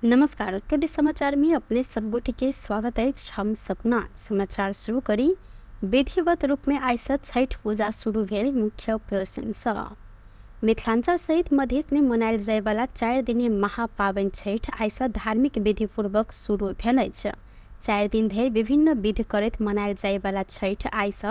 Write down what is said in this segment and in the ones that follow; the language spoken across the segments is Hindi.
नमस्कार। टुडे समाचार में अपने सबगोटे के स्वागत है। हम सपना समाचार शुरू करी। विधिवत रूप में आइस छठ पूजा शुरू भेल मुख्य प्रशंसा। मिथिलांचल सहित मधेश में मनायल जाय वाला 4 दिनीय महापावन छठ आइस धार्मिक विधि पूर्वक शुरू भेल अछि। 4 दिन धरि विभिन्न विधि करैत मनायल जाय वाला छठ आइस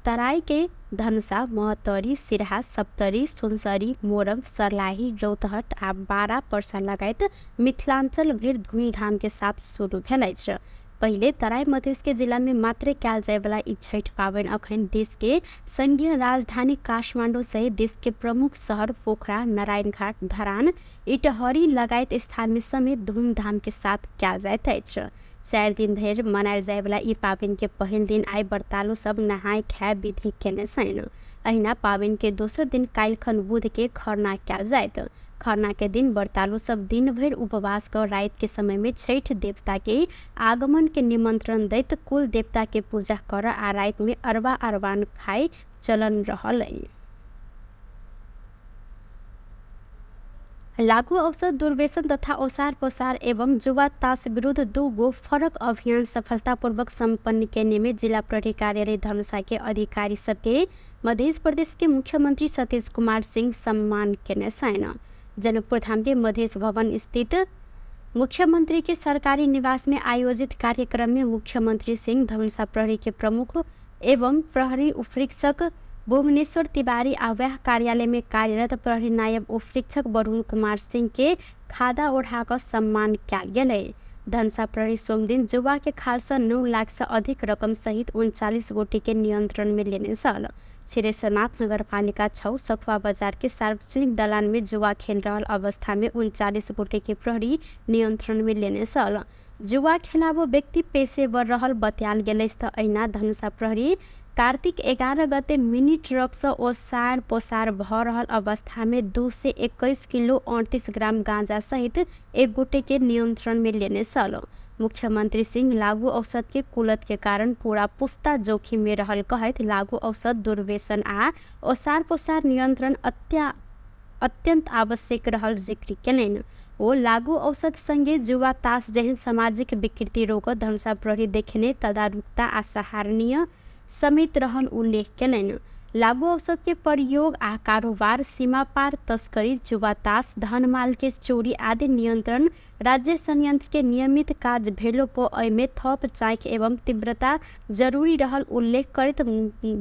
तराई के धनुषा, महतरी, सिरहा, सप्तरी, सुनसरी, मोरंग, सर्लाही, रौतहट आ बारा पर्सा लगायत मिथिलांचल भर धूमधाम के साथ शुरू भेल अछि। पहिले तराई मधेश के जिला में मात्र कयल जाय वाला ई छठ पावन अखन देश के संघीय राजधानी काठमांडू सहित देश के प्रमुख शहर पोखरा, नारायणघाट, धरान, इटहरी लगायत स्थान में समेत धूमधाम के साथ कयल जाइत अछि। 4 दिन धरि मनायल जाय वाला ई पावन के पहिल दिन आइ व्रतालु सब नहाय खाय विधि केने छनि। अहिना पावन के दोसर दिन काल्हिखन बुध के खरना कयल जायत। खरना के दिन व्रतालु सब दिन भर उपवास कर रात के समय में छठ देवता के आगमन के निमंत्रण दैत कुल देवता के पूजा कर आ रात में अरबा अरबान खाय चलन रहल। लागू औषध दुर्व्यसन तथा ओसार पोसार एवं जुआ ताश विरुद्ध 2 गो फरक अभियान सफलतापूर्वक संपन्न करने में जिला प्रहरी कार्यालय धनुषा के अधिकारी सबके मध्य प्रदेश के मुख्यमंत्री सतीश कुमार सिंह सम्मान केने छन्। जनकपुर धाम के मधेश भवन स्थित मुख्यमंत्री के सरकारी निवास में आयोजित कार्यक्रम में मुख्यमंत्री सिंह धनुषा प्रहरी के प्रमुख एवं प्रहरी उपरीक्षक भुवनेश्वर तिवारी आव्याह कार्यालय में कार्यरत प्रहरी नायब उपरीक्षक वरुण कुमार सिंह के खादा ओढ़ाकर सम्मान कयल गेलै। धनुषा प्रहरी सोमदिन जुआ के खालसा 9 लाख से अधिक रकम सहित 39 गोटी के नियंत्रण में लेने छल। छिरेश्वरनाथ नगर पालिका 6 सखुआ बाजार के सार्वजनिक दलान में जुआ खेल रहल अवस्था में 39 गोटी के प्रहरी नियंत्रण में लेने छल। जुआ खेलाबो व्यक्ति पेशेवर रहल बतायल गेलै। अहिना धनुषा प्रहरी कार्तिक 11 गते मिनी ट्रक से ओसार पोसार भ रहल अवस्था में 2 से 21 किलो 38 ग्राम गांजा सहित 1 गोटे के नियंत्रण में लेने छल। मुख्यमंत्री सिंह लागू औषध के कुलत के कारण पूरा पुस्ता जोखिम में रहल कहत लागू औषध दुर्व्यसन आ ओसार पोसार नियंत्रण अत्यंत आवश्यक रहल जिक्र केलनि। ओ लागू औषध संगे जुआ ताश जहन सामाजिक विकृति रोक धनुषा प्रहरी देखने तदारुकता आ सराहनीय समेत रहल उल्लेख केलनि। लागू औषध के प्रयोग आ कारोबार, सीमा पार तस्करी, जुआ ताश, धन माल के चोरी आदि नियंत्रण राज्य संयंत्र के नियमित काज भेलो पो एमे थप चाक एवं तीव्रता जरूरी रहल उल्लेख करत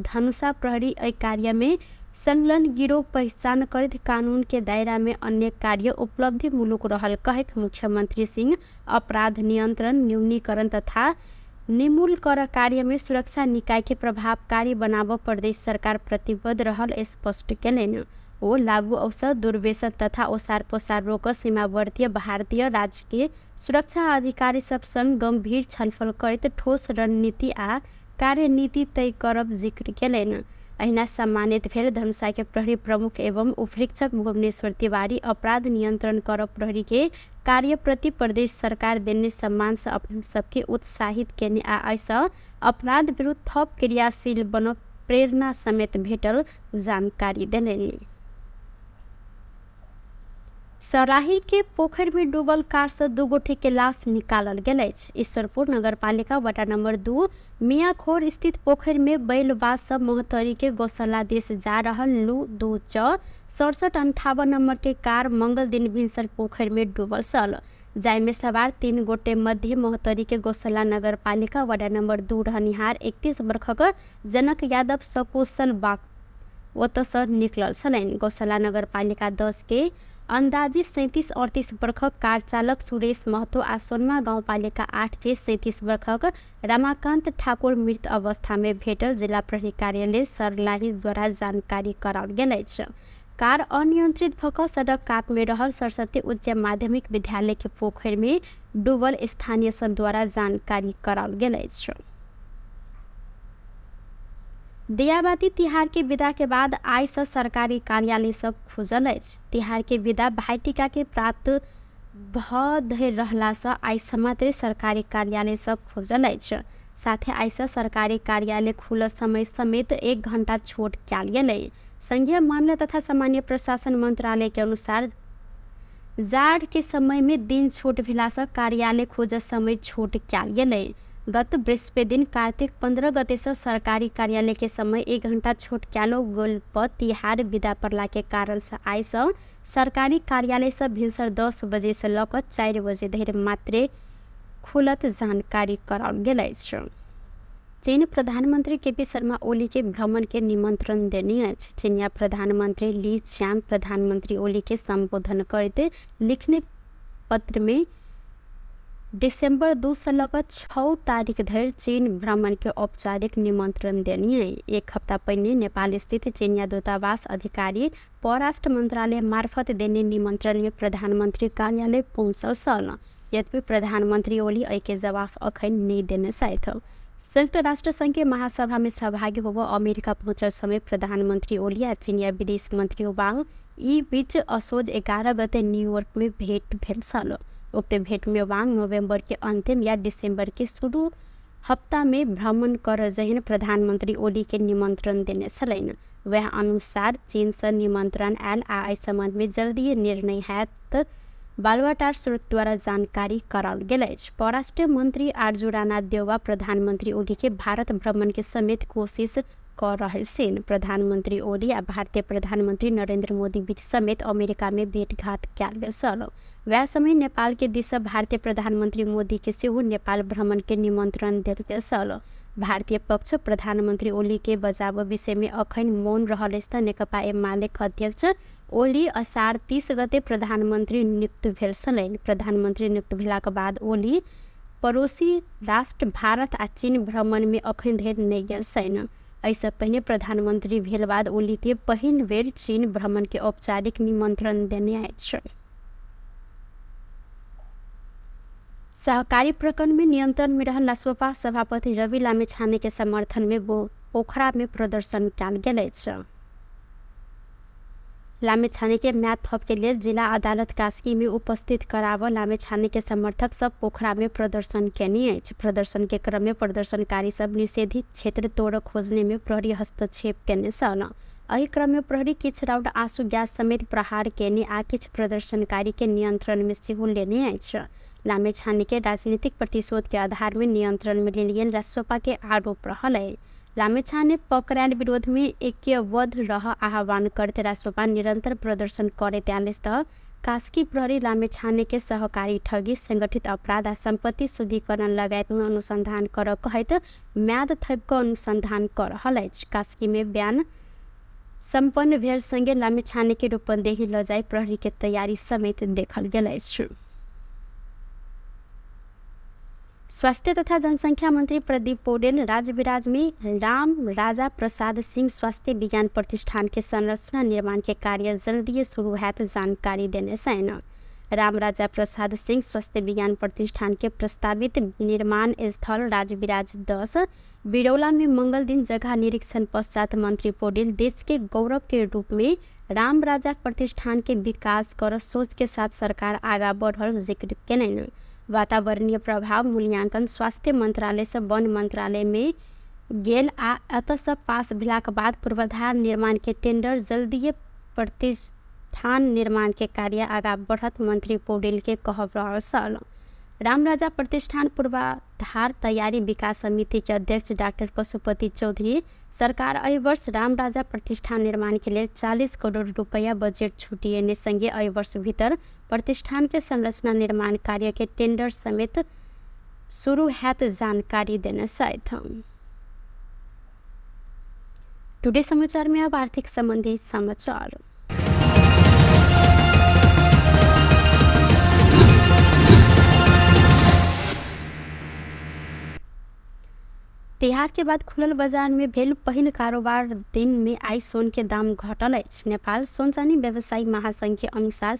धनुषा प्रहरी एहि कार्य में संलग्न गिरोह पहचान करत कानून के दायरा में अन्य कार्य उपलब्धि मूलक रहल कहत मुख्यमंत्री सिंह अपराध नियंत्रण, न्यूनीकरण तथा निमूल कर कार्य में सुरक्षा निकाय के प्रभावकारी बनाव प्रदेश सरकार प्रतिबद्ध रहल स्पष्ट केलनि। ओ लागू औषध दुर्व्यसन तथा ओसार पोसार रोक सीमावर्ती भारतीय राज्य के सुरक्षा अधिकारी सब संग गंभीर छलफल करत ठोस रणनीति आ कार्यनीति तय करब जिक्र केलनि। अहिना सम्मानित भेल धनुषा के प्रहरी प्रमुख एवं उपरीक्षक भुवनेश्वर तिवारी अपराध नियंत्रण कर प्रहरी के कार्य प्रति प्रदेश सरकार देने सम्मान से अपन सबके उत्साहित केने आ ऐसा अपराध विरुद्ध थप क्रियाशील बन प्रेरणा समेत भेटल जानकारी देलनि। सराही के पोखर में डूबल कार से 2 गोटे के लाश निकालल गेल अछि। ईश्वरपुर नगर पालिका वार्ड नंबर 2 मियाखोर स्थित पोखर में बैलबाज सब मोहतरी के गौशाला देश जा रहल लू 2 च 6758 नंबर के कार मंगल दिन भिनसर पोखर में डूबल छल। जाय में सवार 3 गोटे मध्य मोहतरी के गौशाला नगर पालिका वार्ड नंबर 2 रहनिहार 31 वर्षक जनक यादव सकुशल बाग ओतसँ निकलल छलनि। गौशाला नगर पालिका 10 के अंदाजी 37-38 वर्षक कार चालक सुरेश महतो आ सोनमा गाँव पालिका 8 के 37 वर्षक रमाकांत ठाकुर मृत अवस्था में भेटल जिला प्रहरी कार्यालय सर्लाही द्वारा जानकारी कराओल गेल अछि। कार अनियंत्रित भक सड़क कात में रहल सरस्वती उच्च माध्यमिक विद्यालय के पोखर में डूबल स्थानीय सब द्वारा जानकारी कराओल गेल अछि। दियाबाती तिहार के विदा के बाद आइ से सरकारी कार्यालय सब खुजल अछि। तिहार के विदा भाईटिका के प्राप्त भ धरि रहला से आइ मात्र सरकारी कार्यालय सब खुजल अछि। साथे आइ से सरकारी कार्यालय खुलल समय समेत 1 घंटा छोट कयल गेलै। संघीय मामला तथा सामान्य प्रशासन मंत्रालय के अनुसार जाड़ के समय में दिन छोट भेलासँ कार्यालय खोज समय छोट कयल गेलै। गत बृहस्पति दिन कार्तिक 15 गते से सरकारी कार्यालय के समय 1 घंटा छोट कयलो गेल पर तिहार विदा पड़ला के कारण से आइ से सरकारी कार्यालय से भिनसर 10 बजे से लऽ कऽ 4 बजे धरि मात्रे खुलत जानकारी कराओल गेल अछि। चीन प्रधानमंत्री केपी शर्मा ओली के भ्रमण के निमंत्रण देने अछि। चीनिया प्रधानमंत्री ली च्यान प्रधानमंत्री ओली के संबोधन करते लिखने पत्र में दिसंबर 2 से लेकर 6 तारीख धरि चीन भ्रमण के औपचारिक निमंत्रण देनी है। एक हफ्ता पहले नेपाल स्थित चीनिया दूतावास अधिकारी परराष्ट्र मंत्रालय मार्फत देने निमंत्रण में प्रधानमंत्री कार्यालय पहुंचल सल। यद्यपि प्रधानमंत्री ओली एहि के जवाब अखन नहीं देने साथ। संयुक्त राष्ट्र संघ के महासभा में सहभागी होबो अमेरिका पहुंचल समय प्रधानमंत्री ओली आ चीनिया विदेश मंत्री वांग ई बीच असोज 11 गते न्यूयॉर्क में भेंट भेल छल। उक्त भेंट में वांग नवंबर के अंतिम या दिसंबर के शुरू हफ्ता में भ्रमण कर जहिन प्रधानमंत्री ओली के निमंत्रण देने छलैन। वह अनुसार चीन से निमंत्रण आयल आ एहि संबंध में जल्दी निर्णय हैत बालुवाटार स्रोत द्वारा जानकारी कराओल गेल अछि। परराष्ट्र मंत्री आरजू राणा देवा प्रधानमंत्री ओली के भारत भ्रमण के समेत कोशिश कर रहे छन्। प्रधानमंत्री ओली आ भारतीय प्रधानमंत्री नरेंद्र मोदी बीच समेत अमेरिका में भेंटघाट कयल गेल छल। वह समय नेपाल के दिस भारतीय प्रधानमंत्री मोदी के सेहो नेपाल भ्रमण के निमंत्रण देल गेल छल। भारतीय पक्ष प्रधानमंत्री ओली के बचाव विषय में अखन मौन रहल अछि त नेकपा एमाले अध्यक्ष ओली असार 30 गते प्रधानमंत्री नियुक्त भेल छलनि। प्रधानमंत्री नियुक्त भेलाक बाद ओली पड़ोसी राष्ट्र भारत आ चीन भ्रमण में अखन धरि नहि गेल छनि। एहिसँ पहिने प्रधानमंत्री भेल बाद ओली के पहिल बेर चीन भ्रमण के औपचारिक निमंत्रण देने अछि। सहकारी प्रकरण में नियंत्रण में रहल रासोपा सभापति रवि लामेछाने के समर्थन में पोखरा में प्रदर्शन कयल गेल अछि। लामेछाने के म्याद थप के लिए जिला अदालत कास्की में उपस्थित कराव लामेछाने के समर्थक सब पोखरा में प्रदर्शन केने अछि। प्रदर्शन के क्रम में प्रदर्शनकारी सब निषेधित क्षेत्र तोड़ खोजने में प्रहरी हस्तक्षेप केने छल। एहि क्रम में प्रहरी किछु राउंड आंसू गैस समेत प्रहार केने आ किछु प्रदर्शनकारी के नियंत्रण में सेहो लेने अछि। लामेछाने के राजनीतिक प्रतिशोध के आधार में नियंत्रण में लेल गेल रासोपा के आरोप रहल है। लामेछाने पकड़ायल विरोध में ऐक्यबद्ध रह आह्वान करते रासोपा निरंतर प्रदर्शन करते आले त कास्की प्रहरी लामेछाने के सहकारी ठगी संगठित अपराध आ संपत्ति शुद्धिकरण लगायत में अनुसंधान कर कहत म्याद थप के अनुसंधान कर रहल अछि। कास्की में बयान संपन्न भेल संगे लामेछाने के रूपंदेही ल जाय प्रहरी के तैयारी समेत देखल गेल अछि। स्वास्थ्य तथा जनसंख्या मंत्री प्रदीप पौडेल राजविराज में राम राजा प्रसाद सिंह स्वास्थ्य विज्ञान प्रतिष्ठान के संरचना निर्माण के कार्य जल्दी शुरू हैत जानकारी देने छन्। राम राजा प्रसाद सिंह स्वास्थ्य विज्ञान प्रतिष्ठान के प्रस्तावित निर्माण स्थल राजविराज 10 बिरौला में मंगल दिन जगह निरीक्षण पश्चात मंत्री पौडेल देश के गौरव के रूप में राम राजा प्रतिष्ठान के विकास कर सोच के साथ सरकार आगा बढ़ल जिक्र केलनि। वातावरणीय प्रभाव मूल्यांकन स्वास्थ्य मंत्रालय से वन मंत्रालय में गेल आ एतऽ से पास भेलाक बाद पूर्वाधार निर्माण के टेंडर जल्दीए प्रतिष्ठान निर्माण के कार्य आगा बढ़त मंत्री पौडेल के कहब रहल छल। राम राजा प्रतिष्ठान पूर्वाधार तैयारी विकास समिति के अध्यक्ष डॉक्टर पशुपति चौधरी सरकार एहि वर्ष राम राजा प्रतिष्ठान निर्माण के लिए 40 करोड़ रुपया बजट छूटिएने संगे एहि वर्ष भीतर प्रतिष्ठान के संरचना निर्माण कार्य के टेंडर समेत शुरू हैत जानकारी देने साथ। टुडे समाचार में अब आर्थिक संबंधी समाचार। तिहार के बाद खुलल बाजार में भेल पहिल कारोबार दिन में आई सोन के दाम घटल अछि। नेपाल सोन चानी व्यवसायी महासंघ के अनुसार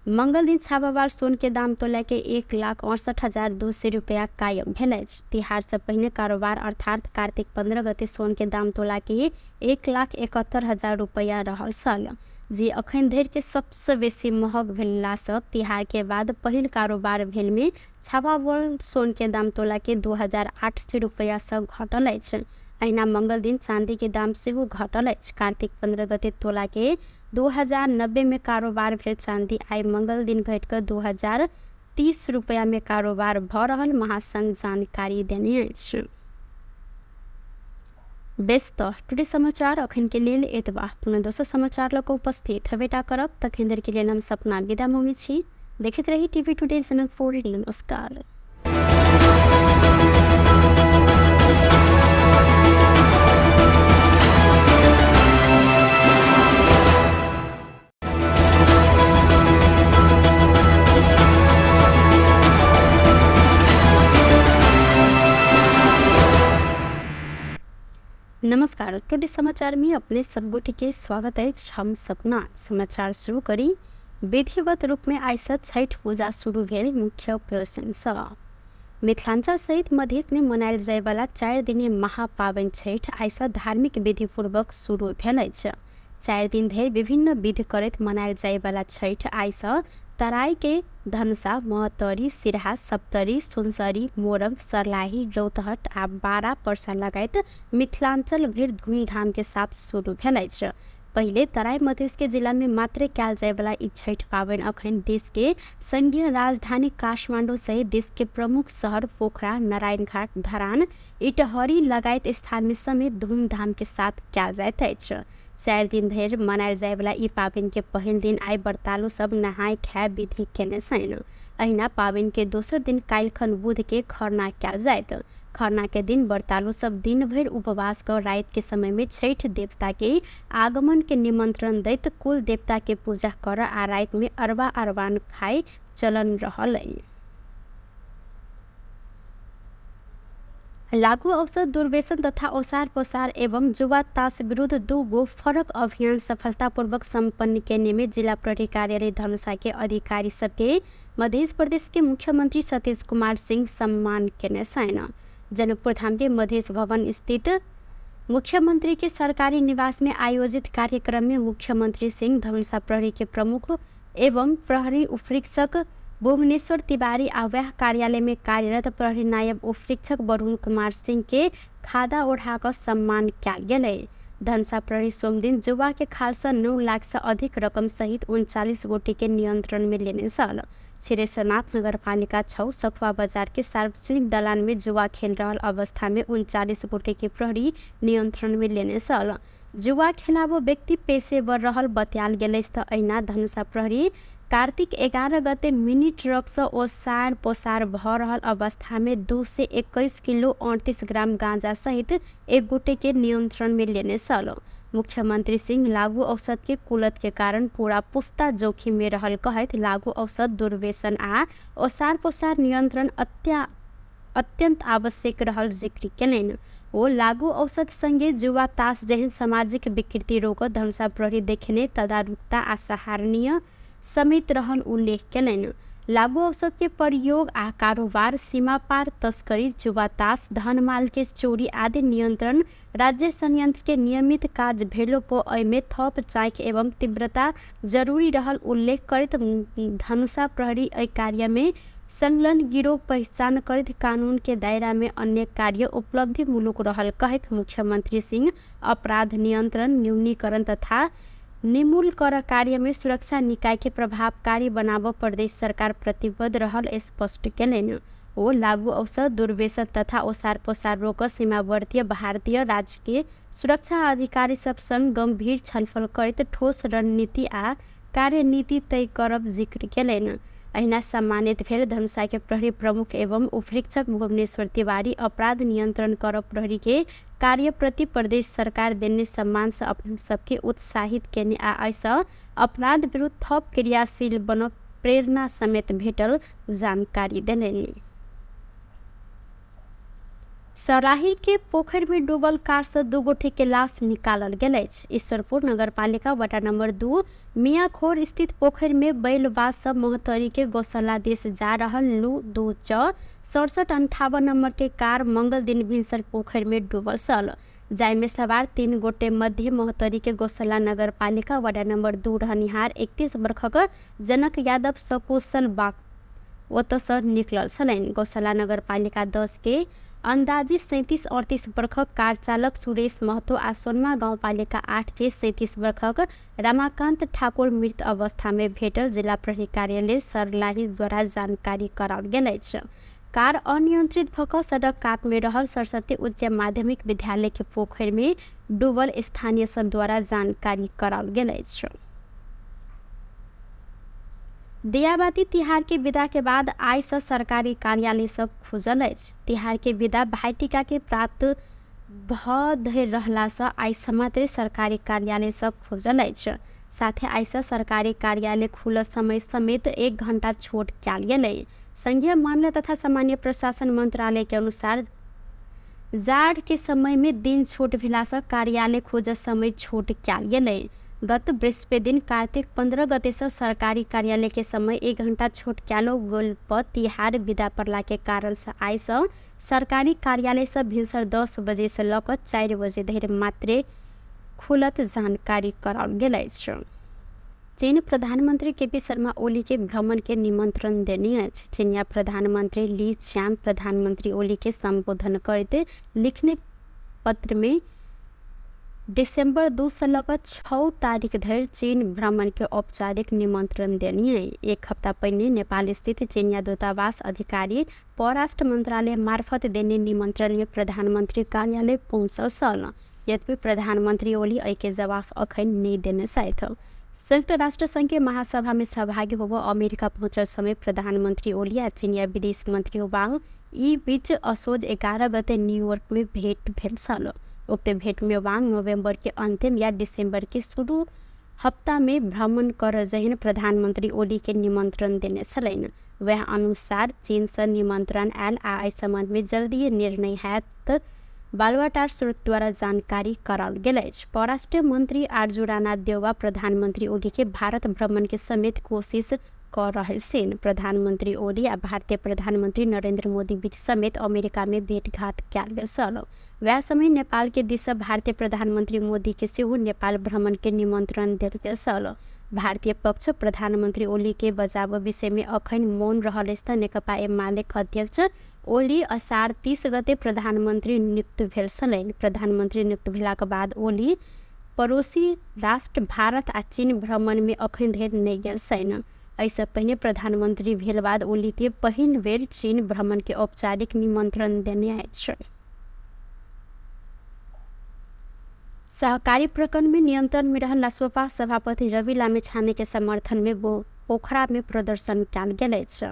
मंगल दिन छापावार सोन के दाम तोला के 1,68,200 रुपया कायम भेल अछि। तिहार से पहिने कारोबार अर्थात कार्तिक 15 गते सोन के दाम तोला के 1,71,000 रुपया रहल छल, जे अखन धरि के सबसे बेसी महग भेलासँ तिहार के बाद पहिल कारोबार भेल में छापावार सोन के दाम तोला के 2,800 रुपया से घटल अछि। अहिना मंगल दिन चांदी के दाम सेहो घटल अछि। कार्तिक 15 गते तोला के 2090 में कारोबार भेल चांदी आई मंगल दिन घट कर 2030 रुपया में कारोबार भ रहल महासंघ जानकारी देने अछि। व्यस्त टुडे समाचार अखन के लेल एतबा। पुनः दोसर समाचार लग उपस्थित हेबेटा करब। तखन देर के लेल हम सपना विदा मंगी छी। देखते रही टीवी टुडे जनकपुर। नमस्कार। नमस्कार। टुडे समाचार में अपने सब गोटे के स्वागत है। हम सपना समाचार शुरू करी। विधिवत रूप में आइस छठ पूजा शुरू भेल। मुख्य प्रसंग मिथिलांचल सहित मधेश में मनायल जाय वाला 4 दिनीय महापावन छठ आइस धार्मिक विधि पूर्वक शुरू भेल अछि। 4 दिन धरि विभिन्न विधि करैत मनायल जाय वाला छठ आइस तराई के धनुषा, महतरी, सिरहा, सप्तरी, सुनसरी, मोरंग, सरलाही, रौतहट आ बारा परसा लगायत मिथिलांचल भर धूमधाम के साथ शुरू भेल अछि। पहले तराई मधेश के जिला में मात्र कयल जाय वाला ई छठ पावन अखन देश के संघीय राजधानी काठमांडू सहित देश के प्रमुख शहर पोखरा, नारायणघाट, धरान, इटहरी लगायत स्थान में समेत धूमधाम के साथ कयल जाइत अछि। 4 दिन धरि मनायल जाय वाला ई पावन के पहिल दिन आई व्रतालु सब नहाय खाय विधि केने छनि। अहिना पावन के दोसर दिन काल्हिखन बुध के खरना कयल जायत। खरना के दिन व्रतालु सब दिन भर उपवास कर रात के समय में छठ देवता के आगमन के निमंत्रण दैत कुल देवता के पूजा कर आ रात में अरबा अरबान खाय चलन रहल है। लागू औषध दुर्व्यसन तथा ओसार पोसार एवं जुआ ताश विरुद्ध 2 गो फरक अभियान सफलतापूर्वक संपन्न करने में जिला प्रहरी कार्यालय धनुषा के अधिकारी सबके मध्य प्रदेश के मुख्यमंत्री सतीश कुमार सिंह सम्मान केने छनि। जनकपुर धाम के मध्य भवन स्थित मुख्यमंत्री के सरकारी निवास में आयोजित कार्यक्रम में मुख्यमंत्री सिंह धनुषा प्रहरी के प्रमुख एवं प्रहरी उपरीक्षक भुवनेश्वर तिवारी आवाह कार्यालय में कार्यरत प्रहरी नायब उपरीक्षक वरुण कुमार सिंह के खादा ओढ़ाकर सम्मान कयल गेलै। धनुषा प्रहरी सोमदिन जुआ के खालसा 9 लाख से अधिक रकम सहित 39 गोटी के नियंत्रण में लेने छल। छिरेश्वरनाथ नगर पालिका 6 सखुआ बाजार के सार्वजनिक दलान में जुआ खेल रहल अवस्था में 39 गोटी के प्रहरी नियंत्रण में लेने छल। जुआ खेलाबो व्यक्ति पेशेवर रहल बतायल गेलै। अहिना धनुषा प्रहरी कार्तिक 11 गते मिनी ट्रक से ओसार पोसार भ रहल अवस्था में 2 से 21 किलो 38 ग्राम गांजा सहित 1 गोटे के नियंत्रण में लेने छल। मुख्यमंत्री सिंह लागू औषध के कुलत के कारण पूरा पुस्ता जोखिम में रहल कहत लागू औषध दुर्व्यसन आ ओसार पोसार नियंत्रण अत्यंत आवश्यक रहल जिक्र केलनि। ओ लागू औषध संगे जुआ ताश जहन सामाजिक विकृति रोक धनुषा प्रहरी देखने तदारुकता आ सराहनीय समेत रहल उल्लेख केलनि। लागू औषध के प्रयोग आ कारोबार, सीमा पार तस्करी, जुआ ताश, धन माल के चोरी आदि नियंत्रण राज्य संयंत्र के नियमित काज भेलो पो एमे थप चाक एवं तीव्रता जरूरी रहल उल्लेख करत धनुषा प्रहरी एहि कार्य में संलग्न गिरोह पहचान करत कानून के दायरा में अन्य कार्य उपलब्धि मूलक रहल कहत मुख्यमंत्री सिंह अपराध नियंत्रण, न्यूनीकरण तथा निर्मूल कर कार्य में सुरक्षा निकाय के प्रभावकारी बनाव प्रदेश सरकार प्रतिबद्ध रहल स्पष्ट केलनि। ओ लागू औषध दुर्व्यसन तथा ओसार पोसार रोक सीमावर्ती भारतीय राज्य के सुरक्षा अधिकारी सब संग गंभीर छलफल करत ठोस रणनीति आ कार्यनीति तय करब जिक्र केलनि। अहिना सम्मानित भेल धनुषा के प्रहरी प्रमुख एवं उपरीक्षक भुवनेश्वर तिवारी अपराध नियंत्रण कर प्रहरी के कार्य प्रति प्रदेश सरकार देने सम्मान से अपन सबके उत्साहित केने आ ऐसा अपराध विरुद्ध थप क्रियाशील बन प्रेरणा समेत भेटल जानकारी देलनि। सराही के पोखर में डूबल कार से 2 गोटे के लाश निकालल गेल अछि। ईश्वरपुर नगर पालिका वार्ड नंबर 2 मियाखोर स्थित पोखर में बैलबाज सब महतरी के गौशाला देश जा रहल लू 2 च 6758 नंबर के कार मंगल दिन भिनसर पोखर में डूबल छल। जाय में सवार 3 गोटे मध्य महतरी के गौशाला नगर पालिका वार्ड नंबर 2 रहनिहार 31 वर्षक जनक यादव सकुशल बाग ओतऽ से निकलल छलनि। गौशाला नगर पालिका 10 के अंदाजी 37-38 वर्षक कार चालक सुरेश महतो आ सोनमा गाउँपालिका 8 के 37 वर्षक रमाकान्त ठाकुर मृत अवस्था में भेटल जिला प्रहरी कार्यालय सर्लाही द्वारा जानकारी कराओल गेल अछि। कार अनियंत्रित भऽ सड़क कात में रहल सरस्वती उच्च माध्यमिक विद्यालय के पोखर में डूबल स्थानीय सब द्वारा जानकारी कराओल गेल अछि। दियाबाती तिहार के विदा के बाद आइ से सरकारी कार्यालय सब खुजल अछि। तिहार के विदा भाईटिका के प्राप्त भऽ धरि रहला से आइ मात्र सरकारी कार्यालय सब खुजल अछि। साथे आइ से सरकारी कार्यालय खुलल समय समेत 1 घंटा छूट कयल गेल। संघीय मामला तथा सामान्य प्रशासन मंत्रालय के अनुसार जाड़ के समय में दिन छूट भेला से कार्यालय खोज समय छूट कयल गेल। गत बृहस्पति दिन कार्तिक 15 गते से सरकारी कार्यालय के समय 1 घंटा छूट कयल गेल पर तिहार विदा पड़ला के कारण से आइ से सरकारी कार्यालय से भिनसर 10 बजे से लऽ 4 बजे धरि मात्र खुलत जानकारी कराओल गेल अछि। चीन प्रधानमंत्री केपी शर्मा ओली के भ्रमण के निमंत्रण देने अछि। चीनिया प्रधानमंत्री ली च्याम प्रधानमंत्री ओली के संबोधन करते लिखने पत्र में दिसंबर 2 से लऽ 6 तारीख धरि चीन भ्रमण के औपचारिक निमंत्रण देने है। 1 हफ्ता पहले नेपाल स्थित चीनिया दूतावास अधिकारी परराष्ट्र मंत्रालय मार्फत देने निमंत्रण में प्रधानमंत्री कार्यालय पहुंचल छल। यद्यपि प्रधानमंत्री ओली एहि के जवाब अखन नहीं देने छथि। संयुक्त राष्ट्र संघ के महासभा में सहभागी होबऽ अमेरिका पहुंचल समय प्रधानमंत्री ओली आ चीनिया विदेश मंत्री वांग ई बीच असोज 11 गते न्यूयॉर्क में भेंट भेल छल। उक्त भेंट में वांग नवंबर के अंतिम या दिसंबर के शुरू हफ्ता में भ्रमण कर जहन प्रधानमंत्री ओली के निमंत्रण देने छलनि। वह अनुसार चीन से निमंत्रण आयल आ एहि संबंध में जल्दी निर्णय हैत बालुवाटार स्रोत द्वारा जानकारी कराओल गेल अछि। परराष्ट्र मंत्री आरजू राणा देवा प्रधानमंत्री ओली के भारत भ्रमण के समेत कोशिश कर रहल छनि। प्रधानमंत्री ओली आ भारतीय प्रधानमंत्री नरेंद्र मोदी बीच समेत अमेरिका में भेंटघाट कयल गेल छल। वह समय नेपाल के दिस भारतीय प्रधानमंत्री मोदी के सेहो नेपाल भ्रमण के निमंत्रण देल गेल छल। भारतीय पक्ष प्रधानमंत्री ओली के बचाव विषय में अखन मौन रहल अछि। नेकपा एमाले अध्यक्ष ओली असार 30 गते प्रधानमंत्री नियुक्त भेल छलनि। प्रधानमंत्री नियुक्त भेलाक बाद ओली पड़ोसी राष्ट्र भारत आ चीन भ्रमण में अखन धरि नहि गेल छनि। एहिसँ पहिने प्रधानमंत्री भेल बाद ओली के पहिल बेर चीन भ्रमण के औपचारिक निमंत्रण देने अछि। सहकारी प्रकरण में नियंत्रण में रहल रासोपा सभापति रवि लामिछाने के समर्थन में पोखरा में प्रदर्शन कयल गेल अछि।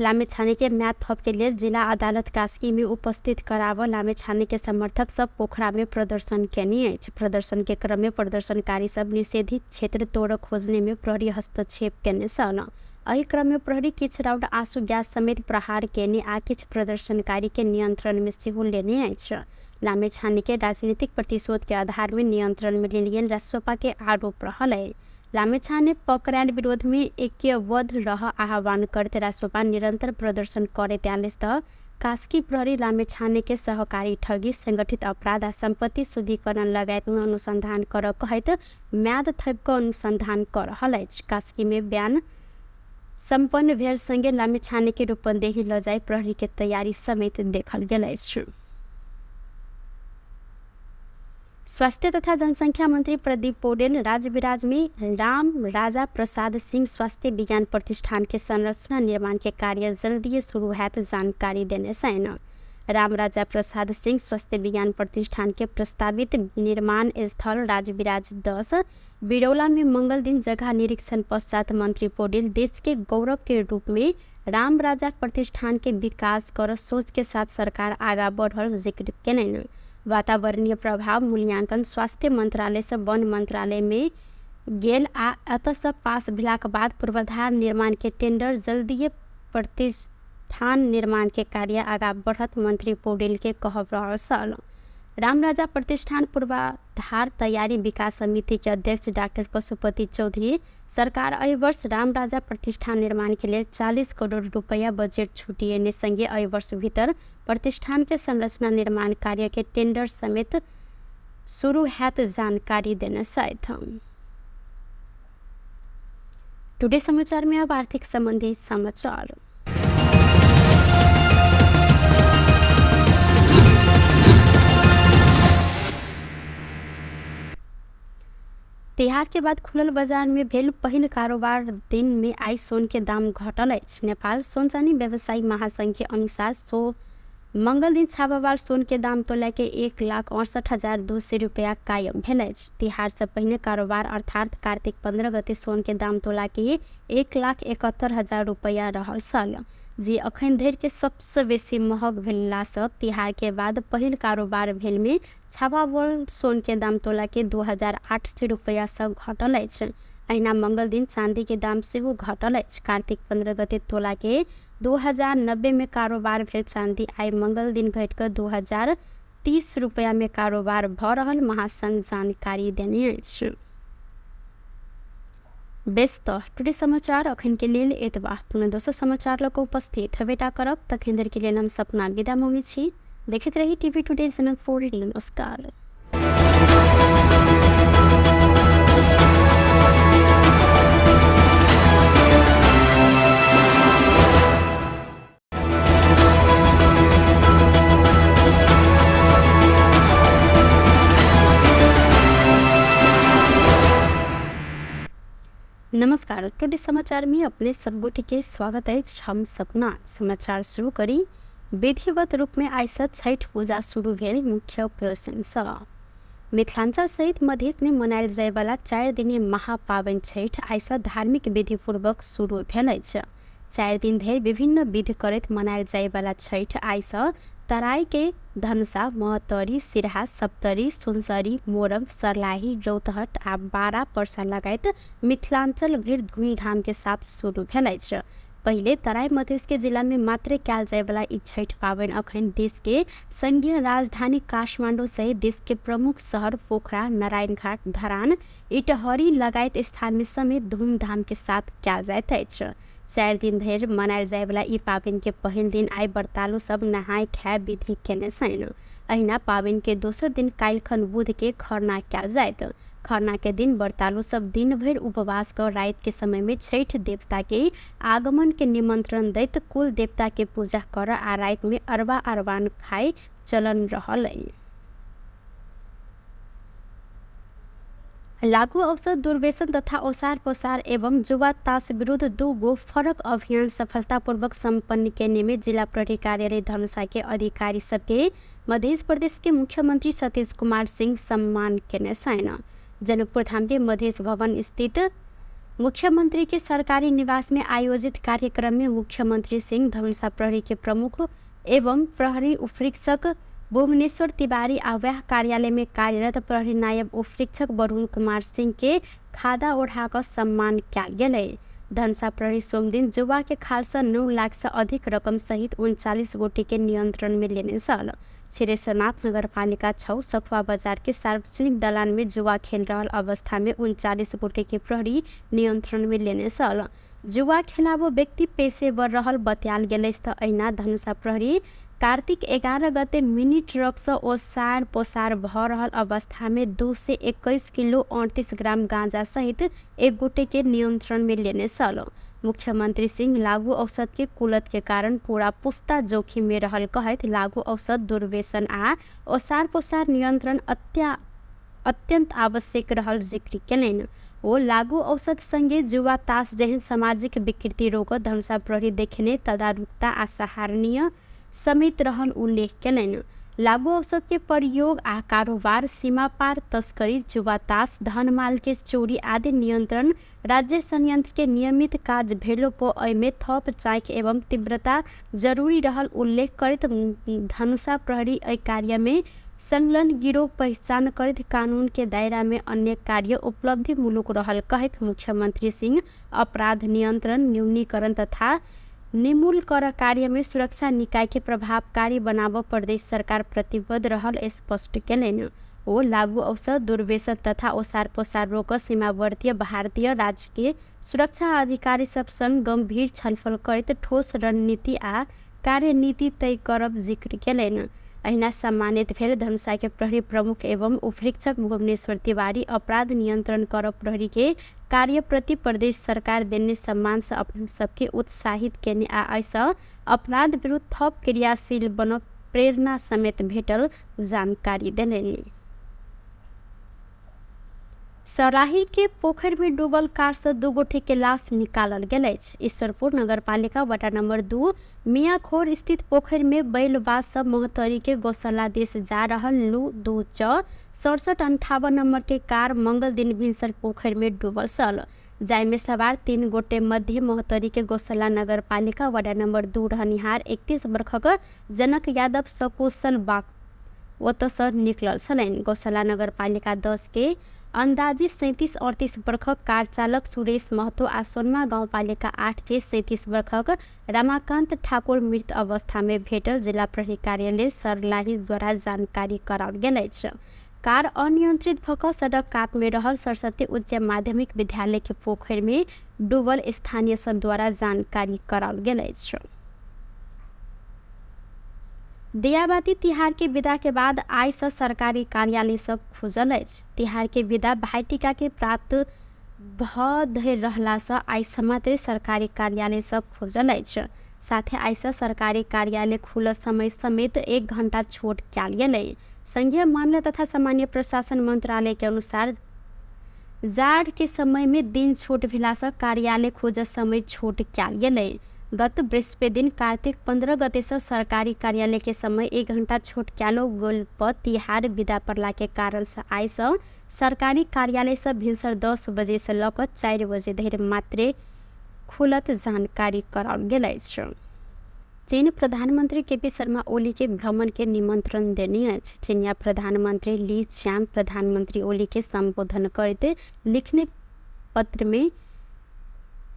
लामिछाने के म्याद थप के लिए जिला अदालत कास्की में उपस्थित कराव लामिछाने के समर्थक सब पोखरा में प्रदर्शन केने अछि। प्रदर्शन के क्रम में प्रदर्शनकारी सब निषेधित क्षेत्र तोड़ खोजने में प्रहरी हस्तक्षेप केने छल। एहि क्रम में प्रहरी किछु राउंड आंसू गैस समेत प्रहार केने आ किछु प्रदर्शनकारी के नियंत्रण में सेहो लेने अछि। लामिछाने के राजनीतिक प्रतिशोध के आधार में नियंत्रण में लेल गेल रासोपा के आरोप रहल है। लामिछाने पकड़ायल विरोध में ऐक्यबद्ध रह आह्वान करते रासोपा निरंतर प्रदर्शन करैत आयल तऽ कास्की प्रहरी लामिछाने के सहकारी ठगी संगठित अपराध आ संपत्ति शुद्धिकरण लगायत में अनुसंधान कर कहैत म्याद थप कऽ अनुसंधान कर रहल अछि। कास्की में बयान संपन्न भेल संगे लामिछाने के रूपंदेही ल जाय प्रहरी के तैयारी समेत देखल गेल अछि। स्वास्थ्य तथा जनसंख्या मंत्री प्रदीप पौडेल राजविराज में राम राजा प्रसाद सिंह स्वास्थ्य विज्ञान प्रतिष्ठान के संरचना निर्माण के कार्य जल्दी शुरू हैत जानकारी देने छनि। राम राजा प्रसाद सिंह स्वास्थ्य विज्ञान प्रतिष्ठान के प्रस्तावित निर्माण स्थल राजविराज 10 बिरौला में मंगल दिन जगह निरीक्षण पश्चात मंत्री पौडेल देश के गौरव के रूप में राम राजा प्रतिष्ठान के विकास कर सोच के साथ सरकार आगा बढ़ल जिक्र केलनि। वातावरणीय प्रभाव मूल्यांकन स्वास्थ्य मंत्रालय से वन मंत्रालय में गेल आ एतऽ से पास भेलाक बाद पूर्वाधार निर्माण के टेंडर जल्दीए प्रतिष्ठान निर्माण के कार्य आगा बढ़त मंत्री पौडेल के कहब रहल छल। राम राजा प्रतिष्ठान पूर्वाधार तैयारी विकास समिति के अध्यक्ष डॉक्टर पशुपति चौधरी सरकार एहि वर्ष राम राजा प्रतिष्ठान निर्माण के लिए 40 करोड़ रुपया बजट छूटिएने संगे एहि वर्ष भीतर प्रतिष्ठान के संरचना निर्माण कार्य के टेंडर समेत शुरू हैत जानकारी देने छथि। टुडे समाचार में अब आर्थिक संबंधी समाचार। तिहार के बाद खुलल बाजार में भेल पहिल कारोबार दिन में आई सोन के दाम घटल अछि। नेपाल सोन चानी व्यवसायी महासंघ के अनुसार मंगल दिन छापावार सोन के दाम तोला के 1,68,200 रुपया कायम भेल अछि। तिहार से पहिने कारोबार अर्थात कार्तिक 15 गते सोन के दाम तोला के 1,71,000 रुपया रहल छल, जे अखन धरि के सबसे बेसी महग भेला से तिहार के बाद पहिल कारोबार भेल में छापावार सोन के दाम तोला के 2,800 रुपया से घटल अछि। अहिना मंगल दिन चांदी के दाम सेहो घटल अछि। कार्तिक 15 गते तोला के 2,090 में कारोबार भेल चांदी आई मंगल दिन घटिकर 2,030 रुपया में कारोबार भ रहल महासंघ जानकारी देने अछि। व्यस्त टुडे समाचार अखन के लेल एतबा। पुनः दोसर समाचार लक उपस्थित हेबेटा करब। तखन धरि के लेल हम सपना विदा मंगी छी। देखैत रही टीवी टुडे चैनल 4। नमस्कार। नमस्कार, टुडे समाचार में अपने सब गोटे के स्वागत है। हम सपना समाचार शुरू करी। विधिवत रूप में आई से छठ पूजा शुरू भेल। मुख्य प्रश्न सब मिथिलांचल सहित मधेश में मनायल जाय वाला 4 दिनीय महापावन छठ आई से धार्मिक विधि पूर्वक शुरू भेल अछि। 4 दिन धरि विभिन्न विधि करैत मनायल जाय वाला छठ आई से तराई के धनुषा, महतरी, सिरहा, सप्तरी, सुनसरी, मोरंग, सरलाही, रौतहट आ बारा परसा लगायत मिथिलांचल भरि धूमधाम के साथ शुरू भेल अछि। पहिले तराई मधेश के जिला में मात्र कयल जाय वाला ई छठ पावन अखन देश के संघीय राजधानी काठमांडू सहित देश के प्रमुख शहर पोखरा, नारायणघाट, धरान, इटहरी लगायत स्थान में समेत धूमधाम के साथ कयल जाइत अछि। 4 दिन धरि मनायल जाय वाला ई पावन के पहिल दिन आई व्रतालु सब नहाय खाय विधि केने छनि। अहिना पावन के दोसर दिन काल्हिखन बुध के खरना कयल जायत। खरना के दिन व्रतालु सब दिन भर उपवास कर रात के समय में छठ देवता के आगमन के निमंत्रण दैत कुल देवता के पूजा कर आ रात में अरबा अरबान खाए चलन रहल। लागू औषध दुर्व्यसन तथा ओसार पोसार एवं जुआ ताश विरुद्ध 2 गो फरक अभियान सफलतापूर्वक संपन्न करने में जिला प्रहरी कार्यालय धनुषा के अधिकारी सबके मध्य प्रदेश के मुख्यमंत्री सतीश कुमार सिंह सम्मान केने छनि। जनकपुर धाम के मध्य भवन स्थित मुख्यमंत्री के सरकारी निवास में आयोजित कार्यक्रम में मुख्यमंत्री सिंह धनुषा प्रहरी के प्रमुख एवं प्रहरी उपरीक्षक भुवनेश्वर तिवारी आव्याह कार्यालय में कार्यरत प्रहरी नायब उपरीक्षक वरुण कुमार सिंह के खादा ओढ़ाकर सम्मान कयल गेल। धनुषा प्रहरी सोमदिन जुआ के खाल से 9 लाख से अधिक रकम सहित 39 गोटी के नियंत्रण में लेने छल। छिरेश्वरनाथ नगर पालिका 6 सखुआ बाजार के सार्वजनिक दलान में जुआ खेल रहल अवस्था में 39 गोटी के प्रहरी नियंत्रण में लेने छल। जुआ खेलाबो व्यक्ति पेशेवर रहल बतायल गेल। अहिना धनुषा प्रहरी कार्तिक 11 गते मिनी ट्रक से ओसार पोसार भ रहल अवस्था में 2 से 21 किलो 38 ग्राम गांजा सहित 1 गोटे के नियंत्रण में लेने छल। मुख्यमंत्री सिंह लागू औषध के कुलत के कारण पूरा पुस्ता जोखिम में रहल कहत लागू औषध दुर्व्यसन आ ओसार पोसार नियंत्रण अत्यंत आवश्यक रहल जिक्र केलनि। वो लागू औषध संगे जुआ ताश जेहन सामाजिक विकृति रोक धनुषा प्रहरी देखने तदारुकता आ सराहनीय समेत रहल उल्लेख केलनि। लागू औषध के प्रयोग आ कारोबार, सीमा पार तस्करी, जुआ ताश, धन माल के चोरी आदि नियंत्रण राज्य संयंत्र के नियमित काज भेलो पो एमे थप जांच एवं तीव्रता जरूरी रहल उल्लेख करत धनुषा प्रहरी एहि कार्य में संलग्न गिरोह पहचान करत कानून के दायरा में अन्य कार्य उपलब्धि मूलक रहल कहत मुख्यमंत्री सिंह अपराध नियंत्रण, न्यूनीकरण तथा निर्मूल कार्य में सुरक्षा निकाय के प्रभावकारी बनाव प्रदेश सरकार प्रतिबद्ध रहल स्पष्ट केलनि। वो लागू औषध दुर्व्यसन तथा ओसार पोसार रोक सीमावर्ती भारतीय राज्य के सुरक्षा अधिकारी सब संग गंभीर छलफल करत ठोस रणनीति आ कार्यनीति तय करब जिक्र केलनि। अहिना सम्मानित भेल धनुषा के प्रहरी प्रमुख एवं उपरीक्षक भुवनेश्वर तिवारी अपराध नियंत्रण करब प्रहरी के कार्य प्रति प्रदेश सरकार देने सम्मान से अपन सबके उत्साहित केने आ ऐसा अपराध विरुद्ध थप क्रियाशील बनब प्रेरणा समेत भेटल जानकारी देलनि। सराही के पोखर में डूबल कार से 2 गोटे के लाश निकालल गेल अछि। ईश्वरपुर नगरपालिका वार्ड नंबर 2 मियाखोर स्थित पोखर में बैलबाज सब महतरी के गौशाला देश जा रहल लू 2 च 6758 नंबर के कार मंगल दिन भिनसर पोखर में डूबल सल, जाय में सवार 3 गोटे मध्य महतरी के गौशाला नगरपालिका वार्ड नंबर 2 रहनिहार 31 वर्षक जनक यादव सकुशल बाग ओतसँ निकलल छलनि। गौशाला नगरपालिका 10 के अंदाजी 37-38 वर्षक कार चालक सुरेश महतो आ सोनमा गाउँपालिका 8 के 37 वर्षक रमाकांत ठाकुर मृत अवस्था में भेटल जिला प्रहरी कार्यालय सर्लाही द्वारा जानकारी कराओल गेल अछि। कार अनियंत्रित भऽ सड़क कात में रहल सरस्वती उच्च माध्यमिक विद्यालय के पोखर में डूबल स्थानीय सब द्वारा जानकारी कराओल गेल अछि। दियाबाती तिहार के विदा के बाद आइ से सरकारी कार्यालय सब खुजल अछि। तिहार के विदा भाईटिका के प्राप्त भऽ धरि रहला से आइ मात्र सरकारी कार्यालय सब खुजल अछि। साथे आइ से सरकारी कार्यालय खुलल समय समेत 1 घंटा छूट कयल गेलै। संघीय मामला तथा सामान्य प्रशासन मंत्रालय के अनुसार जाड़ के समय में दिन छूट भेला से कार्यालय खुजल समय छूट कयल गेलै। गत बृहस्पति दिन कार्तिक 15 गते से सरकारी कार्यालय के समय 1 घंटा छूट कयल गेल पर तिहार विदा पड़ला के कारण से आइ से सरकारी कार्यालय से भिनसर 10 बजे से लऽ कऽ 4 बजे धरि मात्र खुलत जानकारी कराओल गेल अछि। चीन प्रधानमंत्री केपी शर्मा ओली के भ्रमण के निमंत्रण देने अछि। चीनिया प्रधानमंत्री ली च्यान प्रधानमंत्री ओली के संबोधन करते लिखने पत्र में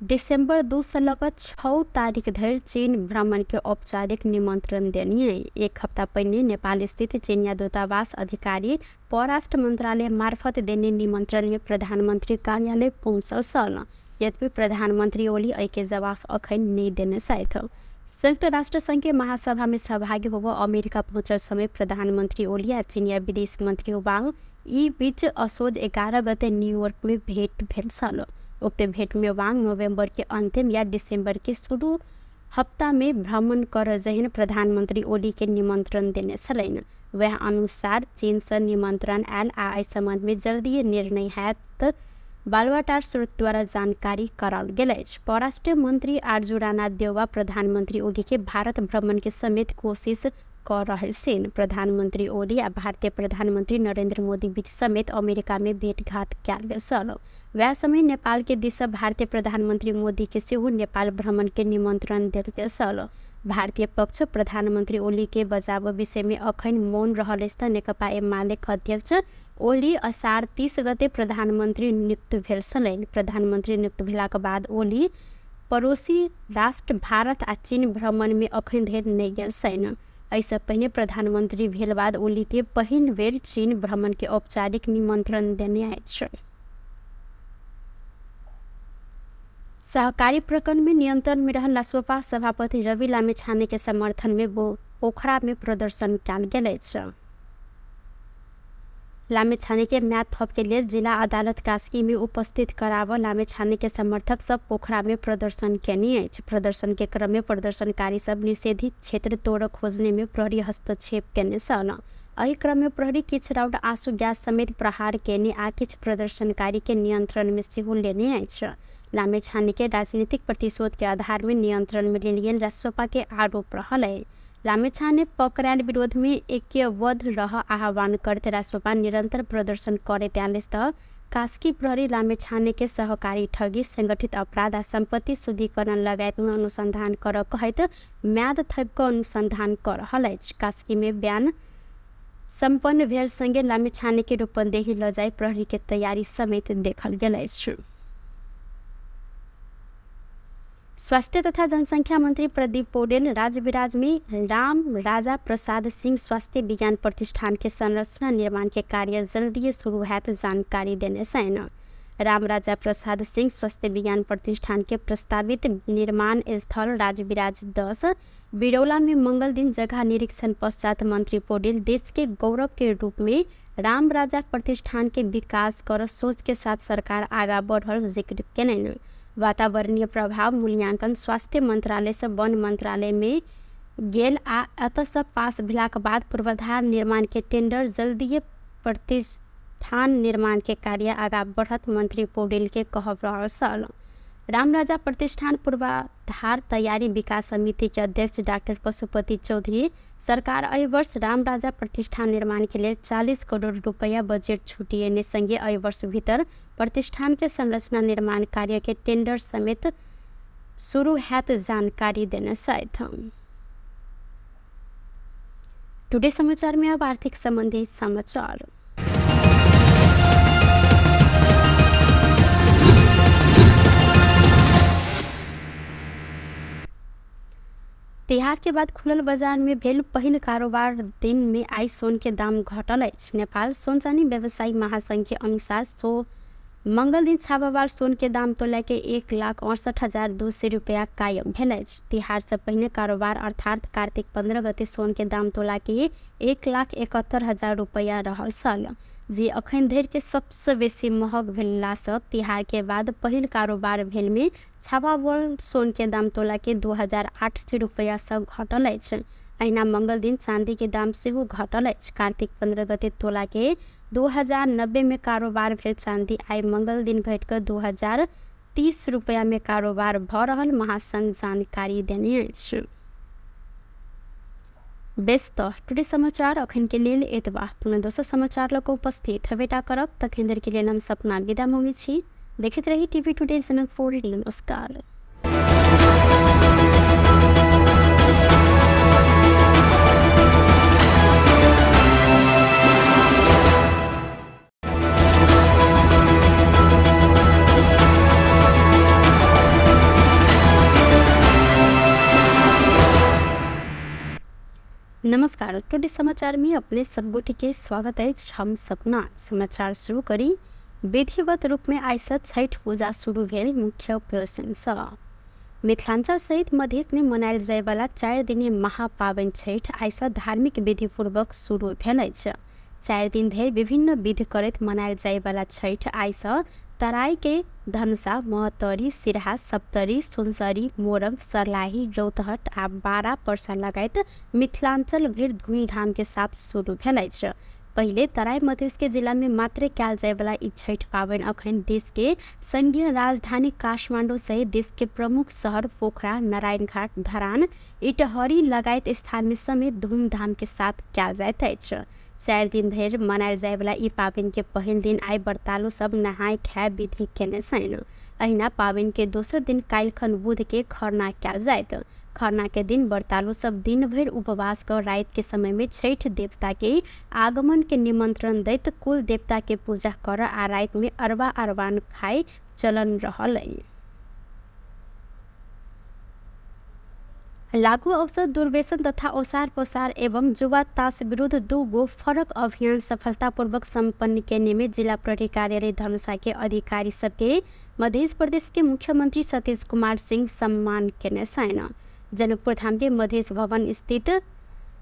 दिसंबर 2 से लेकर 6 तारीख धरि चीन भ्रमण के औपचारिक निमंत्रण देनी है। 1 हफ्ता पहले नेपाल स्थित चीनिया दूतावास अधिकारी परराष्ट्र मंत्रालय मार्फत देने निमंत्रण में प्रधानमंत्री कार्यालय पहुंचल सल। यद्यपि प्रधानमंत्री ओली एहि के जवाब अखन नहीं देने छथि। संयुक्त राष्ट्र संघ के महासभा में सहभागी होबो अमेरिका पहुंचल समय प्रधानमंत्री ओली आ चीनिया विदेश मंत्री वांग ई बीच असोज 11 गते न्यूयॉर्क में भेंट भेल छल। उक्त भेंट में वांग नवंबर के अंतिम या दिसंबर के शुरू हफ्ता में भ्रमण कर जहन प्रधानमंत्री ओली के निमंत्रण देने छलनि। वह अनुसार चीन से निमंत्रण आयल आ एहि संबंध में जल्दी निर्णय हैत बालवाटार स्रोत द्वारा जानकारी कराओल गेल अछि। परराष्ट्र मंत्री आरजू राणा देवा प्रधानमंत्री ओली के भारत भ्रमण के समेत कोशिश कर रहल छनि। प्रधानमंत्री ओली आ भारतीय प्रधानमंत्री नरेंद्र मोदी बीच समेत अमेरिका में भेंटघाट कयल गेल छल। वह समय नेपाल के दिस भारतीय प्रधानमंत्री मोदी के सेहो नेपाल भ्रमण के निमंत्रण देल गेल छल। भारतीय पक्ष प्रधानमंत्री ओली के बचाव विषय में अखन मौन रहल अछि। नेकपा एमाले अध्यक्ष ओली असार 30 गते प्रधानमंत्री नियुक्त भेल छलनि। प्रधानमंत्री नियुक्त भेलाक बाद ओली पड़ोसी राष्ट्र भारत आ चीन भ्रमण में अखन धरि नहि गेल छनि। एहिसँ पहिने प्रधानमंत्री भेल बाद ओली के पहिल बेर चीन भ्रमण के औपचारिक निमंत्रण देने अछि। सहकारी प्रकरण में नियंत्रण में रहल रासोपा सभापति रवि लामिछाने के समर्थन में पोखरा में प्रदर्शन कयल गेल अछि। लामिछाने के म्याद थप के लिए जिला अदालत कास्की में उपस्थित कराव लामिछाने के समर्थक सब पोखरा में प्रदर्शन केने अछि। प्रदर्शन के क्रम में प्रदर्शनकारी सब निषेधित क्षेत्र तोड़ खोजने में प्रहरी हस्तक्षेप केने छल। एहि क्रम में प्रहरी किछ राउंड आंसू गैस समेत प्रहार केने आ किछ प्रदर्शनकारी के नियंत्रण में सेहो लेने अछि। लामिछाने के राजनीतिक प्रतिशोध के आधार में नियंत्रण में लेल गेल रासोपा के आरोप रहल है। लामिछाने पकड़ायल विरोध में ऐक्यबद्ध रह आह्वान करते रासोपा निरंतर प्रदर्शन करते आयल त कास्की प्रहरी लामिछाने के सहकारी ठगी संगठित अपराध आ संपत्ति शुद्धिकरण लगायत में अनुसंधान कर कहत म्याद थप के अनुसंधान कर रहल अछि। कास्की में बयान संपन्न भेल संगे लामिछाने के रूपंदेही ल जाय प्रहरी के तैयारी समेत देखल गेल अछि। स्वास्थ्य तथा जनसंख्या मंत्री प्रदीप पौडेल राजविराज में राम राजा प्रसाद सिंह स्वास्थ्य विज्ञान प्रतिष्ठान के संरचना निर्माण के कार्य जल्दी शुरू हैत जानकारी देने छन्। राम राजा प्रसाद सिंह स्वास्थ्य विज्ञान प्रतिष्ठान के प्रस्तावित निर्माण स्थल राजविराज 10 बिरौला में मंगल दिन जगह निरीक्षण पश्चात मंत्री पौडेल देश के गौरव के रूप में राम राजा प्रतिष्ठान के विकास कर सोच के साथ सरकार आगा बढ़ल जिक्र केलनि। वातावरणीय प्रभाव मूल्यांकन स्वास्थ्य मंत्रालय से वन मंत्रालय में गेल आ एतऽ से पास भेलाक बाद पूर्वाधार निर्माण के टेंडर जल्दीए प्रतिष्ठान प्रतिष्ठान निर्माण के कार्य आगा बढ़त मंत्री पौडेल के कहब रहल सल। रामराजा प्रतिष्ठान पूर्वाधार तैयारी विकास समिति के अध्यक्ष डॉक्टर पशुपति चौधरी सरकार अय वर्ष रामराजा प्रतिष्ठान निर्माण के लिए 40 करोड़ रुपया बजट छुटिएने संगे अय वर्ष भीतर प्रतिष्ठान के संरचना निर्माण कार्य के टेंडर समेत शुरू हैत जानकारी देना सहित। टुडे समाचार में अब आर्थिक संबंधी समाचार। तिहार के बाद खुलल बाजार में भेल पहिल कारोबार दिन में आई सोन के दाम घटल अछि। नेपाल सोन चानी व्यवसायी महासंघ के अनुसार मंगल दिन छापावार सोन के दाम तोला के 1,68,200 रुपया कायम भेल अछि। तिहार से पहिने कारोबार अर्थात कार्तिक 15 गते सोन के दाम तोला के 1,71,000 रुपया रहल सल, जे अखन धरि के सबसे बेसी महग भेलासँ तिहार के बाद पहिल कारोबार भेल में छापावार सोन के दाम तोला के 2,800 रुपया से घटल अछि। अहिना मंगल दिन चांदी के दाम सेहो घटल अछि। कार्तिक 15 गते तोला के 2,090 में कारोबार भेल चांदी आई मंगल दिन घट कर 2,030 रुपया में कारोबार भ रहल महासंघ जानकारी देने अछि। बेस्त टुडे समाचार अखन के लेल एतबा। पुनः दोसर समाचार लऽ कऽ उपस्थित हेबेटा करब। तखन धरि के लेल हम सपना विदा मांगै छी। देखैत रही टीवी टुडे चैनल 4। नमस्कार। नमस्कार। टुडे समाचार में अपने सब गोटे के स्वागत है। हम सपना समाचार शुरू करी। विधिवत रूप में आई से छठ पूजा शुरू भेल। मुख्य प्रदर्शन मिथिलांचल सहित मध्य में मनायल जाय वाला 4 दिनीय महापावन छठ आई से धार्मिक विधि पूर्वक शुरू भेल अछि। 4 दिन धरि विभिन्न विधि करैत मनायल जाय वाला छठ आई से तराई के धनुषा, महतरी, सिरहा, सप्तरी, सुनसरी, मोरंग, सरलाही, रौतहट आ बारा परसा लगायत मिथिलांचल भर धूमधाम के साथ शुरू भेल अछि। पहले तराई मध्य के जिला में मात्र कयल जाय वाला ई छठ पावनि अखन देश के संघीय राजधानी काठमांडू सहित देश के प्रमुख शहर पोखरा, नारायणघाट, धरान, इटहरी लगायत स्थान में समेत धूमधाम के साथ कयल जाइत अछि। 4 दिन धरि मनायल जाय वाला ई पावनि के पहिल दिन आई व्रतालु सब नहाय खाय विधि केने छनि। अहिना पावनि के दोसर दिन काल्हिखन बुध के खरना कयल जायत। खरना के दिन व्रतालु सब दिन भर उपवास कर रात के समय में छठ देवता के आगमन के निमंत्रण दैत कुल देवता के पूजा कर आ रात में अरबा अरबान खाय चलन रहल। लागू औषध दुर्व्यसन तथा ओसार पोसार एवं जुआ ताश विरुद्ध 2 गो फरक अभियान सफलतापूर्वक संपन्न करने में जिला प्रहरी कार्यालय धनुषा के अधिकारी सबके मध्य प्रदेश के मुख्यमंत्री सतीश कुमार सिंह सम्मान केने छनि। जनकपुर धाम के मधेश भवन स्थित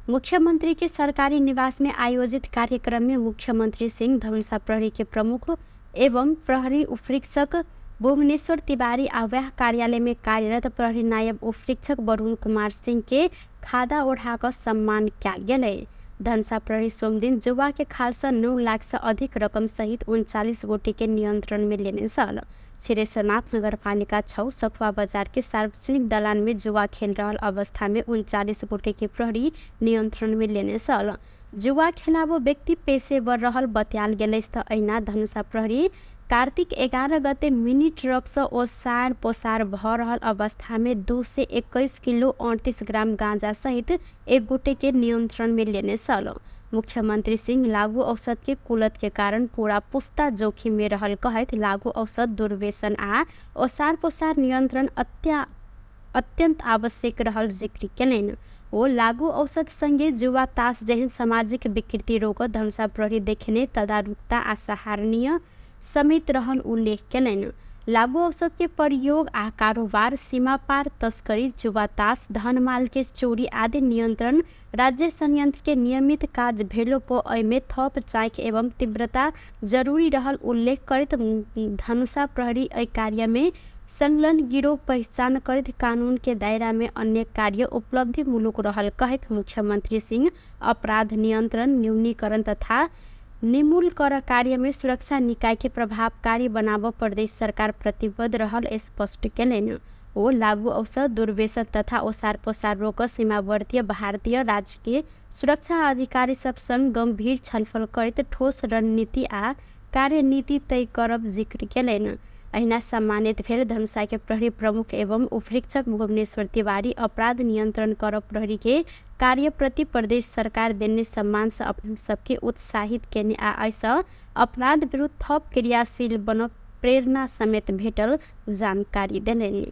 मुख्यमंत्री के सरकारी निवास में आयोजित कार्यक्रम में मुख्यमंत्री सिंह धनुषा प्रहरी के प्रमुख एवं प्रहरी उपरीक्षक भुवनेश्वर तिवारी आवाह कार्यालय में कार्यरत प्रहरी नायब उपरीक्षक वरुण कुमार सिंह के खादा ओढ़ाकर सम्मान कयल गेलै। धनुषा प्रहरी सोमदिन जुआ के खाल से 9 लाख से अधिक रकम सहित 39 गोटी के नियंत्रण में लेने सल। छिरेश्वरनाथ नगर पालिका 6 सखुआ बाजार के सार्वजनिक दलान में जुआ खेल रहल अवस्था में 39 गोटी के प्रहरी नियंत्रण में लेने सल। जुआ खेलाबो व्यक्ति पेशेवर रहल बतायल गेलै। अहिना धनुषा प्रहरी कार्तिक 11 गते मिनी ट्रक से ओसार पोसार भ रहल अवस्था में 2 से 21 किलो 38 ग्राम गांजा सहित 1 गोटे के नियंत्रण में लेने सल। मुख्यमंत्री सिंह लागू औषध के कुलत के कारण पूरा पुस्ता जोखिम में रहल कहत लागू औषध दुर्व्यसन आ ओसार पोसार नियंत्रण अत्यंत आवश्यक रहल जिक्र केलनि। ओ लागू औषध संगे जुआ ताश जहन सामाजिक विकृति रोक धनुषा प्रहरी देखने तदारुकता आ सराहनीय समेत रहल उल्लेख केलनि। लागू औषध के प्रयोग आ कारोबार, सीमा पार तस्करी, जुआ ताश, धन माल के चोरी आदि नियंत्रण राज्य संयंत्र के नियमित काज भेलो पर एहिमे थप जांच एवं तीव्रता जरूरी रहल उल्लेख करैत धनुषा प्रहरी एहि कार्य में संलग्न गिरोह पहचान करैत कानून के दायरा में अन्य कार्य उपलब्धि मूलक रहल कहत मुख्यमंत्री सिंह अपराध नियंत्रण, न्यूनीकरण तथा निर्मूल कर कार्य में सुरक्षा निकाय के प्रभावकारी बनाव प्रदेश सरकार प्रतिबद्ध रहल स्पष्ट कैलन। वो लागू औषध दुर्व्यसन तथा ओसार पोसार रोक सीमावर्तीय भारतीय राज्य के सुरक्षा अधिकारी सब संग गंभीर छलफल करते ठोस रणनीति आ कार्यनीति तय करब जिक्र कैलन। अहिना सम्मानित भेल धनुषा के प्रहरी प्रमुख एवं उपरीक्षक भुवनेश्वर तिवारी अपराध नियंत्रण कर प्रहरी के कार्य प्रति प्रदेश सरकार देने सम्मान से अपने सबके उत्साहित केने आ ऐसा अपराध विरुद्ध थप क्रियाशील बन प्रेरणा समेत भेटल जानकारी देने।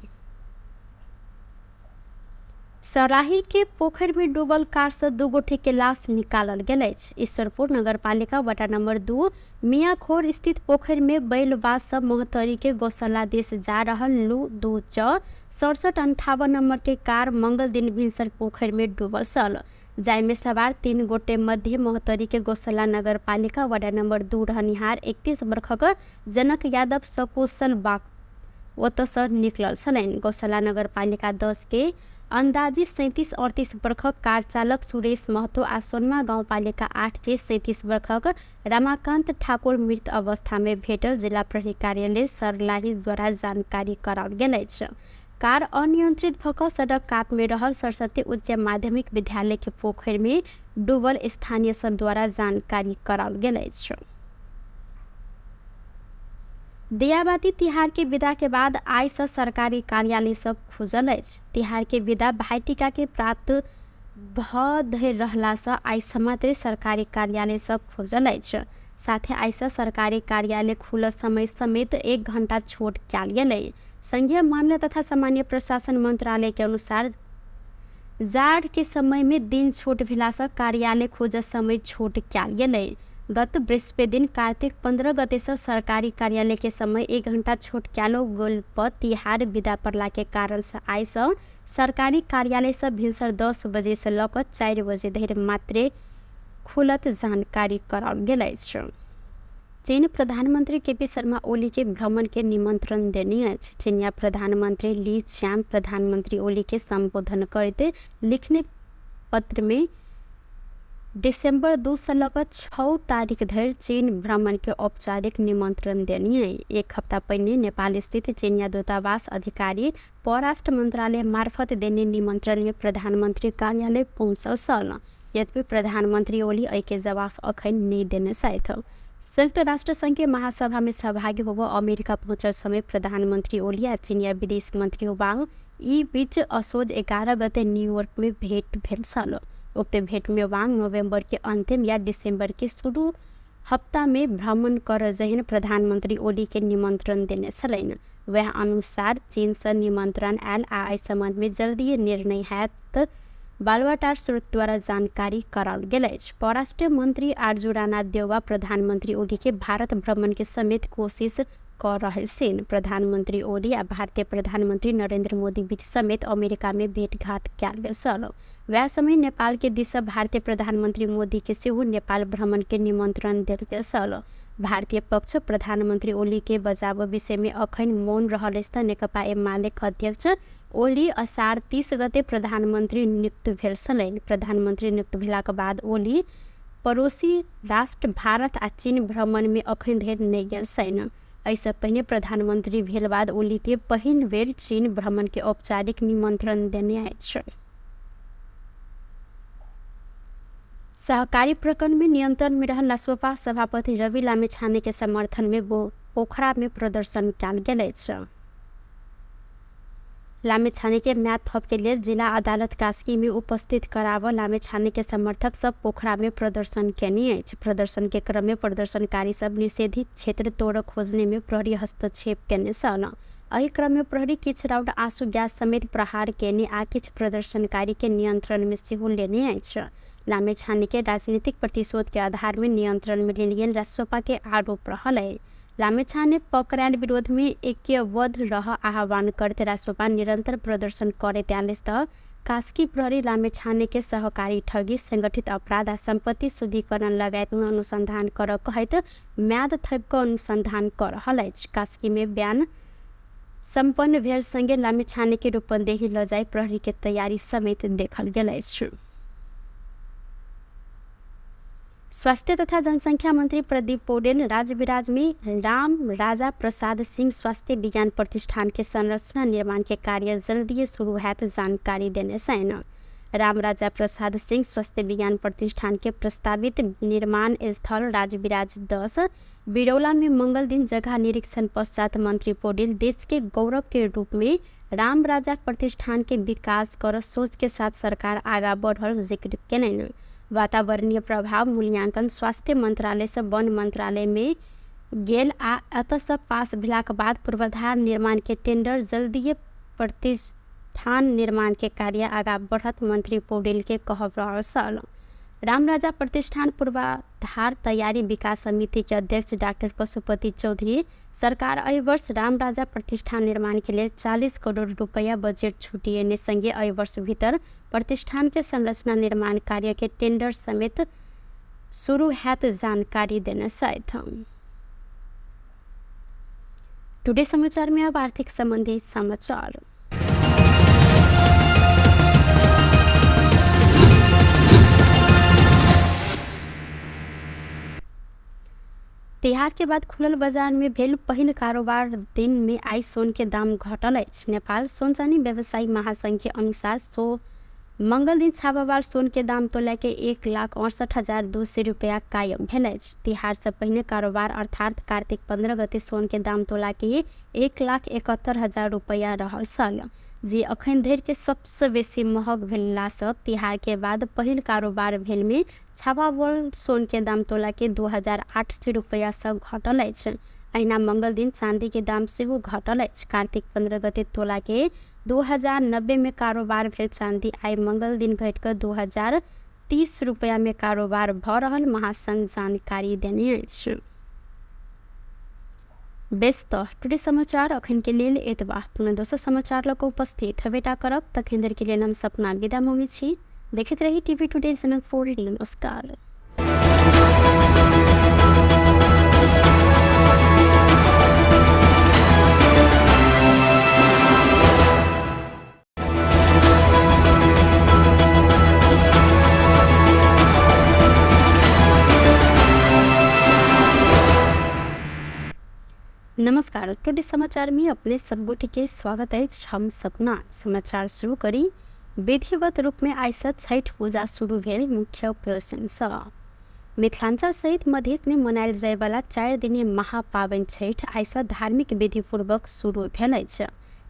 सराही के पोखर में डूबल कार से 2 गोटे के लाश निकालल गेल। ईश्वरपुर नगरपालिका वार्ड नंबर 2 मियाखोर स्थित पोखर में बैलबाज सब मोहतरी के गौशाला देश जा रहल लू 2/6758 नंबर के कार मंगल दिन भिनसर पोखर में डूबल सल, जाय में सवार 3 गोटे मध्य मोहतरी के गौशाला नगरपालिका वार्ड नंबर 2 रहनिहार 31 वर्षक जनक यादव सकुशल बाग ओतस निकलल छलैन। गौशाला नगरपालिका 10 के अंदाजी 37-38 वर्षक कार चालक सुरेश महतो आ सोनमा गाउँपालिका 8 के 37 वर्षक रमाकांत ठाकुर मृत अवस्था में भेटल जिला प्रहरी कार्यालय सर्लाही द्वारा जानकारी कराओल गेल अछि। कार अनियंत्रित भक सड़क कात में रहल सरस्वती उच्च माध्यमिक विद्यालय के पोखर में डूबल स्थानीय सब द्वारा जानकारी कराओल गेल अछि। दियाबाती तिहार के विदा के बाद आइ से सरकारी कार्यालय सब खुजल अछि। तिहार के विदा भाईटिका के प्राप्त भ धरि रहला से आइ मात्र सरकारी कार्यालय सब खुजल अछि। साथे आइ से सरकारी कार्यालय खुल समय समेत 1 घंटा छूट कयल गेलै। संघीय मामला तथा सामान्य प्रशासन मंत्रालय के अनुसार जाड़ के समय में दिन छूट भेला से कार्यालय खोज समय छूट कयल गेलै। गत बृहस्पति दिन कार्तिक 15 गते से सरकारी कार्यालय के समय 1 घंटा छूट कैलो गेल पर तिहार विदा पड़ला के कारण से आइ से सरकारी कार्यालय से भिनसर 10 बजे से लक 4 बजे धरि मात्र खुलत जानकारी कराओल गेल अछि। चीन प्रधानमंत्री केपी शर्मा ओली के भ्रमण के निमंत्रण देने अछि। चीनिया प्रधानमंत्री ली च्यान प्रधानमंत्री ओली के संबोधन करते लिखने पत्र में दिसंबर 2 से लेकर 6 तारीख धरि चीन भ्रमण के औपचारिक निमंत्रण देनी है। 1 हफ्ता पहले नेपाल स्थित चीनिया दूतावास अधिकारी परराष्ट्र मंत्रालय मार्फत देने निमंत्रण में प्रधानमंत्री कार्यालय पहुंचल सल। यद्यपि प्रधानमंत्री ओली एहि के जवाब अखन नहीं देने साथ। संयुक्त राष्ट्र संघ के महासभा में सहभागी होब अमेरिका पहुंचल समय प्रधानमंत्री ओली आ चीनिया विदेश मंत्री वांग ई बीच असोज 11 गते न्यूयॉर्क में भेंट भेल सल। उक्त भेंट में वांग नवंबर के अंतिम या दिसंबर के शुरू हफ्ता में भ्रमण कर जहन प्रधानमंत्री ओली के निमंत्रण देने छलैन। वह अनुसार चीन से निमंत्रण आयल आ एहि संबंध में जल्दी निर्णय हैत बालवाटार स्रोत द्वारा जानकारी कराओल गेल अछि। परराष्ट्र मंत्री आरजू राणा देउवा प्रधानमंत्री ओली के भारत भ्रमण के समेत कोशिश कर रहे छन्। प्रधानमंत्री ओली आ भारतीय प्रधानमंत्री नरेंद्र मोदी बीच समेत अमेरिका में भेंटघाट कयल गेल छल। वह समय नेपाल के दिस भारतीय प्रधानमंत्री मोदी के सेहो नेपाल भ्रमण के निमंत्रण देल गेल छल। भारतीय पक्ष प्रधानमंत्री ओली के बचाव विषय में अखन मौन रहल अछि। नेकपा एमाले अध्यक्ष ओली असार 30 गते प्रधानमंत्री नियुक्त भेल छलैन। प्रधानमंत्री नियुक्त भेला के बाद ओली पड़ोसी राष्ट्र भारत आ चीन भ्रमण में अखन धरि नहीं गेल छनि। ऐसा पहले प्रधानमंत्री भेल बाद ओली के पहिल बेर चीन भ्रमण के औपचारिक निमंत्रण देने अछि। सहकारी प्रकरण में नियंत्रण में रहल रासोपा सभापति रवि लामिछाने के समर्थन में पोखरा में प्रदर्शन कयल गेल अछि। लामिछाने के म्याद थप के लिए जिला अदालत कास्की में उपस्थित कराव लामिछाने के समर्थक सब पोखरा में प्रदर्शन केने अछि। प्रदर्शन के क्रम में प्रदर्शनकारी सब निषेधित क्षेत्र तोड़ खोजने में प्रहरी हस्तक्षेप केने छल। एहि क्रम में प्रहरी किछ राउंड आंसू गैस समेत प्रहार केने आ किछ प्रदर्शनकारी के नियंत्रण में सेहो लेने अछि। लामिछाने के राजनीतिक प्रतिशोध के आधार में नियंत्रण में लेल गेल रासोपा के आरोप रहल है। लामिछाने पकड़ायल विरोध में ऐक्यबद्ध रह आह्वान करते रासोपा निरंतर प्रदर्शन करते आले त कास्की प्रहरी लामिछाने के सहकारी ठगी संगठित अपराध आ संपत्ति शुद्धिकरण लगायत में अनुसंधान कर कहत म्याद थप अनुसंधान कर रहल अछि। कास्की में बयान संपन्न भेल संगे लामिछाने के रूपंदेही ल जाय प्रहरी के तैयारी समेत देखल गेल अछि। स्वास्थ्य तथा जनसङ्ख्या मन्त्री प्रदीप पौडेल राजविराज में राम राजा प्रसाद सिंह स्वास्थ्य विज्ञान प्रतिष्ठान के संरचना निर्माण के कार्य जल्दी शुरू हैत जानकारी देने हैं। राम राजा प्रसाद सिंह स्वास्थ्य विज्ञान प्रतिष्ठान के प्रस्तावित निर्माण स्थल राजविराज 10 बिरौला में मंगल दिन जगह निरीक्षण पश्चात मंत्री पौडेल देश के गौरव के रूप में राम राजा प्रतिष्ठान के विकास कर सोच के साथ सरकार आगा बढ़ल जिक्र केलनि। वातावरणीय प्रभाव मूल्यांकन स्वास्थ्य मंत्रालय से वन मंत्रालय में गेल आ एतसँ पास भेलाक बाद पूर्वाधार निर्माण के टेंडर जल्दीए प्रतिष्ठान निर्माण के कार्य आगा बढ़त मंत्री पौडेल के कहब रहल। राम राजा प्रतिष्ठान पूर्वाधार तैयारी विकास समिति के अध्यक्ष डॉक्टर पशुपति चौधरी सरकार एहि वर्ष राम राजा प्रतिष्ठान निर्माण के लिए 40 करोड़ रुपया बजट छूटिएने संगे एहि वर्ष भीतर प्रतिष्ठान के संरचना निर्माण कार्य के टेंडर समेत शुरू हैत जानकारी देने सहित। टुडे समाचार में अब आर्थिक संबंधी समाचार। तिहार के बाद खुलल बाजार में भेल पहिल कारोबार दिन में आई सोन के दाम घटल अछि। नेपाल सोन चानी व्यवसायी महासंघ के अनुसार मंगल दिन छापावार सोन के दाम तोला के 1,68,200 रुपया कायम भेल अछि। तिहार से पहिने कारोबार अर्थात कार्तिक 15 गते सोन के दाम तोला के 1,71,000 रुपया रहल छल, जे अखन धरि के सबसे बेसी महग भेलासँ तिहार के बाद पहिल कारोबार भेल में छापावार सोन के दाम तोला के 2,800 रुपया से घटल अछि। अहिना मंगल दिन चांदी के दाम सेहो घटल अछि। कार्तिक 15 गते तोला के 2,090 में कारोबार भेल चांदी आई मंगल दिन घटिकऽ 2,030 रुपया में कारोबार भऽ रहल महासंघ जानकारी देने अछि। बेस्त टुडे समाचार अखन के लेल एतबा। पुनः दोसर समाचार लऽ कऽ उपस्थित हेबेटा करब। तखन धरि के लेल हम सपना विदा मंगै छी। देखैत रही टीवी टुडे चैनल 4। नमस्कार। नमस्कार। टुडे समाचार में अपने सब गोटे के स्वागत है। हम सपना समाचार शुरू करी। विधिवत रूप में आई से छठ पूजा शुरू भेल। मुख्य प्रश्न मिथिलांचल सहित मधेश में मनायल जाय वाला 4 दिनीय महापावन छठ आई से धार्मिक विधि पूर्वक शुरू भेल अछि।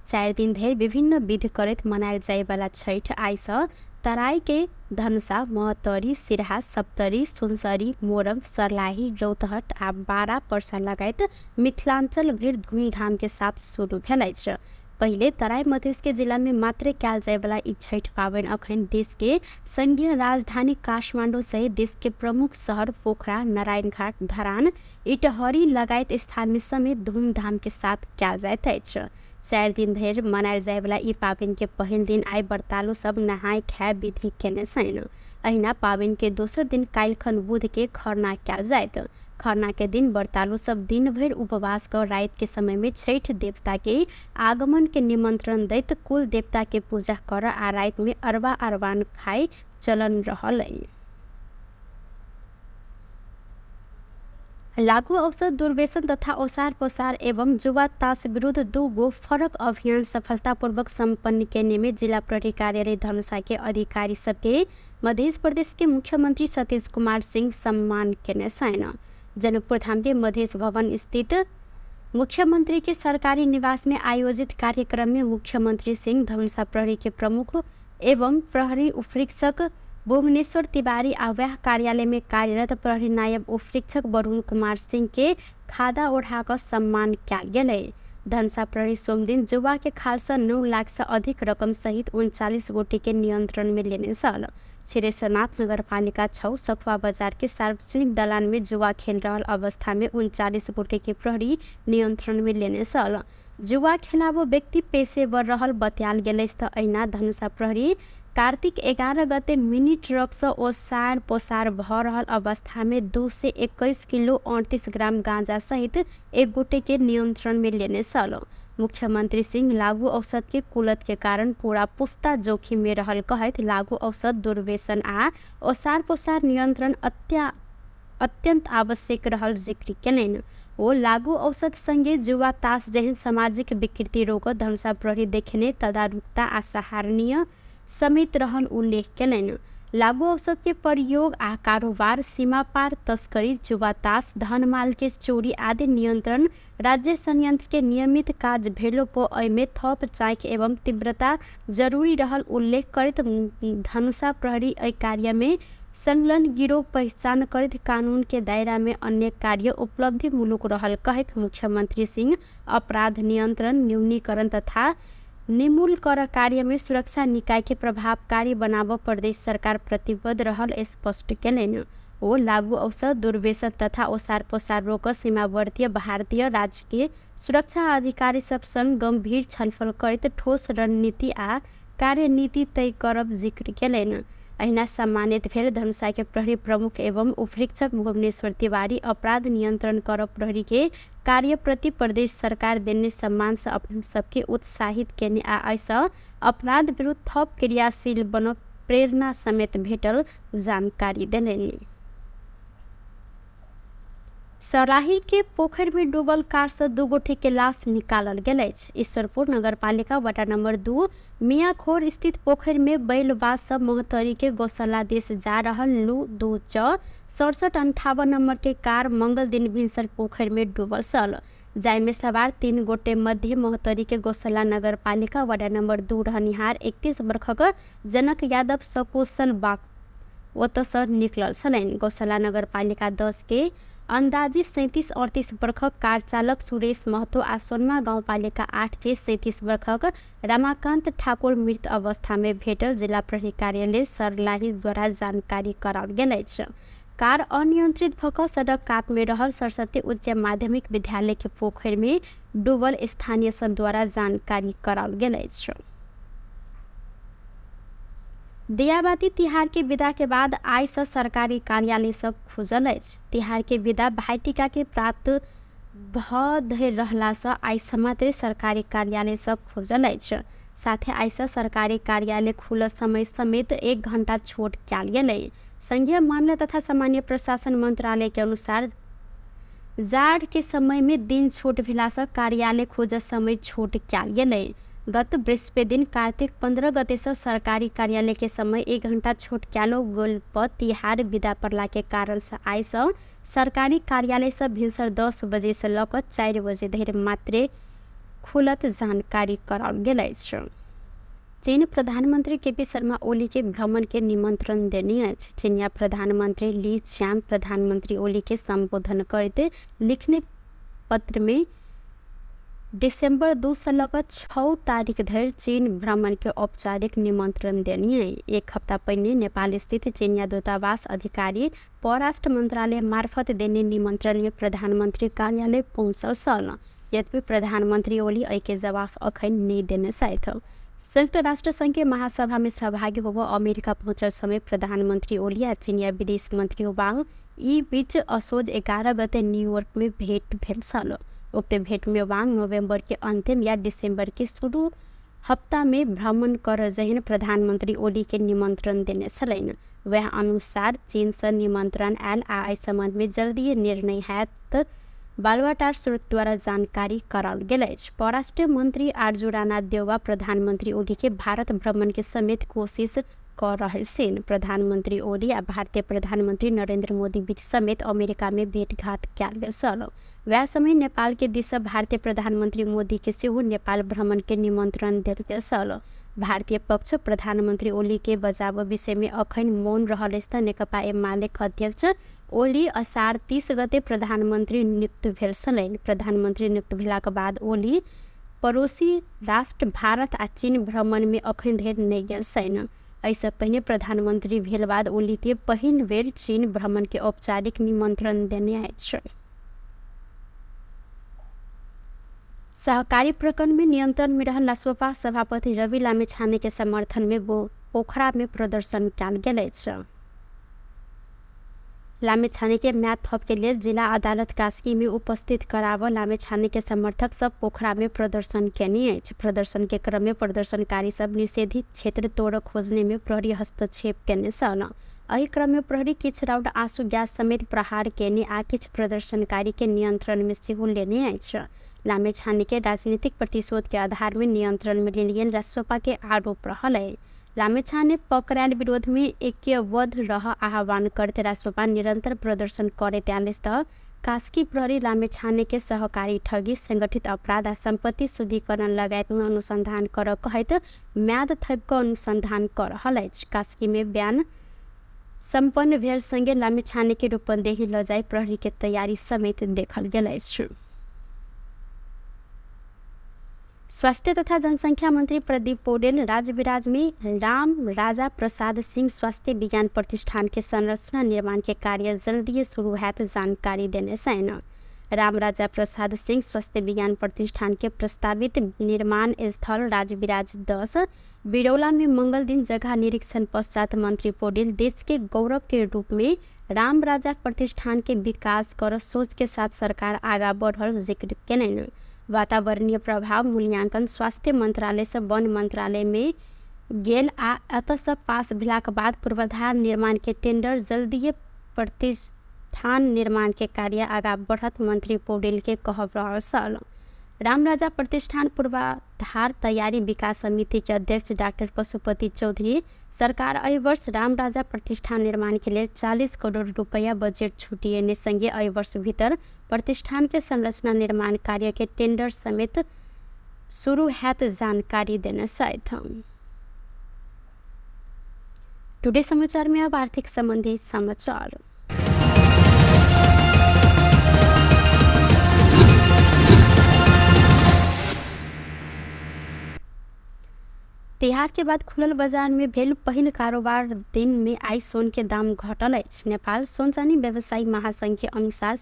4 दिन धरि विभिन्न विधि करैत मनायल जाय वाला छठ आई से तराई के धनुषा, महतरी, सिरहा, सप्तरी, सुनसरी, मोरंग, सरलाही, रौतहट आ बारा परसा लगायत मिथिलांचल भरि धूमधाम के साथ शुरू भेल अछि। पहिले तराई मधेश के जिला में मात्र कयल जाय वाला ई छठ पावनि अखन देश के संघीय राजधानी काठमांडू सहित देश के प्रमुख शहर पोखरा, नारायणघाट, धरान, इटहरी लगायत स्थान में समेत धूमधाम के साथ कयल जाइत अछि। 4 दिन धरि मनायल जाय वाला ई पावनि के पहिल दिन आई व्रतालु सब नहाय खाय विधि केने छनि। अहिना पावनि के दोसर दिन काल्हिखन बुध के खरना कयल जायत। खरना के दिन व्रतालु सब दिन भरि उपवास कर राति के समय में छठ देवता के आगमन के निमंत्रण दैत कुल देवता के पूजा कर आ राति में अरबा अरबान खाय चलन रहल। लागू औषध दुर्व्यसन तथा ओसार पोसार एवं जुआ ताश विरुद्ध 2 गो फरक अभियान सफलतापूर्वक संपन्न करने में जिला प्रहरी कार्यालय धनुषा के अधिकारी सबके मध्य प्रदेश के मुख्यमंत्री सतीश कुमार सिंह सम्मान केने छनि। जनकपुर धाम के मधेश भवन स्थित मुख्यमंत्री के सरकारी निवास में आयोजित कार्यक्रम में मुख्यमंत्री सिंह धनुषा प्रहरी के प्रमुख एवं प्रहरी उपरीक्षक भुवनेश्वर तिवारी आव्याह कार्यालय में कार्यरत प्रहरी नायब उपरीक्षक वरुण कुमार सिंह के खादा ओढ़ाकर सम्मान कयल गेलै। धनुषा प्रहरी सोमदिन जुआ के खाल से 9 लाख से अधिक रकम सहित 39 गोटे के नियंत्रण में लेने छल। छिरेश्वरनाथ नगर पालिका 6 सखुआ बाजार के सार्वजनिक दलान में जुआ खेल रहल अवस्था में 39 गोटे के प्रहरी नियंत्रण में लेने छल। जुआ खेलाबो व्यक्ति पेशेवर रहल बतायल गेलै। अहिना धनुषा प्रहरी कार्तिक 11 गते मिनी ट्रक से ओसार पोसार भऽ रहल अवस्था में 221 किलो 38 ग्राम गांजा सहित एक गोटे के नियंत्रण में लेने छल। मुख्यमंत्री सिंह लागू औषध के कुलत के कारण पूरा पुस्ता जोखिम में रहल कहैत लागू औषध दुर्व्यसन आ ओसार पोसार नियंत्रण अत्यंत आवश्यक रहल जिक्र कयलनि। ओ लागू औषध संगे जुआ ताश जेहन सामाजिक विकृति रोकत धनुषा प्रहरी देखने तदारुकता आ सराहनीय समेत रहल उल्लेख कयलनि। लागू औषध के प्रयोग आ कारोबार, सीमा पार तस्करी, जुआ ताश, धन माल के चोरी आदि नियंत्रण राज्य संयंत्र के नियमित काज भेलो पो एमे थप चाक एवं तीव्रता जरूरी रहल उल्लेख करत धनुषा प्रहरी एहि कार्य में संलग्न गिरोह पहचान करत कानून के दायरा में अन्य कार्य उपलब्धि मूलक रहल कहत मुख्यमंत्री सिंह अपराध नियंत्रण, न्यूनीकरण तथा निर्मूल कर कार्य में सुरक्षा निकाय के प्रभावकारी बनाव प्रदेश सरकार प्रतिबद्ध रहल स्पष्ट कयलनि। ओ लागू औषध, दुर्व्यसन तथा ओसार पोसार रोक सीमावर्ती भारतीय राज्य के सुरक्षा अधिकारी सब संग गंभीर छलफल करत ठोस रणनीति आ कार्यनीति तय करब जिक्र कयलनि। अहिना सम्मानित भेल धनुषा के प्रहरी प्रमुख एवं उपरीक्षक भुवनेश्वर तिवारी। अपराध नियंत्रण कर प्रहरी के कार्य प्रति प्रदेश सरकार देने सम्मान से अपन सबके उत्साहित केने आ ऐसा अपराध विरुद्ध थप क्रियाशील बन प्रेरणा समेत भेटल जानकारी देलनि। सराही के पोखर में डूबल कार से 2 गोटे के लाश निकालल गेल अछि। ईश्वरपुर नगरपालिका वार्ड नंबर 2 मियाखोर स्थित पोखर में बैलबाज सब मोहतरी के गौशाला देश जा रहल लू 2 च 6758 नंबर के कार मंगल दिन भिनसर पोखर में डूबल सल, जाय में सवार 3 गोटे मध्य मोहतरी के गौशाला नगरपालिका वार्ड नंबर 2 रहनिहार 31 वर्षक जनक यादव सकुशल बाग ओतसँ निकलल छलनि। गौशाला नगरपालिका 10 के अंदाजी 37-38 वर्षक कार चालक सुरेश महतो आ सोनमा गाउँपालिका 8 के 37 वर्षक रमाकांत ठाकुर मृत अवस्था में भेटल जिला प्रहरी कार्यालय सर्लाही द्वारा जानकारी कराओल गेल अछि। कार अनियंत्रित भऽ सड़क कात में रहल सरस्वती उच्च माध्यमिक विद्यालय के पोखर में डूबल स्थानीय सब द्वारा जानकारी कराओल गेल अछि। दियाबाती तिहार के विदा के बाद आइ से सरकारी कार्यालय सब खुजल अछि। तिहार के विदा भाईटिका के प्राप्त भऽ धरि रहला से आइ से मात्र सरकारी कार्यालय सब खुजल अछि। साथे आइ से सरकारी कार्यालय खुलल समय समेत 1 घंटा छूट कयल गेलै। संघीय मामला तथा सामान्य प्रशासन मंत्रालय के अनुसार जाड़ के समय में दिन छूट भेला से कार्यालय खुजल समय छूट कयल गेलै। गत बृहस्पति दिन कार्तिक 15 गते से सरकारी कार्यालय के समय 1 घंटा छूट कयलो गेल पर तिहार विदा पड़ला के कारण से आइ से सरकारी कार्यालय से भिनसर 10 बजे से लऽ कऽ 4 बजे धरि मात्र खुलत जानकारी कराओल गेल अछि। चीन प्रधानमंत्री केपी शर्मा ओली के भ्रमण के निमंत्रण देने अछि। चीनिया प्रधानमंत्री ली च्यान प्रधानमंत्री ओली के संबोधन करते लिखने पत्र में दिसंबर 2 से लेकर 6 तारीख धरि चीन भ्रमण के औपचारिक निमंत्रण देनी है। 1 हफ्ता पहले नेपाल स्थित चीनिया दूतावास अधिकारी परराष्ट्र मंत्रालय मार्फत देने निमंत्रण में प्रधानमंत्री कार्यालय पहुंचल सल। यद्यपि प्रधानमंत्री ओली एहि के जवाब अखन नहीं देने साथ। संयुक्त राष्ट्र संघ के महासभा में सहभागी होबो अमेरिका पहुंचल समय प्रधानमंत्री ओली आ चीनिया विदेश मंत्री वांग ई बीच असोज 11 गते न्यूयॉर्क में भेंट भेल सल। उक्त भेंट में वांग नवंबर के अंतिम या दिसंबर के शुरू हफ्ता में भ्रमण कर जहन प्रधानमंत्री ओली के निमंत्रण देने छलनि। वह अनुसार चीन से निमंत्रण आयल आ एहि संबंध में जल्दी निर्णय हैत बालवाटार स्रोत द्वारा जानकारी कराओल गेल अछि। परराष्ट्र मंत्री आरजू राणा देवा प्रधानमंत्री ओली के भारत भ्रमण के समेत कोशिश कर रहल छनि। प्रधानमंत्री ओली आ भारतीय प्रधानमंत्री नरेंद्र मोदी बीच समेत अमेरिका में भेंटघाट कयल गेल छल। वह समय नेपाल के दिस भारतीय प्रधानमंत्री मोदी के सेहो नेपाल भ्रमण के निमंत्रण देल गेल छल। भारतीय पक्ष प्रधानमंत्री ओली के बचाव विषय में अखन मौन रहल अछि। नेकपा एमाले अध्यक्ष ओली असार 30 गते प्रधानमंत्री नियुक्त भेल छलनि। प्रधानमंत्री नियुक्त भेलाक बाद ओली पड़ोसी राष्ट्र भारत आ चीन भ्रमण में अखन धरि नहि गेल छनि। एहिसँ पहिने प्रधानमंत्री भेल बाद ओली के पहिल बेर चीन भ्रमण के औपचारिक निमंत्रण देने अछि। सहकारी प्रकरण में नियंत्रण में रहल रासोपा सभापति रवि लामेछाने के समर्थन में पोखरा में प्रदर्शन कयल गेल अछि। लामेछाने के म्याद थप के लिए जिला अदालत कास्की में उपस्थित कराव लामेछाने के समर्थक सब पोखरा में प्रदर्शन केने अछि। प्रदर्शन के क्रम में प्रदर्शनकारी सब निषेधित क्षेत्र तोड़ खोजने में प्रहरी हस्तक्षेप केने सल। एही क्रम में प्रहरी किछ राउंड आंसू गैस समेत प्रहार केने आ किछ प्रदर्शनकारी के नियंत्रण में सेहो लेने अछि। लामेछाने के राजनीतिक प्रतिशोध के आधार में नियंत्रण में लेलियन रासपा के आरोप रहल है। लामेछाने पकड़ायल विरोध में ऐक्यबद्ध रह आह्वान करते रासपा निरंतर प्रदर्शन करे त्यालेस त कास्की प्रहरी लामेछाने के सहकारी ठगी, संगठित अपराध आ संपत्ति शुद्धिकरण लगायत में अनुसंधान कर कहत म्याद थप अनुसंधान कर रहल अछि। कास्की में बयान संपन्न भेल संगे लामेछाने के रूपंदेही लजाई प्रहरी के तैयारी समेत देखल गेल अछि। स्वास्थ्य तथा जनसंख्या मंत्री प्रदीप पौडेल राजविराज में राम राजा प्रसाद सिंह स्वास्थ्य विज्ञान प्रतिष्ठान के संरचना निर्माण के कार्य जल्दी शुरू हैत जानकारी देने हैं। राम राजा प्रसाद सिंह स्वास्थ्य विज्ञान प्रतिष्ठान के प्रस्तावित निर्माण स्थल राजविराज 10 बिरौला में मंगल दिन जगह निरीक्षण पश्चात मंत्री पौडेल देश के गौरव के रूप में राम राजा प्रतिष्ठान के विकास कर सोच के साथ सरकार आगा बढ़ल जिक्र केलनि। वातावरणीय प्रभाव मूल्यांकन स्वास्थ्य मंत्रालय से वन मंत्रालय में गेल आ एतसँ पास भेलाक बाद पूर्वाधार निर्माण के टेंडर जल्दीए प्रतिष्ठान निर्माण के कार्य आगा बढ़त मंत्री पौडेल के कहब रहल। राम राजा प्रतिष्ठान पूर्वाधार तैयारी विकास समिति के अध्यक्ष डॉक्टर पशुपति चौधरी सरकार एहि वर्ष राम राजा प्रतिष्ठान निर्माण के लिए 40 करोड़ रुपया बजट छूटिएने संगे एहि वर्ष भीतर प्रतिष्ठान के संरचना निर्माण कार्य के टेंडर समेत शुरू हैत जानकारी देने साथ। टुडे समाचार में अब आर्थिक संबंधी समाचार। तिहार के बाद खुलल बाजार में भेल पहिल कारोबार दिन में आई सोन के दाम घटल अछि। नेपाल सोन चानी व्यवसायी महासंघ के अनुसार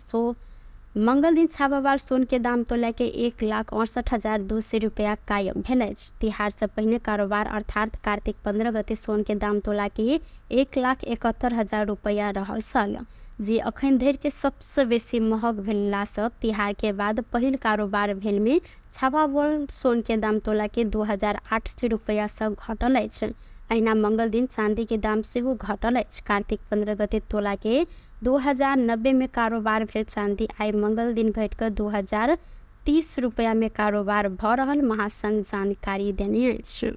मंगल दिन छापावार सोन के दाम तोला के 1,68,200 रुपया कायम भेल अछि। तिहार से पहिने कारोबार अर्थात कार्तिक 15 गते सोन के दाम तोला के 1,71,000 रुपया रहल छल, जे अखन धरि के सबसे बेसी महग भेलासँ तिहार के बाद पहिल कारोबार भेल में छापावार सोन के दाम तोला के 2,800 रुपया से घटल अछि। अहिना मंगल दिन चांदी के दाम सेहो घटल अछि। कार्तिक 15 गते तोला के 2090 में कारोबार भेल चांदी आई मंगल दिन घटिकर 2,030 रुपया में कारोबार भ रहल महासंघ जानकारी देने अछि।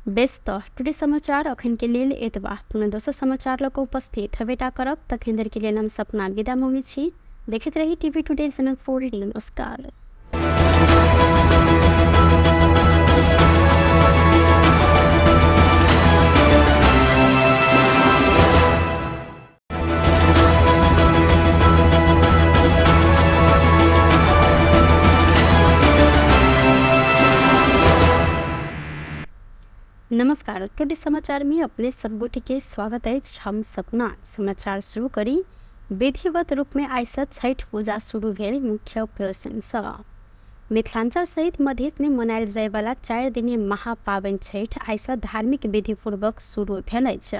व्यस्त टुडे समाचार अखन के लेल एतबा। पुनः दोसर समाचार लऽ कऽ उपस्थित हेबेटा करब। तखन धरि के लेल हम सपना विदा मंगै छी। देखैत रही टीवी टुडे जनकपुर। नमस्कार। नमस्कार। टुडे समाचार में अपने सबगोटे के स्वागत है। हम सपना समाचार शुरू करी। विधिवत रूप में आइसँ छठ पूजा शुरू भेल। मुख्य प्रश्न मिथिलांचल सहित मधेश में मनायल जाय वाला 4 दिनीय महापावनि छठ आइसँ धार्मिक विधि पूर्वक शुरू भेल अछि।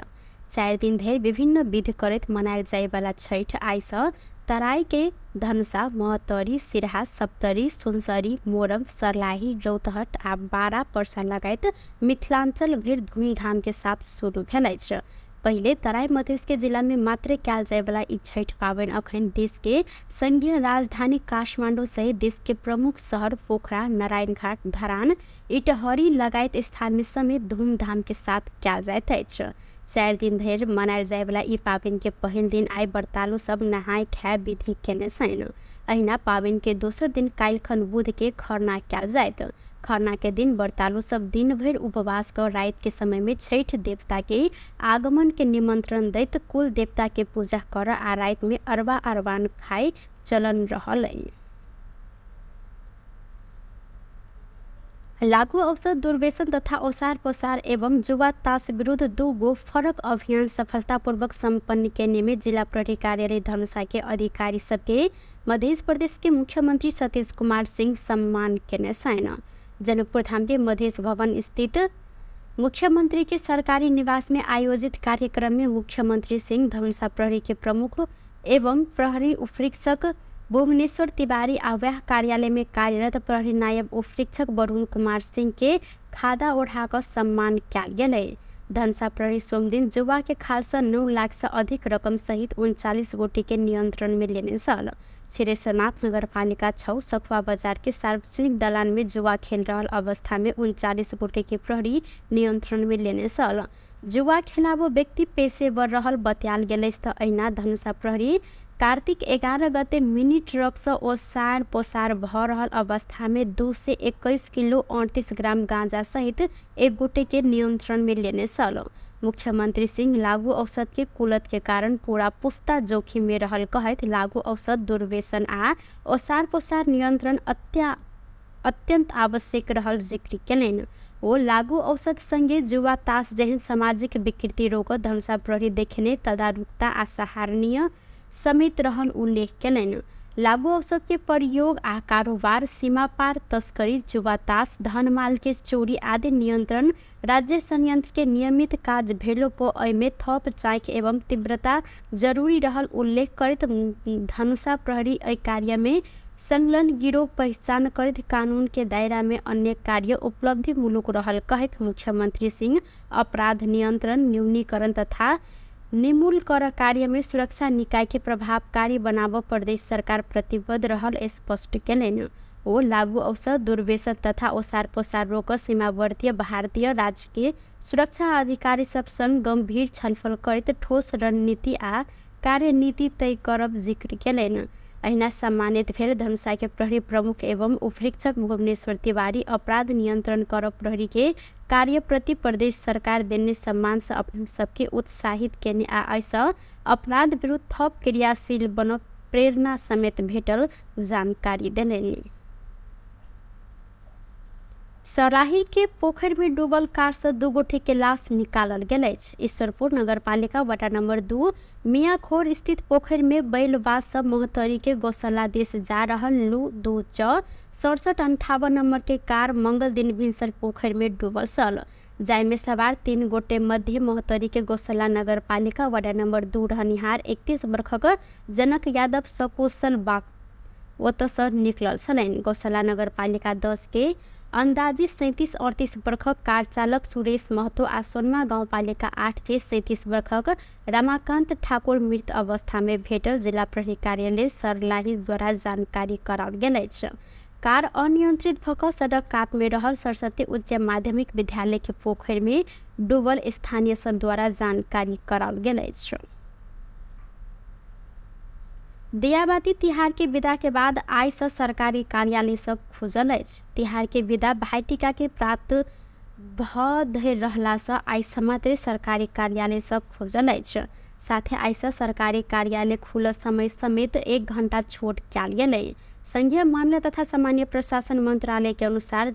4 दिन धरि विभिन्न विधि करैत मनायल जाय वाला छठ आइसँ तराई के धनुषा, महतरी, सिरहा, सप्तरी, सुनसरी, मोरंग, सरलाही, रौतहट आ बारा परसा लगायत मिथिलांचल भरि धूमधाम के साथ शुरू भेल अछि। पहिले तराई मधेश के जिला में मात्र कयल जाय वाला ई छठ पावनि अखन देश के संघीय राजधानी काठमांडू सहित देश के प्रमुख शहर पोखरा, नारायणघाट, धरान, इटहरी लगायत स्थान में समेत धूमधाम के साथ कयल जाइत अछि। 4 दिन धरि मनायल जाय वाला ई पावनि के पहिल दिन आई व्रतालु सब नहाय खाय विधि केने छनि। अहिना पावनि के दोसर दिन काल्हिखन बुध के खरना कयल जायत। खरना के दिन व्रतालु सब दिन भरि उपवास कर राति के समय में छठ देवता के आगमन के निमंत्रण दैत कुल देवता के पूजा कर आ राति में अरबा अरबान खाय चलन रहल है। लागू औषध दुर्व्यसन तथा ओसार पोसार एवं जुआ ताश विरुद्ध 2 गो फरक अभियान सफलतापूर्वक संपन्न केने में जिला प्रहरी कार्यालय धनुषा के अधिकारी सबके मध्य प्रदेश के मुख्यमंत्री सतीश कुमार सिंह सम्मान केने छनि। जनकपुर धाम के मधेश भवन स्थित मुख्यमंत्री के सरकारी निवास में आयोजित कार्यक्रम में मुख्यमंत्री सिंह धनुषा प्रहरी के प्रमुख एवं प्रहरी उपरीक्षक भुवनेश्वर तिवारी आ वह कार्यालय में कार्यरत प्रहरी नायब उपरीक्षक वरुण कुमार सिंह के खादा ओढ़ाकर सम्मान कयल गेलै। धनुषा प्रहरी सोमदिन जुआ के खाल से 9 लाख से अधिक रकम सहित 39 गोटी के नियंत्रण में लेने सल। छिरेश्वरनाथ नगरपालिका 6 सखुआ बाजार के सार्वजनिक दलान में जुआ खेल रहा अवस्था में 39 गोटी के प्रहरी नियंत्रण में लेने सल। जुआ खेलाबो व्यक्ति पेशेवर रहल बतायल गेल त ऐना धनुषा प्रहरी कार्तिक 11 गते मिनी ट्रक से ओसार पोसार भ रहल अवस्था में 2 से 21 किलो 38 ग्राम गांजा सहित एक गोटे के नियंत्रण में लेने सल। मुख्यमंत्री सिंह लागू औषध के कुलत के कारण पूरा पुस्ता जोखिम में रहल कहत लागू औषध दुर्व्यसन आ ओसार पोसार नियंत्रण अत्यंत आवश्यक रहल जिक्र केलनि। वो लागू औषध संगे जुआ ताश जहन सामाजिक विकृति रोक धनुषा प्रहरी देखने तदारुकता आ सराहनीय समेत रहल उल्लेख केलनि। लागू औषध के प्रयोग आ कारोबार सीमा पार तस्करी जुआ ताश धन माल के चोरी आदि नियंत्रण राज्य संयंत्र के नियमित काज भेलो पो एमे थप चाक एवं तीव्रता जरूरी रहल उल्लेख करत धनुषा प्रहरी एहि कार्य में संलग्न गिरोह पहचान करत कानून के दायरा में अन्य कार्य उपलब्धि मुलुक रहल कहत मुख्यमंत्री सिंह अपराध नियंत्रण न्यूनीकरण तथा निर्मूल कर कार्य में सुरक्षा निकाय के प्रभावकारी बनाव प्रदेश सरकार प्रतिबद्ध रहल स्पष्ट केलनि। वो लागू औषध दुर्व्यसन तथा ओसार पोसार रोक सीमावर्ती भारतीय राज्य के सुरक्षा अधिकारी सब संग गंभीर छलफल करत ठोस रणनीति आ कार्यनीति तय करब जिक्र केलनि। अहिना सम्मानित भेल धनुषा के प्रहरी प्रमुख एवं उपरीक्षक भुवनेश्वर तिवारी अपराध नियंत्रण कर प्रहरी के कार्य प्रति प्रदेश सरकार देने सम्मान से अपन सबके उत्साहित केने आ ऐसा अपराध विरुद्ध थप क्रियाशील बन प्रेरणा समेत भेटल जानकारी देलनि। सराही के पोखर में डूबल कार से 2 गोटे के लाश निकालल गेल अछि। ईश्वरपुर नगरपालिका वार्ड नंबर 2 मियाखोर स्थित पोखर में बैलबाज सब मोहतरी के गौशाला देश जा रहल लू 2 च 6758 नंबर के कार मंगल दिन भिनसर पोखर में डूबल सल। जाय में सवार 3 गोटे मध्य मोहतरी के गौशाला नगरपालिका वार्ड नंबर 2 रहनिहार 31 वर्षक जनक यादव सकुशल बाग ओतसँ निकलल छलनि। गौशाला नगरपालिका 10 के अंदाजी 37-38 वर्षक कार चालक सुरेश महतो आ सोनमा गाउँपालिका 8 के 37 वर्षक रमाकांत ठाकुर मृत अवस्था में भेटल जिला प्रहरी कार्यालय सरलाही द्वारा जानकारी कराओल गेल अछि। कार अनियंत्रित भऽ सड़क कात में रहल सरस्वती उच्च माध्यमिक विद्यालय के पोखर में डूबल स्थानीय सब द्वारा जानकारी कराओल गेल अछि। दियाबाती तिहार के विदा के बाद आइ से सरकारी कार्यालय सब खुजल अछि। तिहार के विदा भाईटिका के प्राप्त भऽ धरि रहला से आइ मात्र सरकारी कार्यालय सब खुजल अछि। साथे आइ से सरकारी कार्यालय खुलल समय समेत 1 घंटा छूट कयल गेलै। संघीय मामला तथा सामान्य प्रशासन मंत्रालय के अनुसार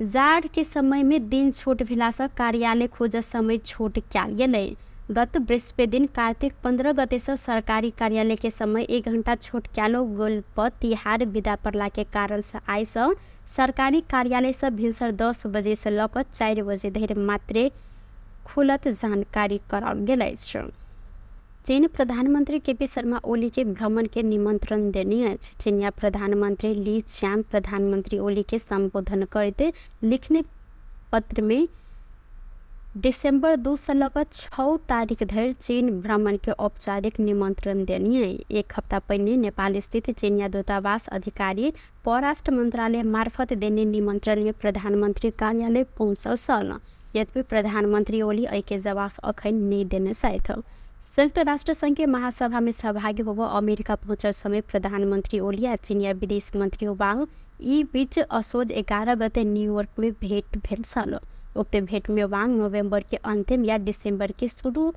जाड़ के समय में दिन छूट भेला से कार्यालय खुजल समय छूट कयल गेलै। गत बृहस्पति दिन कार्तिक 15 गते से सरकारी कार्यालय के समय 1 घंटा छूट कयल गेल पर तिहार विदा पड़ला के कारण से आइ से सरकारी कार्यालय से भिनसर 10 बजे से लऽ 4 बजे धरि मात्र खुलत जानकारी कराओल गेल अछि। चीन प्रधानमंत्री केपी शर्मा ओली के भ्रमण के निमंत्रण देने अछि। चीनिया प्रधानमंत्री ली च्यान प्रधानमंत्री ओली के संबोधन करते लिखने पत्र में दिसंबर 2 से लऽ 6 तारीख धरि चीन भ्रमण के औपचारिक निमंत्रण देने। 1 हफ्ता पहिने नेपाल स्थित चीनिया दूतावास अधिकारी परराष्ट्र मंत्रालय मार्फत देने निमंत्रण में प्रधानमंत्री कार्यालय पहुंचल छल। यद्यपि प्रधानमंत्री ओली एहि के जवाब अखन नहीं देने छथि। संयुक्त राष्ट्र संघ के महासभा में सहभागी होबऽ अमेरिका पहुंचल समय प्रधानमंत्री ओली आ चीनिया विदेश मंत्री वांग ई बीच असोज 11 गते न्यूयॉर्क में भेंट भेल छल। उक्त भेंट में वांग नवंबर के अंतिम या दिसंबर के शुरू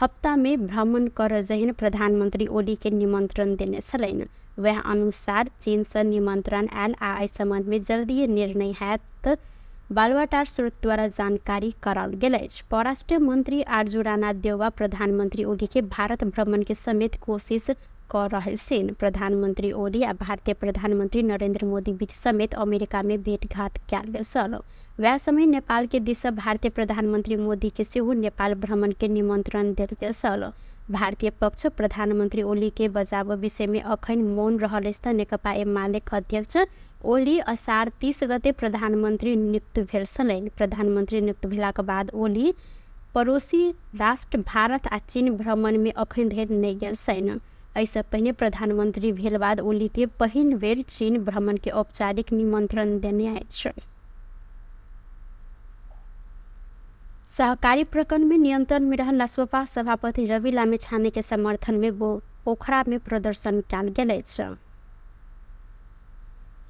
हफ्ता में भ्रमण कर जहन प्रधानमंत्री ओली के निमंत्रण देने छलनि। वह अनुसार चीन से निमंत्रण आयल आ एहि संबंध में जल्दी निर्णय हैत बालुवाटार स्रोत द्वारा जानकारी कराओल गेल अछि। परराष्ट्र मंत्री आरजू राणा देओवा प्रधानमंत्री ओली के भारत भ्रमण के समेत कोशिश कर रहल छनि। प्रधानमंत्री ओली आ भारतीय प्रधानमंत्री नरेंद्र मोदी बीच समेत अमेरिका में भेंटघाट कयल गेल छल। वह समय नेपाल के दिस भारतीय प्रधानमंत्री मोदी के सेहो नेपाल भ्रमण के निमंत्रण देल गेल छल। भारतीय पक्ष प्रधानमंत्री ओली के बचाव विषय में अखन मौन रहल अछि। नेकपा एमालेक अध्यक्ष ओली असार 30 गते प्रधानमन्त्री नियुक्त भेल छलैन। प्रधानमन्त्री नियुक्त भेलाक बाद ओली पड़ोसी राष्ट्र भारत आ चीन भ्रमणमे अखन धरि नहि गेल छैन। एहिसँ पहिने प्रधानमन्त्री भेल बाद ओली के पहिल बेर चीन भ्रमण के औपचारिक निमंत्रण देने अछि। सहकारी प्रकरण में नियंत्रण में रहल रासोपा सभापति रवि लामेछाने के समर्थन में पोखरा में प्रदर्शन कयल गेल अछि।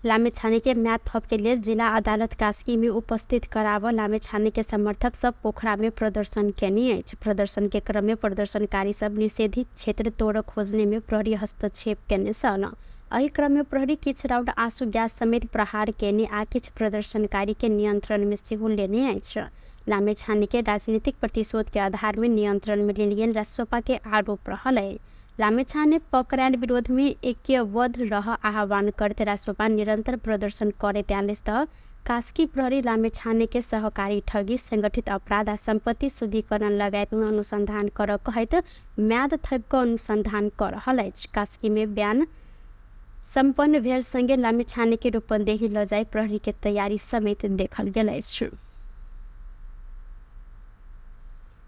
लामेछाने के म्याद थप के लिए जिला अदालत कास्की में उपस्थित कराव लामेछाने के समर्थक सब पोखरा में प्रदर्शन केने अछि। प्रदर्शन के क्रम में प्रदर्शनकारी सब निषेधित क्षेत्र तोड़ खोजने में प्रहरी हस्तक्षेप केने छल। एहि क्रम में प्रहरी किछ राउंड आंसू गैस समेत प्रहार केने आ किछ प्रदर्शनकारी के नियंत्रण में सेहो लेने अछि। लामेछाने के राजनीतिक प्रतिशोध के आधार में नियंत्रण में लेल गेल रासोपा के आरोप रहल है। लामेछाने पकड़ायल विरोध में ऐक्यबद्ध रह आह्वान करते रासोपा निरंतर प्रदर्शन करैत आयल त कास्की प्रहरी लामेछाने के सहकारी ठगी संगठित अपराध आ संपत्ति शुद्धिकरण लगायत में अनुसंधान कर कहैत म्याद थप क अनुसंधान कर रहल अछि। कास्की में बयान संपन्न भेल संगे लामेछाने के रूपंदेही ल जाय प्रहरी के तैयारी समेत देखल गेल अछि।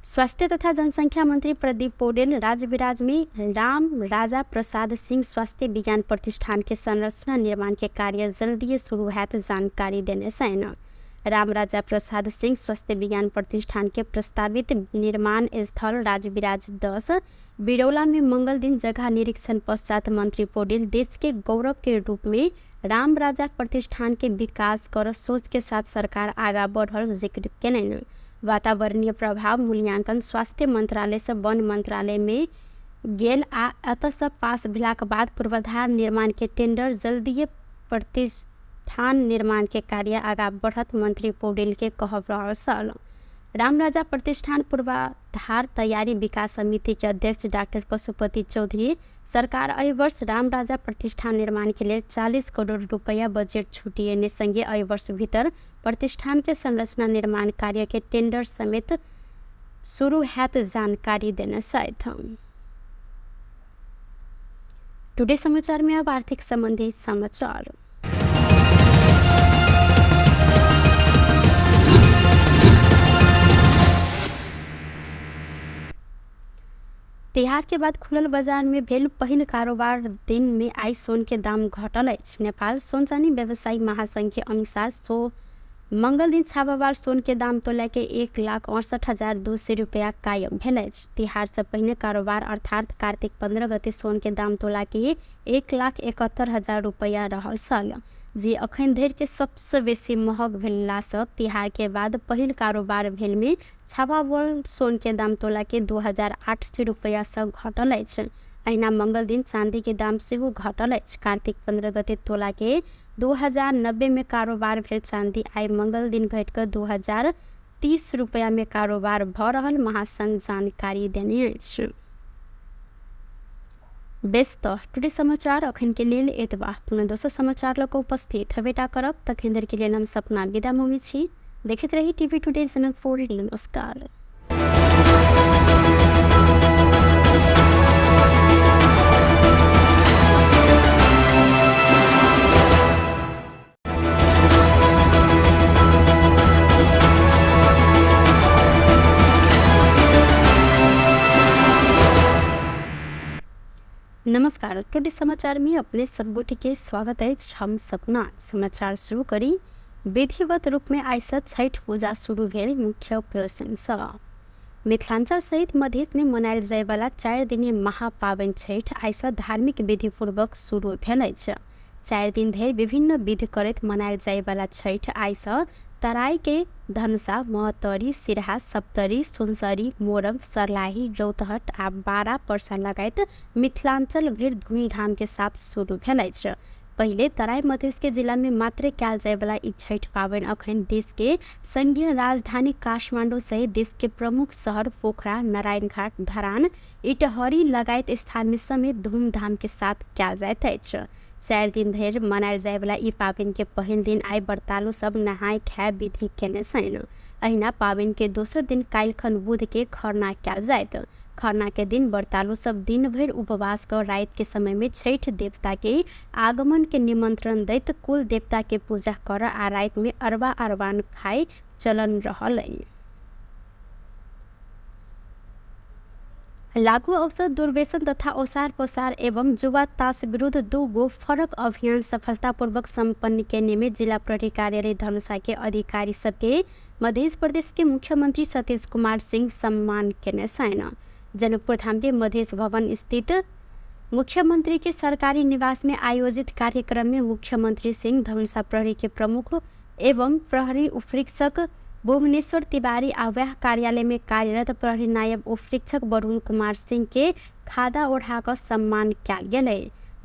स्वास्थ्य तथा जनसंख्या मंत्री प्रदीप पौडेल राजविराज में राम राजा प्रसाद सिंह स्वास्थ्य विज्ञान प्रतिष्ठान के संरचना निर्माण के कार्य जल्दी शुरू हैत जानकारी देने छन्। राम राजा प्रसाद सिंह स्वास्थ्य विज्ञान प्रतिष्ठान के प्रस्तावित निर्माण स्थल राजविराज 10 बिरौला में मंगल दिन जगह निरीक्षण पश्चात मंत्री पौडेल देश के गौरव के रूप में राम राजा प्रतिष्ठान के विकास कर सोच के साथ सरकार आगा बढ़ल जिक्र केलनि। वातावरणीय प्रभाव मूल्यांकन स्वास्थ्य मंत्रालय से वन मंत्रालय में गेल आ एतसँ पास भेलाक बाद पूर्वाधार निर्माण के टेंडर जल्दीए प्रतिष्ठान निर्माण के कार्य आगा बढ़त मंत्री पौडेल के कहब रहल छल। राम राजा प्रतिष्ठान पूर्वाधार तैयारी विकास समिति के अध्यक्ष डॉक्टर पशुपति चौधरी सरकार एहि वर्ष राम राजा प्रतिष्ठान निर्माण के लिए 40 करोड़ रुपया बजट छूटिएने संगे एहि वर्ष भीतर प्रतिष्ठान के संरचना निर्माण कार्य के टेंडर समेत शुरू हैत जानकारी देने छथि। टुडे समाचार में अब आर्थिक संबंधी समाचार। तिहार के बाद खुलल बाजार में भेल पहिल कारोबार दिन में आई सोन के दाम घटल अछि। नेपाल सोन चानी व्यवसायी महासंघ के अनुसार मंगल दिन छापावार सोन के दाम तोला के 1,68,200 रुपया कायम भेल अछि। तिहार से पहिने कारोबार अर्थात कार्तिक 15 गते सोन के दाम तोला के 1,71,000 रुपया रहल छल, जे अखन धरि के सबसे बेसी महग भेलासँ तिहार के बाद पहिल कारोबार भेल में छापावार सोन के दाम तोला के 2,800 रुपया से घटल अछि। अहिना मंगल दिन चांदी के दाम सेहो घटल अछि। कार्तिक 15 गते तोला के 2090 में कारोबार भेल चांदी आई मंगल दिन घट कर 2,030 रुपया में कारोबार भ रहल महासंघ जानकारी देने अछि। बेस्त टुडे समाचार अखन के लेल एतबा। पुनः दोसर समाचार लक उपस्थित हेबेटा करब। तखन धरि के लेल हम सपना विदा मंगी छी। देखैत रही टीवी टुडे चैनल 4। नमस्कार। नमस्कार। टुडे समाचार में अपने सबगोटे के स्वागत है। हम सपना समाचार शुरू करी। विधिवत रूप में आई से छठ पूजा शुरू भेल। मुख्य प्रश्न मिथिलांचल सहित मधेश में मनायल जाय वाला 4 दिनीय महापावन छठ आई से धार्मिक विधि पूर्वक शुरू भेल अछि। 4 दिन धरि विभिन्न विधि करैत मनायल जाय वाला छठ आई से तराई के धनुषा, महतरी, सिरहा, सप्तरी, सुनसरी, मोरंग, सरलाही, रौतहट आ बारा परसा लगायत मिथिलांचल भर धूमधाम के साथ शुरू भेल अछि। पहले तराई मधेश के जिला में मात्र कयल जाय वाला ई छठ पावन अखन देश के संघीय राजधानी काठमांडू सहित देश के प्रमुख शहर पोखरा, नारायणघाट, धरान, इटहरी लगायत स्थान में समेत धूमधाम के साथ कयल जाइत अछि। 4 दिन धरि मनायल जाय वाला ई पावन के पहिल दिन आई व्रतालु सब नहाय खाय विधि केने छनि। अहिना पावन के दोसर दिन काल्हिखन बुध के खरना कयल जायत। खरना के दिन व्रतालु सब दिन भर उपवास कर रात के समय में छठ देवता के आगमन के निमंत्रण दैत कुल देवता के पूजा कर आ रात में अरबा अरबान खाए चलन रहल। लागू औषध दुर्व्यसन तथा ओसार पोसार एवं जुआ ताश विरुद्ध 2 गो फरक अभियान सफलतापूर्वक संपन्न करने में जिला प्रहरी कार्यालय धनुषा के अधिकारी सबके मध्य प्रदेश के मुख्यमंत्री सतीश कुमार सिंह सम्मान केने छैन। जनकपुर धाम के मधेश भवन स्थित मुख्यमंत्री के सरकारी निवास में आयोजित कार्यक्रम में मुख्यमंत्री सिंह धनुषा प्रहरी के प्रमुख एवं प्रहरी उपरीक्षक भुवनेश्वर तिवारी आवाह कार्यालय में कार्यरत प्रहरी नायब उपरीक्षक वरुण कुमार सिंह के खादा ओढ़ाकर सम्मान किया गया।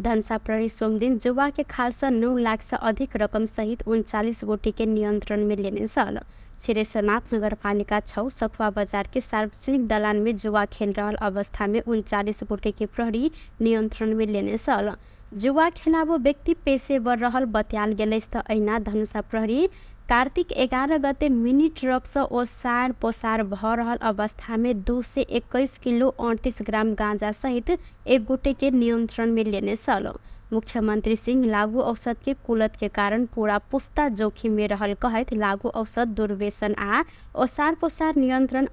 धनुषा प्रहरी सोमदिन जुआ के खालसा 9 लाख से अधिक रकम सहित 39 गोटी के नियंत्रण में लेने सल। छिरेश्वरनाथ नगर पालिका 6 सखुआ बाजार के सार्वजनिक दलान में जुआ खेल रहा अवस्था में 39 गोटी के प्रहरी नियंत्रण में लेने सल। जुआ खेलाबो व्यक्ति पेशेवर रहल बत्याल गेल ऐना धनुषा प्रहरी कार्तिक 11 गते मिनी ट्रक से ओसार पोसार भ रहल अवस्था में 2 से 21 किलो 38 ग्राम गांजा सहित 1 गोटे के नियंत्रण में लेने सल। मुख्यमंत्री सिंह लागू औषध के कुलत के कारण पूरा पुस्ता जोखिम में रहल कहत लागू औषध दुर्व्यसन आ ओसार पोसार नियंत्रण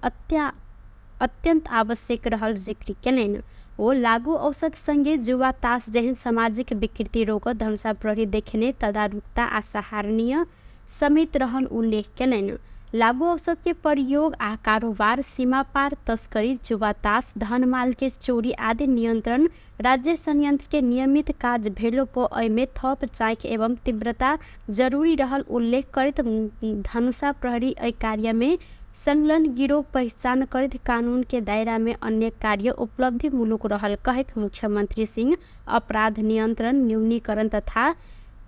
अत्यंत आवश्यक रहल जिक्र केलनि। वो लागू औषध संगे जुआ ताश जहन सामाजिक विकृति रोक धनुषा प्रहरी देखने तदारुकता आ सराहनीय समेत रहल उल्लेख केलनि। लागू औषध के प्रयोग आ कारोबार सीमा पार तस्करी जुआ ताश धन माल के चोरी आदि नियंत्रण राज्य संयंत्र के नियमित काज भेलो पो एमे थप चाक एवं तीव्रता जरूरी रहल उल्लेख करत धनुषा प्रहरी एहि कार्य में संलग्न गिरोह पहचान करत कानून के दायरा में अन्य कार्य उपलब्धि मूलक रहल कहत मुख्यमंत्री सिंह अपराध नियंत्रण न्यूनीकरण तथा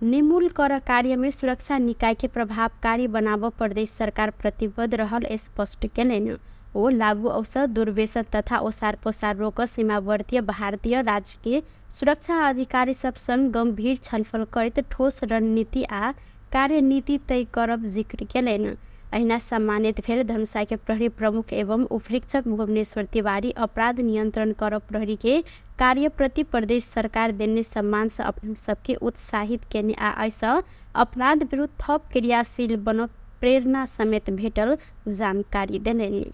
निमूल कर कार्य में सुरक्षा निकाय के प्रभावकारी बनाव प्रदेश सरकार प्रतिबद्ध रहल स्पष्ट केलनि। वो लागू औषध दुर्व्यसन तथा ओसार पोसार रोक सीमावर्ती भारतीय राज्य के सुरक्षा अधिकारी सब संग गंभीर छलफल करत ठोस रणनीति आ कार्यनीति तय करब जिक्र केलनि। अहिना सम्मानित भेल धनुषा के प्रहरी प्रमुख एवं उपरीक्षक भुवनेश्वर तिवारी अपराध नियंत्रण कर प्रहरी के कार्य प्रति प्रदेश सरकार देने सम्मान से अपने सबके उत्साहित केने आ ऐसा अपराध विरुद्ध थप क्रियाशील बन प्रेरणा समेत भेटल जानकारी देलनि।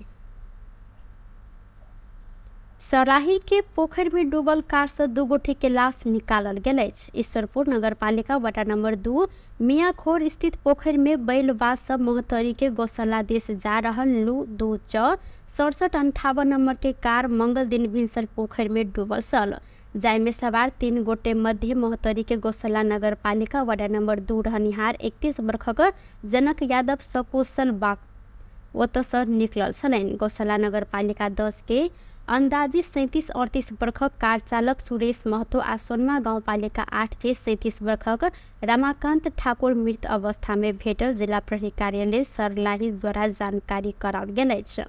सराही के पोखर में डूबल कार से 2 गोटे के लाश निकालल गेल। ईश्वरपुर नगर पालिका वार्ड नंबर 2 मियाखोर स्थित पोखर में बैलबाज सब मोहतरी के गौशाला देश जा रहल लू 2 च 6758 नंबर के कार मंगल दिन भिनसर पोखर में डूबल सल। जाय में सवार 3 गोटे मध्य मोहतरी के गौशाला नगर पालिका वार्ड नंबर 2 रहनिहार 31 वर्षक जनक यादव सकुशल बाग ओतस निकलल छलनि। गौशाला नगर पालिका 10 के अंदाजी 37-38 वर्षक कार चालक सुरेश महतो आ सोनमा गाउँपालिका 8 के 37 वर्षक रमाकांत ठाकुर मृत अवस्था में भेटल जिला प्रहरी कार्यालय सर्लाही द्वारा जानकारी कराओल गेल अछि।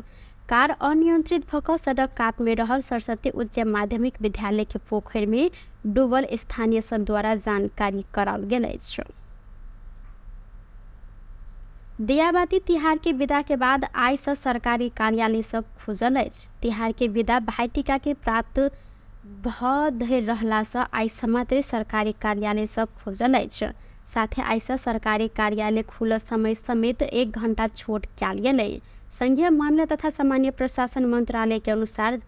कार अनियंत्रित भक सड़क कात में रहल सरस्वती उच्च माध्यमिक विद्यालय के पोखर में डूबल स्थानीय सब द्वारा जानकारी कराओल गेल अछि। दियाबाती तिहार के विदा के बाद आय से सरकारी कार्यालय सब खुजल अछि। तिहार के विदा भाईटिका के प्राप्त भ धरि रहला से आय मात्र सरकारी कार्यालय सब खुजल अछि। साथे आय से सरकारी कार्यालय खुल समय समेत 1 घंटा छूट कयल गेलै। संघीय मामला तथा सामान्य प्रशासन मंत्रालय के अनुसार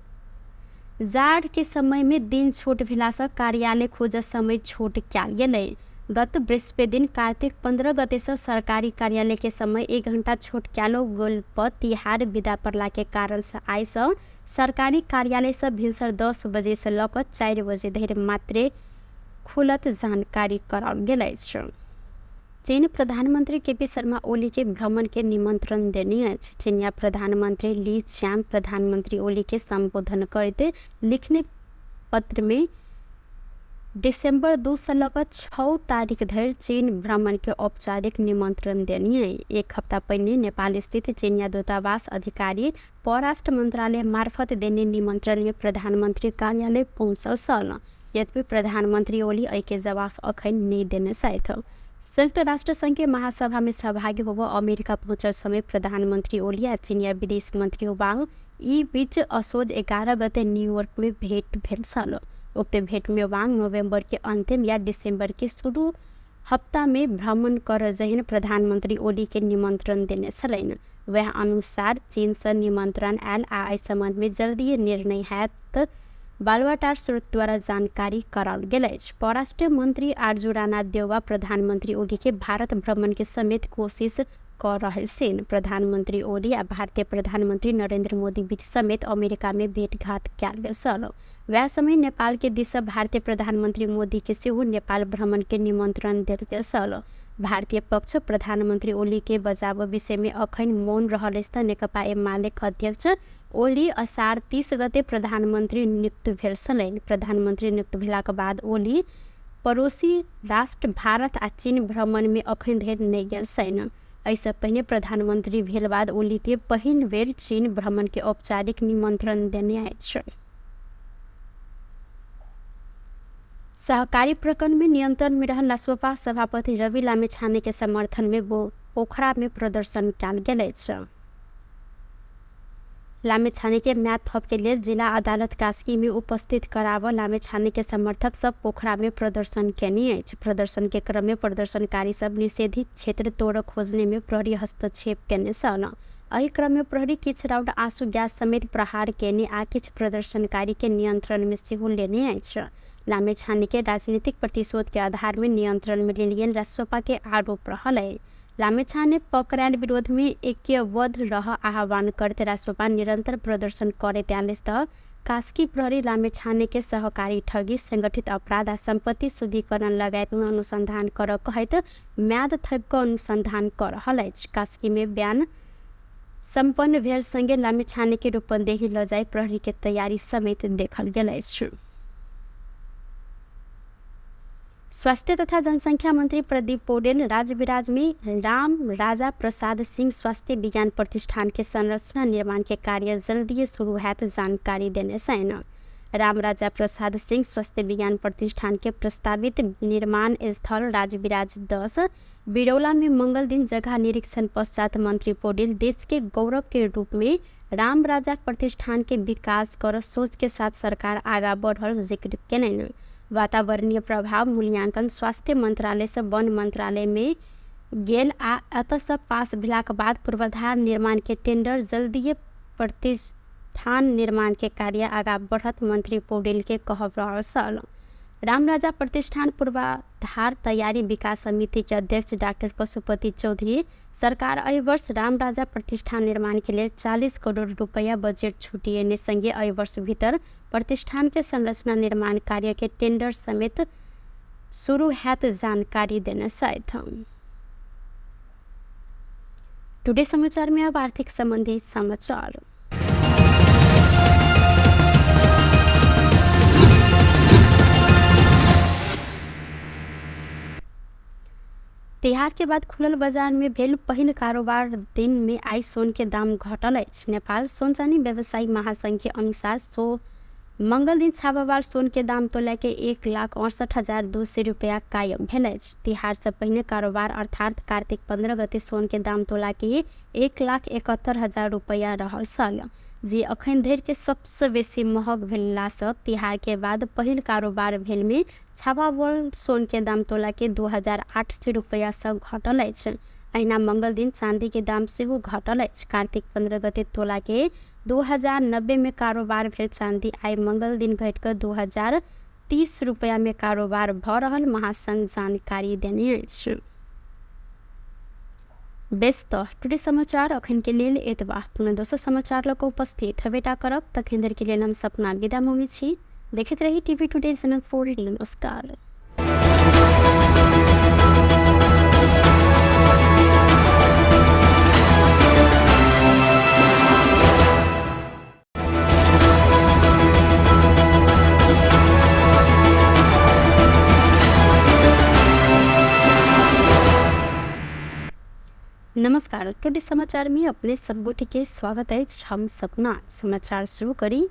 जाड़ के समय में दिन छूट भेला से कार्यालय खोज समय छूट कयल गेलै। गत बृहस्पति दिन कार्तिक 15 गते से सरकारी कार्यालय के समय 1 घंटा छूट कयलो गेल पर तिहार विदा पड़ला के कारण से आय से सरकारी कार्यालय से भिनसर 10 बजे से लकर 4 बजे धरि मात्र खुलत जानकारी कराओल गेल अछि। चीन प्रधानमंत्री केपी शर्मा ओली के भ्रमण के निमंत्रण देने अछि। चीनिया प्रधानमंत्री ली च्यान प्रधानमंत्री ओली के संबोधन करते लिखने पत्र में दिसंबर 2 से लेकर 6 तारीख धरि चीन भ्रमण के औपचारिक निमंत्रण देनी है। 1 हफ्ता पहले नेपाल स्थित चीनिया दूतावास अधिकारी परराष्ट्र मंत्रालय मार्फत देने निमंत्रण में प्रधानमंत्री कार्यालय पहुंचल सल। यद्यपि प्रधानमंत्री ओली एहि के जवाब अखन नहीं देने साथ। संयुक्त राष्ट्र संघ के महासभा में सहभागी होकर अमेरिका पहुंचल समय प्रधानमंत्री ओली आ चीनिया विदेश मंत्री वांग यी बीच असोज 11 गते न्यूयॉर्क में भेंट भेल छल। उक्त भेंट में वांग नवंबर के अंतिम या दिसंबर के शुरू हफ्ता में भ्रमण कर जहिन प्रधानमंत्री ओली के निमंत्रण देने छलैन। वह अनुसार चीन से निमंत्रण आयल आ एहि संबंध में जल्दी निर्णय हैत बालुवाटार स्रोत द्वारा जानकारी कराल गेल अछि। परराष्ट्र मंत्री आरजू राणा देउवा प्रधानमंत्री ओली के भारत भ्रमण के समेत कोशिश कर रहल छन्। प्रधानमंत्री ओली आ भारतीय प्रधानमंत्री नरेंद्र मोदी बीच समेत अमेरिका में भेंटघाट कयल गेल छल। वह समय नेपाल के दिस भारतीय प्रधानमंत्री मोदी के सेहो नेपाल भ्रमण के निमंत्रण देल गेल छल। भारतीय पक्ष प्रधानमंत्री ओली के बचाव विषय में अखन मौन रहल अछि त नेकपा एमालेक अध्यक्ष ओली असार 30 गते प्रधानमंत्री नियुक्त भेल छलैन। प्रधानमंत्री नियुक्त भेलाक बाद ओली पड़ोसी राष्ट्र भारत आ चीन भ्रमण में अखन धरि नहि गेल छन्। एहिसँ पहिने प्रधानमंत्री भेल बाद ओली के पहिल बेर चीन भ्रमण के औपचारिक निमंत्रण देने अछि। सहकारी प्रकरण में नियंत्रण में रहल रासोपा सभापति रवि लामिछाने के समर्थन में पोखरा में प्रदर्शन कयल गेल अछि। लामिछाने के म्याद थप के लिए जिला अदालत कास्की में उपस्थित कराव लामिछाने के समर्थक सब पोखरा में प्रदर्शन केने अछि। प्रदर्शन के क्रम में प्रदर्शनकारी सब निषेधित क्षेत्र तोड़ खोजने में प्रहरी हस्तक्षेप केने छल। एहि क्रम में प्रहरी किछु राउंड आंसू गैस समेत प्रहार केने आ किछु प्रदर्शनकारी के नियंत्रण में सेहो लेने अछि। लामिछाने के राजनीतिक प्रतिशोध के आधार में नियंत्रण में लेल गेल रासोपा के आरोप रहल है। लामिछाने पकड़ायल विरोध में ऐक्यबद्ध रह आह्वान करते रासोपा निरंतर प्रदर्शन करते आले त कास्की प्रहरी लामिछाने के सहकारी ठगी संगठित अपराध आ संपत्ति शुद्धिकरण लगायत में अनुसंधान कर कहत म्याद थप के अनुसंधान कर रहल अछि। कास्की में बयान संपन्न भेल संगे लामिछाने के रूपंदेही ल जाय प्रहरी के तैयारी समेत देखल गेल अछि। स्वास्थ्य तथा जनसंख्या मंत्री प्रदीप पौडेल राजविराज में राम राजा प्रसाद सिंह स्वास्थ्य विज्ञान प्रतिष्ठान के संरचना निर्माण के कार्य जल्दी शुरू हैत जानकारी देने छन्। राम राजा प्रसाद सिंह स्वास्थ्य विज्ञान प्रतिष्ठान के प्रस्तावित निर्माण स्थल राजविराज 10 बिरौला में मंगल दिन जगह निरीक्षण पश्चात मंत्री पौडेल देश के गौरव के रूप में राम राजा प्रतिष्ठान के विकास कर सोच के साथ सरकार आगा बढ़ल जिक्र केलनि। वातावरणीय प्रभाव मूल्यांकन स्वास्थ्य मंत्रालय से वन मंत्रालय में गेल आ एतऽ पास भेलाक बाद पूर्वाधार निर्माण के टेंडर जल्दीए प्रतिष्ठान निर्माण के कार्य आगा बढ़त मंत्री पौडेल के कहब रहल छल। राम राजा प्रतिष्ठान पूर्वाधार तैयारी विकास समिति के अध्यक्ष डॉक्टर पशुपति चौधरी सरकार एहि वर्ष राम राजा प्रतिष्ठान निर्माण के लिए 40 करोड़ रुपया बजट छूटिएने संगे एहि वर्ष भीतर प्रतिष्ठान के संरचना निर्माण कार्य के टेंडर समेत शुरू हैत जानकारी देने छथि। टुडे समाचार में अब आर्थिक संबंधी समाचार। तिहार के बाद खुलल बाजार में भेल पहिल कारोबार दिन में आई सोन के दाम घटल अछि। नेपाल सोन चानी व्यवसायी महासंघ के अनुसार मंगल दिन छापावार सोन के दाम तोला के 1,68,200 रुपया कायम भेल अछि। तिहार से पहिने कारोबार अर्थात कार्तिक 15 गते सोन के दाम तोला के 1,71,000 रुपया रहल छल, जे अखन धरि के सबसे बेसी महग भेला से तिहार के बाद पहिल कारोबार भेल में छापावार सोन के दाम तोला के 2,800 रुपया से घटल अछि। अहिना मंगल दिन चांदी के दाम सेहो घटल अछि। कार्तिक 15 गते तोला के 2090 में कारोबार भेल चांदी आई मंगल दिन घटिकर 2,030 रुपया में कारोबार भ रहल महासंघ जानकारी देने अछि। व्यस्त टुडे समाचार अखन के लेल एतबा। पुनः दोसर समाचार लऽ कऽ उपस्थित हेबेटा करब। तखन धरि के लेल हम सपना विदा मंगै छी। देखैत रही टीवी टुडे जनकपुर। नमस्कार। नमस्कार। टुडे समाचार में अपने सबगोटे के स्वागत है। हम सपना समाचार शुरू करी।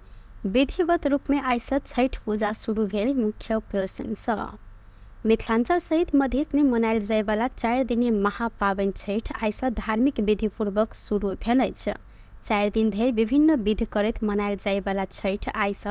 विधिवत रूप में आइसँ छठ पूजा शुरू भेल। मुख्य प्रश्न मिथिलांचल सहित मध्य में मनायल जाय वाला 4 दिनीय महापावनि छठ आइसँ धार्मिक विधि पूर्वक शुरू भेल अछि। 4 दिन धरि विभिन्न विधि करैत मनायल जाय वाला छठ आइस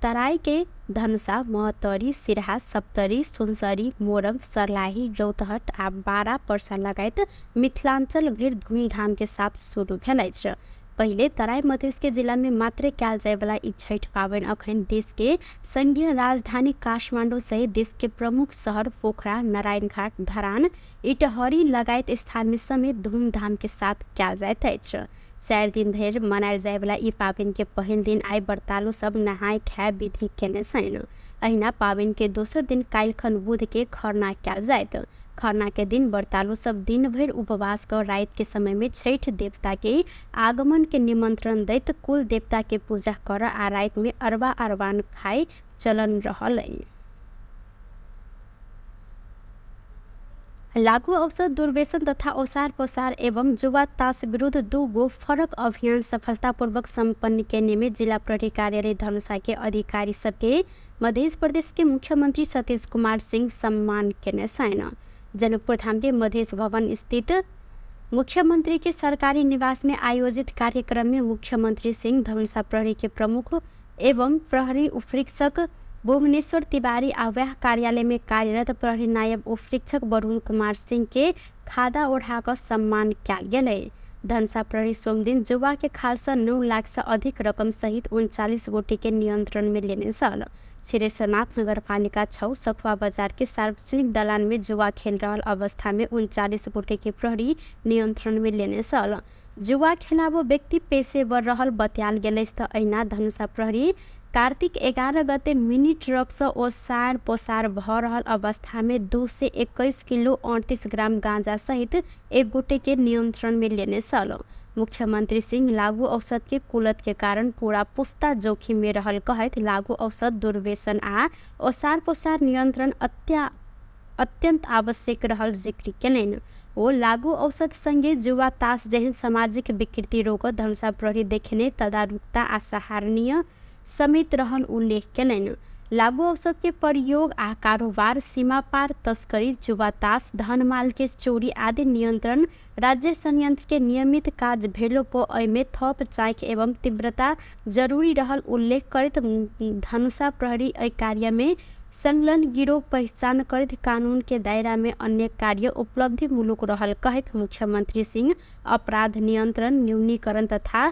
तराई के धनुषा, महोत्तरी, सिराहा, सप्तरी, सुनसरी, मोरङ, सर्लाही, रौतहट आ बारा पर्सा लगायत मिथिलांचल भर धूमधाम के साथ शुरू भेल अछि। पहिले तराई मधेश के जिला में मात्र कयल जाय वाला ई छठ पावनि अखन देश के संघीय राजधानी काठमाडौँ सहित देश के प्रमुख शहर पोखरा, नारायणघाट, धरान, इटहरी लगायत स्थान में समेत धूमधाम के साथ कयल जाइत अछि। 4 दिन धरि मनायल जाय वाला ई पावनि के पहिल दिन आइ व्रतालु सब नहाय खाय विधि केने छनि। अहिना पावनि के दोसर दिन काल्हिखन बुध के खरना कयल जायत। खरना के दिन व्रतालु सब दिन भर उपवास कर रात के समय में छठ देवता के आगमन के निमंत्रण दैत कुल देवता के पूजा कर आ रात में अरबा अरबान खाए चलन रहल है। लागू औषध दुर्व्यसन तथा ओसार पोसार एवं जुआ ताश विरुद्ध 2 गो फरक अभियान सफलतापूर्वक संपन्न करने में जिला प्रहरी कार्यालय धनुषा के अधिकारी सबके मध्य प्रदेश के मुख्यमंत्री सतीश कुमार सिंह सम्मान केने छन्। जनकपुर धाम के मधेश भवन स्थित मुख्यमंत्री के सरकारी निवास में आयोजित कार्यक्रम में मुख्यमंत्री सिंह धनुषा प्रहरी के प्रमुख एवं प्रहरी उपरीक्षक भुवनेश्वर तिवारी आवाह कार्यालय में कार्यरत प्रहरी नायब उपरीक्षक वरुण कुमार सिंह के खादा ओढ़ाकर सम्मान कयल गेलै। धनुषा प्रहरी सोमदिन जुआ के खालसा 9 लाख से अधिक रकम सहित 39 गोटी के नियंत्रण में लेने छल। छिरेश्वरनाथ नगरपालिका 6 सखुआ बाजार के सार्वजनिक दलान में जुआ खेल रहल अवस्था में 39 गोटी के प्रहरी नियंत्रण में लेने छल। जुआ खेलाबो व्यक्ति पेशेवर रहल बतायल गेलै। अहिना धनुषा प्रहरी कार्तिक 11 गते मिनी ट्रक से ओसार पोसार भ रहल अवस्था में 2 से 21 किलो 38 ग्राम गांजा सहित 1 गोटे के नियंत्रण में लेने छल। मुख्यमंत्री सिंह लागू औषध के कुलत के कारण पूरा पुस्ता जोखिम में रहल कहत लागू औषध दुर्व्यसन आ ओसार पोसार नियंत्रण अत्यंत आवश्यक रहल जिक्र केलनि। ओ लागू औषध संगे जुआ ताश जहन सामाजिक विकृति रोक धनुषा प्रहरी देखने तदारुकता आ सराहनीय समेत रहल उल्लेख केलनि। लागू औषध के प्रयोग आ कारोबार, सीमा पार तस्करी, जुआ ताश, धन माल के चोरी आदि नियंत्रण राज्य संयंत्र के नियमित काज भेलो पो एमे थप चाक एवं तीव्रता जरूरी रहल उल्लेख करत धनुषा प्रहरी एहि कार्य में संलग्न गिरोह पहचान करत कानून के दायरा में अन्य कार्य उपलब्धि मूलक रहल कहत मुख्यमंत्री सिंह अपराध नियंत्रण, न्यूनीकरण तथा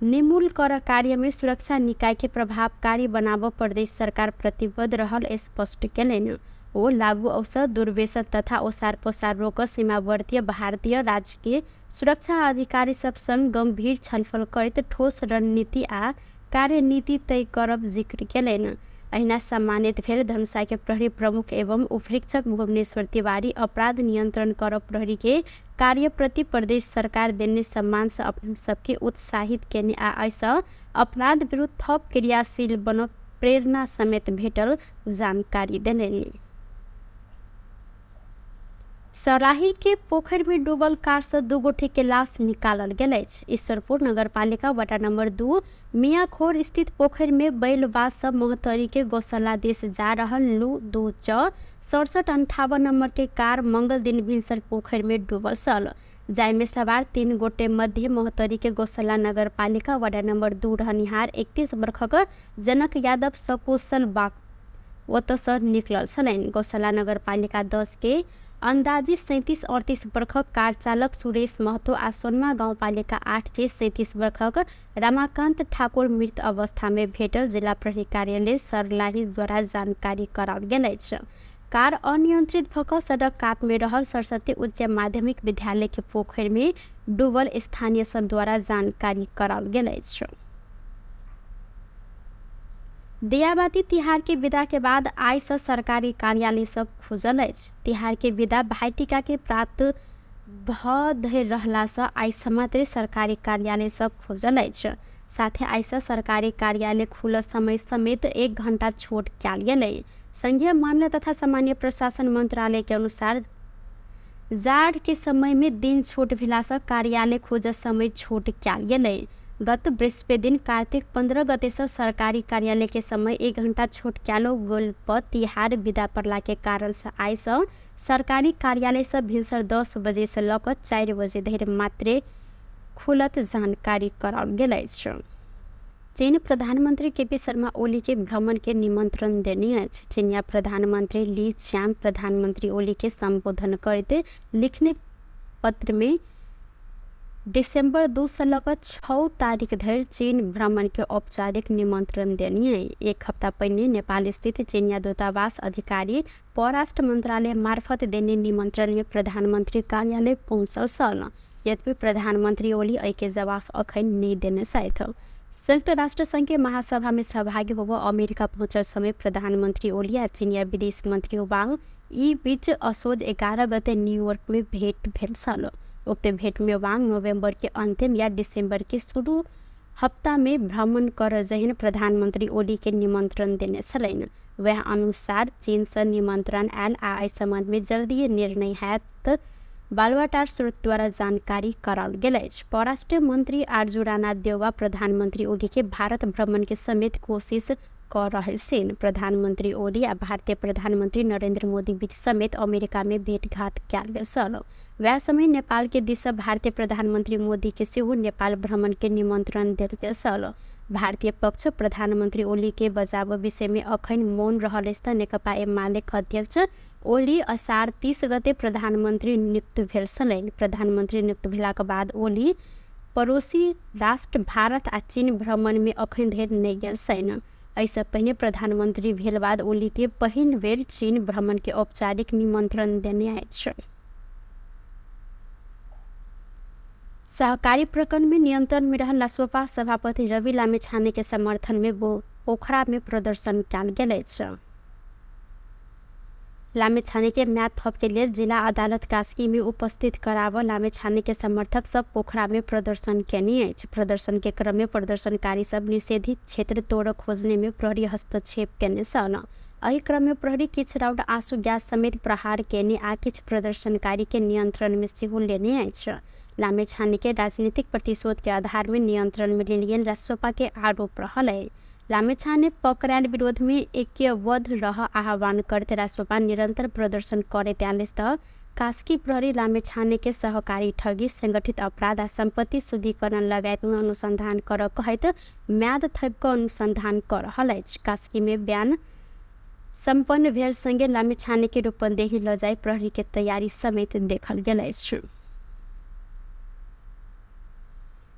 निर्मूल कर कार्य में सुरक्षा निकाय के प्रभावकारी बनाव प्रदेश सरकार प्रतिबद्ध रहल स्पष्ट केलनि। ओ लागू औषध दुर्व्यसन तथा ओसार पोसार रोक सीमावर्ती भारतीय राज्य के सुरक्षा अधिकारी सब संग गंभीर छलफल करत ठोस रणनीति आ कार्यनीति तय करब जिक्र केलनि। अहिना सम्मानित भेल धनुषा के प्रहरी प्रमुख एवं उपरीक्षक भुवनेश्वर तिवारी अपराध नियंत्रण कर प्रहरी के कार्य प्रति प्रदेश सरकार देने सम्मान से अपन सबके उत्साहित केने आ ऐसा अपराध विरुद्ध थप क्रियाशील बन प्रेरणा समेत भेटल जानकारी देलनि। सराही के पोखर में डूबल कार से 2 गोटे के लाश निकालल गेल अछि। ईश्वरपुर नगरपालिका वार्ड नंबर 2 मियाखोर स्थित पोखर में बैलबाज सब महोत्तरी के गौशाला देश जा रहल लू 2 च 6758 नंबर के कार मंगल दिन भिनसर पोखर में डूबल छल। जाय में सवार 3 गोटे मध्य महोत्तरी के गौशाला नगरपालिका वार्ड नंबर 2 रहनिहार 31 वर्षक जनक यादव सकुशल बाग ओतसँ निकलल छलनि। गौशाला नगरपालिका 10 के अंदाजी 37-38 वर्षक कार चालक सुरेश महतो आ सोनमा गाउँपालिका 8 के 37 वर्षक रमाकांत ठाकुर मृत अवस्था में भेटल जिला प्रहरी कार्यालय सर्लाही द्वारा जानकारी कराओल गेल अछि। कार अनियंत्रित भऽ सड़क कात में रहल सरस्वती उच्च माध्यमिक विद्यालय के पोखर में डूबल स्थानीय सब द्वारा जानकारी कराओल गेल अछि। दियाबाती तिहार के विदा के बाद आइ से सरकारी कार्यालय सब खुजल अछि। तिहार के विदा भाईटिका के प्राप्त भऽ धरि रहला से आइ मात्र सरकारी कार्यालय सब खुजल अछि। साथे आइ से सरकारी कार्यालय खुलल समय समेत 1 घंटा छूट कयल गेलै। संघीय मामला तथा सामान्य प्रशासन मंत्रालय के अनुसार जाड़ के समय में दिन छूट भेला से कार्यालय खुजल समय छूट कयल गेलै। गत बृहस्पति दिन कार्तिक 15 गते से सरकारी कार्यालय के समय 1 घंटा छूट कयल गेल पर तिहार विदा पड़ला के कारण से आइ से सरकारी कार्यालय से भिनसर 10 बजे से लऽ 4 बजे धरि मात्र खुलत जानकारी कराओल गेल अछि। चीन प्रधानमंत्री केपी शर्मा ओली के भ्रमण के निमंत्रण देने अछि। चीनिया प्रधानमंत्री ली च्याम प्रधानमंत्री ओली के संबोधन करते लिखने पत्र में दिसंबर 2 से लेकर 6 तारीख धरि चीन भ्रमण के औपचारिक निमंत्रण देनी है। एक हफ्ता पहले नेपाल स्थित चीनिया दूतावास अधिकारी परराष्ट्र मंत्रालय मार्फत देने निमंत्रण में प्रधानमंत्री कार्यालय पहुंचल सल। यद्यपि प्रधानमंत्री ओली एहि के जवाब अखन नहीं देने साथ। संयुक्त राष्ट्र संघ के महासभा में सहभागी होबो अमेरिका पहुंचल समय प्रधानमंत्री ओली आ चीनिया विदेश मंत्री वांग ई बीच असोज 11 गते न्यूयॉर्क में भेंट भेल छल। उक्त भेंट में वांग नवंबर के अंतिम या दिसंबर के शुरू हफ्ता में भ्रमण कर जहिन प्रधानमंत्री ओली के निमंत्रण देने छलैन। वह अनुसार चीन से निमंत्रण आयल आ एहि संबंध में जल्दी निर्णय हैत बालुवाटार स्रोत द्वारा जानकारी कराओल गेल अछि। परराष्ट्र मंत्री आरजू राणा देउवा प्रधानमंत्री ओली के भारत भ्रमण के समेत कोशिश कर रहल छन्। प्रधानमंत्री ओली आ भारतीय प्रधानमंत्री नरेंद्र मोदी बीच समेत अमेरिका में भेंटघाट कयल गेल छल। वह समय नेपाल के दिस भारतीय प्रधानमंत्री मोदी के सेहो नेपाल भ्रमण के निमंत्रण देल गेल छल। भारतीय पक्ष प्रधानमंत्री ओली के बचाव विषय में अखन मौन रहल अछि। नेकपा एमाले अध्यक्ष ओली असार 30 गते प्रधानमंत्री नियुक्त भेल छलनि। प्रधानमंत्री नियुक्त भेलाक बाद ओली पड़ोसी राष्ट्र भारत आ चीन भ्रमण में अखन धरि नहि गेल छनि। एहिसँ पहिने प्रधानमंत्री भेल बाद ओली के पहिल बेर चीन भ्रमण के औपचारिक निमंत्रण देने अछि। सहकारी प्रकरण में नियंत्रण में रहल रासोपा सभापति रवि लामिछाने के समर्थन में पोखरा में प्रदर्शन कयल गेल अछि। लामिछाने के म्याद थप के लिए जिला अदालत कास्की में उपस्थित कराव लामिछाने के समर्थक सब पोखरा में प्रदर्शन केने अछि। प्रदर्शन के क्रम में प्रदर्शनकारी सब निषेधित क्षेत्र तोड़ खोजने में प्रहरी हस्तक्षेप केने छल। एहि क्रम में प्रहरी किछु राउंड आंसू गैस समेत प्रहार केने आ किछु प्रदर्शनकारी के नियंत्रण में सेहो लेने अछि। लामिछाने के राजनीतिक प्रतिशोध के आधार में नियंत्रण में लेल रासोपा के आरोप रहल है। लामिछाने पकड़ायल विरोध में ऐक्यबद्ध रह आह्वान करते रासोपा निरंतर प्रदर्शन करते आयल त कास्की प्रहरी लामिछाने के सहकारी ठगी संगठित अपराध आ संपत्ति शुद्धिकरण लगायत में अनुसंधान कर कहत म्याद थप क अनुसंधान कर रहल अछि। कास्की में बयान संपन्न भेल संगे लामिछाने के रूपंदेही ल जाय प्रहरी के तैयारी समेत देखल गेल अछि।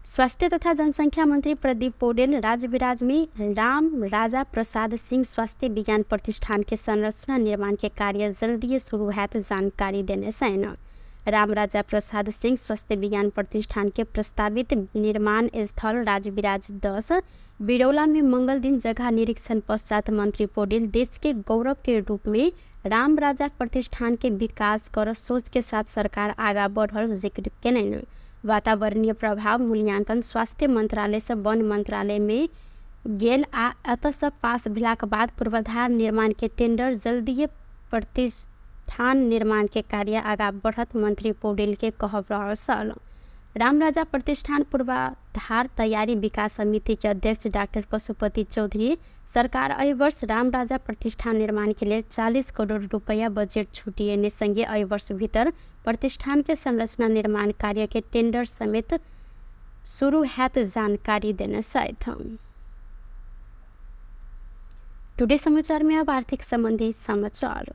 स्वास्थ्य तथा जनसंख्या मंत्री प्रदीप पौडेल राजविराज में राम राजा प्रसाद सिंह स्वास्थ्य विज्ञान प्रतिष्ठान के संरचना निर्माण के कार्य जल्दी शुरू हैत जानकारी देने छन्। राम राजा प्रसाद सिंह स्वास्थ्य विज्ञान प्रतिष्ठान के प्रस्तावित निर्माण स्थल राजविराज 10 बिरौला में मंगल दिन जगह निरीक्षण पश्चात मंत्री पौडेल देश के गौरव के रूप में राम राजा प्रतिष्ठान के विकास कर सोच के साथ सरकार आगा बढ़ल जिक्र केलनि। वातावरणीय प्रभाव मूल्यांकन स्वास्थ्य मंत्रालय से वन मंत्रालय में गेल आ एतसँ पास भेलाक बाद पूर्वाधार निर्माण के टेंडर जल्दीए प्रतिष्ठान निर्माण के कार्य आगा बढ़त मंत्री पौडेल के कहब रहल छल। राम राजा प्रतिष्ठान पूर्वाधार तैयारी विकास समिति के अध्यक्ष डॉक्टर पशुपति चौधरी सरकार एहि वर्ष राम राजा प्रतिष्ठान निर्माण के लिए 40 करोड़ रुपया बजट छूटिएने संगे एहि वर्ष भीतर प्रतिष्ठान के संरचना निर्माण कार्य के टेंडर समेत शुरू हैत जानकारी देने साथ। टुडे समाचार में अब आर्थिक संबंधी समाचार।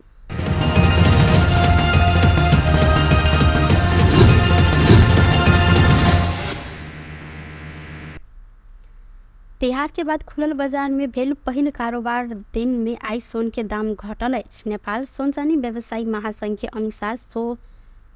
तिहार के बाद खुलल बाजार में भेल पहिल कारोबार दिन में आई सोन के दाम घटल अछि। नेपाल सोन चानी व्यवसायी महासंघ के अनुसार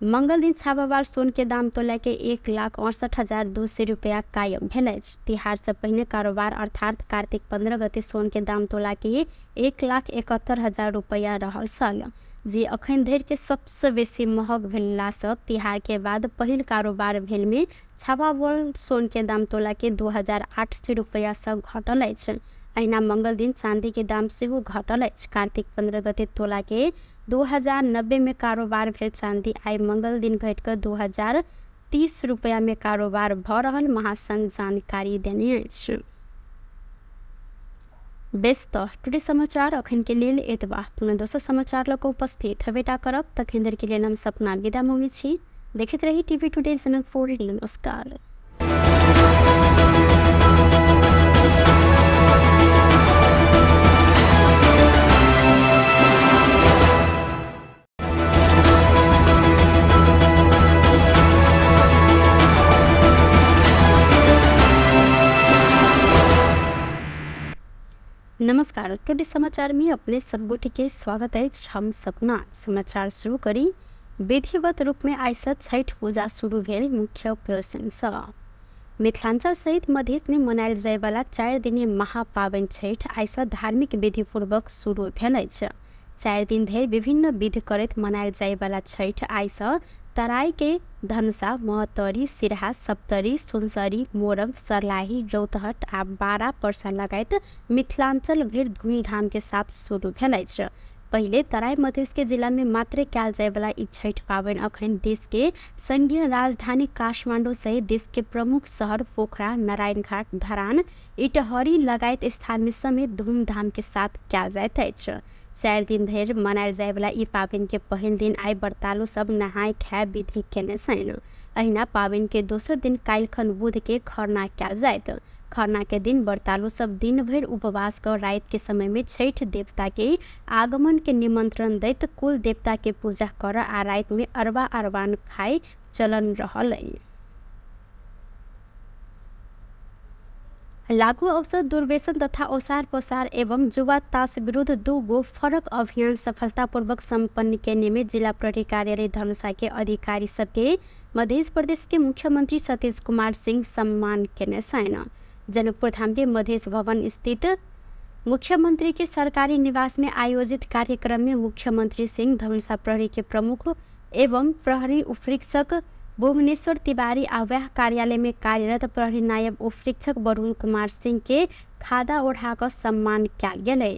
मंगल दिन छापामार सोन के दाम तोला के 1,68,200 रुपया कायम भेल अछि। तिहार से पहिने कारोबार अर्थात कार्तिक 15 गते सोन के दाम तोला के 1,71,000 रुपया रहल छल, जे अखन धरि के सबसे बेसी महग भेला से तिहार के बाद पहिल कारोबार भेल में छापामार सोन के दाम तोला के 2,800 रुपया से घटल अछि। अहिना मंगल दिन चांदी के दाम सेहो घटल अछि। कार्तिक 15 गते तोला के 2090 में कारोबार भेल चांदी आई मंगल दिन घट कर 2,030 रुपया में कारोबार भ रहल महासंघ जानकारी देने अछि। बेस्त टुडे समाचार अखन के लेल एतबा। पुनः दोसर समाचार लक उपस्थित हेबेटा करब। तखन धरि के लेल हम सपना विदा मंगै छी। देखैत रही टीवी टुडे चैनल 4। नमस्कार। नमस्कार। टुडे समाचार में अपने सब गोटी के स्वागत है। हम सपना समाचार शुरू करी। विधिवत रूप में आइस छठ पूजा शुरू भेल। मुख्य प्रश्न मिथिलांचल सहित मधेश में मनायल जाय वाला 4 दिनीय महापावन छठ आइस धार्मिक विधिपूर्वक शुरू भेल अछि। 4 दिन धरि विभिन्न विधि करैत मनायल जाय वाला छठ आइस तराई के धनुषा, महतरी, सिरहा, सप्तरी, सुनसरी, मोरङ, सर्लाही, रौतहट आ बारा पर्सा लगायत मिथिलांचल भर धूमधाम के साथ शुरू भेल अछि। पहिले तराई मधेश के जिला में मात्र कयल जाय वाला ई छठ पावन अखन देश के संघीय राजधानी काठमांडू सहित देश के प्रमुख शहर पोखरा, नारायणघाट, धरान, इटहरी लगायत स्थान में समेत धूमधाम के साथ कयल जाइत अछि। 4 दिन धरि मनायल जाय वाला ई पावन के पहिल दिन आइ व्रतालु सब नहाय खाय विधि केने छनि। अहिना पावन के दोसर दिन काल्हिखन बुध के खरना कयल जायत। खरना के दिन व्रतालु सब दिन भर उपवास कर रात के समय में छठ देवता के आगमन के निमंत्रण दैत कुल देवता के पूजा कर आ रात में अरबा अरबान खाय चलन रहल। लागू औषध दुर्व्यसन तथा ओसार पोसार एवं जुआ ताश विरुद्ध 2 गो फरक अभियान सफलतापूर्वक संपन्न करने में जिला प्रहरी कार्यालय धनुषा के अधिकारी सबके मध्य प्रदेश के मुख्यमंत्री सतीश कुमार सिंह सम्मान केने छन्। जनकपुर धाम के मध्य भवन स्थित मुख्यमंत्री के सरकारी निवास में आयोजित कार्यक्रम में मुख्यमंत्री सिंह धनुषा प्रहरी के प्रमुख एवं प्रहरी उपरीक्षक भुवनेश्वर तिवारी आवाह कार्यालय में कार्यरत प्रहरी नायब उपरीक्षक वरुण कुमार सिंह के खादा ओढ़ाकर सम्मान कयल गेलै।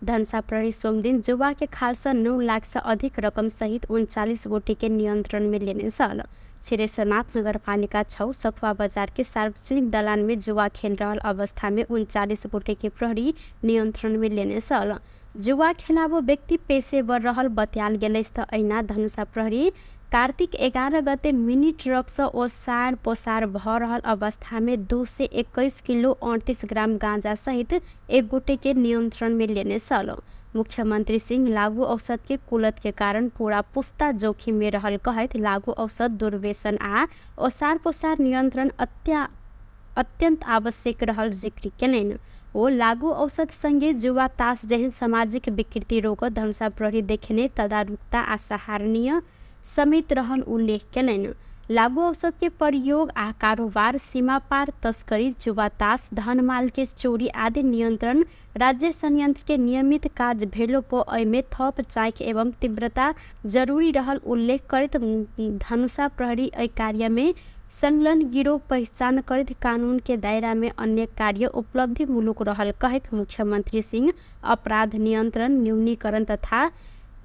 धनुषा प्रहरी सोमदिन जुआ के खाल से 9 लाख से अधिक रकम सहित 39 गोटी के नियंत्रण में लेने छल। छिरेश्वरनाथ नगर पालिका 6 सखुआ बाजार के सार्वजनिक दलान में जुआ खेल रहल अवस्था में 39 गोटी के प्रहरी नियंत्रण में लेने छल। जुआ खेलाबो व्यक्ति पेशेवर रहल बतायल गेलै। अहिना धनुषा प्रहरी कार्तिक 11 गते मिनी ट्रक से ओसार पोसार भ रहल अवस्था में 2 से 21 किलो 38 ग्राम गांजा सहित 1 गोटे के नियंत्रण में लेने छल। मुख्यमंत्री सिंह लागू औषध के कुलत के कारण पूरा पुस्ता जोखिम में रहल कहत लागू औषध दुर्व्यसन आ ओसार पोसार नियंत्रण अत्यंत आवश्यक रहल जिक्र केलनि। वो लागू औषध संगे जुआ ताश जहन सामाजिक विकृति रोक धनुषा प्रहरी देखने तदारुकता आ सराहनीय समेत रहल उल्लेख केलनि। लागू औषध के प्रयोग आ कारोबार, सीमा पार तस्करी, जुआ ताश, धन माल के चोरी आदि नियंत्रण राज्य संयंत्र के नियमित काज भेलो पो एमे थप जांच एवं तीव्रता जरूरी रहल उल्लेख करत धनुषा प्रहरी एहि कार्य में संलग्न गिरोह पहचान करत कानून के दायरा में अन्य कार्य उपलब्धि मुलुक रहल कहत मुख्यमंत्री सिंह अपराध नियंत्रण, न्यूनीकरण तथा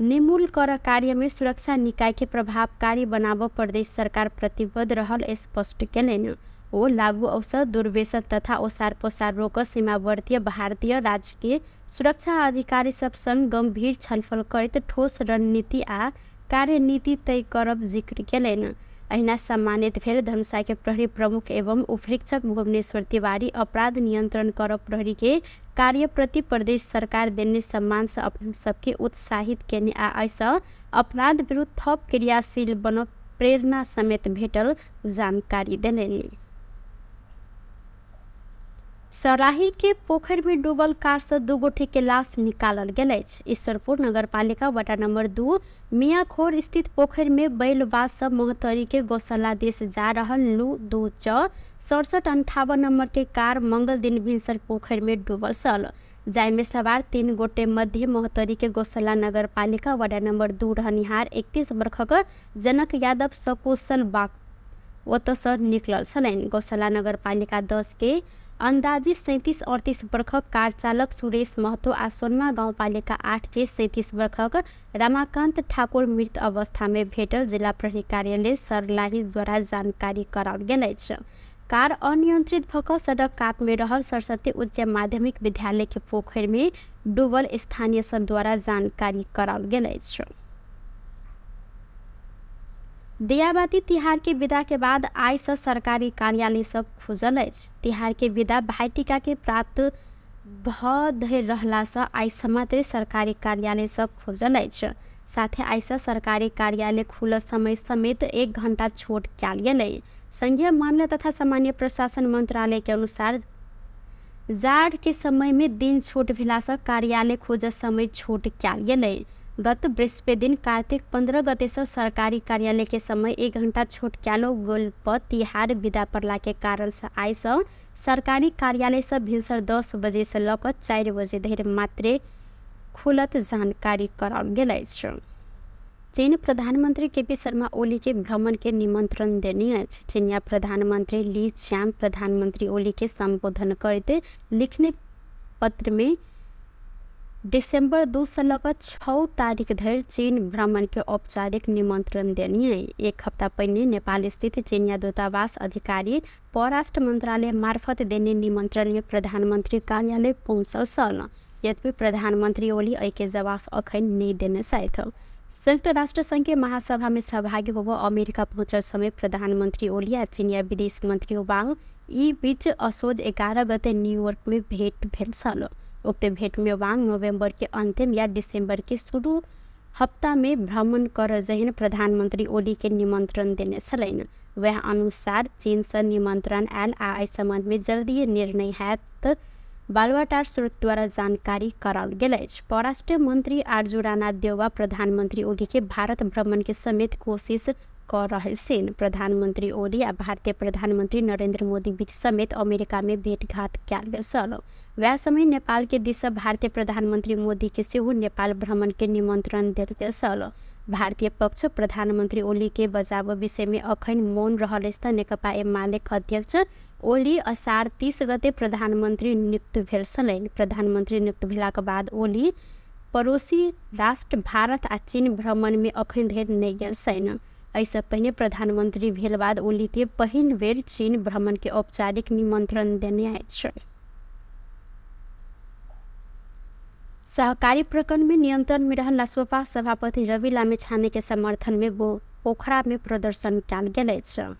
निर्मूल कर कार्य में सुरक्षा निकाय के प्रभावकारी बनाव प्रदेश सरकार प्रतिबद्ध रहल स्पष्ट केलनि। वो लागू औषध दुर्व्यसन तथा ओसार पोसार रोक सीमावर्ती भारतीय राज्य के सुरक्षा अधिकारी सब संग गंभीर छलफल करत ठोस रणनीति आ कार्यनीति तय करब जिक्र केलनि। अहिना सम्मानित भेल धनुषा के प्रहरी प्रमुख एवं उपरीक्षक भुवनेश्वर तिवारी अपराध नियंत्रण कर प्रहरी के कार्य प्रति प्रदेश सरकार देने सम्मान से अपन सबके उत्साहित केने आ ऐसा अपराध विरुद्ध थप क्रियाशील बन प्रेरणा समेत भेटल जानकारी देलनि। सराही के पोखर में डूबल कार से 2 गोटे के लाश निकालल गेल अछि। ईश्वरपुर नगर पालिका वार्ड नंबर 2 मियाखोर स्थित पोखर में बैलबाज सब महतरी के गौशाला देश जा रहल लू 2 च 6758 नंबर के कार मंगल दिन भिनसर पोखर में डूबल छल। जाय में सवार 3 गोटे मध्य महतरी के गौशाला नगर पालिका वार्ड नंबर 2 रहनिहार 31 वर्षक जनक यादव सकुशल बाग ओतसँ निकलल छलनि। गौशाला नगर पालिका 10 के अंदाजी 37-38 वर्षक कार चालक सुरेश महतो आ सोनमा गाउँपालिका 8 के 37 वर्षक रमाकांत ठाकुर मृत अवस्था में भेटल जिला प्रहरी कार्यालय सर्लाही द्वारा जानकारी कराओल गेल अछि। कार अनियंत्रित भक सड़क कात में रहल सरस्वती उच्च माध्यमिक विद्यालय के पोखर में डूबल स्थानीय सब द्वारा जानकारी कराओल गेल अछि। दियाबाती तिहार के विदा के बाद आइ से सरकारी कार्यालय सब खुजल अछि। तिहार के विदा भाईटिका के प्राप्त भ धरि रहला से आइ मात्र सरकारी कार्यालय सब खुजल अछि। साथे आइ से सरकारी कार्यालय खुलल समय समेत 1 घंटा छूट कयल गेलै। संघीय मामला तथा सामान्य प्रशासन मंत्रालय के अनुसार जाड़ के समय में दिन छोट भेलासँ कार्यालय खोज समय छोट कयल गेलै। गत बृहस्पति दिन कार्तिक 15 गते से सरकारी कार्यालय के समय 1 घंटा छोट कयल गेल पर तिहार विदा पड़ला के कारण से आइ से सरकारी कार्यालय से भिनसर 10 बजे से लऽ कऽ 4 बजे धरि मात्रे खुलत जानकारी कराओल गेल अछि। चीन प्रधानमंत्री केपी शर्मा ओली के भ्रमण के निमंत्रण देने अछि। चीनिया प्रधानमंत्री ली च्यान प्रधानमंत्री ओली के संबोधन करते लिखने पत्र में दिसंबर 2 से लेकर 6 तारीख धरि चीन भ्रमण के औपचारिक निमंत्रण देनी है। एक हफ्ता पहले नेपाल स्थित चीनिया दूतावास अधिकारी परराष्ट्र मंत्रालय मार्फत देने निमंत्रण में प्रधानमंत्री कार्यालय पहुंचल सल। यद्यपि प्रधानमंत्री ओली एहि के जवाब अखन नहीं देने साथ। संयुक्त राष्ट्र संघ के महासभा में सहभागी होब अमेरिका पहुंचल समय प्रधानमंत्री ओली आ चीनिया विदेश मंत्री वांग ई बीच असोज 11 गते न्यूयॉर्क में भेंट भेल छल। उक्त भेंट में वांग नवंबर के अंतिम या दिसंबर के शुरू हफ्ता में भ्रमण कर जहन प्रधानमंत्री ओली के निमंत्रण देने छलैन। वह अनुसार चीन से निमंत्रण आयल आ एहि संबंध में जल्दी निर्णय हैत बालुवाटार स्रोत द्वारा जानकारी कराओल गेल अछि। परराष्ट्र मंत्री आरजू राणा देउवा प्रधानमंत्री ओली के भारत भ्रमण के समेत कोशिश कर रहे छन्। प्रधानमंत्री ओली आ भारतीय प्रधानमंत्री नरेंद्र मोदी बीच समेत अमेरिका में भेंटघाट कयल गेल छल। वह समय नेपाल के दिस भारतीय प्रधानमंत्री मोदी के सेहो नेपाल भ्रमण के निमंत्रण देल गेल छल। भारतीय पक्ष प्रधानमंत्री ओली के बचाव विषय में अखन मौन रहल अछि। नेकपा एमाले अध्यक्ष ओली असार 30 गते प्रधानमंत्री नियुक्त भेल छलनि। प्रधानमंत्री नियुक्त भेलाक बाद ओली पड़ोसी राष्ट्र भारत आ चीन भ्रमण में अखन धरि नहि गेल छनि। एहिसँ पहिने प्रधानमंत्री भेल बाद ओली के पहिल बेर चीन भ्रमण के औपचारिक निमंत्रण देने अछि। सहकारी प्रकरण में नियंत्रण में रहल रासोपा सभापति रवि लामेछाने के समर्थन में पोखरा में प्रदर्शन कयल गेल अछि।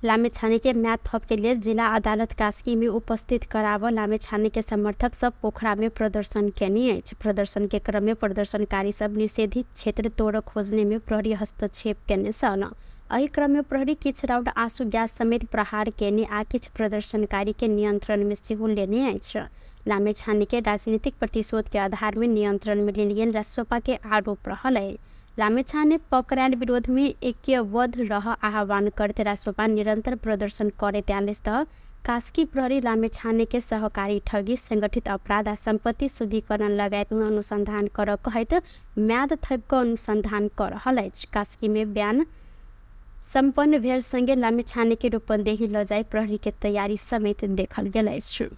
लामेछाने के म्याद थप के लिए जिला अदालत कास्की में उपस्थित कराव लामेछाने के समर्थक सब पोखरा में प्रदर्शन केने अछि। प्रदर्शन के क्रम में प्रदर्शनकारी सब निषेधित क्षेत्र तोड़ खोजने में प्रहरी हस्तक्षेप केने छल। एहि क्रम में प्रहरी किछ राउंड आंसू गैस समेत प्रहार केने आ किछ प्रदर्शनकारी के नियंत्रण में सेहो लेने अछि। लामेछाने के राजनीतिक प्रतिशोध के आधार में नियंत्रण में लेल गेल रासोपा के आरोप रहल है। लामेछाने पकड़ायल विरोध में ऐक्यबद्ध रह आह्वान करते रासोपा निरंतर प्रदर्शन करते आयल त कास्की प्रहरी लामेछाने के सहकारी ठगी संगठित अपराध आ संपत्ति शुद्धिकरण लगायत में अनुसंधान कर कहत म्याद थप के अनुसंधान कर रहल अछि। कास्की में बयान संपन्न भेल संगे लामेछाने के रूपंदेही ल जाय प्रहरी के तैयारी समेत देखल गेल अछि।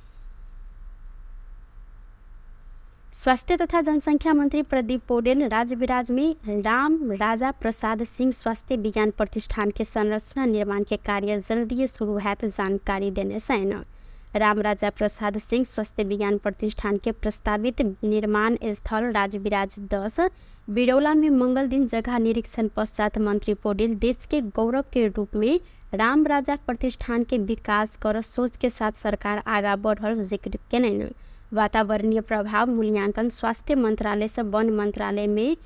स्वास्थ्य तथा जनसंख्या मंत्री प्रदीप पौडेल राजविराज में राम राजा प्रसाद सिंह स्वास्थ्य विज्ञान प्रतिष्ठान के संरचना निर्माण के कार्य जल्दी शुरू हैत जानकारी देने छन्। राम राजा प्रसाद सिंह स्वास्थ्य विज्ञान प्रतिष्ठान के प्रस्तावित निर्माण स्थल राजविराज 10 बिरौला में मंगल दिन जगह निरीक्षण पश्चात मंत्री पौडेल देश के गौरव के रूप में राम राजा प्रतिष्ठान के विकास कर सोच के साथ सरकार आगा बढ़ल जिक्र केलनि। वातावरणीय प्रभाव मूल्यांकन स्वास्थ्य मंत्रालय से वन मंत्रालय में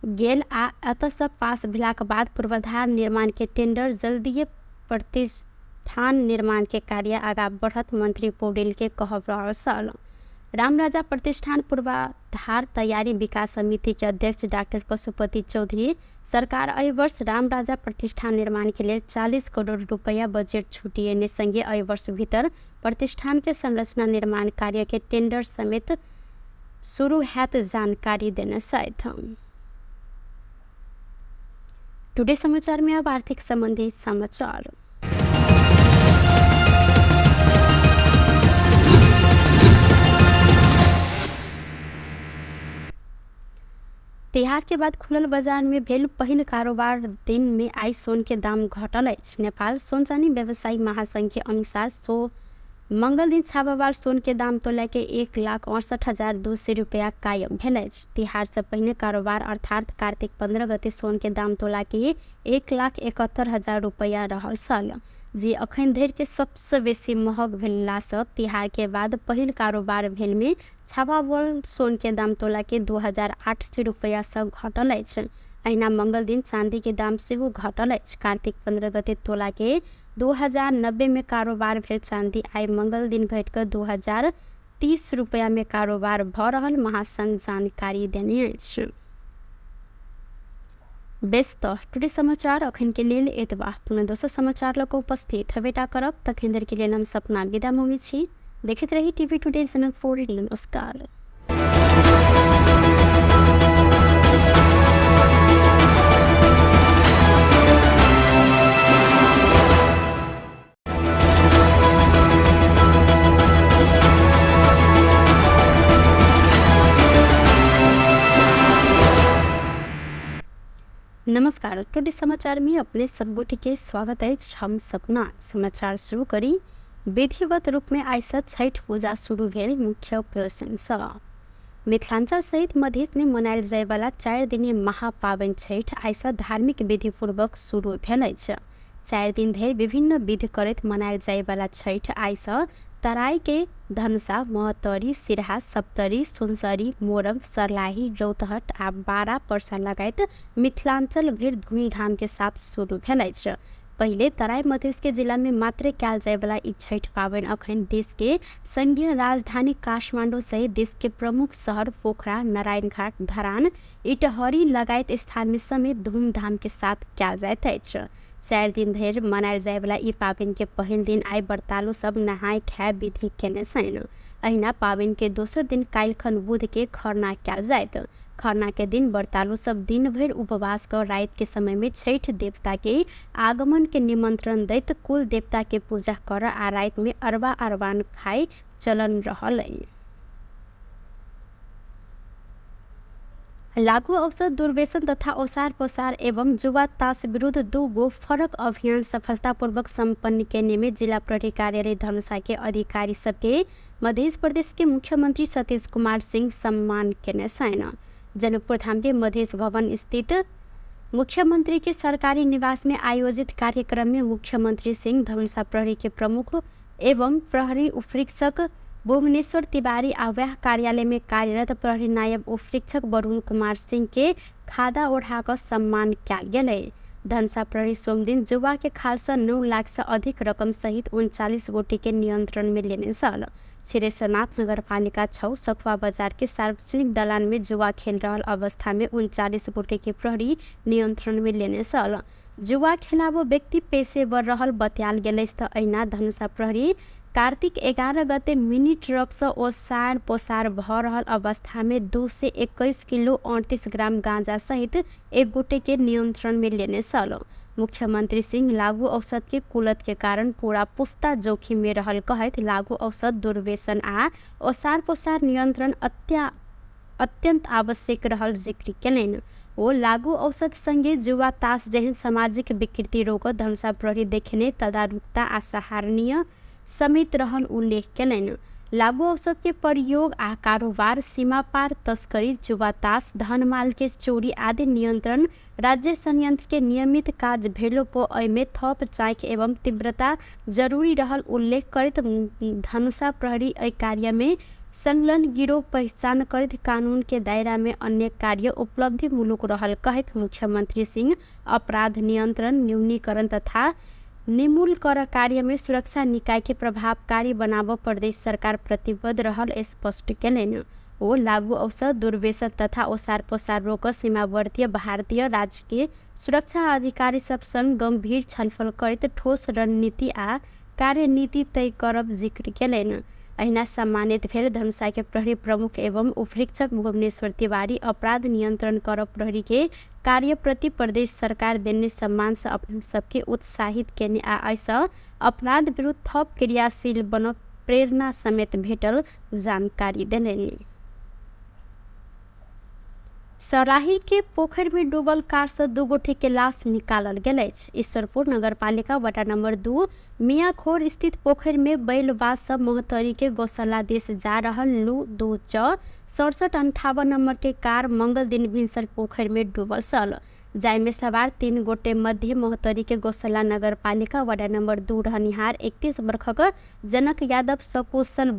गेल आ एतऽ से पास भेलाक बाद पूर्वाधार निर्माण के टेंडर जल्दीए प्रतिष्ठान निर्माण के कार्य आगा बढ़त मंत्री पौडेल के कहब रहल छल। राम राजा प्रतिष्ठान पूर्वाधार तैयारी विकास समिति के अध्यक्ष डॉक्टर पशुपति चौधरी सरकार एहि वर्ष राम राजा प्रतिष्ठान निर्माण के लिए 40 करोड़ रुपया बजट छूटिएने संगे एहि वर्ष भीतर प्रतिष्ठान के संरचना निर्माण कार्य के टेंडर समेत शुरू हैत जानकारी देने साथ। टुडे समाचार में अब आर्थिक संबंधी समाचार। तिहार के बाद खुलल बाजार में भेल पहिल कारोबार दिन में आई सोन के दाम घटल अछि। नेपाल सोन चानी व्यवसायी महासंघ के अनुसार मंगल दिन छापावार सोन के दाम तोला के 1,68,200 रुपया कायम भेल अछि। तिहार से पहिने कारोबार अर्थात कार्तिक 15 गते सोन के दाम तोला के 1,71,000 रुपया रहल छल, जे अखन धरि के सबसे बेसी महग भेला से तिहार के बाद पहिल कारोबार भेल में छापावार सोन के दाम तोला के 2,800 रुपया से घटल अछि। अहिना मंगल दिन चांदी के दाम सेहो घटल अछि। कार्तिक 15 गते तोला के 2090 में कारोबार भेल चांदी आई मंगल दिन घटिकर 2030 रुपया में कारोबार भ रहल महासंघ जानकारी देने अछि। बेस्त टुडे समाचार अखन के लेल एतबा। पुनः दोसर समाचार लऽ कऽ उपस्थित हेबेटा करब। तखन धरि के लेल हम सपना विदा मांगै छी। देखैत रही टीवी टुडे चैनल 4। नमस्कार। नमस्कार। टुडे समाचार में अपने सबगोटे के स्वागत है। हम सपना समाचार शुरू करी। विधिवत रूप में आइ सँ छठ पूजा शुरू भेल। मुख्य प्रश्न सब मिथिलांचल सहित मधेश में मनायल जाय वाला 4 दिनीय महापावन छठ आइ सँ धार्मिक विधि पूर्वक शुरू भेल अछि। 4 दिन धरि विभिन्न विधि करैत मनायल जाय वाला छठ आइ सँ तराई के धनुषा, महतरी, सिरहा, सप्तरी, सुनसरी, मोरंग, सरलाही, रौतहट आ बारा परसा लगायत मिथिलांचल भरि धूमधाम के साथ शुरू भेल अछि। पहिले तराई मधेश के जिला में मात्र कयल जाय वाला ई छठ पावनि अखन देश के संघीय राजधानी काठमांडू सहित देश के प्रमुख शहर पोखरा, नारायणघाट, धरान, इटहरी लगायत स्थान में समेत धूमधाम के साथ कयल जाइत अछि। 4 दिन धरि मनायल जाय वाला ई पावनि के पहिल दिन आइ व्रतालु सब नहाय खाय विधि केने छनि। अहिना पावनि के दोसर दिन काल्हिखन बुध के खरना कयल जायत। खरना के दिन व्रतालु सब दिन भरि उपवास कर राति के समय में छठ देवता के आगमन के निमंत्रण दैत कुल देवता के पूजा कर आ राति में अरबा अरबान खाय चलन रहल। लागू औषध दुर्व्यसन तथा ओसार पोसार एवं जुआ ताश विरुद्ध 2 गो फरक अभियान सफलतापूर्वक संपन्न करने में जिला प्रहरी कार्यालय धनुषा के अधिकारी सबके मध्य प्रदेश के मुख्यमंत्री सतीश कुमार सिंह सम्मान केने छनि। जनकपुर धाम के मधेश भवन स्थित मुख्यमंत्री के सरकारी निवास में आयोजित कार्यक्रम में मुख्यमंत्री सिंह धनुषा प्रहरी के प्रमुख एवं प्रहरी उपरीक्षक भुवनेश्वर तिवारी आव्याह कार्यालय में कार्यरत प्रहरी नायब उपरीक्षक वरुण कुमार सिंह के खादा ओढ़ाकर सम्मान कयल गेलै। धनुषा प्रहरी सोमदिन जुआ के खाल से 9 लाख से अधिक रकम सहित 39 गोटे के नियंत्रण में लेने छल। छिरेश्वरनाथ नगर पालिका 6 सखुआ बाजार के सार्वजनिक दलान में जुआ खेल रहल अवस्था में 39 गोटे के प्रहरी नियंत्रण में लेने छल। जुआ खेलाबो व्यक्ति पेशेवर रहल बतायल गेलै। अहिना धनुषा प्रहरी कार्तिक 11 गते मिनी ट्रक से ओसार पोसार भ रहल अवस्था में 2 से 21 किलो 38 ग्राम गांजा सहित एक गोटे के नियंत्रण में लेने छल। मुख्यमंत्री सिंह लागू औषध के कुलत के कारण पूरा पुस्ता जोखिम में रहल कहैत लागू औषध दुर्व्यसन आ ओसार पोसार नियंत्रण अत्यंत आवश्यक रहल जिक्र केलनि। ओ लागू औषध संगे जुआ ताश जेहन सामाजिक विकृति रोकत धनुषा प्रहरी देखने तदारुकता आ सराहनीय समेत रहल उल्लेख केलनि। लागू औषध के प्रयोग आ कारोबार, सीमा पार तस्करी, जुआ ताश, धन माल के चोरी आदि नियंत्रण राज्य संयंत्र के नियमित काज भेलो पो एमे थप जांच एवं तीव्रता जरूरी रहल उल्लेख करैत धनुषा प्रहरी एहि कार्य में संलग्न गिरोह पहचान करैत कानून के दायरा में अन्य कार्य उपलब्धि मूलक रहल कहैत मुख्यमंत्री सिंह अपराध नियंत्रण, न्यूनीकरण तथा निर्मूल कर कार्य में सुरक्षा निकाय के प्रभावकारी बनाबो प्रदेश सरकार प्रतिबद्ध रहल स्पष्ट केलनि। ओ लागू औषध दुर्व्यसन तथा ओसार पोसार रोक सीमावर्ती भारतीय राज्य के सुरक्षा अधिकारी सब संग गंभीर छलफल करैत ठोस रणनीति आ कार्यनीति तय करब जिक्र केलनि। अहिना सम्मानित भेल धनुषा के प्रहरी प्रमुख एवं उपरीक्षक भुवनेश्वर तिवारी अपराध नियंत्रण कर प्रहरी के कार्य प्रति प्रदेश सरकार देने सम्मान से अपन सबके उत्साहित केने आ ऐसा अपराध विरुद्ध थप क्रियाशील बन प्रेरणा समेत भेटल जानकारी देलनि। सराही के पोखर में डूबल कार से 2 गोटे के लाश निकालल गेल अछि। ईश्वरपुर नगर पालिका वार्ड नंबर 2 मियाखोर स्थित पोखर में बैलबाज सब मोहतरी के गौशाला देश जा रहल लू 2 च 6758 नंबर के कार मंगल दिन भिनसर पोखर में डूबल छल, जाय में सवार 3 गोटे मध्य मोहतरी के गौशाला नगर पालिका वार्ड नंबर 2 रहनिहार 31 वर्षक जनक यादव सकुशल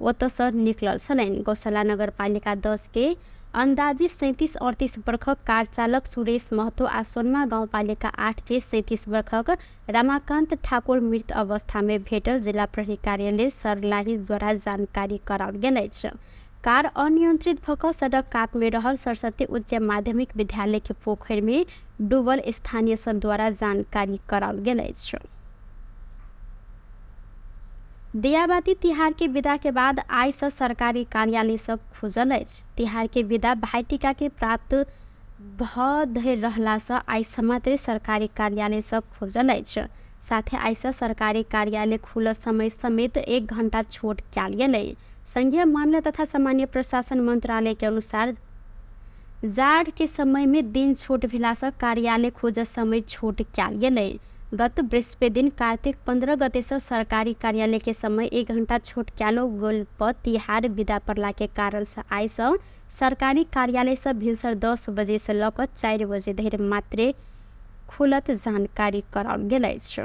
ओतऽ से निकलल छलनि। गौशाला नगर पालिका 10 के अंदाजी 37-38 वर्षक कार चालक सुरेश महतो आ सोनमा गाउँपालिका 8 के 37 वर्षक रमाकान्त ठाकुर मृत अवस्था में भेटल जिला प्रहरी कार्यालय सर्लाही द्वारा जानकारी कराओल गेल अछि। कार अनियंत्रित भऽ सड़क कात में रहल सरस्वती उच्च माध्यमिक विद्यालय के पोखर में डूबल स्थानीय सब द्वारा जानकारी कराओल गेल अछि। दियाबाती तिहार के विदा के बाद आइ से सरकारी कार्यालय सब खुजल अछि। तिहार के विदा भाईटिका के प्राप्त भऽ धरि रहला से आइ से मात्र सरकारी कार्यालय सब खुजल अछि। साथे आइ से सरकारी कार्यालय खुलल समय समेत 1 घंटा छूट कयल गेलै। संघीय मामला तथा सामान्य प्रशासन मंत्रालय के अनुसार जाड़ के समय में दिन छूट भेला से कार्यालय खुजल समय छूट कयल गेलै। गत बृहस्पति दिन कार्तिक 15 गते से सरकारी कार्यालय के समय 1 घंटा छूट कयल गेल पर तिहार विदा पड़ला के कारण से आइ से सरकारी कार्यालय से भिनसर 10 बजे से लऽ कऽ 4 बजे धरि मात्र खुलत जानकारी कराओल गेल अछि।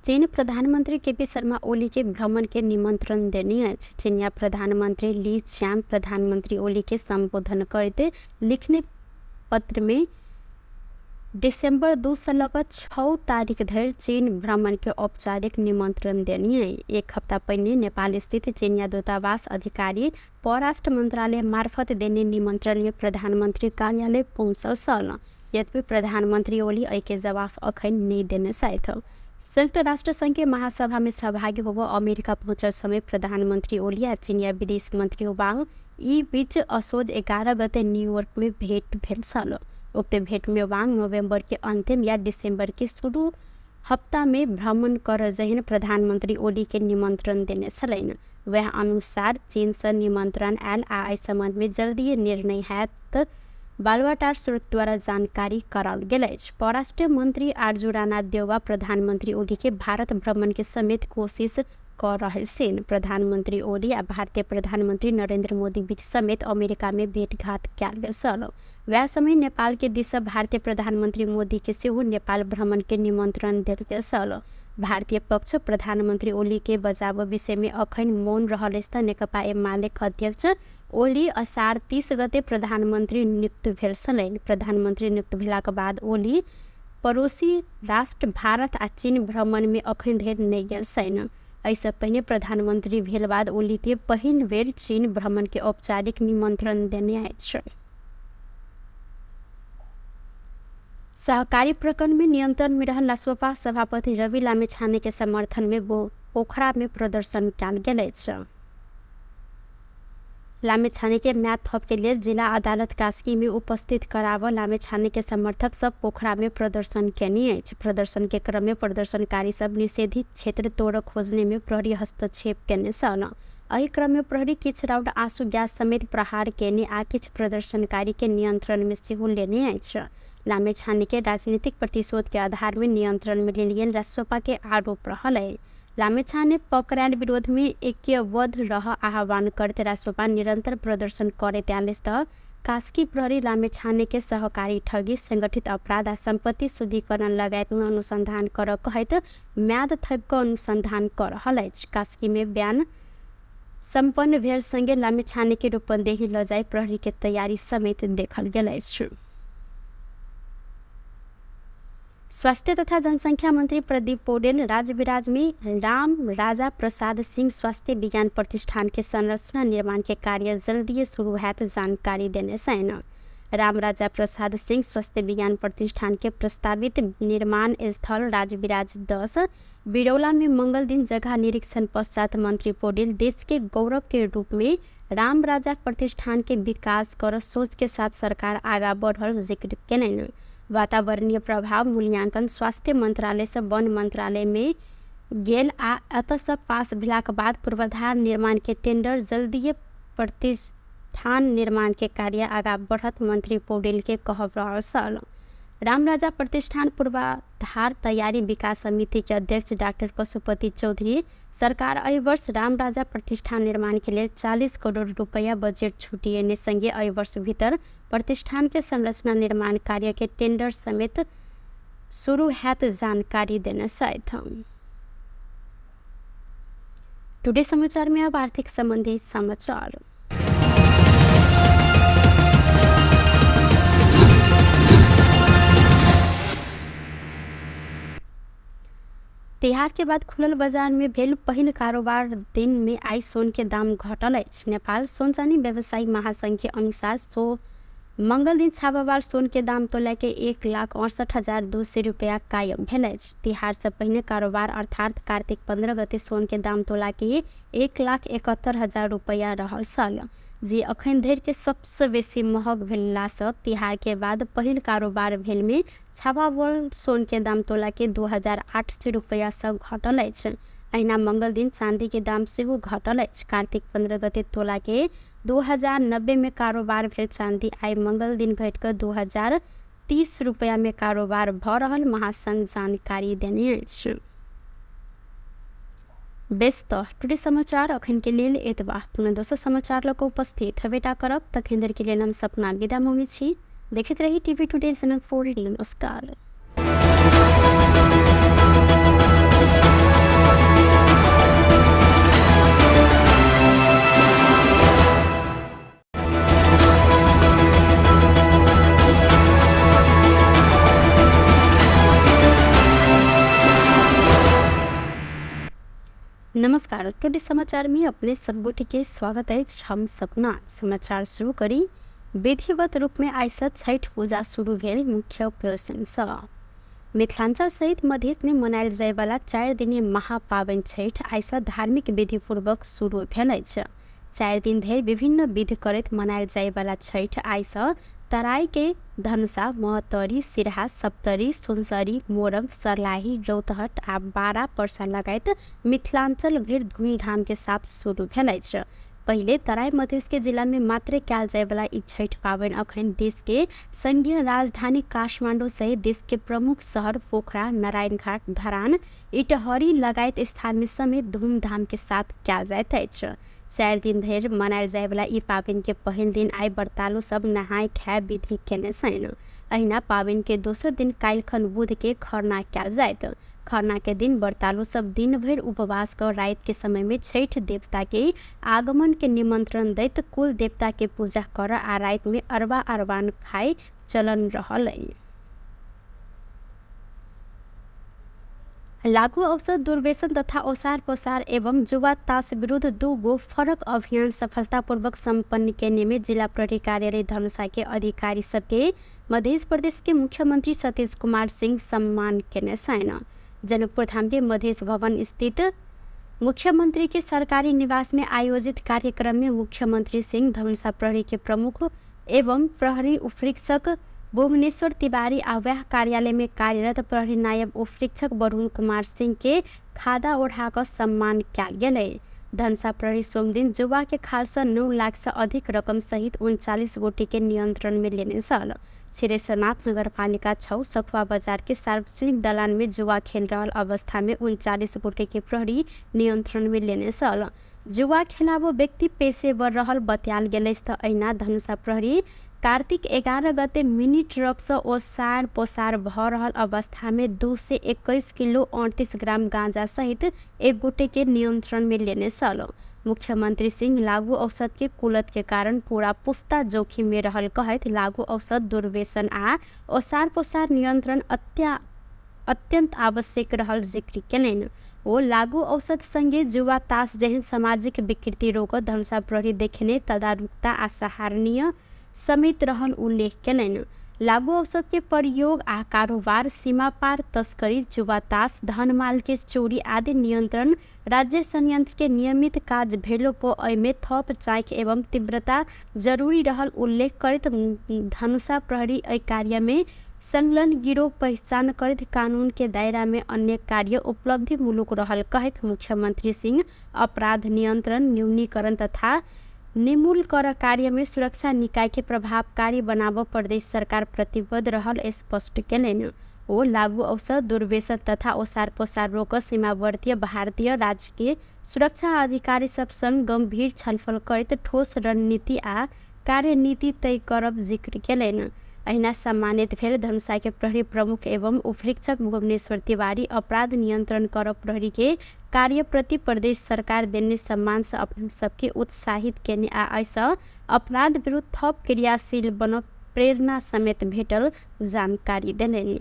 चीन प्रधानमंत्री केपी शर्मा ओली के भ्रमण के निमंत्रण देने अछि। चीनिया प्रधानमंत्री ली च्यान प्रधानमंत्री ओली के संबोधन करते लिखने पत्र में दिसंबर 2 से लेकर 6 तारीख धरि चीन भ्रमण के औपचारिक निमंत्रण देनी है। 1 हफ्ता पहले नेपाल स्थित चीनिया दूतावास अधिकारी परराष्ट्र मंत्रालय मार्फत देने निमंत्रण में प्रधानमंत्री कार्यालय पहुंचल सल। यद्यपि प्रधानमंत्री ओली एहि के जवाब अखन नहीं देने साथ। संयुक्त राष्ट्र संघ के महासभा में सहभागी होबो अमेरिका पहुंचल समय प्रधानमंत्री ओली आ चीनिया विदेश मंत्री वांग ई बीच असोज 11 गते न्यूयॉर्क में भेंट भेल छल। उक्त भेंट में वांग नवंबर के अंतिम या दिसंबर के शुरू हफ्ता में भ्रमण कर जहिन प्रधानमंत्री ओली के निमंत्रण देने छलैन। वह अनुसार चीन से निमंत्रण आयल आ एहि संबंध में जल्दी निर्णय हैत बालुवाटार स्रोत द्वारा जानकारी कराओल गेल अछि। परराष्ट्र मंत्री आरजू राणा देवा प्रधानमंत्री ओली के भारत भ्रमण के समेत कोशिश कर रहल छन्। प्रधानमंत्री ओली आ भारतीय प्रधानमंत्री नरेंद्र मोदी बीच समेत अमेरिका में भेंटघाट कयल गेल छल। वह समय नेपाल के दिस भारतीय प्रधानमंत्री मोदी के सेहो नेपाल भ्रमण के निमंत्रण देल गेल छल। भारतीय पक्ष प्रधानमंत्री ओली के बचाव विषय में अखन मौन रहल अछि त नेकपा एमाले अध्यक्ष ओली असार 30 गते प्रधानमंत्री नियुक्त भेल छलनि। प्रधानमंत्री नियुक्त भेलाक बाद ओली पड़ोसी राष्ट्र भारत आ चीन भ्रमण में अखन धरि नहि गेल छनि। एहिसँ पहिने प्रधानमंत्री भेल बाद ओली के पहिल बेर चीन भ्रमण के औपचारिक निमंत्रण देने अछि। सहकारी प्रकरण में नियंत्रण में रहल रासोपा सभापति रवि लामेछाने के समर्थन में पोखरा में प्रदर्शन कयल गेल अछि। लामेछाने के म्याद थप के लिए जिला अदालत कास्की में उपस्थित कराव लामेछाने के समर्थक सब पोखरा में प्रदर्शन केने अछि। प्रदर्शन के क्रम में प्रदर्शनकारी सब निषेधित क्षेत्र तोड़ खोजने में प्रहरी हस्तक्षेप केने छल। एहि क्रम में प्रहरी किछु राउंड आंसू गैस समेत प्रहार केने आ किछु प्रदर्शनकारी के नियंत्रण में सेहो लेने अछि। लामेछाने के राजनीतिक प्रतिशोध के आधार में नियंत्रण में लेल गेल रासोपा के आरोप रहल है। लामेछाने पकड़ायल विरोध में ऐक्यबद्ध रह आह्वान करते रासोपा निरंतर प्रदर्शन करैत आयल त कास्की प्रहरी लामेछाने के सहकारी ठगी संगठित अपराध आ संपत्ति शुद्धिकरण लगायत में अनुसंधान कर कहैत म्याद थप के अनुसंधान कर रहल अछि। कास्की में बयान संपन्न भेल संगे लामेछाने के रूपंदेही ल जाय प्रहरी के तैयारी समेत देखल गेल अछि। स्वास्थ्य तथा जनसंख्या मंत्री प्रदीप पौडेल राजविराज में राम राजा प्रसाद सिंह स्वास्थ्य विज्ञान प्रतिष्ठान के संरचना निर्माण के कार्य जल्दी शुरू हैत जानकारी देने छन्। राम राजा प्रसाद सिंह स्वास्थ्य विज्ञान प्रतिष्ठान के प्रस्तावित निर्माण स्थल राजविराज 10 बिरौला में मंगल दिन जगह निरीक्षण पश्चात मंत्री पौडेल देश के गौरव के रूप में राम राजा प्रतिष्ठान के विकास कर सोच के साथ सरकार आगा बढ़ल जिक्र केलनि। वातावरणीय प्रभाव मूल्यांकन स्वास्थ्य मंत्रालय से वन मंत्रालय में गेल आ एतऽ से पास भेलाक बाद पूर्वाधार निर्माण के टेंडर जल्दीए प्रतिष्ठान निर्माण के कार्य आगा बढ़त मंत्री पौडेल के कहब रहल छल। राम राजा प्रतिष्ठान पूर्वाधार तैयारी विकास समिति के अध्यक्ष डॉक्टर पशुपति चौधरी सरकार एहि वर्ष राम राजा प्रतिष्ठान निर्माण के लिए 40 करोड़ रुपया बजट छूटिएने संगे एहि वर्ष भीतर प्रतिष्ठान के संरचना निर्माण कार्य के टेंडर समेत शुरू हैत जानकारी देने साथ। टुडे समाचार में अब आर्थिक संबंधी समाचार। तिहार के बाद खुलल बाजार में भेल पहिल कारोबार दिन में आई सोन के दाम घटल अछि। नेपाल सोन चानी व्यवसायी महासंघ के अनुसार मंगल दिन छापावार सोन के दाम तोला के 1,68,200 रुपया कायम भेल अछि। तिहार से पहिने कारोबार अर्थात कार्तिक 15 गते सोन के दाम तोला के 1,71,000 रुपया रहल छल, जे अखन धरि के सबसे बेसी महग भेलासँ तिहार के बाद पहिल कारोबार भेल में छापावार सोन के दाम तोला के 2,800 रुपया से घटल अछि। अहिना मंगल दिन चांदी के दाम सेहो घटल अछि। कार्तिक 15 गते तोला के 2090 में कारोबार भेल चांदी आई मंगल दिन घटिकऽ 2,030 रुपया में कारोबार भ रहल महासंघ जानकारी देने अछि। व्यस्त टुडे समाचार अखन के लेल एतबा। पुनः दोसर समाचार लऽ कऽ उपस्थित हेबेटा करब। तखन धरि के लेल हम सपना विदा मंगै छी। देखैत रही टीवी टुडे चैनल 4। नमस्कार। नमस्कार, टुडे समाचार में अपने सब के स्वागत है। हम सपना समाचार शुरू करी। विधिवत रूप में आइसँ छठ पूजा शुरू भेल। मुख्य प्रश्न मिथिलांचल सहित मध्य में मनायल जाय वाला 4 दिनीय महापावन छठ आइसँ धार्मिक विधि पूर्वक शुरू भेल अछि। 4 दिन धरि विभिन्न विधि करैत मनायल जाय वाला छठ आइसँ तराई के धनुषा, महतरी, सिरहा, सप्तरी, सुनसरी, मोरंग, सरलाही, रौतहट आ बारा परसा लगायत मिथिलांचल भर धूमधाम के साथ शुरू भेल अछि। पहले तराई मधेश के जिला में मात्र कयल जाय वाला ई छठ पावन अखन देश के संघीय राजधानी काठमांडू सहित देश के प्रमुख शहर पोखरा, नारायणघाट, धरान, इटहरी लगायत स्थान में समेत धूमधाम के साथ कयल जाइत अछि। 4 दिन धरि मनायल जाय वाला ई पावन के पहिल दिन आई व्रतालु सब नहाय खाय विधि केने छनि। अहिना पावन के दोसर दिन काल्हिखन बुध के खरना कयल जायत। खरना के दिन व्रतालु सब दिन भर उपवास कर रात के समय में छठ देवता के आगमन के निमंत्रण दैत कुल देवता के पूजा कर आ रात में अरबा अरबान खाय चलन रहल है। लागू औषध दुर्व्यसन तथा ओसार पोसार एवं जुआ ताश विरुद्ध 2 गो फरक अभियान सफलतापूर्वक संपन्न करने में जिला प्रहरी कार्यालय धनुषा के अधिकारी सबके मध्य प्रदेश के मुख्यमंत्री सतीश कुमार सिंह सम्मान केने छनि। जनकपुर धाम के मध्य भवन स्थित मुख्यमंत्री के सरकारी निवास में आयोजित कार्यक्रम में मुख्यमंत्री सिंह धनुषा प्रहरी के प्रमुख एवं प्रहरी उपरीक्षक भुवनेश्वर तिवारी आवाह कार्यालय में कार्यरत प्रहरी नायब उपरीक्षक वरुण कुमार सिंह के खादा ओढ़ाकर सम्मान कयल गेलै। धनुषा प्रहरी सोमदिन जुआ के खाल से 9 लाख से अधिक रकम सहित 39 गोटी के नियंत्रण में लेने छल। छिरेश्वरनाथ नगर पालिका 6 सखुआ बाजार के सार्वजनिक दलान में जुआ खेल रहल अवस्था में 39 गोटी के प्रहरी नियंत्रण में लेने छल। जुआ खेलाबो व्यक्ति पेशेवर रहल बतायल गेलै। अहिना धनुषा प्रहरी कार्तिक 11 गते मिनी ट्रक से ओसार पोसार भ रहल अवस्था में 2 से 21 किलो 38 ग्राम गांजा सहित 1 गोटे के नियंत्रण में लेने छल। मुख्यमंत्री सिंह लागू औषध के कुलत के कारण पूरा पुस्ता जोखिम में रहल कहत लागू औषध दुर्व्यसन आ ओसार पोसार नियंत्रण अत्यंत आवश्यक रहल जिक्र केलनि। ओ लागू औषध संगे जुआ ताश जहन सामाजिक विकृति रोक धनुषा प्रहरी देखने तदारुकता आ सराहनीय समेत रहल उल्लेख केलनि। लागू औषध के प्रयोग आ कारोबार, सीमा पार तस्करी, जुआ ताश, धन माल के चोरी आदि नियंत्रण राज्य संयंत्र के नियमित काज भेलो पो एमे थप चाक एवं तीव्रता जरूरी रहल उल्लेख करत धनुषा प्रहरी एहि कार्य में संलग्न गिरोह पहचान करत कानून के दायरा में अन्य कार्य उपलब्धि मूलक रहल कहत मुख्यमंत्री सिंह अपराध नियंत्रण, न्यूनीकरण तथा निर्मूल कर कार्य में सुरक्षा निकाय के प्रभावकारी बनाव प्रदेश सरकार प्रतिबद्ध रहल स्पष्ट केलनि। ओ लागू औषध दुर्व्यसन तथा ओसार पोसार रोक सीमावर्ती भारतीय राज्य के सुरक्षा अधिकारी सब संग गंभीर छलफल करत ठोस रणनीति आ कार्यनीति तय करब जिक्र केलनि। अहिना सम्मानित भेल धनुषा के प्रहरी प्रमुख एवं उपरीक्षक भुवनेश्वर तिवारी अपराध नियंत्रण कर प्रहरी के कार्य प्रति प्रदेश सरकार देने सम्मान से अपन सबके उत्साहित केने आ ऐसा अपराध विरुद्ध थप क्रियाशील बन प्रेरणा समेत भेटल जानकारी देलनि।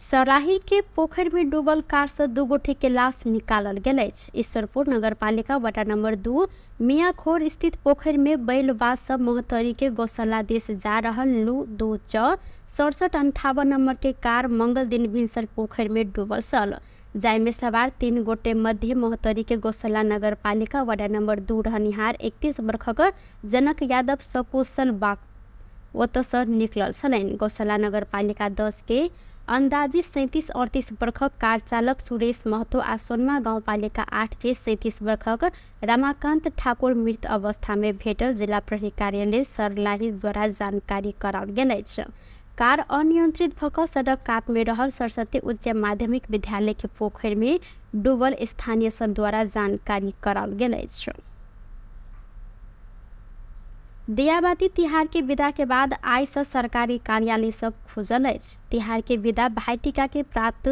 सराही के पोखर में डूबल कार से 2 गोटे के लाश निकालल गेल अछि। ईश्वरपुर नगरपालिका वार्ड नंबर 2 मियाखोर स्थित पोखर में बैलबाज सब मोहतरी के गौशाला देश जा रहल लू 2 च 6758 नंबर के कार मंगल दिन भिनसर पोखर में डूबल सल, जायमे सवार 3 गोटे मध्य मोहतरी के गौशाला नगरपालिका वार्ड नंबर 2 रहनिहार 31 वर्षक जनक यादव सकुशल बाग ओतसँ निकलल छलनि। गौशाला नगरपालिका 10 के अंदाजी 37-38 वर्षक कार चालक सुरेश महतो आ सोनमा गाउँपालिका 8 के 37 वर्षक रमाकांत ठाकुर मृत अवस्था में भेटल जिला प्रहरी कार्यालय सर्लाही द्वारा जानकारी कराओल गेल अछि। कार अनियंत्रित भऽ कऽ सड़क कात में रहल सरस्वती उच्च माध्यमिक विद्यालय के पोखर में डूबल स्थानीय सब द्वारा जानकारी कराओल गेल अछि। दियाबाती तिहार के विदा के बाद आइ से सरकारी कार्यालय सब खुजल अछि। तिहार के विदा भाईटिका के प्राप्त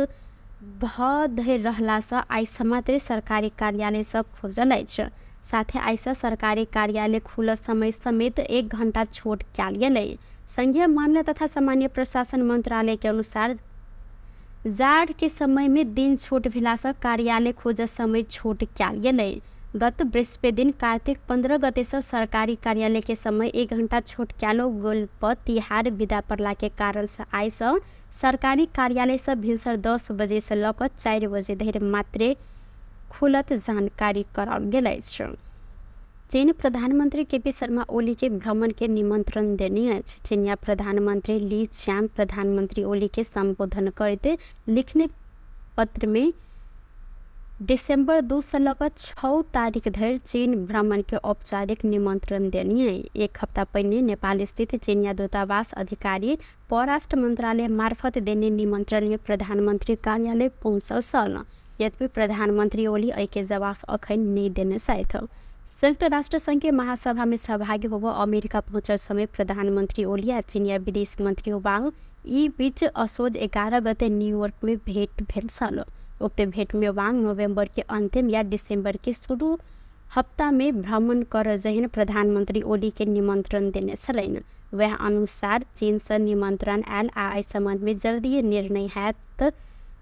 भऽ धरि रहला से आइ समात्र सरकारी कार्यालय सब खुजल अछि। साथे आइ से सरकारी कार्यालय खुलल समय समेत 1 घंटा छूट कयल गेलै। संघीय मामला तथा सामान्य प्रशासन मंत्रालय के अनुसार जाड़ के समय में दिन छूट भेला से कार्यालय खोज समय छूट कयल गेलै। गत बृहस्पति दिन कार्तिक 15 गते से सरकारी कार्यालय के समय 1 घंटा छूट कयल गेल पर तिहार विदा पड़ला के कारण से आइ से सरकारी कार्यालय से भिनसर 10 बजे से लऽ कऽ 4 बजे धरि मात्र खुलत जानकारी कराओल गेल अछि। चीन प्रधानमंत्री केपी शर्मा ओली के भ्रमण के निमंत्रण देने अछि। चीनिया प्रधानमंत्री ली च्याम प्रधानमंत्री ओली के संबोधन करते लिखने पत्र में दिसंबर 2 से लऽ कऽ 6 तारीख धरि चीन भ्रमण के औपचारिक निमंत्रण देने है। 1 हफ्ता पहिने नेपाल स्थित चीनिया दूतावास अधिकारी परराष्ट्र मंत्रालय मार्फत देने निमंत्रण में प्रधानमंत्री कार्यालय पहुंचल छल। यद्यपि प्रधानमंत्री ओली एहि के जवाब अखन नहीं देने छथि। संयुक्त राष्ट्र संघ के महासभा में सहभागी होबऽ अमेरिका पहुंचल समय प्रधानमंत्री ओली आ चीनिया विदेश मंत्री वांग ई बीच असोज 11 गते न्यूयॉर्क में भेंट भेल छल। उक्त भेंट में वांग नवंबर के अंतिम या दिसंबर के शुरू हफ्ता में भ्रमण कर जहन प्रधानमंत्री ओली के निमंत्रण देने छलनि। वह अनुसार चीन से निमंत्रण आयल आ एहि संबंध में जल्दी निर्णय हैत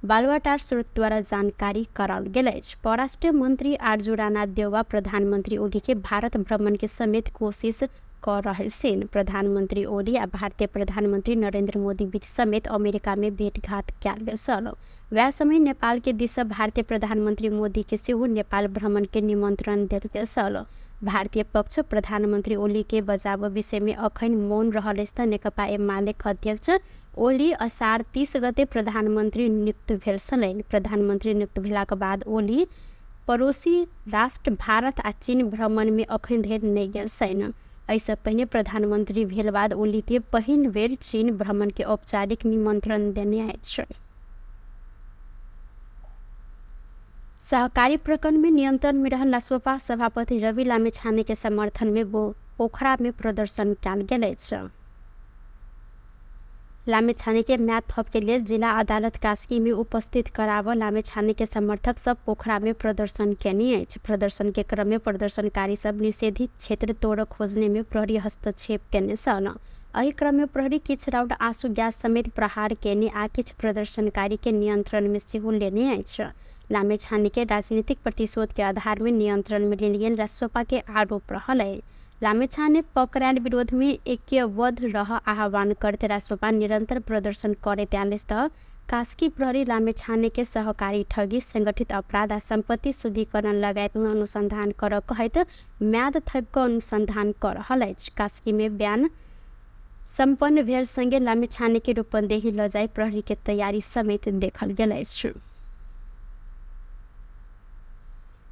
बालुवाटार स्रोत द्वारा जानकारी कराओल गेल अछि। परराष्ट्र मंत्री आरजू राणा देवा प्रधानमंत्री ओली के भारत भ्रमण के समेत कोशिश कर रहल छनि। प्रधानमंत्री ओली आ भारतीय प्रधानमंत्री नरेंद्र मोदी बीच समेत अमेरिका में भेंटघाट कयल गेल छल। वह समय नेपाल के दिस भारतीय प्रधानमंत्री मोदी के सेहो नेपाल भ्रमण के निमंत्रण देल गेल छल। भारतीय पक्ष प्रधानमंत्री ओली के बचाव विषय में अखन मौन रहल अछि। नेकपा एमाले अध्यक्ष ओली असार 30 गते प्रधानमंत्री नियुक्त भेल छलनि। प्रधानमंत्री नियुक्त भेलाक बाद ओली पड़ोसी राष्ट्र भारत आ चीन भ्रमण में अखन धरि नहि गेल छनि। एहिसँ पहिने प्रधानमंत्री भेल बाद ओली के पहिल बेर चीन भ्रमण के औपचारिक निमंत्रण देने अछि। सहकारी प्रकरण में नियंत्रण में रहल रासोपा सभापति रवि लामिछाने के समर्थन में पोखरा में प्रदर्शन कयल गेल अछि। लामिछाने के म्याद थप के लिए जिला अदालत कास्की में उपस्थित कराव लामिछाने के समर्थक सब पोखरा में प्रदर्शन केने अछि। प्रदर्शन के क्रम में प्रदर्शनकारी सब निषेधित क्षेत्र तोड़ खोजने में प्रहरी हस्तक्षेप केने छल। एहि क्रम में प्रहरी किछु राउंड आंसू गैस समेत प्रहार केने आ किछु प्रदर्शनकारी के नियंत्रण में सेहो लेने अछि। लामिछाने के राजनीतिक प्रतिशोध के आधार में नियंत्रण में लेल गेल रासोपा के आरोप रहल है। लामिछाने पकड़ायल विरोध में ऐक्यबद्ध रह आह्वान करते रासोपा निरंतर प्रदर्शन करैत आयल तऽ कास्की प्रहरी लामिछाने के सहकारी ठगी संगठित अपराध आ संपत्ति शुद्धिकरण लगायत में अनुसंधान कर कहैत म्याद थप कऽ अनुसंधान कर रहल अछि। कास्की में बयान संपन्न भेल संगे लामिछाने के रूपंदेही ल जाय प्रहरी के तैयारी समेत देखल गेल अछि।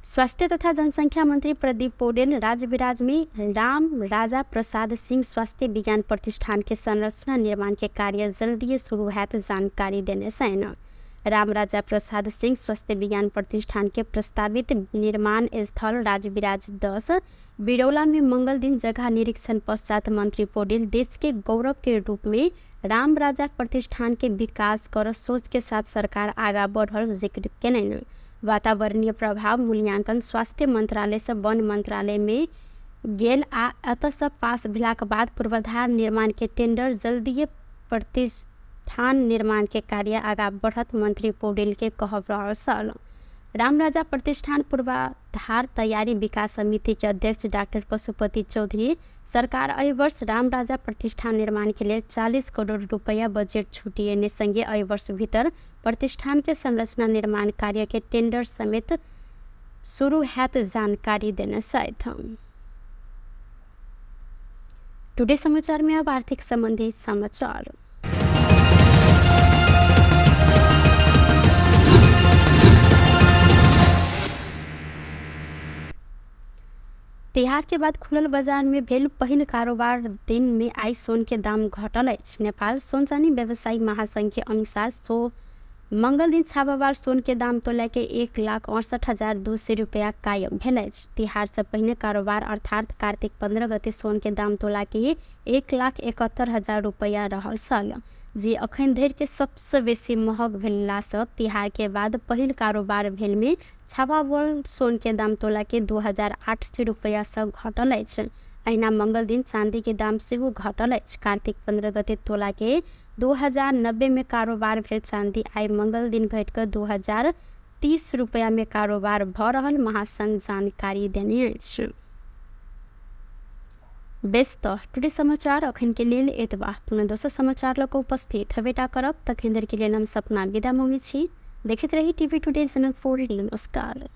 स्वास्थ्य तथा जनसंख्या मंत्री प्रदीप पौडेल राजविराज में राम राजा प्रसाद सिंह स्वास्थ्य विज्ञान प्रतिष्ठान के संरचना निर्माण के कार्य जल्दी शुरू हैत जानकारी देने छनि। राम राजा प्रसाद सिंह स्वास्थ्य विज्ञान प्रतिष्ठान के प्रस्तावित निर्माण स्थल राजविराज 10 बिरौला में मंगल दिन जगह निरीक्षण पश्चात मंत्री पौडेल देश के गौरव के रूप में राम राजा प्रतिष्ठान के विकास कर सोच के साथ सरकार आगा बढ़ल जिक्र केलनि। वातावरणीय प्रभाव मूल्यांकन स्वास्थ्य मंत्रालय से वन मंत्रालय में गेल आ एतऽ से पास भेलाक बाद पूर्वाधार निर्माण के टेंडर जल्दीए प्रतिष्ठान निर्माण के कार्य आगा बढ़त मंत्री पौडेल के कहब रहल सल। रामराजा प्रतिष्ठान पूर्वाधार तैयारी विकास समिति के अध्यक्ष डॉक्टर पशुपति चौधरी सरकार अय वर्ष रामराजा प्रतिष्ठान निर्माण के लिए 40 करोड़ रुपया बजट छुटिएने संगे अय वर्ष भीतर प्रतिष्ठान के संरचना निर्माण कार्य के टेंडर समेत शुरू हैत जानकारी देने सहित। टुडे समाचार में अब आर्थिक संबंधी समाचार। तिहार के बाद खुलल बाजार में भेल पहिल कारोबार दिन में आई सोन के दाम घटल अछि। नेपाल सोन चानी व्यवसायी महासंघ के अनुसार मंगल दिन छापावार सोन के दाम तोला के 1,68,200 रुपया कायम भेल अछि। तिहार से पहिने कारोबार अर्थात कार्तिक 15 गते सोन के दाम तोला के 1,71,000 रुपया रहल छल, जे अखन धरि के सबसे बेसी महग भेला से तिहार के बाद पहिल कारोबार भेल में छापावार सोन के दाम तोला के 2,800 रुपया से घटल अछि। अहिना मंगल दिन चांदी के दाम सेहो घटल अछि। कार्तिक 15 गते तोला के 2090 में कारोबार भेल चांदी आई मंगल दिन घटकर 2,030 रुपया में कारोबार भ रहल महासंघ जानकारी देने अछि। व्यस्त टुडे समाचार अखन के लेल एतबा। पुनः दोसर समाचार लक उपस्थित हेबेटा करब। तखन धरि के लेल हम सपना विदा मांगै छी। देखैत रही टीवी टुडे चैनल 4। नमस्कार।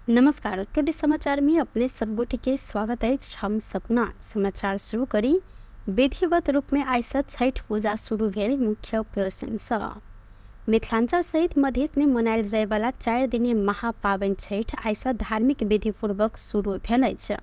नमस्कार। टुडे समाचार में अपने सब गोटे के स्वागत है। हम सपना समाचार शुरू करी। विधिवत रूप में आई से छठ पूजा शुरू भेल। मुख्य प्रदर्शन मिथिलांचल सहित मध्य में मनायल जाय वाला 4 दिनीय महापावन छठ आई से धार्मिक विधि पूर्वक शुरू भेल अछि।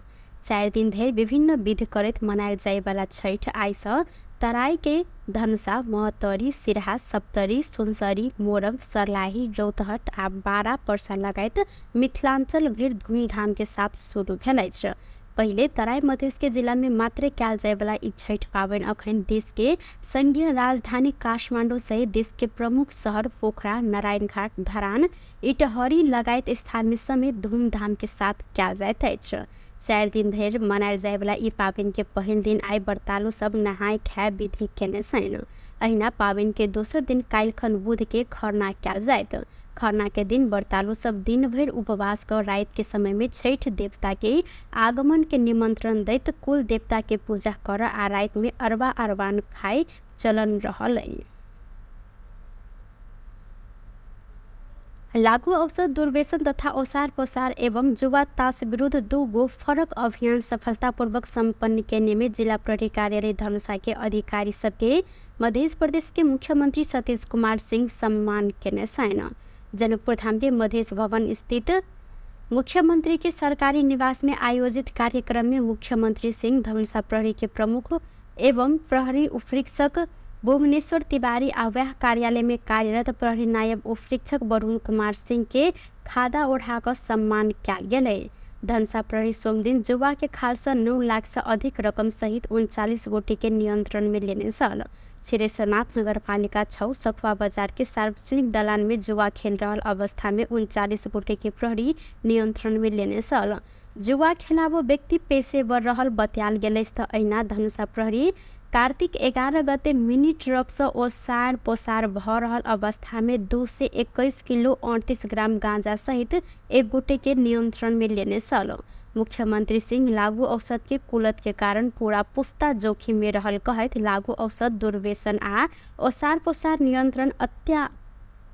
4 दिन धरि विभिन्न विधि करैत मनायल जाय वाला छठ आई से तराई के धनुषा, महतरी, सिरहा, सप्तरी, सुनसरी, मोरग, सर्लाही, रौतहट आ बारा पर्सा लगायत मिथिलांचल भर धूमधाम के साथ शुरू भेल अछि। पहले तराई मधेश के जिला में मात्र कयल जाय वाला ई छठ पावनि अखन देश के संघीय राजधानी काठमांडू सहित देश के प्रमुख शहर पोखरा, नारायणघाट, धरान, इटहरी लगायत स्थान में समेत धूमधाम के साथ कयल जाइत अछि। 4 दिन धरि मनायल जाय वाला ई पावनि के पहिल दिन आई व्रतालु सब नहाय खाय विधि केने छनि। अहिना पावनि के दोसर दिन काल्हिखन बुध के खरना कयल जायत। खरना के दिन व्रतालु सब दिन भर उपवास कर रात के समय में छठ देवता के आगमन के निमंत्रण दैत कुल देवता के पूजा कर आ रात में अरबा अरबान खाय चलन रहल। लागू औषध दुर्व्यसन तथा ओसार पोसार एवं जुआ ताश विरुद्ध 2 गो फरक अभियान सफलतापूर्वक संपन्न करने में जिला प्रहरी कार्यालय धनुषा के अधिकारी सबके मध्य प्रदेश के मुख्यमंत्री सतीश कुमार सिंह सम्मान केने छनि। जनकपुर धाम के मधेश भवन स्थित मुख्यमंत्री के सरकारी निवास में आयोजित कार्यक्रम में मुख्यमंत्री सिंह धनुषा प्रहरी के प्रमुख एवं प्रहरी उपरीक्षक भुवनेश्वर तिवारी आव्याह कार्यालय में कार्यरत प्रहरी नायब उपरीक्षक वरुण कुमार सिंह के खादा ओढ़ाकर सम्मान कयल गेलै। धनुषा प्रहरी सोमदिन जुआ के खाल से 9 लाख से अधिक रकम सहित 39 गोटी के नियंत्रण में लेने छल। छिरेश्वरनाथ नगर पालिका 6 सखुआ बाजार के सार्वजनिक दलान में जुआ खेल रहल अवस्था में 39 गोटी के प्रहरी नियंत्रण में लेने छल। जुआ खेलाबो व्यक्ति पेशेवर रहल बतायल गेलै। अहिना धनुषा प्रहरी कार्तिक 11 गते मिनी ट्रक से ओसार पोसार भ रहल अवस्था में 2 से 21 किलो 38 ग्राम गांजा सहित 1 गोटे के नियंत्रण में लेने छल। मुख्यमंत्री सिंह लागू औषध के कुलत के कारण पूरा पुस्ता जोखिम में रहल कहत लागू औषध दुर्व्यसन आ ओसार पोसार नियंत्रण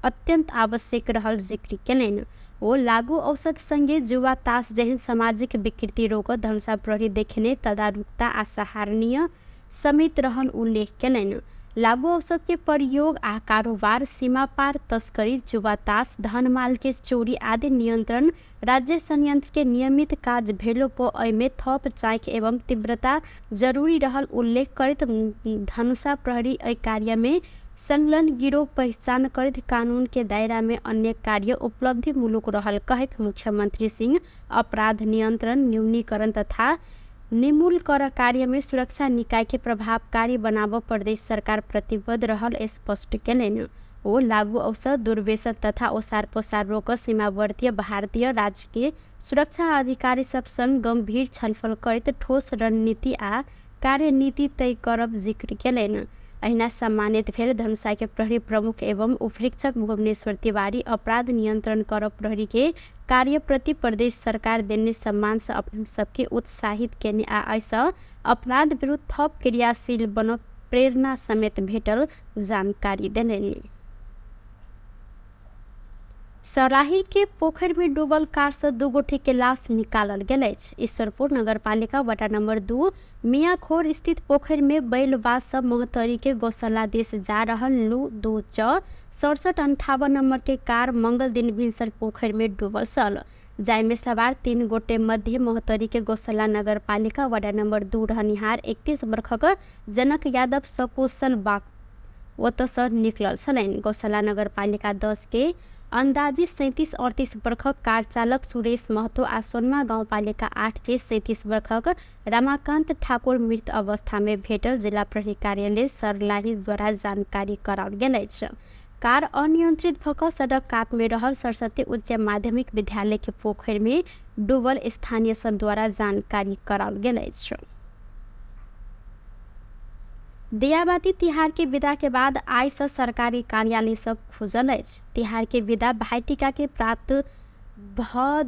अत्यंत आवश्यक रहल जिक्र केलनि। वो लागू औषध संगे जुआ ताश जहन सामाजिक विकृति रोक धनुषा प्रहरी देखने तदारुकता आ सराहनीय समेत रहल उल्लेख केलनि। लागू औषध के प्रयोग आ कारोबार, सीमा पार तस्करी, जुआ ताश, धन माल के चोरी आदि नियंत्रण राज्य संयंत्र के नियमित काज भेलो पर एहिमे थप जांच एवं तीव्रता जरूरी रहल उल्लेख करैत धनुषा प्रहरी एहि कार्य में संलग्न गिरोह पहचान करैत कानून के दायरा में अन्य कार्य उपलब्धि मूलक रहल कहत मुख्यमंत्री सिंह अपराध नियंत्रण, न्यूनीकरण तथा निर्मूल कर कार्य में सुरक्षा निकाय के प्रभावकारी बनाव प्रदेश सरकार प्रतिबद्ध रहल स्पष्ट कैलन। वो लागू औषध दुर्व्यसन तथा ओसार पोसार रोक सीमावर्ती भारतीय राज्य के सुरक्षा अधिकारी सब संग गंभीर छलफल करत ठोस रणनीति आ कार्यनीति तय करब जिक्र कैलन। अहिना सम्मानित भेल धनुषा के प्रहरी प्रमुख एवं उपरीक्षक भुवनेश्वर तिवारी अपराध नियंत्रण कर प्रहरी के कार्य प्रति प्रदेश सरकार देने सम्मान से अपन सबके उत्साहित केने आ ऐसा अपराध विरुद्ध थप क्रियाशील बन प्रेरणा समेत भेटल जानकारी देने। सराही के पोखर में डूबल कार से 2 गोटे के लाश निकालल गेल। ईश्वरपुर नगरपालिका वार्ड नंबर 2 मियाखोर स्थित पोखर में बैलबाज सब मोहतरी के गौशाला देश जा रहल लू 26758 नंबर के कार मंगल दिन भिनसर पोखर में डूबल सल, जाय में सवार 3 गोटे मध्य मोहतरी के गौशाला नगरपालिका वार्ड नंबर 2 रहनिहार 31 वर्षक जनक यादव सकुशल बाग ओतस निकलल छलैन। गौशाला नगरपालिका 10 के अंदाजी 37-38 वर्षक कार चालक सुरेश महतो आ सोनमा गाउँपालिका 8 के 37 वर्षक रमाकांत ठाकुर मृत अवस्था में भेटल जिला प्रहरी कार्यालय सर्लाही द्वारा जानकारी कराओल गेल अछि। कार अनियंत्रित भक सड़क कात में रहल सरस्वती उच्च माध्यमिक विद्यालय के पोखर में डूबल स्थानीय सब द्वारा जानकारी कराओल गेल अछि। दियाबाती तिहार के विदा के बाद आई से सरकारी कार्यालय सब खुजल अछि। तिहार के विदा भाईटिका के प्राप्त भ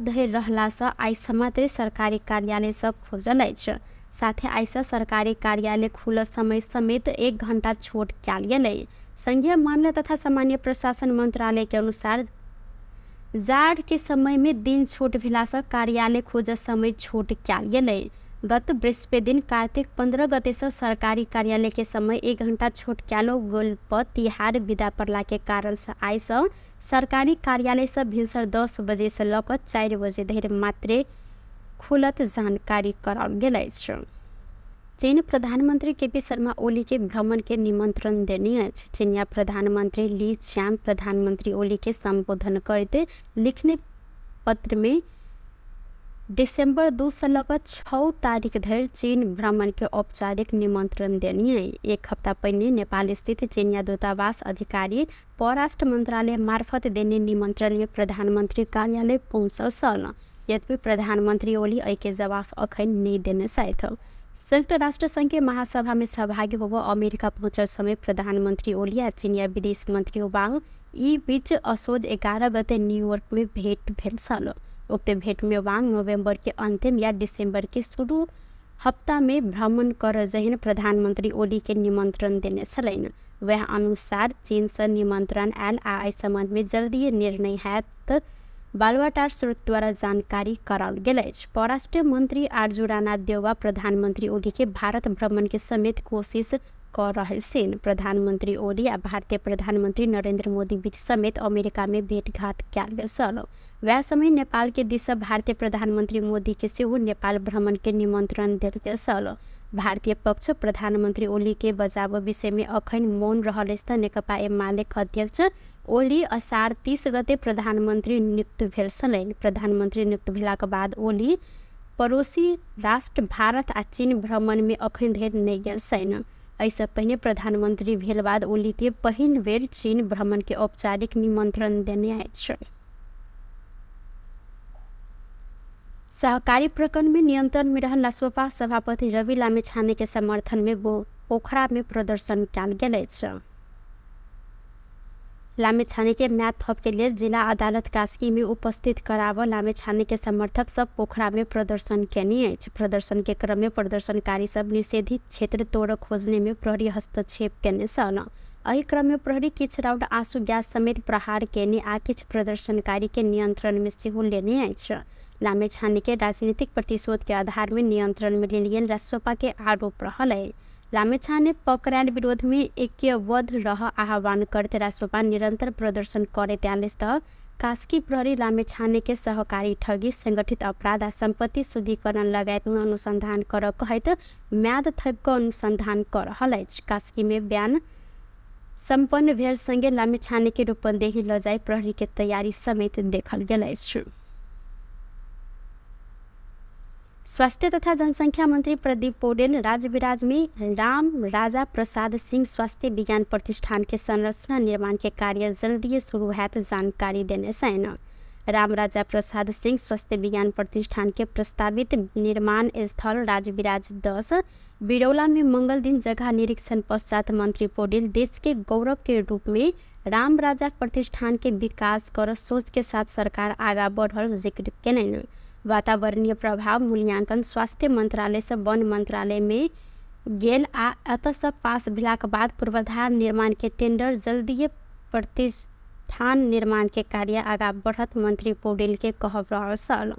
रहला से आई मात्र सरकारी कार्यालय सब खुजल अछि। साथे आई से सरकारी कार्यालय खुल समय समेत 1 घंटा छूट कयल गेल। संघीय मामला तथा सामान्य प्रशासन मंत्रालय के अनुसार जाड़ के समय में दिन छूट भेला से कार्यालय खोज समय छूट कयल गेल। गत बृहस्पति दिन कार्तिक 15 गते से सरकारी कार्यालय के समय 1 घंटा छूट कैलो गेल पर तिहार विदा पड़ला के कारण से आई से सरकारी कार्यालय से भिनसर 10 बजे से लक 4 बजे धरि मात्र खुलत जानकारी कराओल गेल अछि। चीन प्रधानमंत्री केपी शर्मा ओली के भ्रमण के निमंत्रण देने अछि। चीनिया प्रधानमंत्री ली च्यान प्रधानमंत्री ओली के संबोधन करते लिखने पत्र में दिसंबर 2 से लेकर 6 तारीख धरि चीन भ्रमण के औपचारिक निमंत्रण देनी है। 1 हफ्ता पहले नेपाल स्थित चीनिया दूतावास अधिकारी परराष्ट्र मंत्रालय मार्फत देने निमंत्रण में प्रधानमंत्री कार्यालय पहुंचल सल। यद्यपि प्रधानमंत्री ओली एहि के जवाब अखन नहीं देने साथ। संयुक्त राष्ट्र संघ के महासभा में सहभागी होब अमेरिका पहुंचल समय प्रधानमंत्री ओली आ चीनिया विदेश मंत्री वांग ई बीच असोज 11 गते न्यूयॉर्क में भेंट भेल सल। उक्त भेंट में वांग नवंबर के अंतिम या दिसंबर के शुरू हफ्ता में भ्रमण कर जहिन प्रधानमंत्री ओली के निमंत्रण देने छलैन। वह अनुसार चीन से निमंत्रण आयल आ एहि संबंध में जल्दी निर्णय हैत बालवाटार स्रोत द्वारा जानकारी कराओल गेल अछि। परराष्ट्र मंत्री आरजू राणा देवा प्रधानमंत्री ओली के भारत भ्रमण के समेत कोशिश कर रहे छन्। प्रधानमंत्री ओली आ भारतीय प्रधानमंत्री नरेंद्र मोदी बीच समेत अमेरिका में भेंटघाट कयल गेल छल। वह समय नेपाल के दिस भारतीय प्रधानमंत्री मोदी के सेहो नेपाल भ्रमण के निमंत्रण देल गेल छल। भारतीय पक्ष प्रधानमंत्री ओली के बचाव विषय में अखन मौन रहल अछि त नेकपा एमाले अध्यक्ष ओली असार 30 गते प्रधानमंत्री नियुक्त भेल छलैन। प्रधानमंत्री नियुक्त भेलाक बाद ओली पड़ोसी राष्ट्र भारत आ चीन भ्रमण में अखन धरि नहि गेल छनि। ऐसा पहले प्रधानमंत्री भेल बाद ओली के पहिल बेर चीन भ्रमण के औपचारिक निमंत्रण देने अछि। सहकारी प्रकरण में नियंत्रण में रहल रासोपा सभापति रवि लामिछाने के समर्थन में पोखरा में प्रदर्शन कयल गेल अछि। लामिछाने के म्याद थप के लिए जिला अदालत कास्की में उपस्थित कराव लामिछाने के समर्थक सब पोखरा में प्रदर्शन केने अछि। प्रदर्शन के क्रम में प्रदर्शनकारी सब निषेधित क्षेत्र तोड़ खोजने में प्रहरी हस्तक्षेप केने छल। एहि क्रम में प्रहरी किछ राउंड आंसू गैस समेत प्रहार केने आ किछ प्रदर्शनकारी के नियंत्रण में सेहो लेने अछि। लामिछाने के राजनीतिक प्रतिशोध के आधार में नियंत्रण में लेल गेल रासोपा के आरोप रहल है। लामिछाने पकड़ायल विरोध में ऐक्यबद्ध रह आह्वान करते रासोपा निरंतर प्रदर्शन करते आयल त कास्की प्रहरी लामिछाने के सहकारी ठगी संगठित अपराध आ संपत्ति शुद्धिकरण लगायत में अनुसंधान कर कहत म्याद थप अनुसंधान कर रहल अछि। कास्की में बयान संपन्न भेल संगे लामिछाने के रूपंदेही ल जाय प्रहरी के तैयारी समेत देखल गेल अछि। स्वास्थ्य तथा जनसंख्या मंत्री प्रदीप पौडेल राजविराज में राम राजा प्रसाद सिंह स्वास्थ्य विज्ञान प्रतिष्ठान के संरचना निर्माण के कार्य जल्दी शुरू हैत जानकारी देने सैन। राम राजा प्रसाद सिंह स्वास्थ्य विज्ञान प्रतिष्ठान के प्रस्तावित निर्माण स्थल राजविराज 10 बिरौला में मंगल दिन जगह निरीक्षण पश्चात मंत्री पौडेल देश के गौरव के रूप में राम राजा प्रतिष्ठान के विकास कर सोच के साथ सरकार आगा बढ़ल जिक्र केलनि। वातावरणीय प्रभाव मूल्यांकन स्वास्थ्य मंत्रालय से वन मंत्रालय में गेल आ एतसँ पास भेलाक बाद पूर्वाधार निर्माण के टेंडर जल्दीए प्रतिष्ठान निर्माण के कार्य आगा बढ़त मंत्री पौडेल के कहब रहल छल।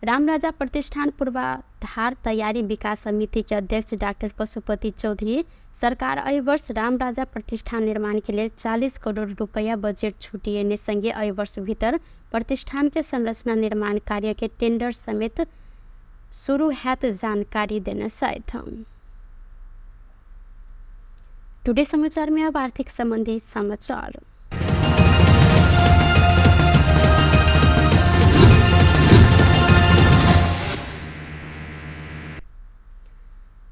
राम राजा प्रतिष्ठान पूर्वाधार तैयारी विकास समिति के अध्यक्ष डॉक्टर पशुपति चौधरी सरकार एहि वर्ष राम राजा प्रतिष्ठान निर्माण के लिए 40 करोड़ रुपया बजट छूटिएने संगे एहि वर्ष भीतर प्रतिष्ठान के संरचना निर्माण कार्य के टेंडर समेत शुरू हैत जानकारी देने साथ। टुडे समाचार में अब आर्थिक संबंधी समाचार।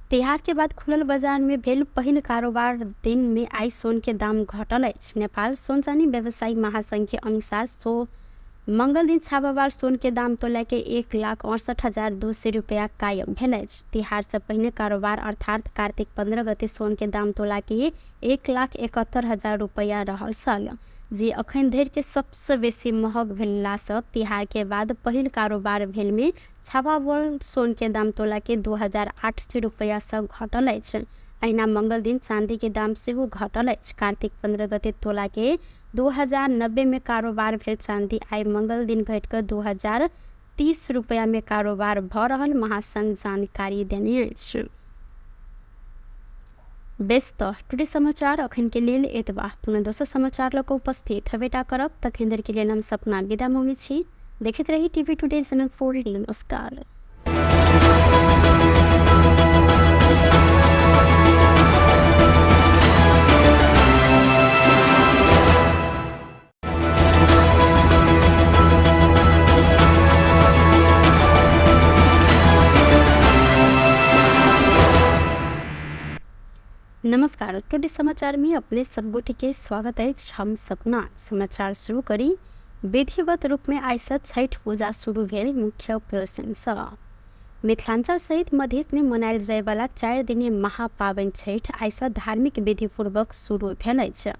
तिहार के बाद खुलल बाजार में भेल पहिल कारोबार दिन में आई सोन के दाम घटल अछि। नेपाल सोन चानी व्यवसायी महासंघ के अनुसार मंगल दिन छापावार सोन के दाम तोला के 1,68,200 रुपया कायम भेल अछि। तिहार से पहिने कारोबार अर्थात कार्तिक 15 गते सोन के दाम तोला के 1,71,000 रुपया रहल छल, जे अखन धरि के सबसे बेसी महग भेलासँ तिहार के बाद पहिल कारोबार भेल में छापावार सोन के दाम तोला के 2,800 रुपया से घटल अछि। अहिना मंगल दिन चांदी के दाम सेहो घटल अछि। कार्तिक 15 गते तोला के 2,090 में कारोबार भेल चांदी आई मंगल दिन घटिकऽ 2,030 रुपया में कारोबार भऽ रहल महासंघ जानकारी देने अछि। बेस्त टुडे समाचार अखन के लेल एतबा। पुनः दोसर समाचार लऽ कऽ उपस्थित हेबेटा करब। तखन धरि के लेल हम सपना विदा मांगै छी। देखैत रही टीवी टुडे चैनल 4। नमस्कार। नमस्कार। टुडे समाचार में अपने सब गोटे के स्वागत है। हम सपना समाचार शुरू करी। विधिवत रूप में आई से छठ पूजा शुरू भेल। मुख्य प्रश्न मिथिलांचल सहित मधेश में मनायल जाय वाला 4 दिनीय महापावन छठ आई से धार्मिक विधि पूर्वक शुरू भेल अछि।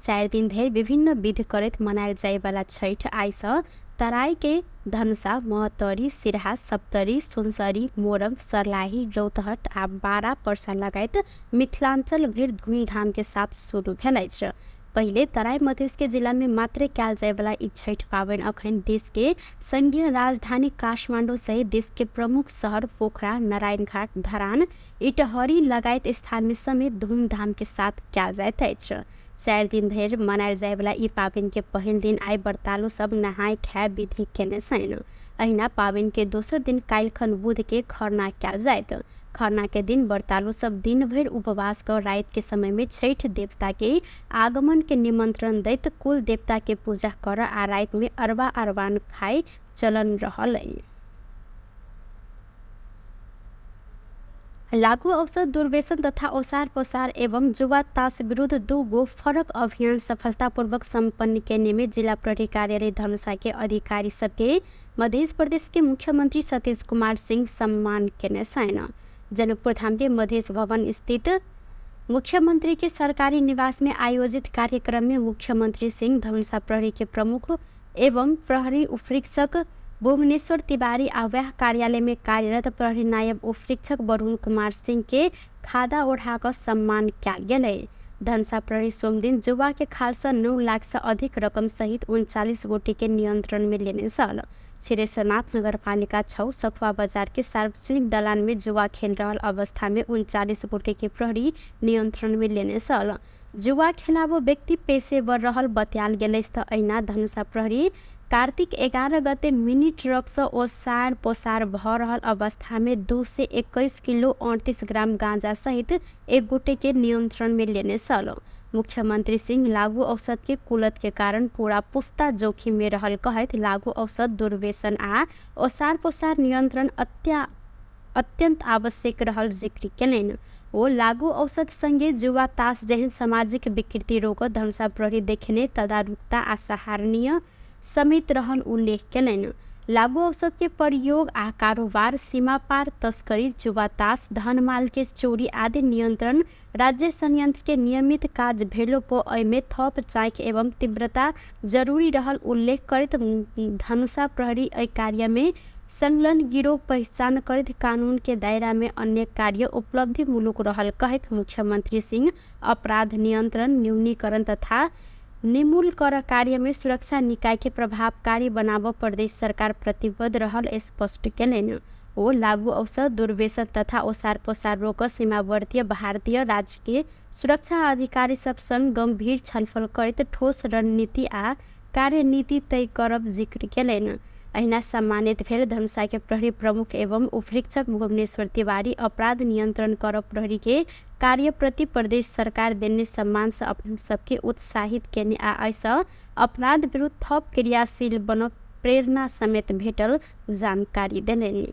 4 दिन धरि विभिन्न विधि करैत मनायल जाय वाला छठ आई से तराई के धनुषा, महतरी, सिरहा, सप्तरी, सुनसरी, मोरंग, सरलाही, रौतहट आ बारा परसा लगायत मिथिलांचल भरि धूमधाम के साथ शुरू भेल अछि। पहिले तराई मधेश के जिला में मात्र कयल जाय वाला ई छठ पावनि अखन देश के संघीय राजधानी काठमांडू सहित देश के प्रमुख शहर पोखरा, नारायणघाट, धरान, इटहरी लगायत स्थान में समेत धूमधाम के साथ कयल जाइत अछि। 4 दिन धरि मनायल जाय वाला ई पावनि के पहिल दिन आई व्रतालु सब नहाय खाय विधि केने छनि। अहिना पावनि के दोसर दिन काल्हिखन बुध के खरना कयल जायत। खरना के दिन व्रतालु सब दिन भरि उपवास कर रात के समय में छठ देवता के आगमन के निमंत्रण दैत कुल देवता के पूजा कर आ रात में अरबा अरबान खाय चलन रहल। लागू औषध दुर्व्यसन तथा ओसार पोसार एवं जुआ ताश विरुद्ध 2 गो फरक अभियान सफलतापूर्वक संपन्न करने में जिला प्रहरी कार्यालय धनुषा के अधिकारी सबके मध्य प्रदेश के मुख्यमंत्री सतीश कुमार सिंह सम्मान केने छनि। जनकपुर धाम के मध्य भवन स्थित मुख्यमंत्री के सरकारी निवास में आयोजित कार्यक्रम में मुख्यमंत्री सिंह धनुषा प्रहरी के प्रमुख एवं प्रहरी उपरीक्षक भुवनेश्वर तिवारी आव्याह कार्यालय में कार्यरत प्रहरी नायब उपरीक्षक वरुण कुमार सिंह के खादा ओढ़ाकर सम्मान कयल गेलै। धनुषा प्रहरी सोम दिन जुआ के खाल से 9 लाख से अधिक रकम सहित 39 गोटी के नियंत्रण में लेने छल। छिरेश्वरनाथ नगर पालिका 6 सखुआ बाजार के सार्वजनिक दलान में जुआ खेल रहल अवस्था में 39 गोटी के प्रहरी नियंत्रण में लेने छल। जुआ खेलाबो व्यक्ति पेशेवर रहल बतायल गेलै। अहिना धनुषा प्रहरी कार्तिक 11 गते मिनी ट्रक से ओसार पोसार भऽ रहल अवस्था में 221 किलो 38 ग्राम गांजा सहित 1 गोटे के नियंत्रण में लेने छल। मुख्यमंत्री सिंह लागू औषध के कुलत के कारण पूरा पुस्ता जोखिम में रहल कहैत लागू औषध दुर्व्यसन आ ओसार पोसार नियंत्रण अत्यंत आवश्यक रहल जिक्र कयलनि। ओ लागू औषध संगे जुआ ताश जेहन सामाजिक विकृति रोकत धनुषा प्रहरी देखने तदारुकता आ सराहनीय समेत रहल उल्लेख कयलनि। लागू औषध के प्रयोग आ कारोबार, सीमा पार तस्करी, जुआ ताश, धन माल के चोरी आदि नियंत्रण राज्य संयंत्र के नियमित काज भेलो पो एमे थप जांच एवं तीव्रता जरूरी रहल उल्लेख करत धनुषा प्रहरी एहि कार्य में संलग्न गिरोह पहचान करत कानून के दायरा में अन्य कार्य उपलब्धि मूलक रहल कहत मुख्यमंत्री सिंह अपराध नियंत्रण, न्यूनीकरण तथा निर्मूल कर कार्य में सुरक्षा निकाय के प्रभावकारी बनाव प्रदेश सरकार प्रतिबद्ध रहल स्पष्ट कयलनि। ओ लागू औषध, दुर्व्यसन तथा ओसार पोसार रोक सीमावर्ती भारतीय राज्य के सुरक्षा अधिकारी सब संग गंभीर छलफल करत ठोस रणनीति आ कार्यनीति तय करब जिक्र कयलनि। अहिना सम्मानित भेल धनुषा के प्रहरी प्रमुख एवं उपरीक्षक भुवनेश्वर तिवारी अपराध नियंत्रण कर प्रहरी के कार्य प्रति प्रदेश सरकार देने सम्मान से अपन सबके उत्साहित केने आ ऐसा अपराध विरुद्ध थप क्रियाशील बन प्रेरणा समेत भेटल जानकारी देलनि।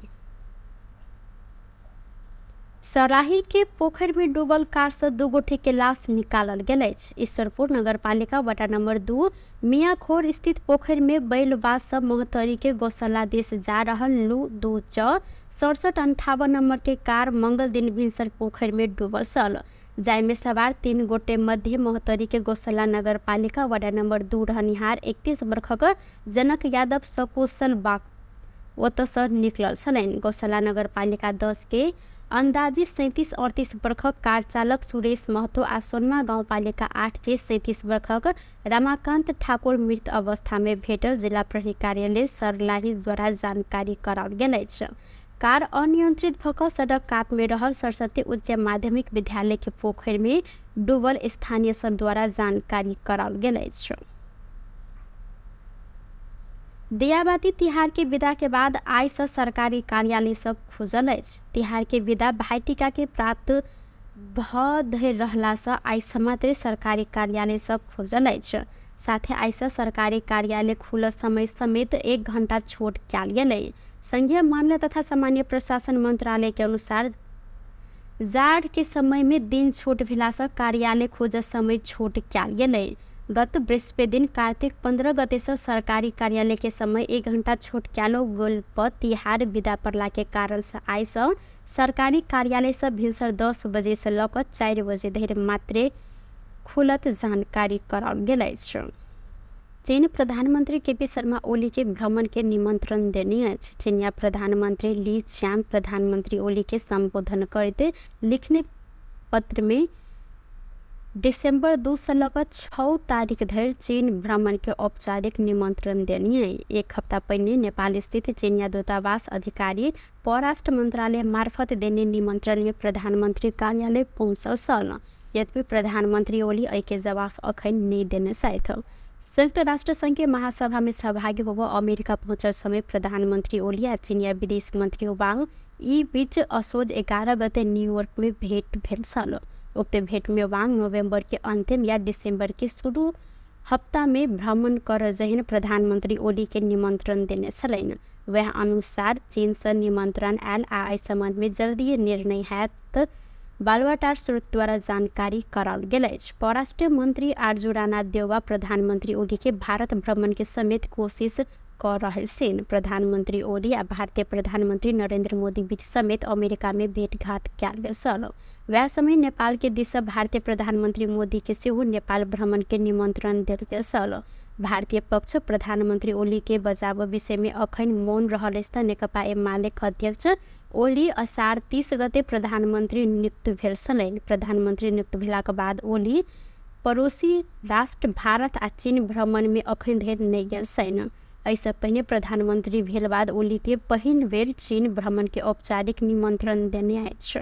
सराही के पोखर में डूबल कार से 2 गोटे के लाश निकालल गेल अछि। ईश्वरपुर नगरपालिका वार्ड नंबर 2 मियाखोर स्थित पोखर में बैलबाज सब मोहतरी के गौशाला दिस जा रहल लू 2 च 6758 नंबर के कार मंगल दिन भिनसर पोखर में डूबल छल, जाय में सवार 3 गोटे मध्य मोहतरी के गौशाला नगरपालिका वार्ड नंबर 2 रहनिहार 31 वर्षक जनक यादव सकुशल बाग ओतसँ निकलल छलनि। गौशाला नगरपालिका 10 के अंदाजी 37-38 वर्षक कार चालक सुरेश महतो आ सोनमा गाउँपालिका 8 के 37 वर्षक रमाकांत ठाकुर मृत अवस्था में भेटल जिला प्रहरी कार्यालय सर्लाही द्वारा जानकारी कराओल गेल अछि। कार अनियंत्रित भऽ सड़क कात में रहल सरस्वती उच्च माध्यमिक विद्यालय के पोखर में डूबल स्थानीय सब द्वारा जानकारी कराओल गेल अछि। दियाबाती तिहार के विदा के बाद आइ से सरकारी कार्यालय सब खुजल अछि। तिहार के विदा भाईटिका के प्राप्त भऽ रहला से आइ मात्र सरकारी कार्यालय सब खुजल अछि। साथे आइ से सरकारी कार्यालय खुलल समय समेत 1 घंटा छूट कयल गेलै। संघीय मामला तथा सामान्य प्रशासन मंत्रालय के अनुसार जाड़ के समय में दिन छूट भेला से कार्यालय खुजल समय छूट कयल गेलै। गत बृहस्पति दिन कार्तिक 15 गते से सरकारी कार्यालय के समय 1 घंटा छूट कयलो गेल पर तिहार विदा पड़ला के कारण से आइ से सरकारी कार्यालय से भिनसर 10 बजे से लऽ कऽ 4 बजे धरि मात्र खुलत जानकारी कराओल गेल अछि। चीन प्रधानमंत्री केपी शर्मा ओली के भ्रमण के निमंत्रण देने अछि। चीनिया प्रधानमंत्री ली च्यान प्रधानमंत्री ओली के संबोधन करते लिखने पत्र में दिसंबर 2 से लेकर 6 तारीख धरि चीन भ्रमण के औपचारिक निमंत्रण देनी है। 1 हफ्ता पहले नेपाल स्थित चीनिया दूतावास अधिकारी परराष्ट्र मंत्रालय मार्फत देने निमंत्रण में प्रधानमंत्री कार्यालय पहुंचल छल। यद्यपि प्रधानमंत्री ओली एहि के जवाब अखन नहीं देने छथि। संयुक्त राष्ट्र संघ के महासभा में सहभागी होबऽ अमेरिका पहुंचल समय प्रधानमंत्री ओली आ चीनिया विदेश मंत्री वांग ई बीच असोज 11 गते न्यूयॉर्क में भेंट भेल छल। उक्त भेंट में वांग नवंबर के अंतिम या दिसंबर के शुरू हफ्ता में भ्रमण कर जहन प्रधानमंत्री ओली के निमंत्रण देने छलनि। वह अनुसार चीन से निमंत्रण आयल आ एहि संबंध में जल्दी निर्णय हैत बालुवाटार स्रोत द्वारा जानकारी कराओल गेल अछि। परराष्ट्र मंत्री आरजू राणा देओवा प्रधानमंत्री ओली के भारत भ्रमण के समेत कोशिश कर रहल छनि। प्रधानमंत्री ओली आ भारतीय प्रधानमंत्री नरेंद्र मोदी बीच समेत अमेरिका में भेंटघाट कयल गेल छल। वह समय नेपाल के दिस भारतीय प्रधानमंत्री मोदी के सेहो नेपाल भ्रमण के निमंत्रण देल गेल छल। भारतीय पक्ष प्रधानमंत्री ओली के बचाव विषय में अखन मौन रहल अछि। नेकपा एमाले अध्यक्ष ओली असार 30 गते प्रधानमंत्री नियुक्त भेल छलनि। प्रधानमंत्री नियुक्त भेलाक बाद ओली पड़ोसी राष्ट्र भारत आ चीन भ्रमण में अखन धरि नहि गेल छनि। एहिसँ पहिने प्रधानमंत्री भेल बाद ओली के पहिल बेर चीन भ्रमण के औपचारिक निमंत्रण देने अछि।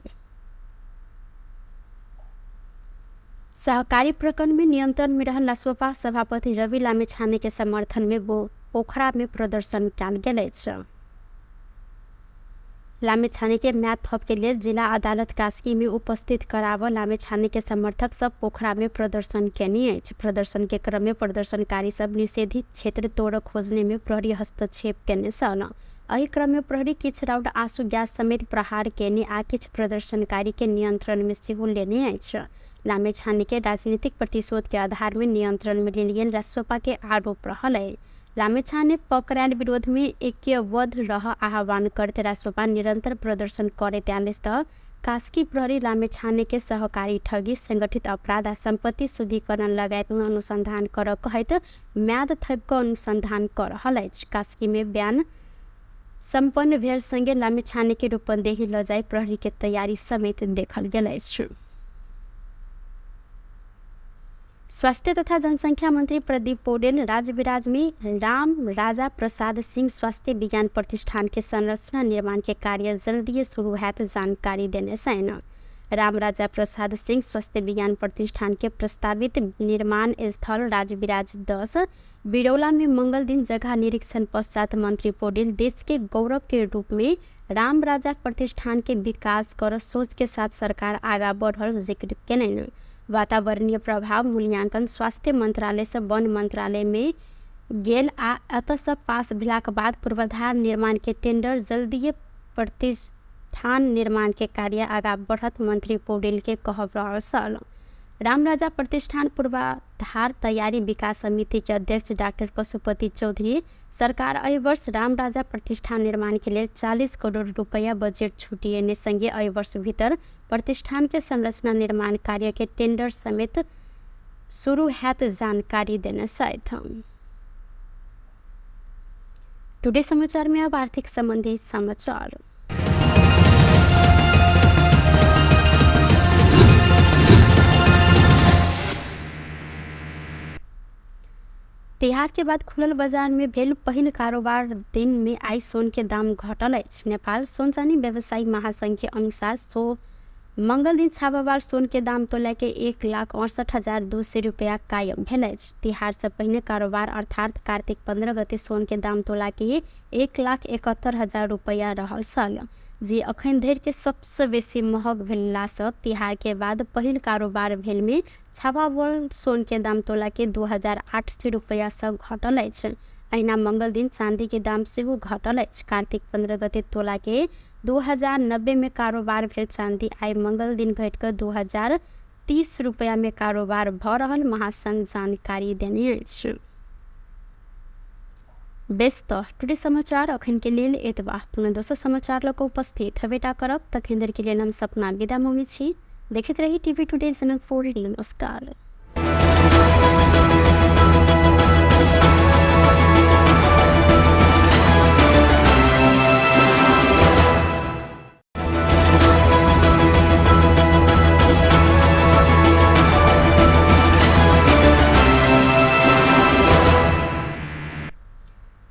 सहकारी प्रकरण में नियंत्रण में रहल रासोपा सभापति रवि लामिछाने के समर्थन में पोखरा में प्रदर्शन कयल गेल अछि। लामिछाने के म्याद थप के लिए जिला अदालत कास्की में उपस्थित कराव लामिछाने के समर्थक सब पोखरा में प्रदर्शन केने अछि। प्रदर्शन के क्रम में प्रदर्शनकारी सब निषेधित क्षेत्र तोड़ खोजने में प्रहरी हस्तक्षेप केने छल। एही क्रम में प्रहरी किछ राउंड आंसू गैस समेत प्रहार केने आ किछ प्रदर्शनकारी के नियंत्रण में सेहो लेने अछि। लामेछाने के राजनीतिक प्रतिशोध के आधार में नियंत्रण में लेलियन रासोपा के आरोप रहल है। लामेछाने पकड़ायल विरोध में ऐक्यबद्ध रह आह्वान करते रासोपा निरंतर प्रदर्शन करैत आएल त कास्की प्रहरी लामेछाने के सहकारी ठगी, संगठित अपराध आ संपत्ति शुद्धिकरण लगायत में अनुसंधान कर कहत म्याद थप क अनुसंधान कर रहल अछि। कास्की में बयान संपन्न भेल संगे लामेछाने के रूपंदेही लजाई प्रहरी के तैयारी समेत देखल गेल अछि। स्वास्थ्य तथा जनसंख्या मंत्री प्रदीप पौडेल राजविराज में राम राजा प्रसाद सिंह स्वास्थ्य विज्ञान प्रतिष्ठान के संरचना निर्माण के कार्य जल्दी शुरू हैत जानकारी देने छन्। राम राजा प्रसाद सिंह स्वास्थ्य विज्ञान प्रतिष्ठान के प्रस्तावित निर्माण स्थल राजविराज 10 बिरौला में मंगल दिन जगह निरीक्षण पश्चात मंत्री पौडेल देश के गौरव के रूप में राम राजा प्रतिष्ठान के विकास कर सोच के साथ सरकार आगा बढ़ल जिक्र केलनि। वातावरणीय प्रभाव मूल्यांकन स्वास्थ्य मंत्रालय से वन मंत्रालय में गेल आ अतः से पास भेलाक बाद पूर्वाधार निर्माण के टेंडर जल्दीए प्रतिष्ठान निर्माण के कार्य आगा बढ़त मंत्री पौडेल के कहब रहल। राम राजा प्रतिष्ठान पूर्वाधार तैयारी विकास समिति के अध्यक्ष डॉक्टर पशुपति चौधरी सरकार एहि वर्ष राम राजा प्रतिष्ठान निर्माण के लिए 40 करोड़ रुपया बजट छुटिएने संगे एहि वर्ष भीतर प्रतिष्ठान के संरचना निर्माण कार्य के टेंडर समेत शुरू हैत जानकारी देने साथ। टुडे समाचार में अब आर्थिक संबंधी समाचार। तिहार के बाद खुलल बाजार में भेल पहिल कारोबार दिन में आई सोन के दाम घटल अछि। नेपाल सोन चानी व्यवसायी महासंघ के अनुसार मंगल दिन छापावार सोन के दाम तोला के 1,68,200 रुपया कायम भेल अछि। तिहार से पहिने कारोबार अर्थात कार्तिक 15 गते सोन के दाम तोला के 1,71,000 रुपया रहल छल, जे अखन धरि के सबसे बेसी महग भेला से तिहार के बाद पहिल कारोबार भेल में छापावार सोन के दाम तोला के 2,800 रुपया से घटल अछि। अहिना मंगल दिन चांदी के दाम सेहो घटल अछि। कार्तिक 15 गते तोला के 2090 में कारोबार भेल चांदी आई मंगल दिन घट कर 2,030 रुपया में कारोबार भ रहल महासंघ जानकारी देने अछि। व्यस्त टुडे समाचार अखन के लेल एतबा। पुनः दोसर समाचार लक उपस्थित हेबेटा करब। तखन देर के लेल हम सपना विदा मंगी छी। देखैत रही टीवी टुडे जनकपुर। नमस्कार।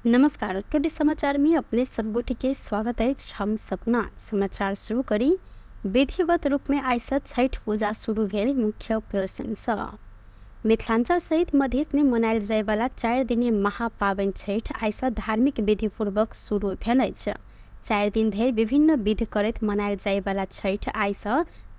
नमस्कार। टुडे समाचार में अपने सबगोटी के स्वागत है। हम सपना समाचार शुरू करी। विधिवत रूप में आइस छठ पूजा शुरू भेल। मुख्य प्रसंग मिथिलांचल सहित मध्य में मनायल जाय वाला 4 दिनीय महापावन छठ आइस धार्मिक विधि पूर्वक शुरू भेल अछि। 4 दिन धरि विभिन्न विधि करैत मनायल जाय वाला छठ आइस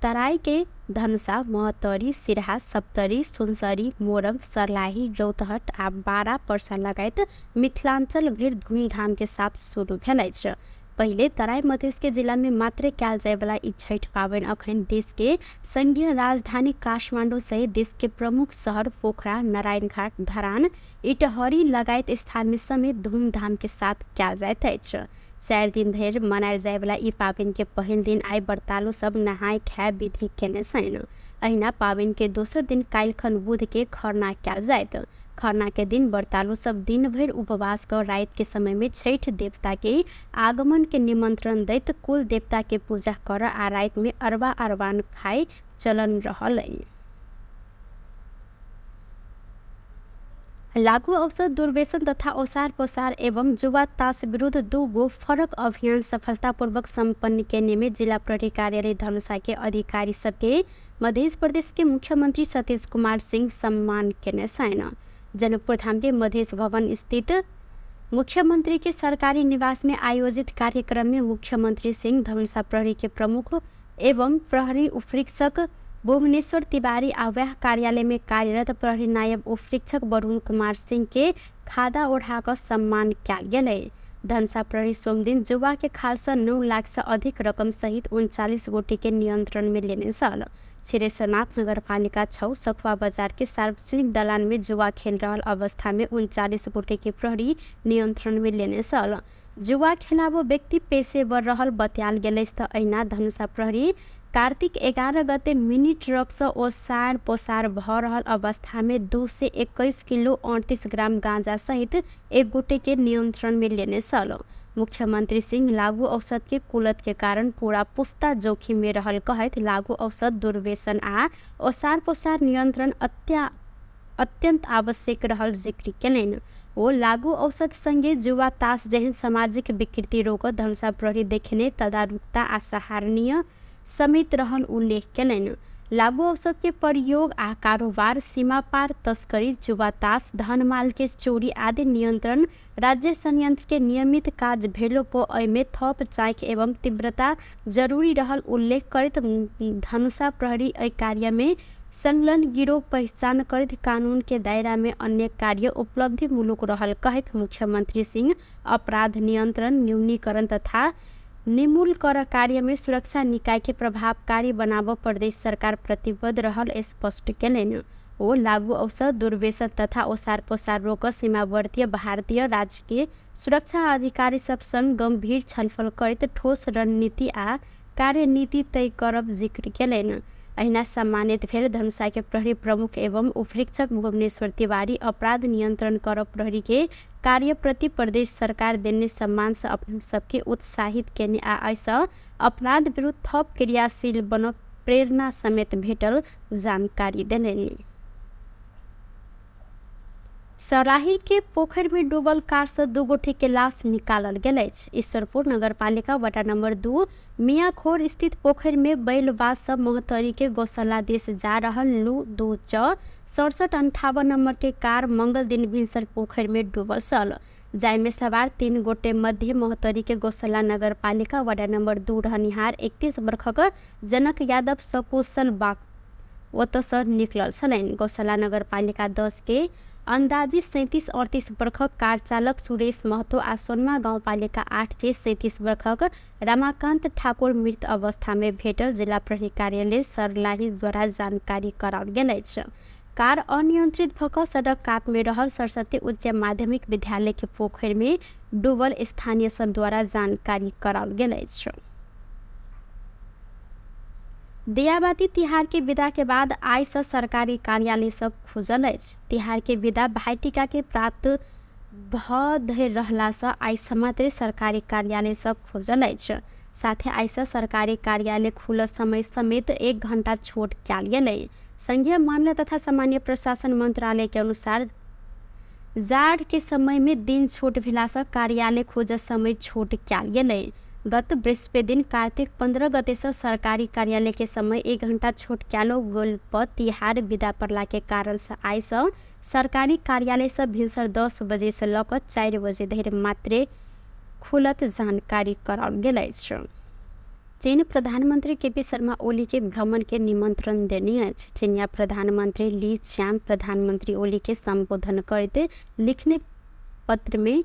तराई के धनुषा, महतरी, सिरहा, सप्तरी, सुनसरी, मोरग, सरलाही, रौतहट आ बारा परसा लगायत मिथिलांचल भर धूमधाम के साथ शुरू भेल अछि। पहले तराई मधेश के जिला में मात्र कयल जाय वाला ई छठ पावन अखन देश के संघीय राजधानी काठमांडू सहित देश के प्रमुख शहर पोखरा, नारायणघाट, धरान, इटहरी लगायत स्थान में समेत धूमधाम के साथ कयल जाइत अछि। 4 दिन धरि मनायल जाय वाला ई पावन के पहिल दिन आई व्रतालु सब नहाय खाय विधि केने छनि। अहिना पावन के दोसर दिन काल्हिखन बुध के खरना कयल जायत। खरना के दिन व्रतालु सब दिन भर उपवास कर रात के समय में छठ देवता के आगमन के निमंत्रण दैत कुल देवता के पूजा कर आ रात में अरबा अरबान खाए चलन रहल है। लागू औषध दुर्व्यसन तथा ओसार पोसार एवं जुआ ताश विरुद्ध 2 गो फरक अभियान सफलतापूर्वक संपन्न करने में जिला प्रहरी कार्यालय धनुषा के अधिकारी सबके मध्य प्रदेश के मुख्यमंत्री सतीश कुमार सिंह सम्मान केने छनि। जनकपुर धाम के मध्य भवन स्थित मुख्यमंत्री के सरकारी निवास में आयोजित कार्यक्रम में मुख्यमंत्री सिंह धनुषा प्रहरी के प्रमुख एवं प्रहरी उपरीक्षक भुवनेश्वर तिवारी आवाह कार्यालय में कार्यरत प्रहरी नायब उपरीक्षक वरुण कुमार सिंह के खादा ओढ़ाकर सम्मान कयल गेल। धनुषा प्रहरी सोमदिन जुआ के खालसा 9 लाख से अधिक रकम सहित 39 गोटी के नियंत्रण में लेने सल। छिरेश्वरनाथ नगरपालिका 6 सखुआ बाजार के सार्वजनिक दलान में जुआ खेल रहा अवस्था में 39 गोटी के प्रहरी नियंत्रण में लेने सल। जुआ खेलाबो व्यक्ति पेशेवर रहल बतायल गेल त ऐना धनुषा प्रहरी कार्तिक 11 गते मिनी ट्रक से ओसार पोसार भ रहल अवस्था में 2 से 21 किलो 38 ग्राम गांजा सहित एक गोटे के नियंत्रण में लेने सल। मुख्यमंत्री सिंह लागू औषध के कुलत के कारण पूरा पुस्ता जोखिम में रहल कहत लागू औषध दुर्व्यसन आ ओसार पोसार नियंत्रण अत्यंत आवश्यक रहल जिक्र केलनि। वो लागू औषध संगे जुआ ताश जहन सामाजिक विकृति रोक धनुषा प्रहरी देखने तदारुकता आ सराहनीय समेत रहल उल्लेख केलनि। लागू औषध के प्रयोग आ कारोबार, सीमा पार तस्करी, जुआ ताश, धन माल के चोरी आदि नियंत्रण राज्य संयंत्र के नियमित काज भेलो पो एमे थप चाक एवं तीव्रता जरूरी रहल उल्लेख करत धनुषा प्रहरी एहि कार्य में संलग्न गिरोह पहचान करत कानून के दायरा में अन्य कार्य उपलब्धि मूलक रहल कहत मुख्यमंत्री सिंह अपराध नियंत्रण, न्यूनीकरण तथा निर्मूल कर कार्य में सुरक्षा निकाय के प्रभावकारी बनाव प्रदेश सरकार प्रतिबद्ध रहल स्पष्ट केलनि। वो लागू औषध दुर्व्यसन तथा ओसार पोसार रोक सीमावर्ती भारतीय राज्य के सुरक्षा अधिकारी सब संग गंभीर छलफल करत ठोस रणनीति आ कार्यनीति तय करब जिक्र केलनि। अहिना सम्मानित भेल धनुषा के प्रहरी प्रमुख एवं उपरीक्षक भुवनेश्वर तिवारी अपराध नियंत्रण कर प्रहरी के कार्य प्रति प्रदेश सरकार देने सम्मान से अपन सबके उत्साहित केने आ ऐसा अपराध विरुद्ध थप क्रियाशील बन प्रेरणा समेत भेटल जानकारी देलनि। सराही के पोखर में डूबल कार से 2 गोटे के लाश निकालल गेल अछि। ईश्वरपुर नगरपालिका वार्ड नंबर 2 मियाखोर स्थित पोखर में बैलबाज सब मोहतरी के गौशाला देश जा रहल लू 2 च 6758 नंबर के कार मंगल दिन भिनसर पोखर में डूबल सल। जाय में सवार 3 गोटे मध्य मोहतरी के गौशाला नगरपालिका वार्ड नंबर 2 रहनिहार 31 वर्षक जनक यादव सकुशल बाग ओतसँ निकलल छलनि। गौशाला नगरपालिका 10 के अंदाजी 37-38 वर्षक कार चालक सुरेश महतो आ सोनमा गाउँपालिका 8 के 37 वर्षक रमाकांत ठाकुर मृत अवस्था में भेटल जिला प्रहरी कार्यालय सरलाही द्वारा जानकारी कराओल गेल अछि। कार अनियंत्रित भक सड़क कात में रहल सरस्वती उच्च माध्यमिक विद्यालय के पोखर में डूबल स्थानीय सब द्वारा जानकारी कराओल गेल अछि। दियाबाती तिहार के विदा के बाद आइ से सरकारी कार्यालय सब खुजल अछि। तिहार के विदा भाईटिका के प्राप्त भ रहला से आइ मात्र सरकारी कार्यालय सब खुजल अछि। साथे आइ से सरकारी कार्यालय खुल समय समेत 1 घंटा छूट कयल गेल। संघीय मामला तथा सामान्य प्रशासन मंत्रालय के अनुसार जाड़ के समय में दिन छूट भेला से कार्यालय खोज समय छूट कयल गेल। गत बृहस्पति दिन कार्तिक 15 गते से सरकारी कार्यालय के समय 1 घंटा छूट कयल गेल पर तिहार विदा पड़ला के कारण से आइ से सरकारी कार्यालय से भिनसर 10 बजे से लऽ 4 बजे धरि मात्र खुलत जानकारी कराओल गेल अछि। चीन प्रधानमंत्री केपी शर्मा ओली के भ्रमण के निमंत्रण देने अछि। चीनिया प्रधानमंत्री ली च्याम प्रधानमंत्री ओली के संबोधन करते लिखने पत्र में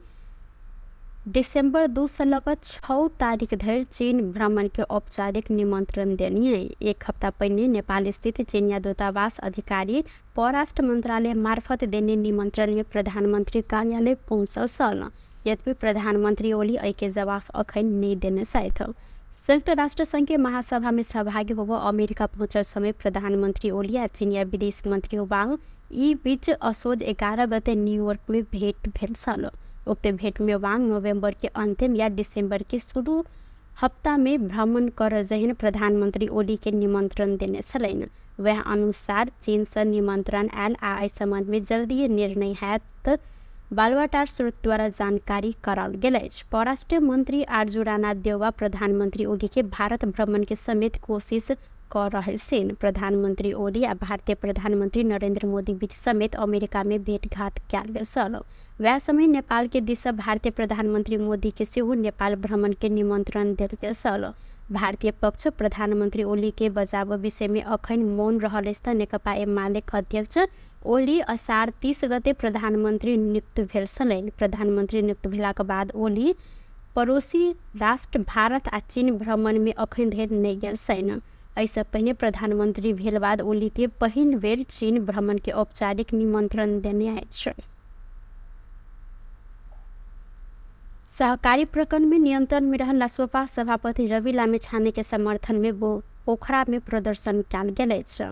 दिसंबर 2 से लऽ 6 तारीख धरि चीन भ्रमण के औपचारिक निमंत्रण देने। 1 हफ्ता पहिने नेपाल स्थित चीनिया दूतावास अधिकारी परराष्ट्र मंत्रालय मार्फत देने निमंत्रण में प्रधानमंत्री कार्यालय पहुंचल छल। यद्यपि प्रधानमंत्री ओली एहि के जवाब अखन नहीं देने छथि। संयुक्त राष्ट्र संघ के महासभा में सहभागी होबो अमेरिका पहुंचल समय प्रधानमंत्री ओली आ चीनिया विदेश मंत्री वांग ई बीच असोज 11 गते न्यूयॉर्क में भेंट भेल छल। उक्त भेंट में वांग नवंबर के अंतिम या दिसंबर के शुरू हफ्ता में भ्रमण कर जहन प्रधानमंत्री ओली के निमंत्रण देने छलनि। वह अनुसार चीन से निमंत्रण आयल आ एहि संबंध में जल्दी निर्णय हैत बालुवाटार स्रोत द्वारा जानकारी कराओल गेल अछि। परराष्ट्र मंत्री आरजू राणा देवा प्रधानमंत्री ओली के भारत भ्रमण के समेत कोशिश क रहल छिन्। प्रधानमन्त्री ओली आ भारतीय प्रधानमन्त्री नरेन्द्र मोदी बीच समेत अमेरिका में भेटघाट कयल गेल छल। वएह समय नेपाल के दिस भारतीय प्रधानमन्त्री मोदी के सेहो नेपाल भ्रमण के निमन्त्रण देल गेल छल। भारतीय पक्ष प्रधानमन्त्री ओली के बचाव विषय में अखन मौन रहल अछि। नेकपा एमालेका अध्यक्ष ओली असार 30 गते प्रधानमन्त्री नियुक्त भेल छलनि। प्रधानमन्त्री नियुक्त भेलाक बाद ओली पड़ोसी राष्ट्र भारत आ चीन भ्रमण में अखन धरि नहि गेल छनि। एहिसँ पहिने प्रधानमन्त्री भेल बाद ओली के पहिल बेर चीन भ्रमण के औपचारिक निमन्त्रण देने अछि। सहकारी प्रकरण में नियंत्रण में रहल रासोपा सभापति रवि लामिछाने के समर्थन में पोखरा में प्रदर्शन कयल गेल अछि।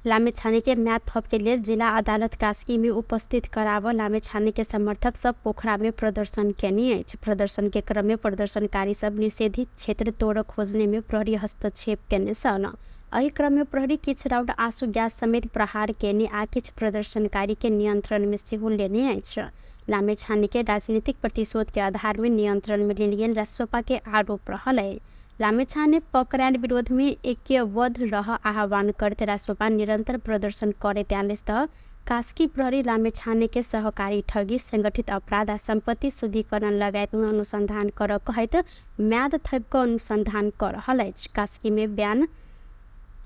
लामिछाने के म्याद थप के लिए जिला अदालत कास्की में उपस्थित कराव लामिछाने के समर्थक सब पोखरा में प्रदर्शन केने अछि। प्रदर्शन के क्रम में प्रदर्शनकारी सब निषेधित क्षेत्र तोड़ खोजने में प्रहरी हस्तक्षेप केने छल। एहि क्रम में प्रहरी किछु राउंड आंसू गैस समेत प्रहार केने आ किछु प्रदर्शनकारी के नियंत्रण में सेहो लेने अछि। लामिछाने के राजनीतिक प्रतिशोध के आधार में नियंत्रण में लेल गेल रासोपा के आरोप रहल है। लामिछाने पकड़ायल विरोध में ऐक्यबद्ध रह आह्वान करते रासोपा निरंतर प्रदर्शन करैत आयल त कास्की प्रहरी लामिछाने के सहकारी ठगी संगठित अपराध आ संपत्ति शुद्धिकरण लगायत में अनुसंधान कर कहैत म्याद थप क अनुसंधान कर रहल अछि। कास्की में बयान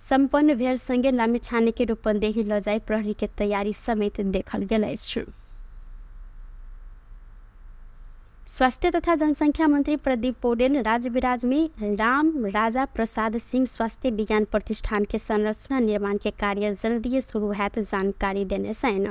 संपन्न भेल संगे लामिछाने के रूपंदेही ल जाय प्रहरी के तैयारी समेत देखल गेल अछि। स्वास्थ्य तथा जनसंख्या मंत्री प्रदीप पौडेल राजविराज में राम राजा प्रसाद सिंह स्वास्थ्य विज्ञान प्रतिष्ठान के संरचना निर्माण के कार्य जल्दी शुरू हैत जानकारी देने छन्।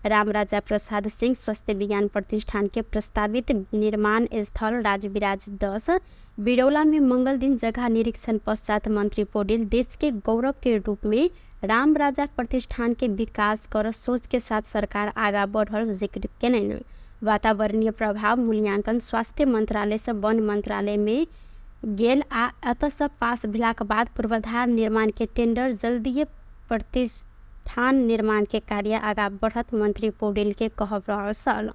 राम राजा प्रसाद सिंह स्वास्थ्य विज्ञान प्रतिष्ठान के प्रस्तावित निर्माण स्थल राजविराज 10 बिरौला में मंगल दिन जगह निरीक्षण पश्चात मंत्री पौडेल देश के गौरव के रूप में राम राजा प्रतिष्ठान के विकास कर सोच के साथ सरकार आगा बढ़ल जिक्र केलनि। वातावरणीय प्रभाव मूल्यांकन स्वास्थ्य मंत्रालय से वन मंत्रालय में गेल आ एतसँ पास भेलाक बाद पूर्वाधार निर्माण के टेंडर जल्दीए प्रतिष्ठान निर्माण के कार्य आगा बढ़त मंत्री पौडेल के कहब रहल छल।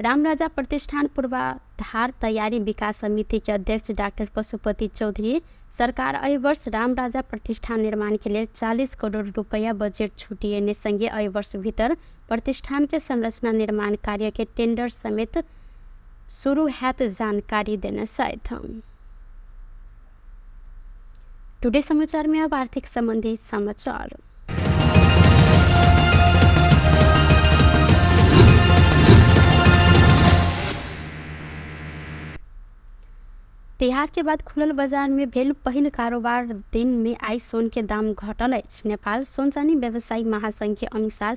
राम राजा प्रतिष्ठान पूर्वाधार तैयारी विकास समिति के अध्यक्ष डॉक्टर पशुपति चौधरी सरकार एहि वर्ष राम राजा प्रतिष्ठान निर्माण के लिए 40 करोड़ रुपया बजट छूटिएने संगे एहि वर्ष भीतर प्रतिष्ठान के संरचना निर्माण कार्य के टेंडर समेत शुरू हैत जानकारी देने छथि। टुडे समाचार में अब आर्थिक संबंधी समाचार। तिहार के बाद खुलल बाजार में भेल पहिल कारोबार दिन में आई सोन के दाम घटल अछि। नेपाल सोन चानी व्यवसायी महासंघ के अनुसार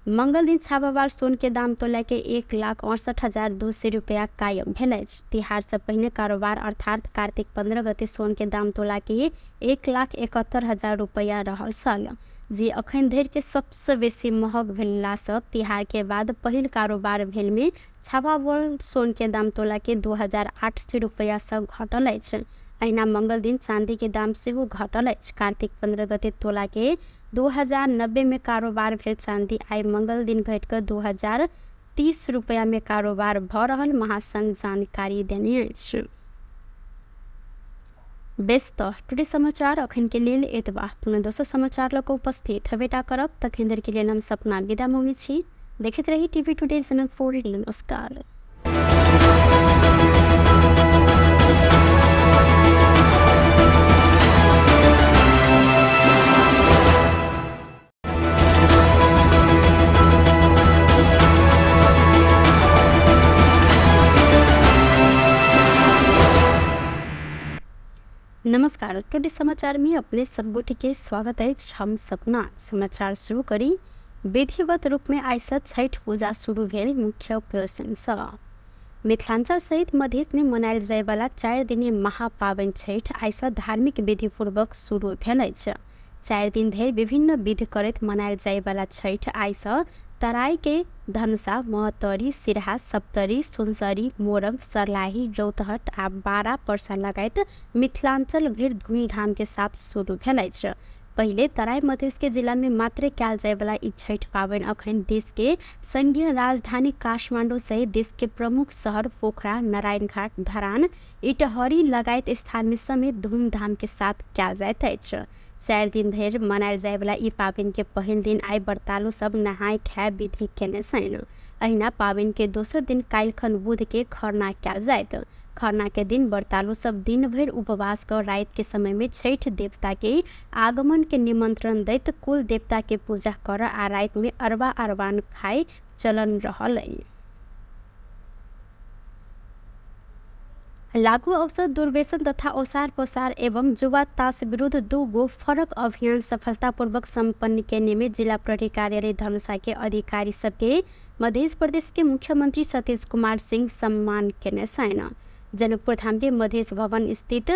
मंगल दिन छापामार सोन के दाम तोला के 1,68,200 रुपया कायम भेल अछि। तिहार से पहिने कारोबार अर्थात कार्तिक 15 गते सोन के दाम तोला के 1,71,000 रुपया रहल छल, जे अखन धरि के सबसे बेसी महग भेलासँ तिहार के बाद पहिल कारोबार भेल में छापामार सोन के दाम तोला के 2,800 रुपया से घटल अछि। अहिना मंगल दिन चांदी के दाम सेहो घटल अछि। कार्तिक 15 गते तोला के 2090 में कारोबार भेल चांदी आई मंगल दिन घट कर 2,030 रुपया में कारोबार भ रहल महासंघ जानकारी देने अछि। बेस्त टुडे समाचार अखन के लेल एतबा। पुनः दोसर समाचार लक उपस्थित हेबेटा करब। तखन धरि के लेल हम सपना विदा मंगी छी। देखैत रही टीवी टुडे चैनल 4। नमस्कार। नमस्कार। टुडे समाचार में अपने सब गोटे के स्वागत है। हम सपना समाचार शुरू करी। विधिवत रूप में आई से छठ पूजा शुरू भेल। मुख्य प्रश्न मिथिलांचल सहित मध्य में मनायल जाय वाला 4 दिनीय महापावन छठ आई से धार्मिक विधि पूर्वक शुरू भेल अछि। 4 दिन धरि विभिन्न विधि करैत मनायल जाय वाला छठ आई से तराई के धनुषा, महतरी, सिरहा, सप्तरी, सुनसरी, मोरंग, सरलाही, रौतहट आ बारा परसा लगायत मिथिलांचल भरि धूमधाम के साथ शुरू भेल अछि। पहिले तराई मधेश के जिला में मात्र कैल जाए वाला ई छठ पावन अखन देश के संघीय राजधानी काठमाडौँ सहित देश के प्रमुख शहर पोखरा, नारायणघाट, धरान, इटहरी लगायत स्थान में समेत धूमधाम के साथ कैल जाइत अछि। 4 दिन धरि मनायल जाए वाला ई पावन के पहिल दिन आइ व्रतालु सब नहाय खाय विधि केने छन्। अहिना पावन के दोसर दिन काल्हिखन बुध के खरना कैल जायत। खरना के दिन व्रतालु सब दिन भर उपवास कर रात के समय में छठ देवता के आगमन के निमंत्रण दैत कुल देवता के पूजा कर आ रात में अरबा अरबान खाए चलन रहल। लागू औषध दुर्व्यसन तथा ओसार पोसार एवं जुआ ताश विरुद्ध 2 गो फरक अभियान सफलतापूर्वक संपन्न करने में जिला प्रहरी कार्यालय धनुषा के अधिकारी सबके मध्य प्रदेश के मुख्यमंत्री सतीश कुमार सिंह सम्मान केने छन्। जनकपुर धाम के मध्य भवन स्थित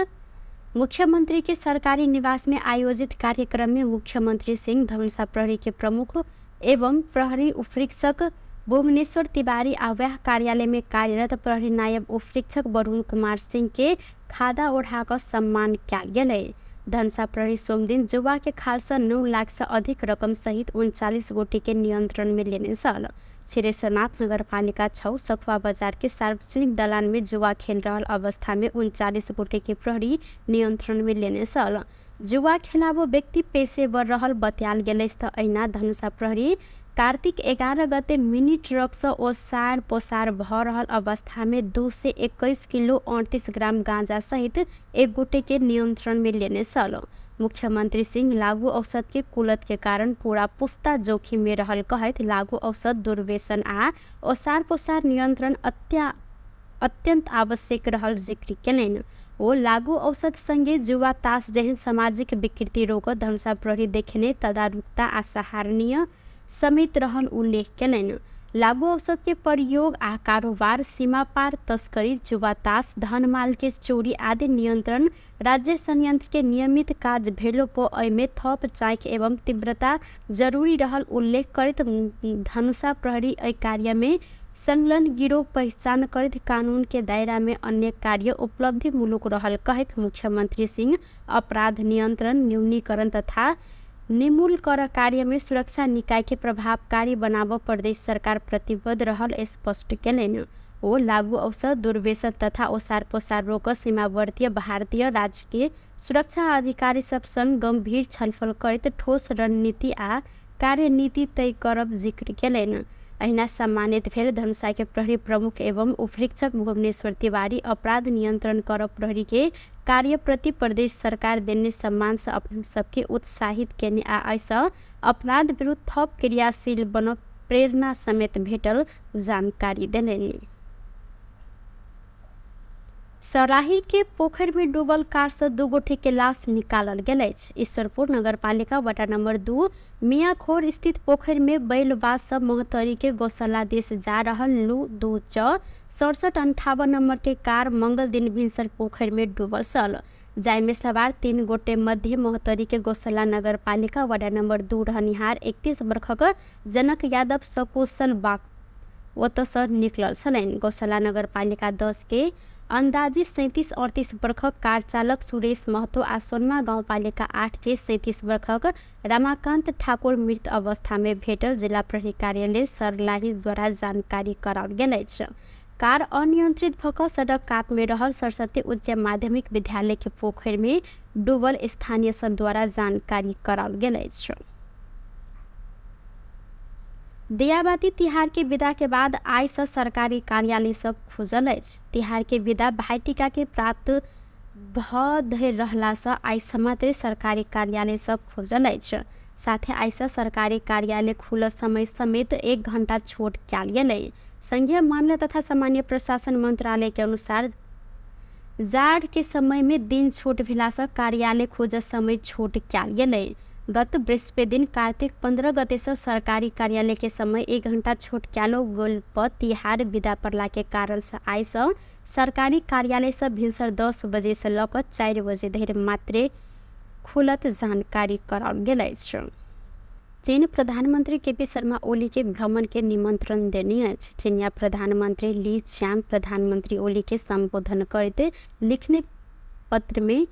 मुख्यमंत्री के सरकारी निवास में आयोजित कार्यक्रम में मुख्यमंत्री सिंह, धनुषा प्रहरी के प्रमुख एवं प्रहरी उपरीक्षक भुवनेश्वर तिवारी आव्याह कार्यालय में कार्यरत प्रहरी नायब उपरीक्षक वरुण कुमार सिंह के खादा ओढ़ाकर सम्मान किया गेलै। धनुषा प्रहरी सोमदिन जुआ के खाल से 9 लाख से अधिक रकम सहित 39 गोटी के नियंत्रण में लेने छल। छिरेश्वरनाथ नगर पालिका 6 सखुआ बाजार के सार्वजनिक दलान में जुआ खेल रहल अवस्था में 39 गोटी के प्रहरी नियंत्रण में लेने छल। जुआ खेलाबो व्यक्ति पेशेवर रहल बतायल गेलै। अहिना धनुषा प्रहरी कार्तिक 11 गते मिनी ट्रक से ओसार पोसार भ रहल अवस्था में 2 से 21 किलो 38 ग्राम गांजा सहित 1 गोटे के नियंत्रण में लेने छल। मुख्यमंत्री सिंह लागू औषध के कुलत के कारण पूरा पुस्ता जोखिम में रहल कहत लागू औषध दुर्व्यसन आ ओसार पोसार नियंत्रण अत्यंत आवश्यक रहल जिक्र केलनि। वो लागू औषध संगे जुआ ताश जहन सामाजिक विकृति रोक धनुषा प्रहरी देखने तदारुकता आ सराहनीय समेत रहल उल्लेख केलनि। लागू औषध के प्रयोग आ कारोबार, सीमा पार तस्करी, जुआ ताश, धन माल के चोरी आदि नियंत्रण राज्य संयंत्र के नियमित काज भेलो पो एमे थप जांच एवं तीव्रता जरूरी रहल उल्लेख करत धनुषा प्रहरी एहि कार्य में संलग्न गिरोह पहचान करत कानून के दायरा में अन्य कार्य उपलब्धि मूलक रहल कहत मुख्यमंत्री सिंह अपराध नियंत्रण, न्यूनीकरण तथा निर्मूल कार्य में सुरक्षा निकाय के प्रभावकारी बनाव प्रदेश सरकार प्रतिबद्ध रहल स्पष्ट केलनि। वो लागू औषध दुर्व्यसन तथा ओसार पोसार रोक सीमावर्ती भारतीय राज्य के सुरक्षा अधिकारी सब संग गंभीर छलफल करत ठोस रणनीति आ कार्यनीति तय करब जिक्र केलनि। अहिना सम्मानित भेल धनुषा के प्रहरी प्रमुख एवं उपरीक्षक भुवनेश्वर तिवारी अपराध नियंत्रण करब प्रहरी के कार्य प्रति प्रदेश सरकार देने सम्मान से अपन सबके उत्साहित केने आ ऐसा अपराध विरुद्ध थप क्रियाशील बनब प्रेरणा समेत भेटल जानकारी देलनि। सराही के पोखर में डूबल कार से 2 गोटे के लाश निकालल गेल अछि। ईश्वरपुर नगर पालिका वार्ड नंबर 2 मियाखोर स्थित पोखर में बैलबाज सब महतरी के गौशाला देश जा रहल लू 2 च 6758 नंबर के कार मंगल दिन भिनसर पोखर में डूबल छल। जाय में सवार 3 गोटे मध्य महतरी के गौशाला नगर पालिका वार्ड नंबर 2 रहनिहार 31 वर्षक जनक यादव सकुशल बाग ओतसँ निकलल छलनि। गौशाला नगर पालिका 10 के अंदाजी 37-38 वर्षक कार चालक सुरेश महतो आ सोनमा गाउँपालिका 8 के 37 वर्षक रमाकांत ठाकुर मृत अवस्था में भेटल जिला प्रहरी कार्यालय सर्लाही द्वारा जानकारी कराओल गेल अछि। कार अनियंत्रित भऽ सड़क कात में रहल सरस्वती उच्च माध्यमिक विद्यालय के पोखर में डूबल स्थानीय सब द्वारा जानकारी कराओल गेल अछि। दियाबाती तिहार के विदा के बाद आइ से सरकारी कार्यालय सब खुजल अछि। तिहार के विदा भाईटिका के प्राप्त भऽ धरि रहला से आइ मात्र सरकारी कार्यालय सब खुजल अछि। साथे आइ से सरकारी कार्यालय खुलल समय समेत 1 घंटा छूट कयल गेलै। संघीय मामला तथा सामान्य प्रशासन मंत्रालय के अनुसार जाड़ के समय में दिन छूट भेला से कार्यालय खुजल समय छूट कयल गेलै। गत बृहस्पति दिन कार्तिक 15 गते से सरकारी कार्यालय के समय 1 घंटा छूट कैलो गेल पर तिहार विदा पड़ला के कारण से आइ से सरकारी कार्यालय से भिनसर 10 बजे से लऽ 4 बजे धरि मात्र खुलत जानकारी कराओल गेल अछि। चीन प्रधानमंत्री केपी शर्मा ओली के भ्रमण के निमंत्रण देने अछि। चीनिया प्रधानमंत्री ली च्यान प्रधानमंत्री ओली के संबोधन करते लिखने पत्र में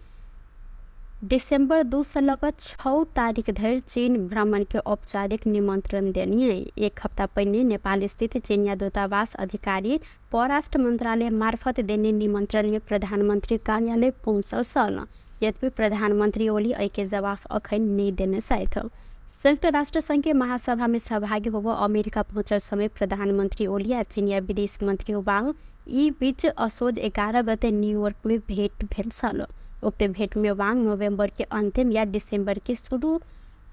डिसेम्बर 2 से लग 6 तारिक धरि चीन भ्रमण के औपचारिक निमंत्रण देनी है। एक हफ्ता पहले नेपाल स्थित चीनिया दूतावास अधिकारी परराष्ट्र मंत्रालय मार्फत देने निमंत्रण में प्रधानमंत्री कार्यालय पहुंचल सल। यद्यपि प्रधानमंत्री ओली के जवाब अखन नहीं देने साथ संयुक्त राष्ट्र संघ के महासभा में सहभागी होव अमेरिका पहुंचल समय प्रधानमंत्री ओली आ चीनिया विदेश मंत्री वांग ई बीच असोज 11 गते न्यूयॉर्क में भेंट भेल सल। उक्त भेंट में वांग नवंबर के अंतिम या दिसंबर के शुरू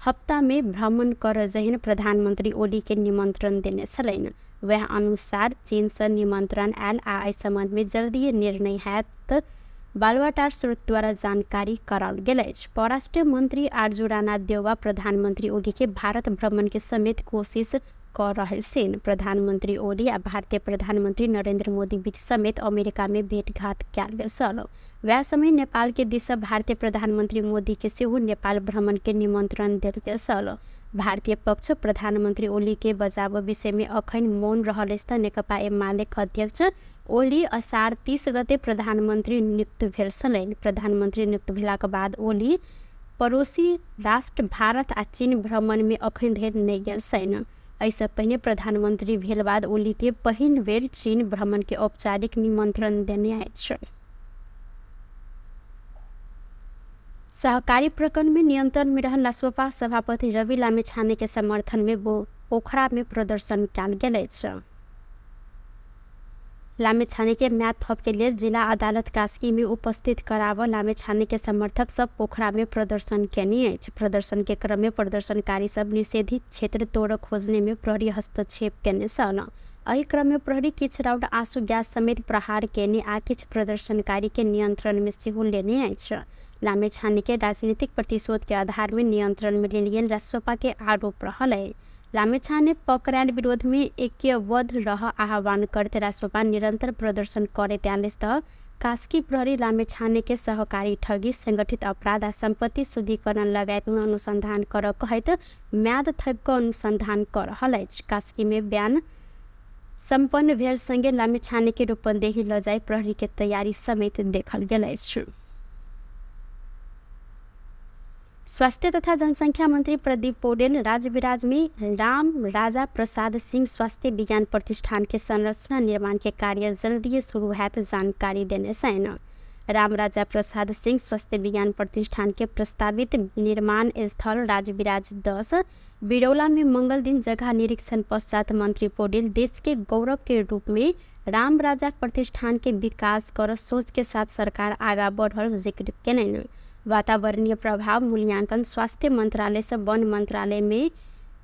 हफ्ता में भ्रमण कर जहिन प्रधानमंत्री ओली के निमंत्रण देने छलैन। वह अनुसार चीन से निमंत्रण आयल आ इस संबंध में जल्दी निर्णय हैत बालुवाटार स्रोत द्वारा जानकारी कराल गेल। परराष्ट्र मंत्री आरजू राणा देउवा प्रधानमंत्री ओली के भारत भ्रमण के समेत कोशिश कर रहे सेन। प्रधानमंत्री ओली आ भारतीय प्रधानमंत्री नरेंद्र मोदी बीच समेत अमेरिका में भेंटघाट कयल गेल छल। वह समय नेपाल के दिशा भारतीय प्रधानमंत्री मोदी के सेहो नेपाल भ्रमण के निमंत्रण देल गेल छल। भारतीय पक्ष प्रधानमंत्री ओली के बचाव विषय में अखन मौन रहल त नेकपा एमाले अध्यक्ष ओली असार 30 गते प्रधानमंत्री नियुक्त भेल छलैन। प्रधानमंत्री नियुक्त भेलाक बाद ओली पड़ोसी राष्ट्र भारत आ चीन भ्रमण में अखन धरि नहीं गेल छन्। ऐसे पहले प्रधानमंत्री भेल बाद ओली के पहिल बेर चीन भ्रमण के औपचारिक निमंत्रण देने आए। सहकारी प्रकरण में नियंत्रण में रहल रासोपा सभापति रवि लामिछाने के समर्थन में पोखरा में प्रदर्शन कयल गेल। लामिछाने के म्याद थप के लिए जिला अदालत कास्की में उपस्थित कराव लामिछाने के समर्थक सब पोखरा में प्रदर्शन केने। प्रदर्शन के क्रम में प्रदर्शनकारी सब निषेधित क्षेत्र तोड़ खोजने में प्रहरी हस्तक्षेप केने सन। एहि क्रम में प्रहरी किछ राउंड आंसू गैस समेत प्रहार केने आ किछ प्रदर्शनकारी के नियंत्रण में सेहो लेने अछि। लामिछाने के राजनीतिक प्रतिशोध के आधार में नियंत्रण में लेल रासोपा के आरोप रहल। लामिछाने पकड़ायल विरोध में ऐक्यबद्ध रह आह्वान करते रासोपा निरंतर प्रदर्शन करते आले त कास्की प्रहरी लामिछाने के सहकारी ठगी संगठित अपराध आ संपत्ति शुद्धिकरण लगायत में अनुसंधान कर कहत म्याद थप का अनुसंधान कर रहल अछि। कास्की में बयान संपन्न भेल संगे लामिछाने के रूपंदेही ल जाय प्रहरी के तैयारी समेत देखल गेल अछि। स्वास्थ्य तथा जनसंख्या मंत्री प्रदीप पौडेल राजविराज में राम राजा प्रसाद सिंह स्वास्थ्य विज्ञान प्रतिष्ठान के संरचना निर्माण के कार्य जल्दी शुरू हैत जानकारी देने छन्। राम राजा प्रसाद सिंह स्वास्थ्य विज्ञान प्रतिष्ठान के प्रस्तावित निर्माण स्थल राजविराज 10 बिरौला में मंगल दिन जगह निरीक्षण पश्चात मंत्री पौडेल देश के गौरव के रूप में राम राजा प्रतिष्ठान के विकास कर सोच के साथ सरकार आगा बढ़ल जिक्र केलनि। वातावरणीय प्रभाव मूल्यांकन स्वास्थ्य मंत्रालय से वन मंत्रालय में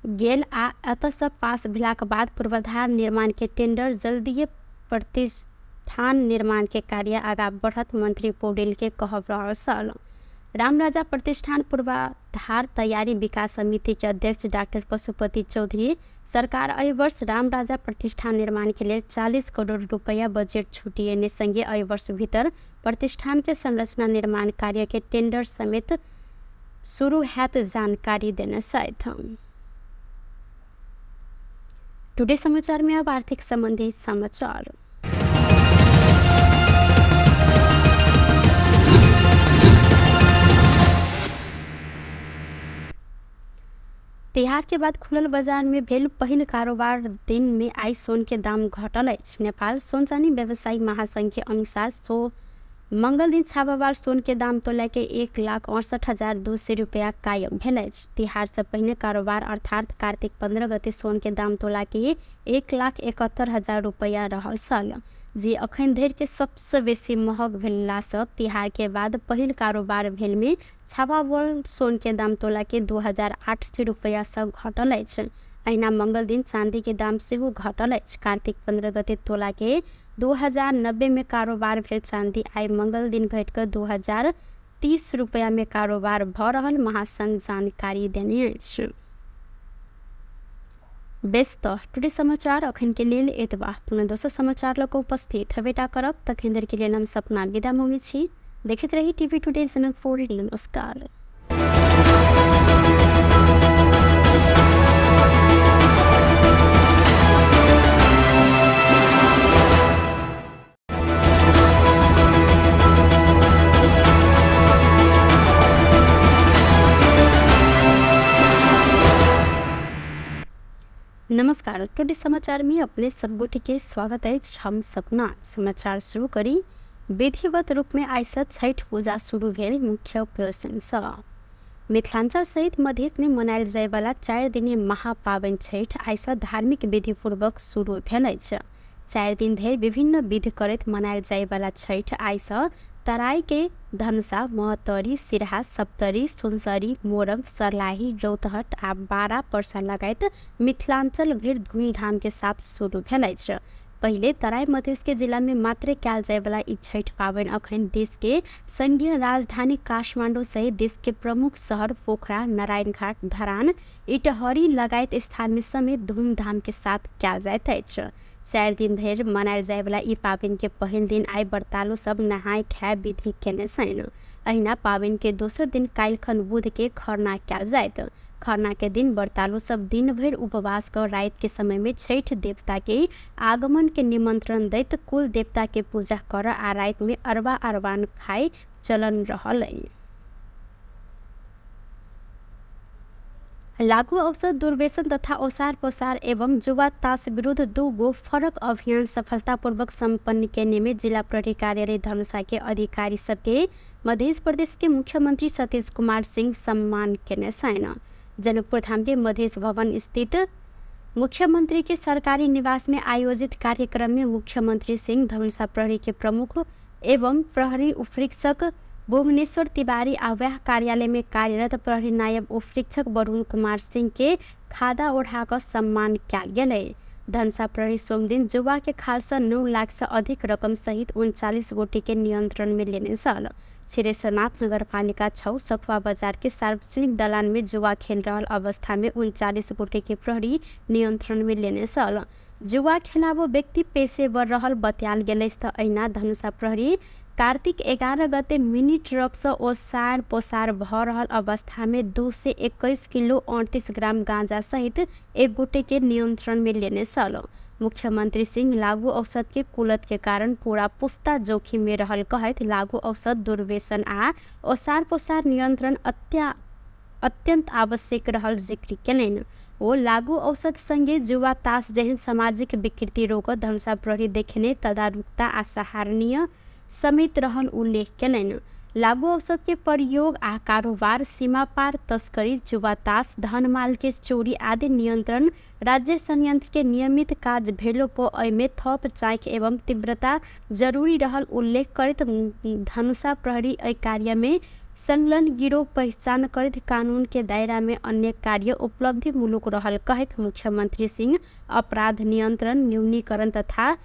गेल आ अतः से पास भेलाक बाद पूर्वाधार निर्माण के टेंडर जल्दी प्रतिष्ठान निर्माण के कार्य आगा बढ़त मंत्री पौडेल के कहब रहल छल। राम राजा प्रतिष्ठान पूर्वाधार तैयारी विकास समिति के अध्यक्ष डॉक्टर पशुपति चौधरी सरकार एहि वर्ष राम राजा प्रतिष्ठान निर्माण के लिए 40 करोड़ रुपया बजट छुटिएने संगे एहि वर्ष भीतर प्रतिष्ठान के संरचना निर्माण कार्य के टेंडर समेत शुरू हैत जानकारी देने साथ। टुडे समाचार में अब आर्थिक संबंधी समाचार। तिहार के बाद खुलल बाजार में भेल पहिल कारोबार दिन में आई सोन के दाम घटल अछि। नेपाल सोन चानी व्यवसायी महासंघ के अनुसार मंगल दिन छापावार सोन के दाम तोला के 1,68,200 रुपया कायम भेल अछि। तिहार से पहिने कारोबार अर्थात कार्तिक 15 गते सोन के दाम तोला के 1,71,000 रुपया रहल छल, जे अखन धरि के सबसे बेसी महग भेला से तिहार के बाद पहिल कारोबार भेल में छापावार सोन के दाम तोला के 2,800 रुपया से घटल अछि। अहिना मंगल दिन चांदी के दाम सेहो घटल अछि। कार्तिक 15 गते तोला के 2090 में कारोबार भेल चांदी आई मंगल दिन घट कर 2,030 रुपया में कारोबार भ रहल महासंघ जानकारी देने अछि। बेस्त टुडे समाचार अखन के लेल एतबा। पुनः दोसर समाचार लऽ कऽ उपस्थित हेबेटा करब। तखन धरि के लेल हम सपना विदा मांगै छी। देखैत रही टीवी टुडे चैनल 4। नमस्कार। नमस्कार। टुडे समाचार में अपने सबगोटे के स्वागत है। हम सपना समाचार शुरू करी। विधिवत रूप में आइस छठ पूजा शुरू भेल मुख्य प्रदर्शन मिथिलांचल सहित मधेश में मनायल जाय वाला 4 दिनीय महापावन छठ आइस धार्मिक विधिपूर्वक शुरू भेल अछि। 4 दिन धरि विभिन्न विधि करैत मनायल जाय वाला छठ आइस तराई के धनुषा, महतरी, सिरहा, सप्तरी, सुनसरी, मोरङ, सर्लाही, रौतहट आ बारा पर्सा लगायत मिथिलांचल भर धूमधाम के साथ शुरू भेल अछि। पहिले तराई मधेश के जिला में मात्र कयल जाय वाला ई छठ पावनि अखन देश के संघीय राजधानी काठमांडू सहित देश के प्रमुख शहर पोखरा, नारायणघाट, धरान, इटहरी लगायत स्थान में समेत धूमधाम के साथ कयल जाइत अछि। 4 दिन धरि मनायल जाय वाला ई पावनि के पहिल दिन आइ व्रतालु सब नहाय खाय विधि केने छनि। अहिना पावनि के दोसर दिन काल्हिखन बुध के खरना कयल जायत। खरना के दिन व्रतालु सब दिन भर उपवास कर रात के समय में छठ देवता के आगमन के निमंत्रण दैत कुल देवता के पूजा कर आ रात में अरबा अरबान खाए चलन रहल। लागू औषध दुर्व्यसन तथा ओसार पोसार एवं जुआ ताश विरुद्ध 2 गो फरक अभियान सफलतापूर्वक संपन्न करने में जिला प्रहरी कार्यालय धनुषा के अधिकारी सबके मध्य प्रदेश के मुख्यमंत्री सतीश कुमार सिंह सम्मान केने छन्। जनकपुर धाम के मधेश भवन स्थित मुख्यमंत्री के सरकारी निवास में आयोजित कार्यक्रम में मुख्यमंत्री सिंह धनुषा प्रहरी के प्रमुख एवं प्रहरी उपरीक्षक भुवनेश्वर तिवारी आव्याह कार्यालय में कार्यरत प्रहरी नायब उपरीक्षक वरुण कुमार सिंह के खादा ओढ़ाकर सम्मान कयल गेलै। धनुषा प्रहरी सोमदिन जुआ के खाल से 9 लाख से अधिक रकम सहित 39 गोटी के नियंत्रण में लेने छल। छिरेश्वरनाथ नगर पालिका 6 सखुआ बाजार के सार्वजनिक दलान में जुआ खेल रहल अवस्था में 39 गोटी के प्रहरी नियंत्रण में लेने छल। जुआ खेलाबो व्यक्ति पेशेवर रहल बतायल गेलै। अहिना धनुषा प्रहरी कार्तिक 11 गते मिनी ट्रक से ओसार पोसार भ रहल अवस्था में 2 से 21 किलो 38 ग्राम गांजा सहित 1 गोटे के नियंत्रण में लेने छल। मुख्यमंत्री सिंह लागू औषध के कुलत के कारण पूरा पुस्ता जोखिम में रहल कहत लागू औषध दुर्व्यसन आ ओसार पोसार नियंत्रण अत्यंत आवश्यक रहल जिक्र केलनि। वो लागू औषध संगे जुआ ताश जहन सामाजिक विकृति रोक धनुषा प्रहरी देखने तदारुकता आ सराहनीय समेत रहल उल्लेख केलनि। लागू औषध के प्रयोग आ कारोबार, सीमा पार तस्करी, जुआ ताश, धन माल के चोरी आदि नियंत्रण राज्य संयंत्र के नियमित काज भेलो पो एमे थप चाक एवं तीव्रता जरूरी रहल उल्लेख करत धनुषा प्रहरी एहि कार्य में संलग्न गिरोह पहचान करत कानून के दायरा में अन्य कार्य उपलब्धि मूलक रहल कहत मुख्यमंत्री सिंह अपराध नियंत्रण, न्यूनीकरण तथा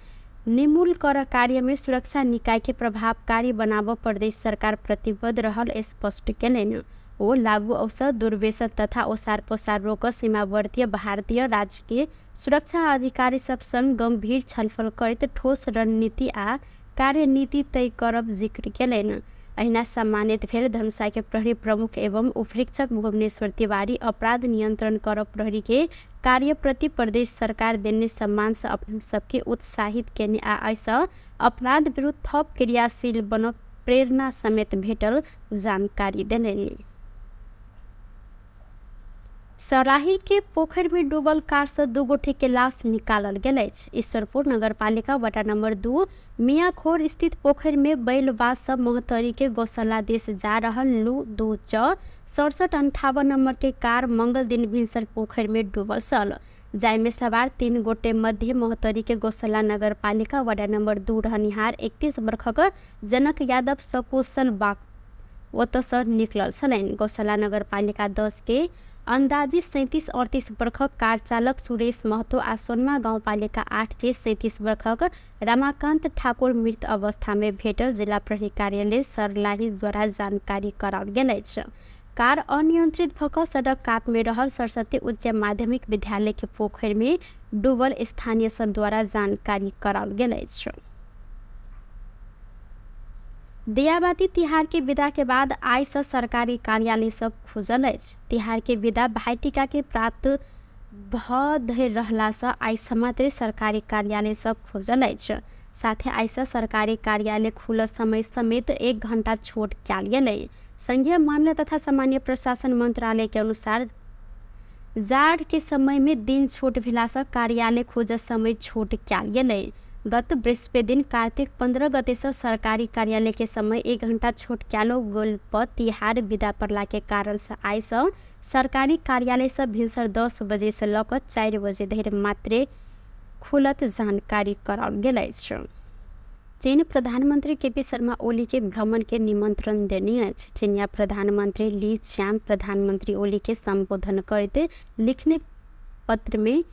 निमूल कर कार्य में सुरक्षा निकाय के प्रभावकारी बनाव प्रदेश सरकार प्रतिबद्ध रहल स्पष्ट केलनि। वो लागू औषध दुर्व्यसन तथा ओसार पोसार रोक सीमावर्ती भारतीय राज्य के सुरक्षा अधिकारी सब संग गंभीर छलफल करत ठोस रणनीति आ कार्यनीति तय करब जिक्र केलनि। अहिना सम्मानित भेल धनुषा के प्रहरी प्रमुख एवं उपरीक्षक भुवनेश्वर तिवारी अपराध नियंत्रण कर प्रहरी के कार्य प्रति प्रदेश सरकार देने सम्मान से अपने सबके उत्साहित केने आ ऐसा अपराध विरुद्ध थप क्रियाशील बन प्रेरणा समेत भेटल जानकारी देलनि। सराही के पोखर में डूबल कार से 2 गोटे के लाश निकालल गेल अछि। ईश्वरपुर नगर पालिका वार्ड नंबर 2 मियाखोर स्थित पोखर में बैलबाज सब महतरी के गौशाला देश जा रहल लू 2 च 6758 नंबर के कार मंगल दिन भिनसर पोखर में डूबल छल। जाय में सवार 3 गोटे मध्य महतरी के गौशाला नगर पालिका वार्ड नंबर 2 रहनिहार 31 वर्षक जनक यादव सकुशल बाग ओतसँ निकलल छलनि। गौशाला नगर पालिका 10 के अंदाजी 37-38 वर्षक कार चालक सुरेश महतो आ सोनमा गाउँपालिका 8 के 37 वर्षक रमाकांत ठाकुर मृत अवस्था में भेटल जिला प्रहरी कार्यालय सर्लाही द्वारा जानकारी कराओल गेल अछि। कार अनियंत्रित भक सड़क कात में रहल सरस्वती उच्च माध्यमिक विद्यालय के पोखर में डूबल स्थानीय सब द्वारा जानकारी कराओल गेल अछि। दियाबाती तिहार के विदा के बाद आइ से सरकारी कार्यालय सब खुजल अछि। तिहार के विदा भाई टीका के प्राप्त भ धरि रहला से आइ मात्र सरकारी कार्यालय सब खुजल अछि। साथे आइ से सरकारी कार्यालय खुलल समय समेत 1 घंटा छूट कयल गेलै। संघीय मामला तथा सामान्य प्रशासन मंत्रालय के अनुसार जाड़ के समय में दिन छोट भेलासँ कार्यालय खोज समय छोट कयल गेलै। गत बृहस्पति दिन कार्तिक 15 गते से सरकारी कार्यालय के समय 1 घंटा छोट कयल गेल पर तिहार विदा पड़ला के कारण से आइ से सरकारी कार्यालय से भिनसर 10 बजे से लऽ कऽ 4 बजे धरि मात्रे खुलत जानकारी कराओल गेल अछि। चीन प्रधानमंत्री केपी शर्मा ओली के भ्रमण के निमंत्रण देने अछि। चीनिया प्रधानमंत्री ली च्यान प्रधानमंत्री ओली के संबोधन करते लिखने पत्र में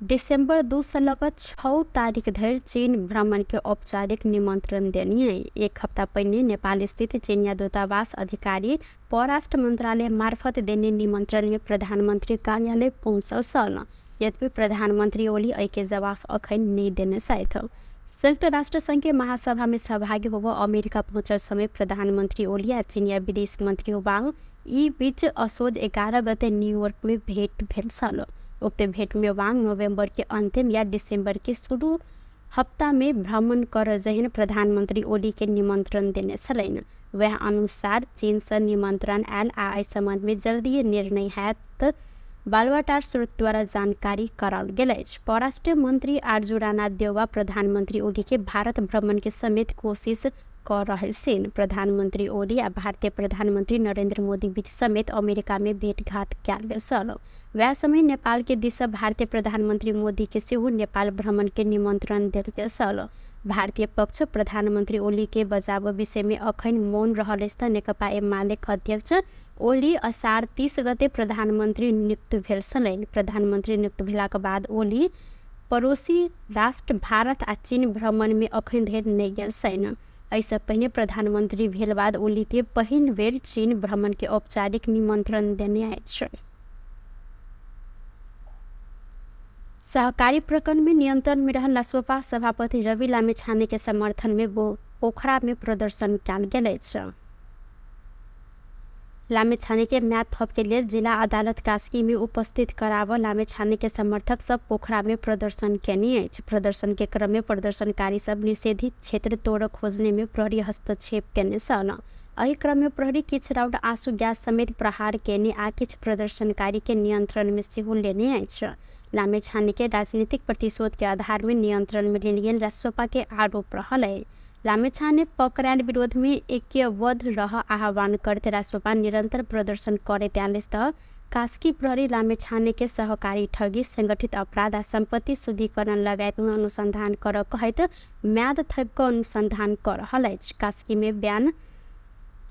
दिसंबर 2 से लेकर 6 तारीख धरि चीन भ्रमण के औपचारिक निमंत्रण देनी है। एक हफ्ता पहले नेपाल स्थित चीनिया दूतावास अधिकारी परराष्ट्र मंत्रालय मार्फत देने निमंत्रण में प्रधानमंत्री कार्यालय पहुंचल सल। यद्यपि प्रधानमंत्री ओली एहि के जवाब अखन नहीं देने साथ। संयुक्त राष्ट्र संघ के महासभा में सहभागी होबो अमेरिका पहुंचल समय प्रधानमंत्री ओली आ चीनिया विदेश मंत्री वांग ई बीच असोज 11 गते न्यूयॉर्क में भेंट भेल छल। उक्त भेंट में वांग नवंबर के अंतिम या दिसंबर के शुरू हफ्ता में भ्रमण कर जहन प्रधानमंत्री ओली के निमंत्रण देने छलैन। वह अनुसार चीन से निमंत्रण आयल आ एहि संबंध में जल्दी निर्णय हैत बालवाटार स्रोत द्वारा जानकारी कराओल गेल अछि। परराष्ट्र मंत्री आरजू राणा देवा प्रधानमंत्री ओली के भारत भ्रमण के समेत कोशिश कर रहे छन्। प्रधानमंत्री ओली आ भारतीय प्रधानमंत्री नरेंद्र मोदी बीच समेत अमेरिका में भेंटघाट कयल गेल छल। वह समय नेपाल के दिस भारतीय प्रधानमंत्री मोदी के सेहो नेपाल भ्रमण के निमंत्रण देल गेल छल। भारतीय पक्ष प्रधानमंत्री ओली के बचाव विषय में अखन मौन रहल अछि त नेकपा एमाले अध्यक्ष ओली असार 30 गते प्रधानमंत्री नियुक्त भेल छलैन। प्रधानमंत्री नियुक्त भेलाक बाद ओली पड़ोसी राष्ट्र भारत आ चीन भ्रमण में अखन धरि नहि गेल छनि। एहिसँ पहिने प्रधानमंत्री भेल बाद ओली के पहिल बेर चीन भ्रमण के औपचारिक निमंत्रण देने अछि। सहकारी प्रकरण में नियंत्रण में रहल रासोपा सभापति रवि लामिछाने के समर्थन में पोखरा में प्रदर्शन कयल गेल अछि। लामिछाने के म्याद थप के लिए जिला अदालत कास्की में उपस्थित कराव लामिछाने के समर्थक सब पोखरा में प्रदर्शन केने अछि। प्रदर्शन के क्रम में प्रदर्शनकारी सब निषेधित क्षेत्र तोड़ खोजने में प्रहरी हस्तक्षेप केने छल। एहि क्रम में प्रहरी किछु राउंड आंसू गैस समेत प्रहार केने आ किछु प्रदर्शनकारी के नियंत्रण में सेहो लेने अछि। लामिछाने के राजनीतिक प्रतिशोध के आधार में नियंत्रण में लेल गेल रासोपा के आरोप रहल है। लामिछाने पकड़ायल विरोध में ऐक्यबद्ध रह आह्वान करते रासोपा निरंतर प्रदर्शन करते आयल त कास्की प्रहरी लामिछाने के सहकारी ठगी संगठित अपराध आ संपत्ति शुद्धिकरण लगायत में अनुसंधान कर कहत म्याद थप अनुसंधान कर रहल अछि। कास्की में बयान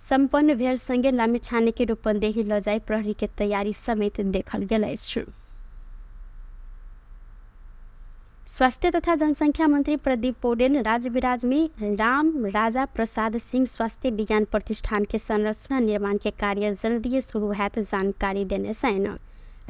संपन्न भेल संगे लामिछाने के रूपंदेही ल जाय प्रहरी के तैयारी समेत देखल गेल अछि। स्वास्थ्य तथा जनसंख्या मंत्री प्रदीप पौडेल राजविराज में राम राजा प्रसाद सिंह स्वास्थ्य विज्ञान प्रतिष्ठान के संरचना निर्माण के कार्य जल्दी शुरू हैत जानकारी देने छन्।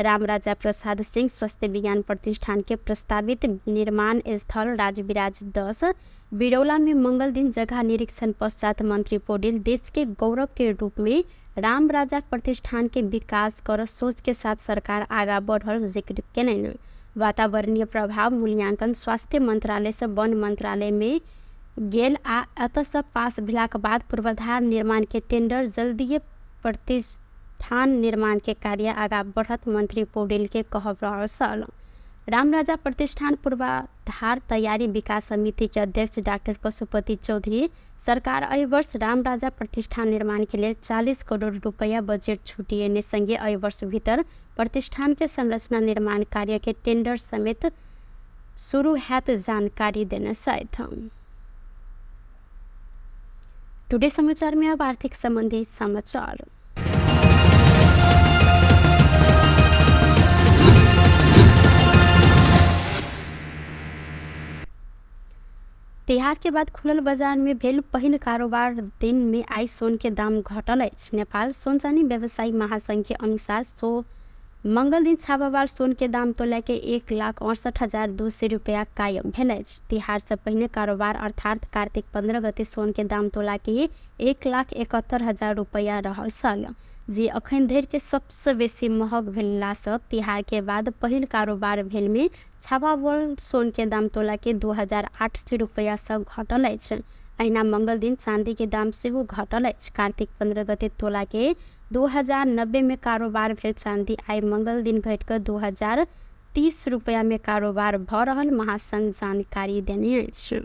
राम राजा प्रसाद सिंह स्वास्थ्य विज्ञान प्रतिष्ठान के प्रस्तावित निर्माण स्थल राजविराज 10 बिरौला में मंगल दिन जगह निरीक्षण पश्चात मंत्री पौडेल देश के गौरव के रूप में राम राजा प्रतिष्ठान के विकास कर सोच के साथ सरकार आगा बढ़ल जिक्र केलनि। वातावरणीय प्रभाव मूल्यांकन स्वास्थ्य मंत्रालय से वन मंत्रालय में गेल आ एतऽ पास भेलाक बाद पूर्वाधार निर्माण के टेंडर जल्दीए प्रतिष्ठान निर्माण के कार्य आगा बढ़त मंत्री पौडेल के कहब रहल छल। राम राजा प्रतिष्ठान पूर्वाधार तैयारी विकास समिति के अध्यक्ष डॉक्टर पशुपति चौधरी सरकार एहि वर्ष राम राजा प्रतिष्ठान निर्माण के लिए 40 करोड़ रुपया बजट छूटिएने संगे एहि वर्ष भीतर प्रतिष्ठान के संरचना निर्माण कार्य के टेंडर समेत शुरू हैत जानकारी देने साथ। टुडे समाचार में अब आर्थिक संबंधी समाचार। तिहार के बाद खुलल बाजार में भेल पहिल कारोबार दिन में आई सोन के दाम घटल अछि। नेपाल सोन चानी व्यवसायी महासंघ के अनुसार मंगल दिन छापावार सोन के दाम तोला के 1,68,200 रुपया कायम भेल अछि। तिहार से पहिने कारोबार अर्थात कार्तिक 15 गते सोन के दाम तोला के 1,71,000 रुपया रहल छल, जे अखन धरि के सबसे बेसी महग भेलासँ तिहार के बाद पहिल कारोबार भेल में छापावार सोन के दाम तोला के 2,800 रुपया से घटल अछि। अहिना मंगल दिन चांदी के दाम सेहो घटल अछि। कार्तिक 15 गते तोला के 2090 में कारोबार भेल चांदी आई मंगल दिन घटिकर 2030 रुपया में कारोबार भ रहल महासंघ जानकारी देने अछि।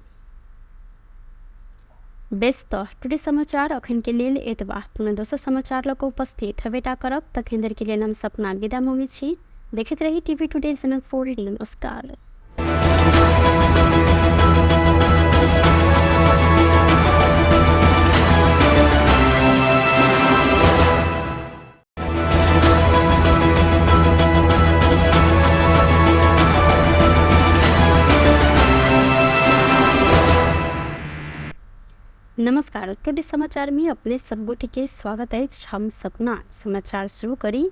व्यस्त टुडे समाचार अखन के लेल एतबा। पुनः दोसर समाचार लऽ कऽ उपस्थित हेबेटा करब। तखन धरि के लेल हम सपना विदा मंगै छी। देखैत रही टीवी टुडे जनकपुर। नमस्कार। नमस्कार। टुडे समाचार में अपने सब गोटे के स्वागत है। हम सपना समाचार शुरू करी।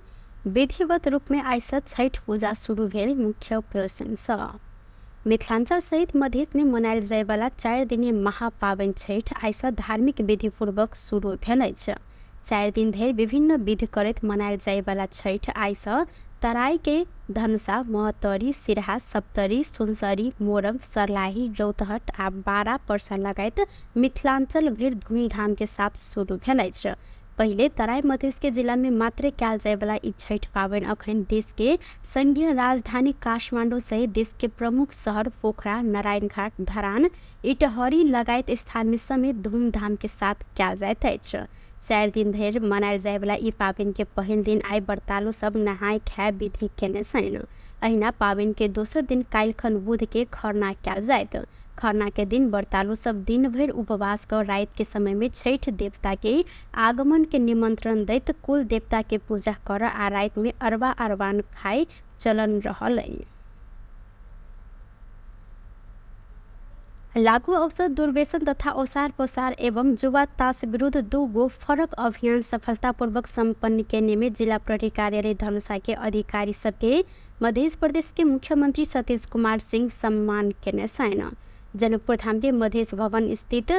विधिवत रूप में आइ से छठ पूजा शुरू भेल। मुख्य प्रश्न मिथिलांचल सहित मधेश में मनायल जाय वाला 4 दिनीय महापावन छठ आइ से धार्मिक विधि पूर्वक शुरू भेल अछि। 4 दिन धरि विभिन्न विधि करैत मनायल जाय वाला छठ आइ से तराई के धनुषा, महतरी, सिरहा, सप्तरी, सुनसरी, मोरंग, सरलाही, रौतहट आ बारा परसा लगायत मिथिलांचल भर धूमधाम के साथ शुरू भेल अछि। पहिले तराई मधेश के जिला में मात्र कयल जाय वाला ई छठ पावन अखन देश के संघीय राजधानी काठमांडू सहित देश के प्रमुख शहर पोखरा, नारायणघाट, धरान, इटहरी लगायत स्थान में समेत धूमधाम के साथ कयल जाइत अछि। 4 दिन धरि मनायल जाय वाला ई पावन के पहिल दिन आइ व्रतालु सब नहाय खाय विधि केने छनि। अहिना पावन के दोसर दिन काल्हिखन बुध के खरना कयल जायत। खरना के दिन व्रतालु सब दिन भर उपवास कर रात के समय में छठ देवता के आगमन के निमंत्रण दैत कुल देवता के पूजा कर आ रात में अरबा अरबान खाय चलन रहल। लागू औषध दुर्व्यसन तथा ओसार पोसार एवं जुआ ताश विरुद्ध 2 गो फरक अभियान सफलतापूर्वक संपन्न करने में जिला प्रहरी कार्यालय धनुषा के अधिकारी सबके मध्य प्रदेश के मुख्यमंत्री सतीश कुमार सिंह सम्मान केने छनि। जनकपुर धाम के मधेश भवन स्थित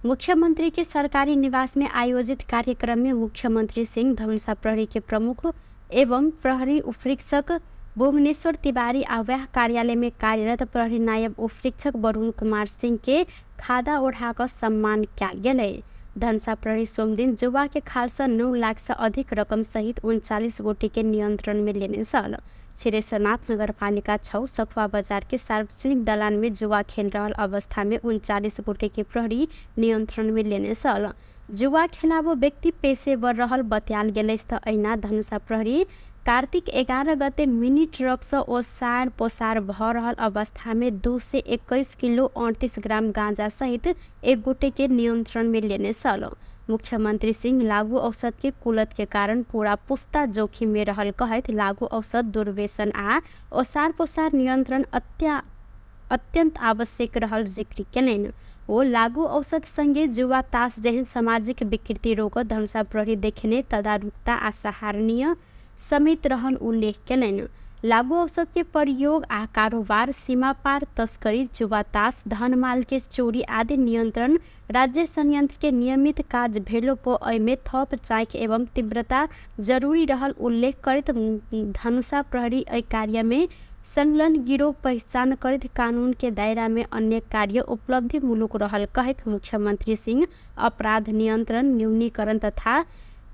मुख्यमंत्री के सरकारी निवास में आयोजित कार्यक्रम में मुख्यमंत्री सिंह धनुषा प्रहरी के प्रमुख एवं प्रहरी उपरीक्षक भुवनेश्वर तिवारी आव्याह कार्यालय में कार्यरत प्रहरी नायब उपरीक्षक वरुण कुमार सिंह के खादा ओढ़ाकर सम्मान कयल गेलै। धनुषा प्रहरी सोमदिन जुआ के खालसा 9 लाख से अधिक रकम सहित 39 गोटे के नियंत्रण में लेने छल। छिरेश्वरनाथ नगर पालिका 6 सखुआ बाजार के सार्वजनिक दलान में जुआ खेल रहल अवस्था में 39 गोटे के प्रहरी नियंत्रण में लेने छल। जुआ खेलाबो व्यक्ति पेशेवर रहल बतायल गेलै। अहिना धनुषा प्रहरी कार्तिक 11 गते मिनी ट्रक से ओसार पोसार भ रहल अवस्था में 2 से 21 किलो 38 ग्राम गांजा सहित एक गोटे के नियंत्रण में लेने छल। मुख्यमंत्री सिंह लागू औषध के कुलत के कारण पूरा पुस्ता जोखिम में रहल कहत लागू औषध दुर्व्यसन आ ओसार पोसार नियंत्रण अत्यंत आवश्यक रहल जिक्र केलनि। ओ लागू औषध संगे जुआ ताश जहन सामाजिक विकृति रोकत धनुषा प्रहरी देखने तदारुकता आ सराहनीय समेत रहल उल्लेख केलनि। लागू औषध के प्रयोग आ कारोबार, सीमा पार तस्करी, जुआ ताश, धन माल के चोरी आदि नियंत्रण राज्य संयंत्र के नियमित काज भेलो पो एमे थप जांच एवं तीव्रता जरूरी रहल उल्लेख करत धनुषा प्रहरी एहि कार्य में संलग्न गिरोह पहचान करत कानून के दायरा में अन्य कार्य उपलब्धि मूलक रहल कहत मुख्यमंत्री सिंह अपराध नियंत्रण, न्यूनीकरण तथा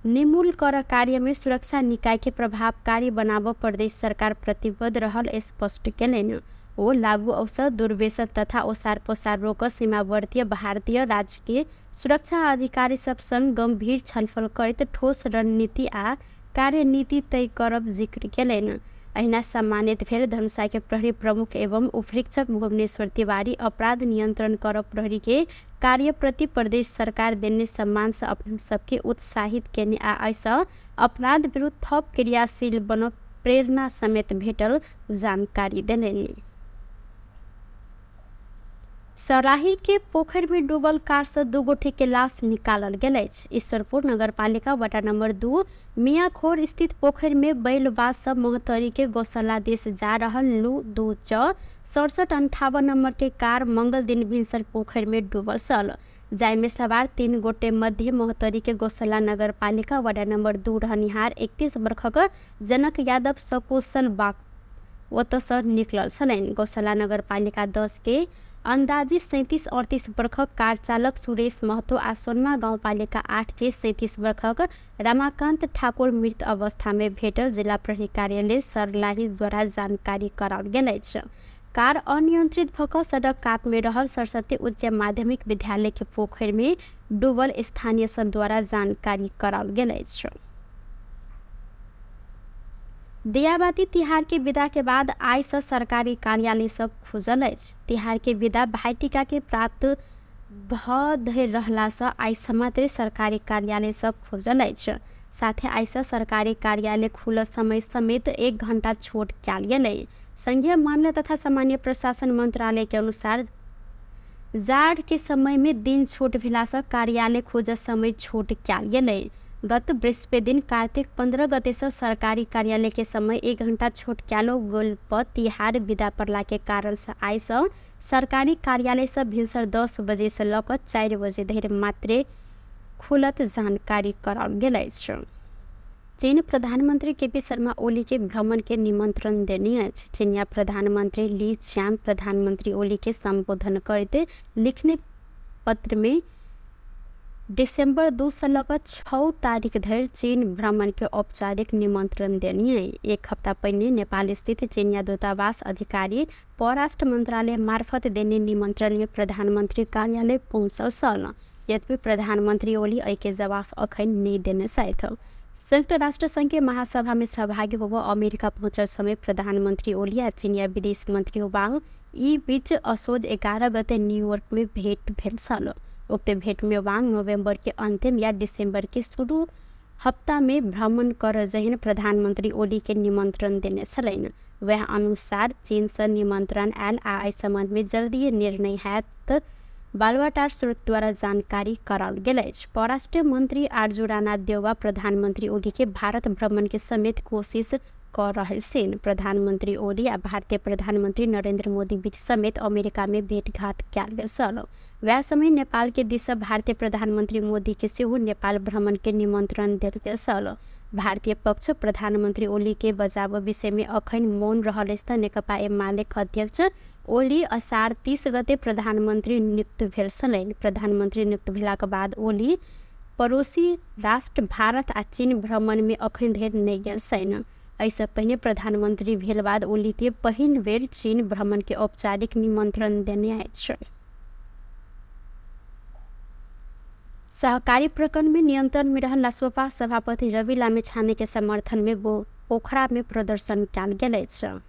निर्मूल कर कार्य में सुरक्षा निकाय के प्रभावकारी बनाव प्रदेश सरकार प्रतिबद्ध रहल स्पष्ट केलनि। ओ लागू औषध दुर्व्यसन तथा ओसार पोसार रोक सीमावर्ती भारतीय राज्य के सुरक्षा अधिकारी सब संग गंभीर छलफल करत ठोस रणनीति आ कार्यनीति तय करब जिक्र केलनि। अहिना सम्मानित भेल धनुषा के प्रहरी प्रमुख एवं उपरीक्षक भुवनेश्वर तिवारी अपराध नियंत्रण कर प्रहरी के कार्य प्रति प्रदेश सरकार देने सम्मान से अपन सबके उत्साहित केने आ ऐसा अपराध विरुद्ध थप क्रियाशील बन प्रेरणा समेत भेटल जानकारी देलनि। सराही के पोखर में डूबल कार से 2 गोटे के लाश निकालल गेल अछि। ईश्वरपुर नगर पालिका वार्ड नंबर 2 मियाखोर स्थित पोखर में बैलबाज सब महतरी के गौशाला देश जा रहल लू 2 च 6758 नंबर के कार मंगल दिन भिनसर पोखर में डूबल छल, जाय में सवार 3 गोटे मध्य महतरी के गौशाला नगर पालिका वार्ड नंबर 2 रहनिहार 31 वर्षक जनक यादव सकुशल बाग ओतऽ से निकलल छलनि। गौशाला नगर पालिका 10 के अंदाजी 37-38 वर्षक कार चालक सुरेश महतो आ सोनमा गाउँपालिका 8 के 37 वर्षक रमाकान्त ठाकुर मृत अवस्था में भेटल जिला प्रहरी कार्यालय सर्लाही द्वारा जानकारी कराओल गेल अछि। कार अनियंत्रित भऽ सड़क कात में रहल सरस्वती उच्च माध्यमिक विद्यालय के पोखर में डूबल स्थानीय सब द्वारा जानकारी कराओल गेल अछि। दियाबाती तिहार के विदा के बाद आइ से सरकारी कार्यालय सब खुजल अछि। तिहार के विदा भाईटिका के प्राप्त भऽ धरि रहला से आइ से मात्र सरकारी कार्यालय सब खुजल अछि। साथे आइ से सरकारी कार्यालय खुलल समय समेत 1 घंटा छूट कयल गेलै। संघीय मामला तथा सामान्य प्रशासन मंत्रालय के अनुसार जाड़ के समय में दिन छूट भेला से कार्यालय खुजल समय छूट कयल गेलै। गत बृहस्पति दिन कार्तिक 15 गते से सरकारी कार्यालय के समय 1 घंटा छूट कयल गेल पर तिहार विदा पड़ला के कारण से आइ से सरकारी कार्यालय से भिनसर 10 बजे से लऽ कऽ 4 बजे धरि मात्र खुलत जानकारी कराओल गेल अछि। चीन प्रधानमंत्री केपी शर्मा ओली के भ्रमण के निमंत्रण देने अछि। चीनिया प्रधानमंत्री ली च्यान प्रधानमंत्री ओली के संबोधन करते लिखने पत्र में दिसंबर 2 से लेकर 6 तारीख धरि चीन भ्रमण के औपचारिक निमंत्रण देनी है। 1 हफ्ता पहले नेपाल स्थित चीनिया दूतावास अधिकारी परराष्ट्र मंत्रालय मार्फत देने निमंत्रण में प्रधानमंत्री कार्यालय पहुंचल सल। यद्यपि प्रधानमंत्री ओली एहि के जवाब अखन नहीं देने साथ। संयुक्त राष्ट्र संघ के महासभा में सहभागी होबो अमेरिका पहुंचल समय प्रधानमंत्री ओली आ चीनिया विदेश मंत्री वांग ई बीच असोज 11 गते न्यूयॉर्क में भेंट भेल छल। उक्त भेंट में वांग नवंबर के अंतिम या दिसंबर के शुरू हफ्ता में भ्रमण कर जहिन प्रधानमंत्री ओली के निमंत्रण देने छलैन। वह अनुसार चीन से निमंत्रण आयल आ एहि संबंध में जल्दी निर्णय हैत बालुवाटार स्रोत द्वारा जानकारी कराओल गेल अछि। परराष्ट्र मंत्री आरजू राणा देवा प्रधानमंत्री ओली के भारत भ्रमण के समेत कोशिश कर रहल छन्। प्रधानमंत्री ओली आ भारतीय प्रधानमंत्री नरेंद्र मोदी बीच समेत अमेरिका में भेंटघाट कयल गेल छल। वह समय नेपाल के दिस भारतीय प्रधानमंत्री मोदी के सेहो नेपाल भ्रमण के निमंत्रण देल गेल छल। भारतीय पक्ष प्रधानमंत्री ओली के बचाव विषय में अखन मौन रहल अछि त नेकपा एमाले अध्यक्ष ओली असार 30 गते प्रधानमंत्री नियुक्त भेल छलैन। प्रधानमंत्री नियुक्त भेलाक बाद ओली पड़ोसी राष्ट्र भारत आ चीन भ्रमण में अखन धरि नहीं गेल छनि। एहिसँ पहिने प्रधानमंत्री भेल बाद ओली के पहिल बेर चीन भ्रमण के औपचारिक निमंत्रण देने अछि। सहकारी प्रकरण में नियंत्रण में रहल रासोपा सभापति रवि लामेछाने के समर्थन में पोखरा में प्रदर्शन कयल गेल अछि।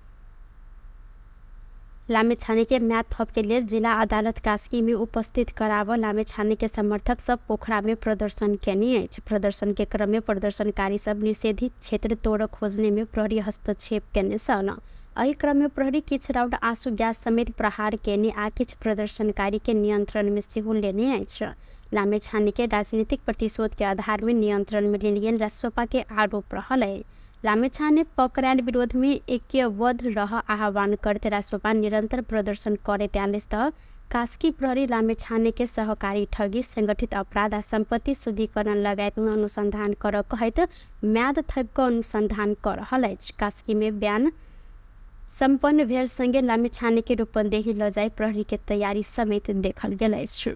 लामेछाने के म्याद थप के लिए जिला अदालत कास्की में उपस्थित कराव लामेछाने के समर्थक सब पोखरा में प्रदर्शन केने अछि। प्रदर्शन के क्रम में प्रदर्शनकारी सब निषेधित क्षेत्र तोड़ खोजने में प्रहरी हस्तक्षेप केने छल। एहि क्रम में प्रहरी किछु राउंड आंसू गैस समेत प्रहार केने आ किछु प्रदर्शनकारी के नियंत्रण में सेहो लेने अछि। लामेछाने के राजनीतिक प्रतिशोध के आधार में नियंत्रण में लेल रासोपा के आरोप रहल है। लामेछाने पकड़ायल विरोध में ऐक्यबद्ध रह आह्वान करते रासोपा निरंतर प्रदर्शन करते आले त कास्की प्रहरी लामेछाने के सहकारी ठगी संगठित अपराध आ संपत्ति शुद्धिकरण लगायत में अनुसंधान कर कहत म्याद थप के अनुसंधान कर रहल अछि। कास्की में बयान संपन्न भेल संगे लामेछाने के रूपंदेही ल जाय प्रहरी के तैयारी समेत देखल गेल अछि।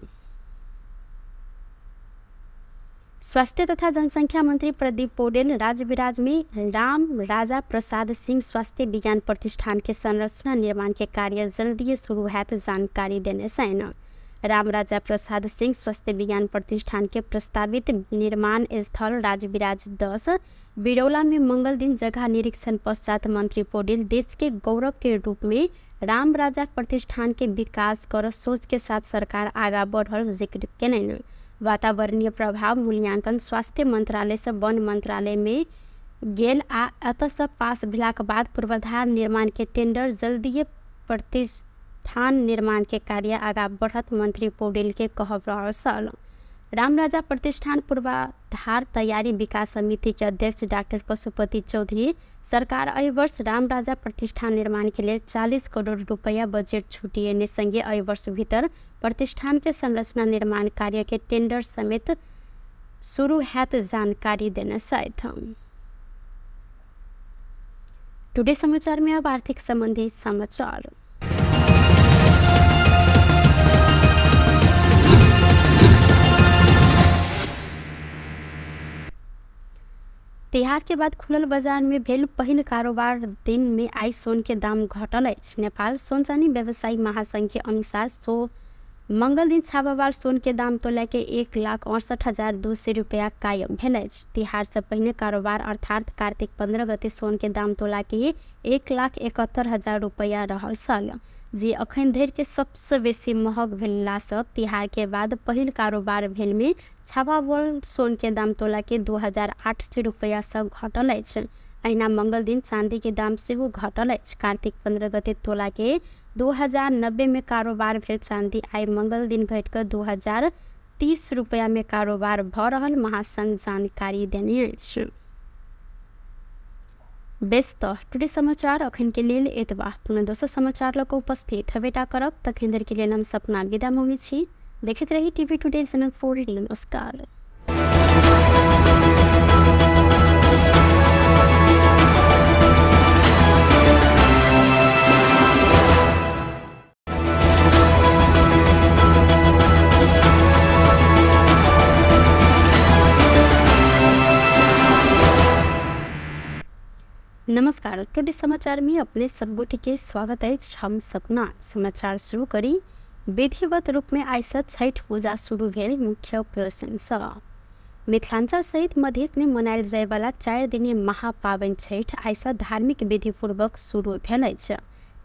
स्वास्थ्य तथा जनसंख्या मंत्री प्रदीप पौडेल राजविराज में राम राजा प्रसाद सिंह स्वास्थ्य विज्ञान प्रतिष्ठान के संरचना निर्माण के कार्य जल्दी शुरू हैत जानकारी देने छन्। राम राजा प्रसाद सिंह स्वास्थ्य विज्ञान प्रतिष्ठान के प्रस्तावित निर्माण स्थल राजविराज 10 बिरौला में मंगल दिन जगह निरीक्षण पश्चात मंत्री पौडेल देश के गौरव के रूप में राम राजा प्रतिष्ठान के विकास कर सोच के साथ सरकार आगा बढ़ल जिक्र केलनि। वातावरणीय प्रभाव मूल्यांकन स्वास्थ्य मंत्रालय से वन मंत्रालय में गेल आ एतऽ से पास भेलाक बाद पूर्वाधार निर्माण के टेंडर जल्दीए प्रतिष्ठान निर्माण के कार्य आगा बढ़त मंत्री पौडेल के कहब रहल छल। राम राजा प्रतिष्ठान पूर्वाधार तैयारी विकास समिति के अध्यक्ष डॉक्टर पशुपति चौधरी सरकार एहि वर्ष राम राजा प्रतिष्ठान निर्माण के लिए 40 करोड़ रुपया बजट छूटिएने संगे एहि वर्ष भीतर प्रतिष्ठान के संरचना निर्माण कार्य के टेंडर समेत शुरू हैत जानकारी देने साथ। टुडे समाचार में अब आर्थिक संबंधी समाचार। तिहार के बाद खुलल बाजार में भेल पहिल कारोबार दिन में आई सोन के दाम घटल अछि। नेपाल सोन चानी व्यवसायी महासंघ के अनुसार मंगल दिन छापावार सोन के दाम तोला के 1,68,200 रुपया कायम भेल अछि। तिहार से पहिने कारोबार अर्थात कार्तिक 15 गते सोन के दाम तोला के 1,71,000 रुपया रहल छल, जे अखन धरि के सबसे बेसी महग भेलासँ तिहार के बाद पहिल कारोबार भेल में छापावार सोन के दाम तोला के 2,800 रुपया से घटल अछि। अहिना मंगल दिन चांदी के दाम सेहो घटल अछि। कार्तिक 15 गते तोला के 2090 में कारोबार भेल चांदी आई मंगल दिन घटिकऽ 2,030 रुपया में कारोबार भ रहल महासंघ जानकारी देने अछि। व्यस्त टुडे समाचार अखन के लेल एतबा। पुनः दोसर समाचार लऽ कऽ उपस्थित हेबेटा करब। तखन धरि के लेल हम सपना विदा मंगै छी। देखैत रही टीवी टुडे जनकपुर। नमस्कार। नमस्कार, टुडे समाचार में अपने सब गोटे के स्वागत है। हम सपना समाचार शुरू करी। विधिवत रूप में आई से छठ पूजा शुरू भेल। मुख्य प्रश्न मिथिलांचल सहित मधेश में मनायल जाय वाला 4 दिनीय महापावन छठ आई से धार्मिक विधि पूर्वक शुरू भेल अछि।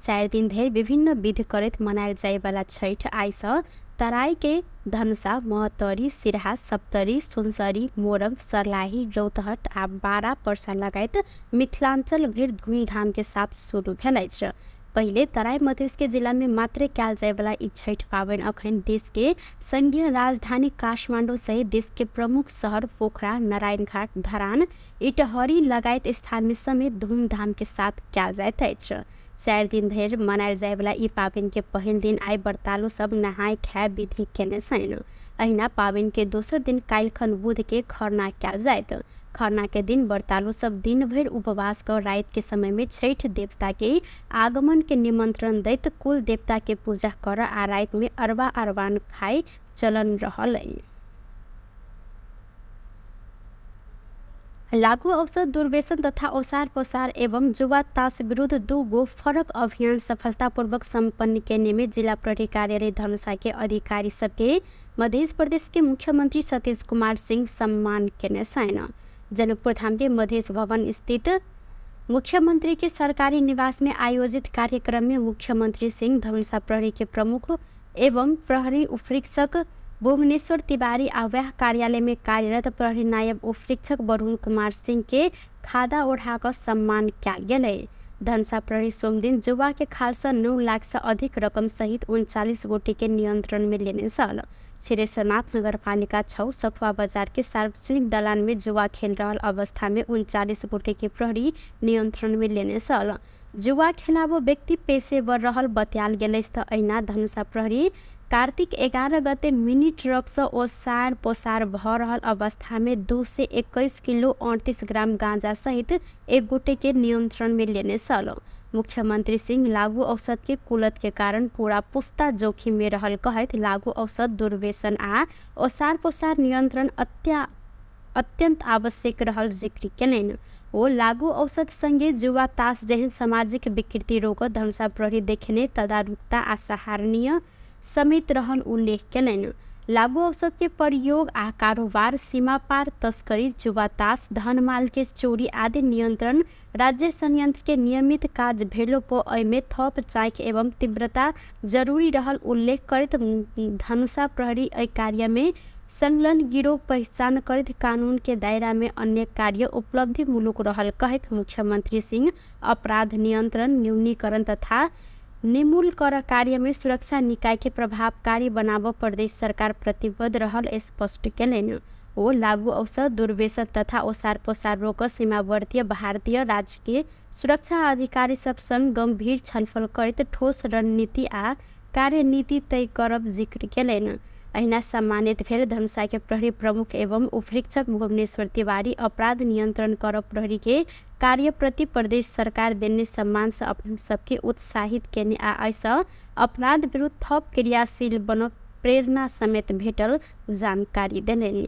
4 दिन धरि विभिन्न विधि करैत मनायल जाय वाला छठ आई से तराई के धनुषा, महतरी, सिरहा, सप्तरी, सुनसरी, मोरंग, सरलाही, रौतहट आ बारा परसा लगायत मिथिलांचल भरि धूमधाम के साथ शुरू भेल अछि। पहिले तराई मधेश के जिला में मात्र कयल जाय वाला ई छठ पावन अखन देश के संघीय राजधानी काठमांडू सहित देश के प्रमुख शहर पोखरा, नारायणघाट, धरान, इटहरी लगायत स्थान में समेत धूमधाम के साथ कयल जाइत अछि। 4 दिन धरि मनायल जाय वाला ई पाबनि के पहिल दिन आई व्रतालु सब नहाय खाय विधि केने छनि। अहिना पाबनि के दोसर दिन काल्हिखन बुध के खरना कयल जायत। खरना के दिन व्रतालु सब दिन भरि उपवास कर रात के समय में छठ देवता के आगमन के निमंत्रण दैत कुल देवता के पूजा कर आ रात में अरबा अरबान खाय चलन रहल। लागू औषध दुर्व्यसन तथा ओसार पोसार एवं जुआ ताश विरुद्ध 2 गो फरक अभियान सफलतापूर्वक संपन्न करने में जिला प्रहरी कार्यालय धनुषा के अधिकारी सबके मध्य प्रदेश के मुख्यमंत्री सतीश कुमार सिंह सम्मान केने छनि। जनकपुर धाम के मध्य भवन स्थित मुख्यमंत्री के सरकारी निवास में आयोजित कार्यक्रम में मुख्यमंत्री सिंह धनुषा प्रहरी के प्रमुख एवं प्रहरी उपरीक्षक भुवनेश्वर तिवारी आव्याह कार्यालय में कार्यरत प्रहरी नायब उपरीक्षक वरुण कुमार सिंह के खादा ओढ़ाकर सम्मान कयल गेल। धनुषा प्रहरी सोम दिन जुआ के खाल से 9 लाख से अधिक रकम सहित 39 गोटी के नियंत्रण में लेने छल। छिरेश्वरनाथ नगर पालिका 6 सखुआ बाजार के सार्वजनिक दलान में जुआ खेल रहल अवस्था में 39 गोटी के प्रहरी नियंत्रण में लेने छल। जुआ खेलाबो व्यक्ति पेशेवर रहल बतायल गेल। अहिना धनुषा प्रहरी कार्तिक 11 गते मिनी ट्रक से ओसार पोसार भ रहल अवस्था में 2 से 21 किलो 38 ग्राम गांजा सहित 1 गोटे के नियंत्रण में लेने छल। मुख्यमंत्री सिंह लागू औषध के कुलत के कारण पूरा पुस्ता जोखिम में रहल कहत लागू औषध दुर्व्यसन आ ओसार पोसार नियंत्रण अत्यंत आवश्यक रहल जिक्र केलनि। ओ लागू औषध संगे जुआ ताश जहन सामाजिक विकृति रोकत धनुषा प्रहरी देखने तदारुकता आ सराहनीय समेत रहल उल्लेख केलनि। लागू औषध के प्रयोग आ कारोबार, सीमा पार तस्करी, जुआ ताश, धन माल के चोरी आदि नियंत्रण राज्य संयंत्र के नियमित काज भेलो पो एमे थप चाक एवं तीव्रता जरूरी रहल उल्लेख करत धनुषा प्रहरी एहि कार्य में संलग्न गिरोह पहचान करत कानून के दायरा में अन्य कार्य उपलब्धि मूलक रहल कहत मुख्यमंत्री सिंह अपराध नियंत्रण, न्यूनीकरण तथा निर्मूल कर कार्य में सुरक्षा निकाय के प्रभावकारी बनाव प्रदेश सरकार प्रतिबद्ध रहल स्पष्ट केलनि। ओ लागू औषध दुर्व्यसन तथा ओसार पोसार रोक सीमावर्ती भारतीय राज्य के सुरक्षा अधिकारी सब संग गंभीर छलफल करत ठोस रणनीति आ कार्यनीति तय करब जिक्र केलनि। अहिना सम्मानित भेल धनुषा के प्रहरी प्रमुख एवं उपरीक्षक भुवनेश्वर तिवारी अपराध नियंत्रण कर प्रहरी के कार्य प्रति प्रदेश सरकार देने सम्मान से अपन सबके उत्साहित केने आ ऐसा अपराध विरुद्ध थप क्रियाशील बन प्रेरणा समेत भेटल जानकारी देलनि।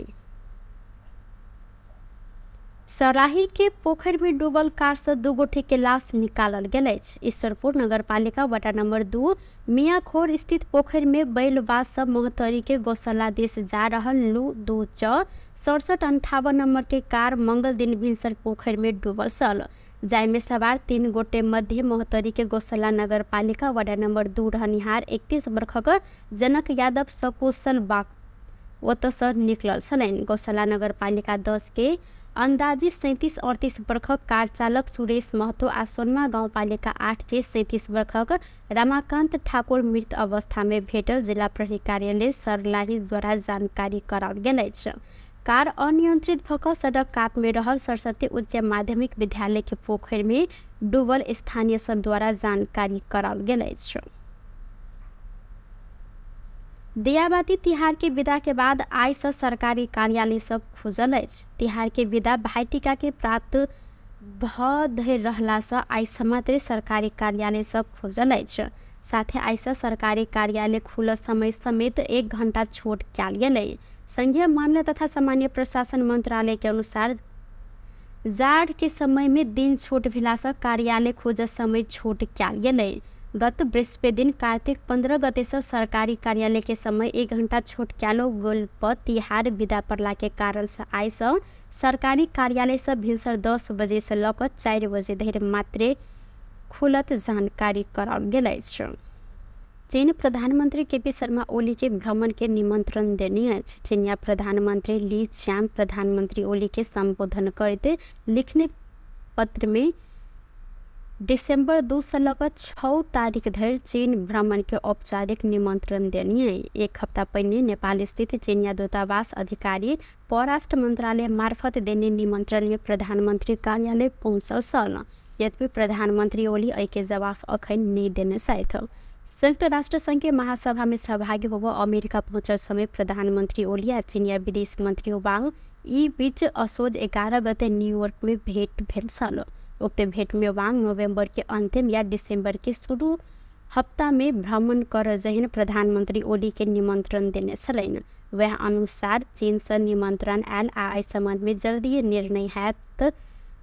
सराही के पोखर में डूबल कार से 2 गोटे के लाश निकालल गेल अछि। ईश्वरपुर नगरपालिका वार्ड नंबर 2 मियाखोर स्थित पोखर में बैलबाज सब मोहतरी के गौशाला दिस जा रहल लू 2 च 6758 नंबर के कार मंगल दिन भिनसर पोखर में डूबल सल, जायमे सवार 3 गोटे मध्य मोहतरी के गौशाला नगरपालिका वार्ड नंबर 2 रहनिहार 31 वर्षक जनक यादव सकुशल ओतसँ निकलल छलनि। गौशाला नगरपालिका 10 के अंदाजी 37-38 वर्षक कार चालक सुरेश महतो आ सोनमा गाउँपालिका 8 के 37 वर्षक रमाकांत ठाकुर मृत अवस्था में भेटल जिला प्रहरी कार्यालय सर्लाही द्वारा जानकारी कराओल गेल अछि। कार अनियंत्रित भऽ सड़क कात में रहल सरस्वती उच्च माध्यमिक विद्यालय के पोखर में डूबल स्थानीय सब द्वारा जानकारी कराओल गेल अछि। दियाबाती तिहार के विदा के बाद आइ से सरकारी कार्यालय सब खुजल अछि। तिहार के विदा भाईटिका के प्राप्त भऽ धरि रहला से आइ मात्र सरकारी कार्यालय सब खुजल अछि। साथे आइ से सरकारी कार्यालय खुलल समय समेत 1 घंटा छूट कयल गेलै। संघीय मामला तथा सामान्य प्रशासन मंत्रालय के अनुसार जाड़ के समय में दिन छूट भेला से कार्यालय खुजल समय छूट कयल गेलै। गत बृहस्पति दिन कार्तिक 15 गते से सरकारी कार्यालय के समय 1 घंटा छूट कयलो गेल पर तिहार विदा पड़ला के कारण से आइ से सरकारी कार्यालय से भिनसर 10 बजे से लऽ कऽ 4 बजे धरि मात्र खुलत जानकारी कराओल गेल अछि। चीन प्रधानमंत्री केपी शर्मा ओली के भ्रमण के निमंत्रण देने अछि। चीनिया प्रधानमंत्री ली च्याम प्रधानमंत्री ओली के संबोधन करते लिखने पत्र में दिसंबर 2 से लऽ 6 तारीख धरि चीन भ्रमण के औपचारिक निमंत्रण देनी है। 1 हफ्ता पहले नेपाल स्थित चीनिया दूतावास अधिकारी परराष्ट्र मंत्रालय मार्फत देने निमंत्रण में प्रधानमंत्री कार्यालय पहुंचल सल। यद्यपि प्रधानमंत्री ओली एहि के जवाब अखन नहीं देने छथि। संयुक्त राष्ट्र संघ के महासभा में सहभागी होबऽ अमेरिका पहुंचल समय प्रधानमंत्री ओली आ चीनिया विदेश मंत्री वांग ई बीच असोज 11 गते न्यूयॉर्क में भेंट भेल छल। उक्त भेंट में वांग नवंबर के अंतिम या दिसंबर के शुरू हफ्ता में भ्रमण कर जहन प्रधानमंत्री ओली के निमंत्रण देने छलनि। वह अनुसार चीन से निमंत्रण आयल आ एहि संबंध में जल्दी निर्णय हैत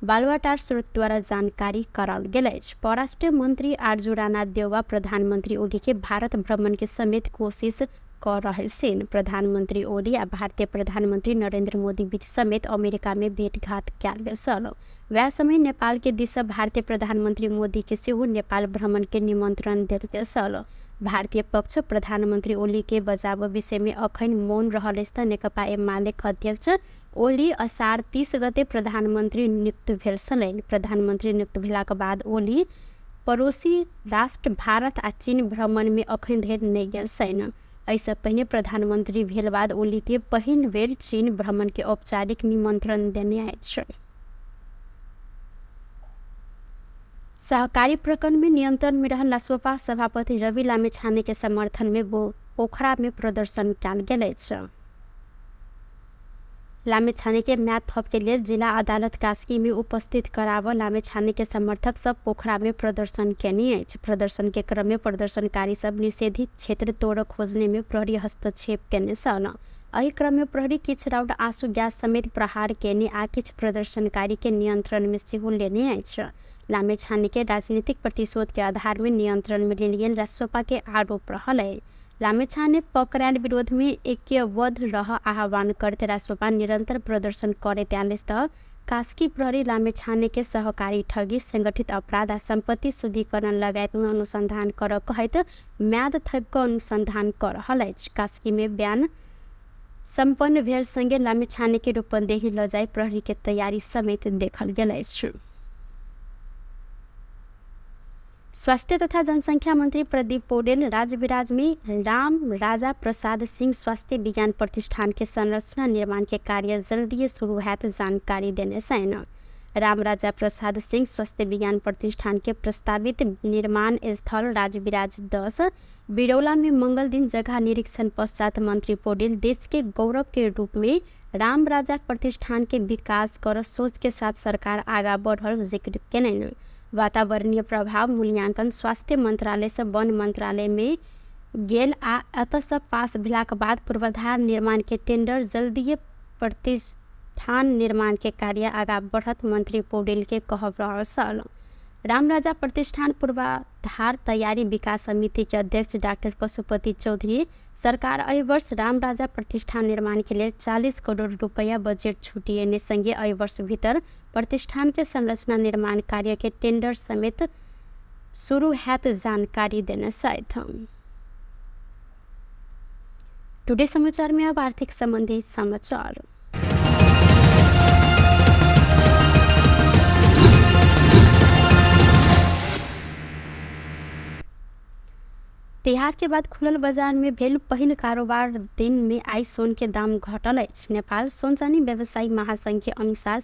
बालुवाटार स्रोत द्वारा जानकारी कराओल गेल अछि। परराष्ट्र मंत्री आरजू राणा देवा प्रधानमंत्री ओली के भारत भ्रमण के समेत कोशिश कर रहल छनि। प्रधानमंत्री ओली आ भारतीय प्रधानमंत्री नरेंद्र मोदी बीच समेत अमेरिका में भेंटघाट कयल गेल छल। वह समय नेपाल के दिस भारतीय प्रधानमंत्री मोदी के सेहो नेपाल भ्रमण के निमंत्रण देल गेल छल। भारतीय पक्ष प्रधानमंत्री ओली के बचाव विषय में अखन मौन रहल अछि तऽ नेकपा एमाले अध्यक्ष ओली असार 30 गते प्रधानमंत्री नियुक्त भेल छलनि। प्रधानमंत्री नियुक्त भेलाक बाद ओली पड़ोसी राष्ट्र भारत आ चीन भ्रमण में अखन धरि नहि गेल छनि। एहिसँ पहिने प्रधानमंत्री भेल बाद ओली के पहिल बेर चीन भ्रमण के औपचारिक निमंत्रण देने अछि। सहकारी प्रकरण में नियंत्रण में रहल रासोपा सभापति रवि लामिछाने के समर्थन में पोखरा में प्रदर्शन कयल गेल अछि। लामिछाने के म्याद थप के लिए जिला अदालत कास्की में उपस्थित कराव लामिछाने के समर्थक सब पोखरा में प्रदर्शन केने अछि। प्रदर्शन के क्रम में प्रदर्शनकारी सब निषेधित क्षेत्र तोड़ खोजने में प्रहरी हस्तक्षेप केने छल। एहि क्रम में प्रहरी किछु राउंड आंसू गैस समेत प्रहार केने आ किछु प्रदर्शनकारी के नियंत्रण में सेहो लेने अछि। लामिछाने के राजनीतिक प्रतिशोध के आधार में नियंत्रण में लेल गेल रासोपा के आरोप रहल है। लामिछाने पकड़ायल विरोध में ऐक्यबद्ध रह आह्वान करते रासोपा निरंतर प्रदर्शन करैत आयल तऽ कास्की प्रहरी लामिछाने के सहकारी ठगी संगठित अपराध आ संपत्ति शुद्धिकरण लगायत में अनुसंधान कर कहैत म्याद थप कऽ अनुसंधान कर रहल अछि। कास्की में बयान संपन्न भेल संगे लामिछाने के रूपंदेही ल जाय प्रहरी के तैयारी समेत देखल गेल अछि। स्वास्थ्य तथा जनसंख्या मंत्री प्रदीप पौडेल राजविराज में राम राजा प्रसाद सिंह स्वास्थ्य विज्ञान प्रतिष्ठान के संरचना निर्माण के कार्य जल्दी शुरू हैत जानकारी देने छनि। राम राजा प्रसाद सिंह स्वास्थ्य विज्ञान प्रतिष्ठान के प्रस्तावित निर्माण स्थल राजविराज 10 बिरौला में मंगल दिन जगह निरीक्षण पश्चात मंत्री पौडेल देश के गौरव के रूप में राम राजा प्रतिष्ठान के विकास कर सोच के साथ सरकार आगा बढ़ल जिक्र केलनि। वातावरणीय प्रभाव मूल्यांकन स्वास्थ्य मंत्रालय से वन मंत्रालय में गेल आ एतऽ से पास भेलाक बाद पूर्वाधार निर्माण के टेंडर जल्दीए प्रतिष्ठान निर्माण के कार्य आगा बढ़त मंत्री पौडेल के कहब रहल। रामराजा प्रतिष्ठान पूर्वाधार तैयारी विकास समिति के अध्यक्ष डॉक्टर पशुपति चौधरी सरकार एहि वर्ष रामराजा प्रतिष्ठान निर्माण के लिए 40 करोड़ रुपया बजट छुटिएने संगे एहि वर्ष भीतर प्रतिष्ठान के संरचना निर्माण कार्य के टेंडर समेत शुरू हैत जानकारी देने साथ। टुडे समाचार में अब आर्थिक संबंधी समाचार। तिहार के बाद खुलल बाजार में भेल पहिल कारोबार दिन में आई सोन के दाम घटल अछि। नेपाल सोनचानी व्यवसायी महासंघ के अनुसार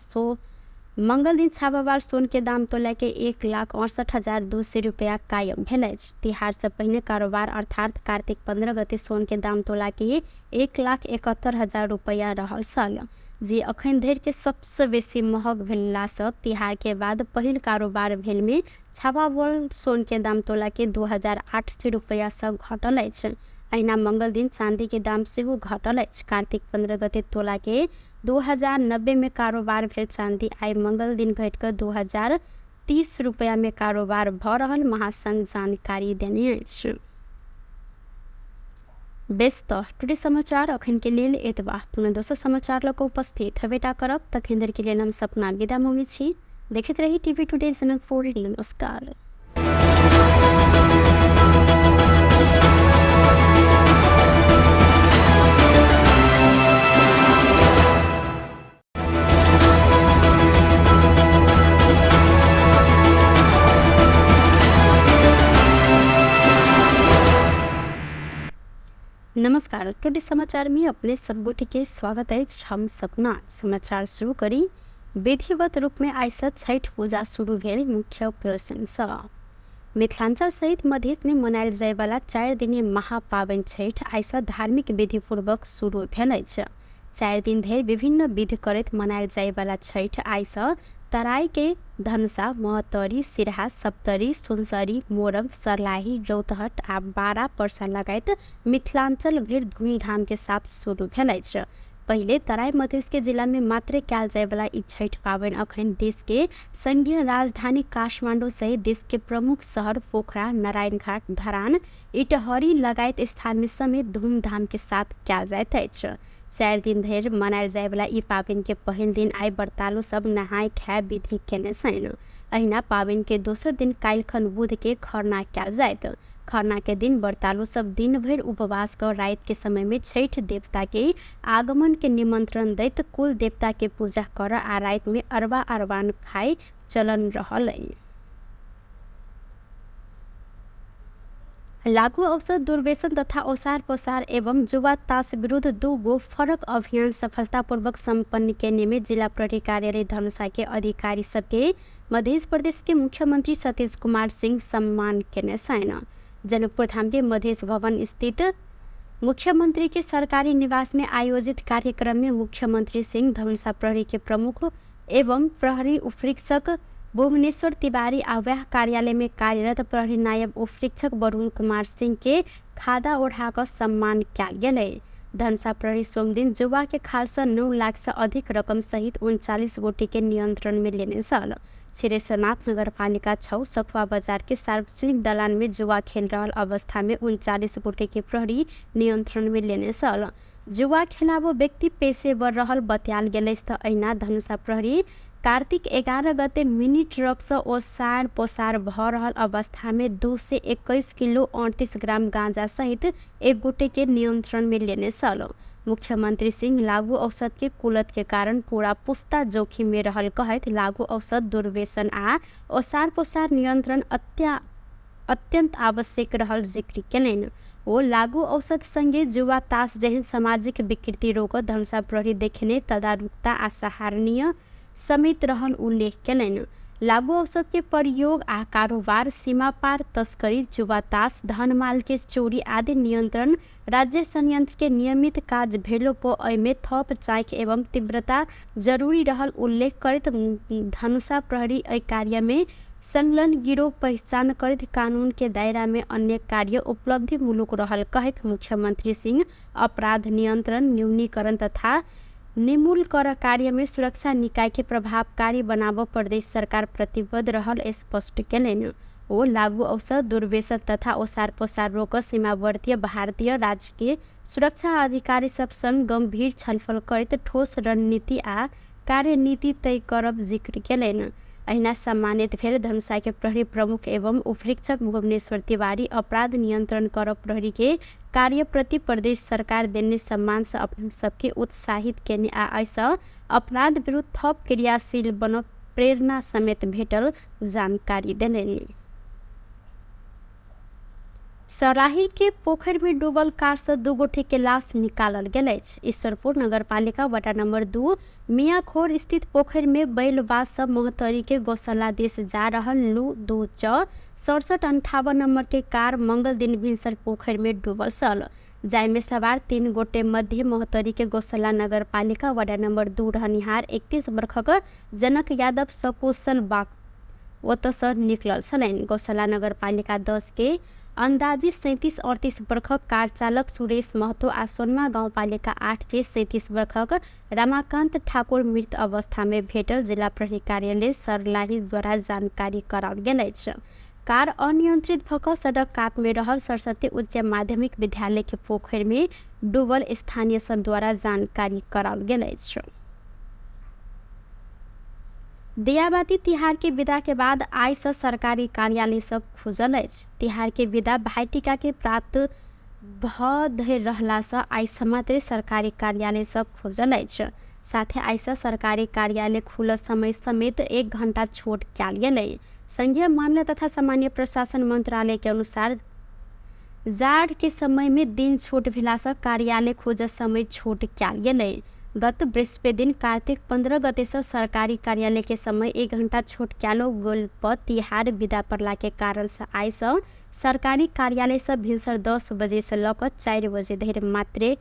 मंगल दिन छापावार सोन के दाम तोला के 1,68,200 रुपया कायम भेल अछि। तिहार से पहिने कारोबार अर्थात कार्तिक 15 गते सोन के दाम तोला के 1,71,000 रुपया रहल छल, जे अखन धरि के सबसे बेसी महग भेलासँ तिहार के बाद पहिल कारोबार भेल में छापावार सोन के दाम तोला के 2,800 रुपया से घटल अछि। अहिना मंगल दिन चांदी के दाम सेहो घटल अछि। कार्तिक 15 गते तोला के 2090 में कारोबार भेल चांदी आई मंगल दिन घट कर 2,030 रुपया में कारोबार भ रहल महासंघ जानकारी देने अछि। व्यस्त टुडे समाचार अखन के लेल एतबा। पुनः दोसर समाचार लग उपस्थित हेबेटा करब। तखन देर के लेल हम सपना विदा मांगे छी। देखते रही टीवी टुडे जनकपुर। नमस्कार। नमस्कार। टुडे समाचार में अपने सब गोटे के स्वागत है। हम सपना समाचार शुरू करी। विधिवत रूप में आइस छठ पूजा शुरू भेल। मुख्य प्रसंग मिथिलांचल सहित मध्य में मनायल जाय वाला 4 दिनीय महापावन छठ आइस धार्मिक विधि पूर्वक शुरू भेल अछि। 4 दिन धरि विभिन्न विधि करैत मनायल जाय वाला छठ आइस तराई के धनुषा, महतरी, सिरहा, सप्तरी, सुनसरी, मोरग, सर्लाही, रौतहट आ बारा परसा लगायत मिथिलांचल भर धूमधाम के साथ शुरू भेल अछि। पहले तराई मधेश के जिला में मात्र कयल जाय वाला ई छठ पावन अखन देश के संघीय राजधानी काठमांडू सहित देश के प्रमुख शहर पोखरा, नारायणघाट, धरान, इटहरी लगायत स्थान में समेत धूमधाम के साथ कयल जाइत अछि। 4 दिन धरि मनायल जाय वाला ई पावन के पहिल दिन आई व्रतालु सब नहाय खाय विधि केने छनि। अहिना पावन के दोसर दिन काल्हिखन बुध के खरना कयल जायत। खरना के दिन व्रतालु सब दिन भर उपवास कर रात के समय में छठ देवता के आगमन के निमंत्रण दैत कुल देवता के पूजा कर आ रात में अरबा अरबान खाय चलन रहल है। लागू औषध दुर्व्यसन तथा ओसार पोसार एवं जुआ ताश विरुद्ध 2 गो फरक अभियान सफलतापूर्वक संपन्न करने में जिला प्रहरी कार्यालय धनुषा के अधिकारी सबके मध्य प्रदेश के मुख्यमंत्री सतीश कुमार सिंह सम्मान केने छन्। जनकपुर धाम के मध्य भवन स्थित मुख्यमंत्री के सरकारी निवास में आयोजित कार्यक्रम में मुख्यमंत्री सिंह धनुषा प्रहरी के प्रमुख एवं प्रहरी उपरीक्षक भुवनेश्वर तिवारी आवाह कार्यालय में कार्यरत प्रहरी नायब उपरीक्षक वरुण कुमार सिंह के खादा ओढ़ाकर सम्मान कयल गेल। धनुषा प्रहरी सोमदिन जुआ के खाल से 9 लाख से अधिक रकम सहित 39 गोटी के नियंत्रण में लेने छल। छिरेश्वरनाथ नगर पालिका 6 सखुआ बाजार के सार्वजनिक दलान में जुआ खेल रहल अवस्था में 39 गोटी के प्रहरी नियंत्रण में लेने छल। जुआ खेलाबो व्यक्ति पेशेवर रहल बतायल गेल। अहिना धनुषा प्रहरी कार्तिक 11 गते मिनी ट्रक से ओसार पोसार भ रहल अवस्था में 2 से 21 किलो 38 ग्राम गांजा सहित 1 गोटे के नियंत्रण में लेने छल। मुख्यमंत्री सिंह लागू औषध के कुलत के कारण पूरा पुस्ता जोखिम में रहल कहत लागू औषध दुर्व्यसन आ ओसार पोसार नियंत्रण अत्यंत आवश्यक रहल जिक्र केलनि। ओ लागू औषध संगे जुआ ताश जहन सामाजिक विकृति रोक धनुषा प्रहरी देखने तदारुकता आ सराहनीय समेत रहल उल्लेख केलनि। लागू औषध के प्रयोग आ कारोबार, सीमा पार तस्करी, जुआ ताश, धन माल के चोरी आदि नियंत्रण राज्य संयंत्र के नियमित काज भेलो पो एमे थप चाक एवं तीव्रता जरूरी रहल उल्लेख करत धनुषा प्रहरी एहि कार्य में संलग्न गिरोह पहचान करत कानून के दायरा में अन्य कार्य उपलब्धि मूलक रहल कहत मुख्यमंत्री सिंह अपराध नियंत्रण, न्यूनीकरण तथा निर्मूल कर कार्य में सुरक्षा निकाय के प्रभावकारी बनाव प्रदेश सरकार प्रतिबद्ध रहल स्पष्ट कैलन। ओ लागू औषध दुर्व्यसन तथा ओसार पोसार रोक सीमावर्ती भारतीय राज्य के सुरक्षा अधिकारी सब संग गंभीर छलफल करते ठोस रणनीति आ कार्यनीति तय करब जिक्र कैलन। अहिना सम्मानित भेल धनुषा के प्रहरी प्रमुख एवं उपरीक्षक भुवनेश्वर तिवारी अपराध नियंत्रण कर प्रहरी के कार्य प्रति प्रदेश सरकार देने सम्मान से अपन सबके उत्साहित केने आ ऐसा अपराध विरुद्ध थप क्रियाशील बन प्रेरणा समेत भेटल जानकारी देलनि। सराही के पोखर में डूबल कार से 2 गोटे के लाश निकालल गेल अछि। ईश्वरपुर नगरपालिका वार्ड नंबर 2 मियाखोर स्थित पोखर में बैलबाज सब मोहतरी के गौशाला देश जा रहल लू 2 च 6758 नंबर के कार मंगल दिन भिनसर पोखर में डूबल सल, जाय में सवार 3 गोटे मध्य मोहतरी के गौशाला नगरपालिका वार्ड नंबर 2 रहनिहार 31 वर्षक जनक यादव सकुशल बाग ओतसँ निकलल छलनि। गौशाला नगरपालिका 10 के अंदाजी 37-38 वर्षक कार चालक सुरेश महतो आ सोनमा गाउँपालिका 8 के 37 वर्षक रमाकांत ठाकुर मृत अवस्था में भेटल जिला प्रहरी कार्यालय सरलाही द्वारा जानकारी कराओल गेल अछि। कार अनियंत्रित भक सड़क कात में रहल सरस्वती उच्च माध्यमिक विद्यालय के पोखर में डूबल स्थानीय सब द्वारा जानकारी कराओल गेल अछि। दियाबाती तिहार के विदा के बाद आइ से सरकारी कार्यालय सब खुजल अछि। तिहार के विदा भाईटिका के प्राप्त भ रहला से आइ मात्र सरकारी कार्यालय सब खुजल अछि। साथे आइ से सरकारी कार्यालय खुल समय समेत 1 घंटा छूट कयल गेल। संघीय मामला तथा सामान्य प्रशासन मंत्रालय के अनुसार जाड़ के समय में दिन छूट भेला से कार्यालय खुज समय छूट कयल गेल। गत बृहस्पति दिन कार्तिक 15 गते से सरकारी कार्यालय के समय 1 घंटा छूट कयल गेल पर तिहार विदा पड़ला के कारण से आइ से सरकारी कार्यालय से भिनसर 10 बजे से लऽ 4 बजे धरि मात्र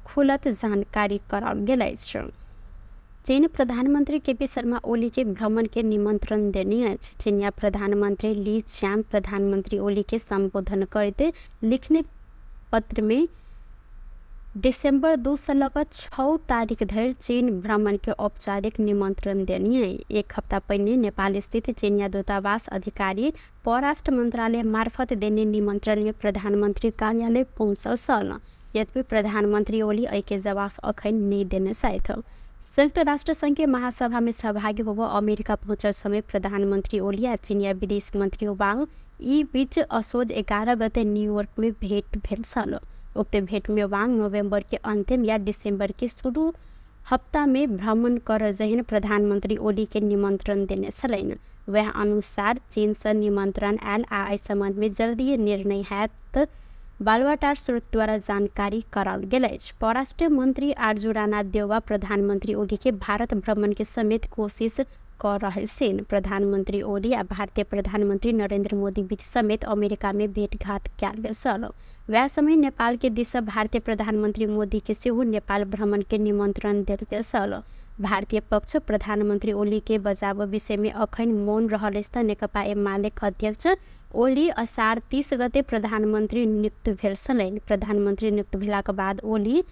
खुलत जानकारी कराओल गेल अछि। चीन प्रधानमंत्री केपी शर्मा ओली के भ्रमण के निमंत्रण देने अछि। चीनिया प्रधानमंत्री ली च्याम प्रधानमंत्री ओली के संबोधन करते लिखने पत्र में दिसंबर 2 से लऽ 6 तारीख धरि चीन भ्रमण के औपचारिक निमंत्रण देने। 1 हफ्ता पहले नेपाल स्थित चीनिया दूतावास अधिकारी परराष्ट्र मंत्रालय मार्फत देने निमंत्रण में प्रधानमंत्री कार्यालय पहुंचल सल। यद्यपि प्रधानमंत्री ओली एहि के जवाब अखन नहीं देने छथि। संयुक्त राष्ट्र संघ के महासभा में सहभागी होबऽ अमेरिका पहुंचल समय प्रधानमंत्री ओली आ चीनिया विदेश मंत्री वांग ई बीच असोज 11 गते न्यूयॉर्क में भेंट भेल छल। उक्त भेंट में वांग नवंबर के अंतिम या दिसंबर के शुरू हफ्ता में भ्रमण कर जहन प्रधानमंत्री ओली के निमंत्रण देने छलनि। वह अनुसार चीन से निमंत्रण आयल आ एहि संबंध में जल्दी निर्णय हैत बालुवाटार स्रोत द्वारा जानकारी कराओल गेल अछि। परराष्ट्र मंत्री आरजू राणा देवा प्रधानमंत्री ओली के भारत भ्रमण के समेत कोशिश कर रहल छनि। प्रधानमंत्री ओली आ भारतीय प्रधानमंत्री नरेंद्र मोदी बीच समेत अमेरिका में भेंटघाट कयल गेल छल। वह समय नेपाल के दिस भारतीय प्रधानमंत्री मोदी के सेहो नेपाल भ्रमण के निमंत्रण देल गेल छल। भारतीय पक्ष प्रधानमंत्री ओली के बचाव विषय में अखन मौन रहल अछि। नेकपा एमाले अध्यक्ष ओली असार 30 गते प्रधानमंत्री नियुक्त भेल छलनि। प्रधानमंत्री नियुक्त भेलाक बाद ओली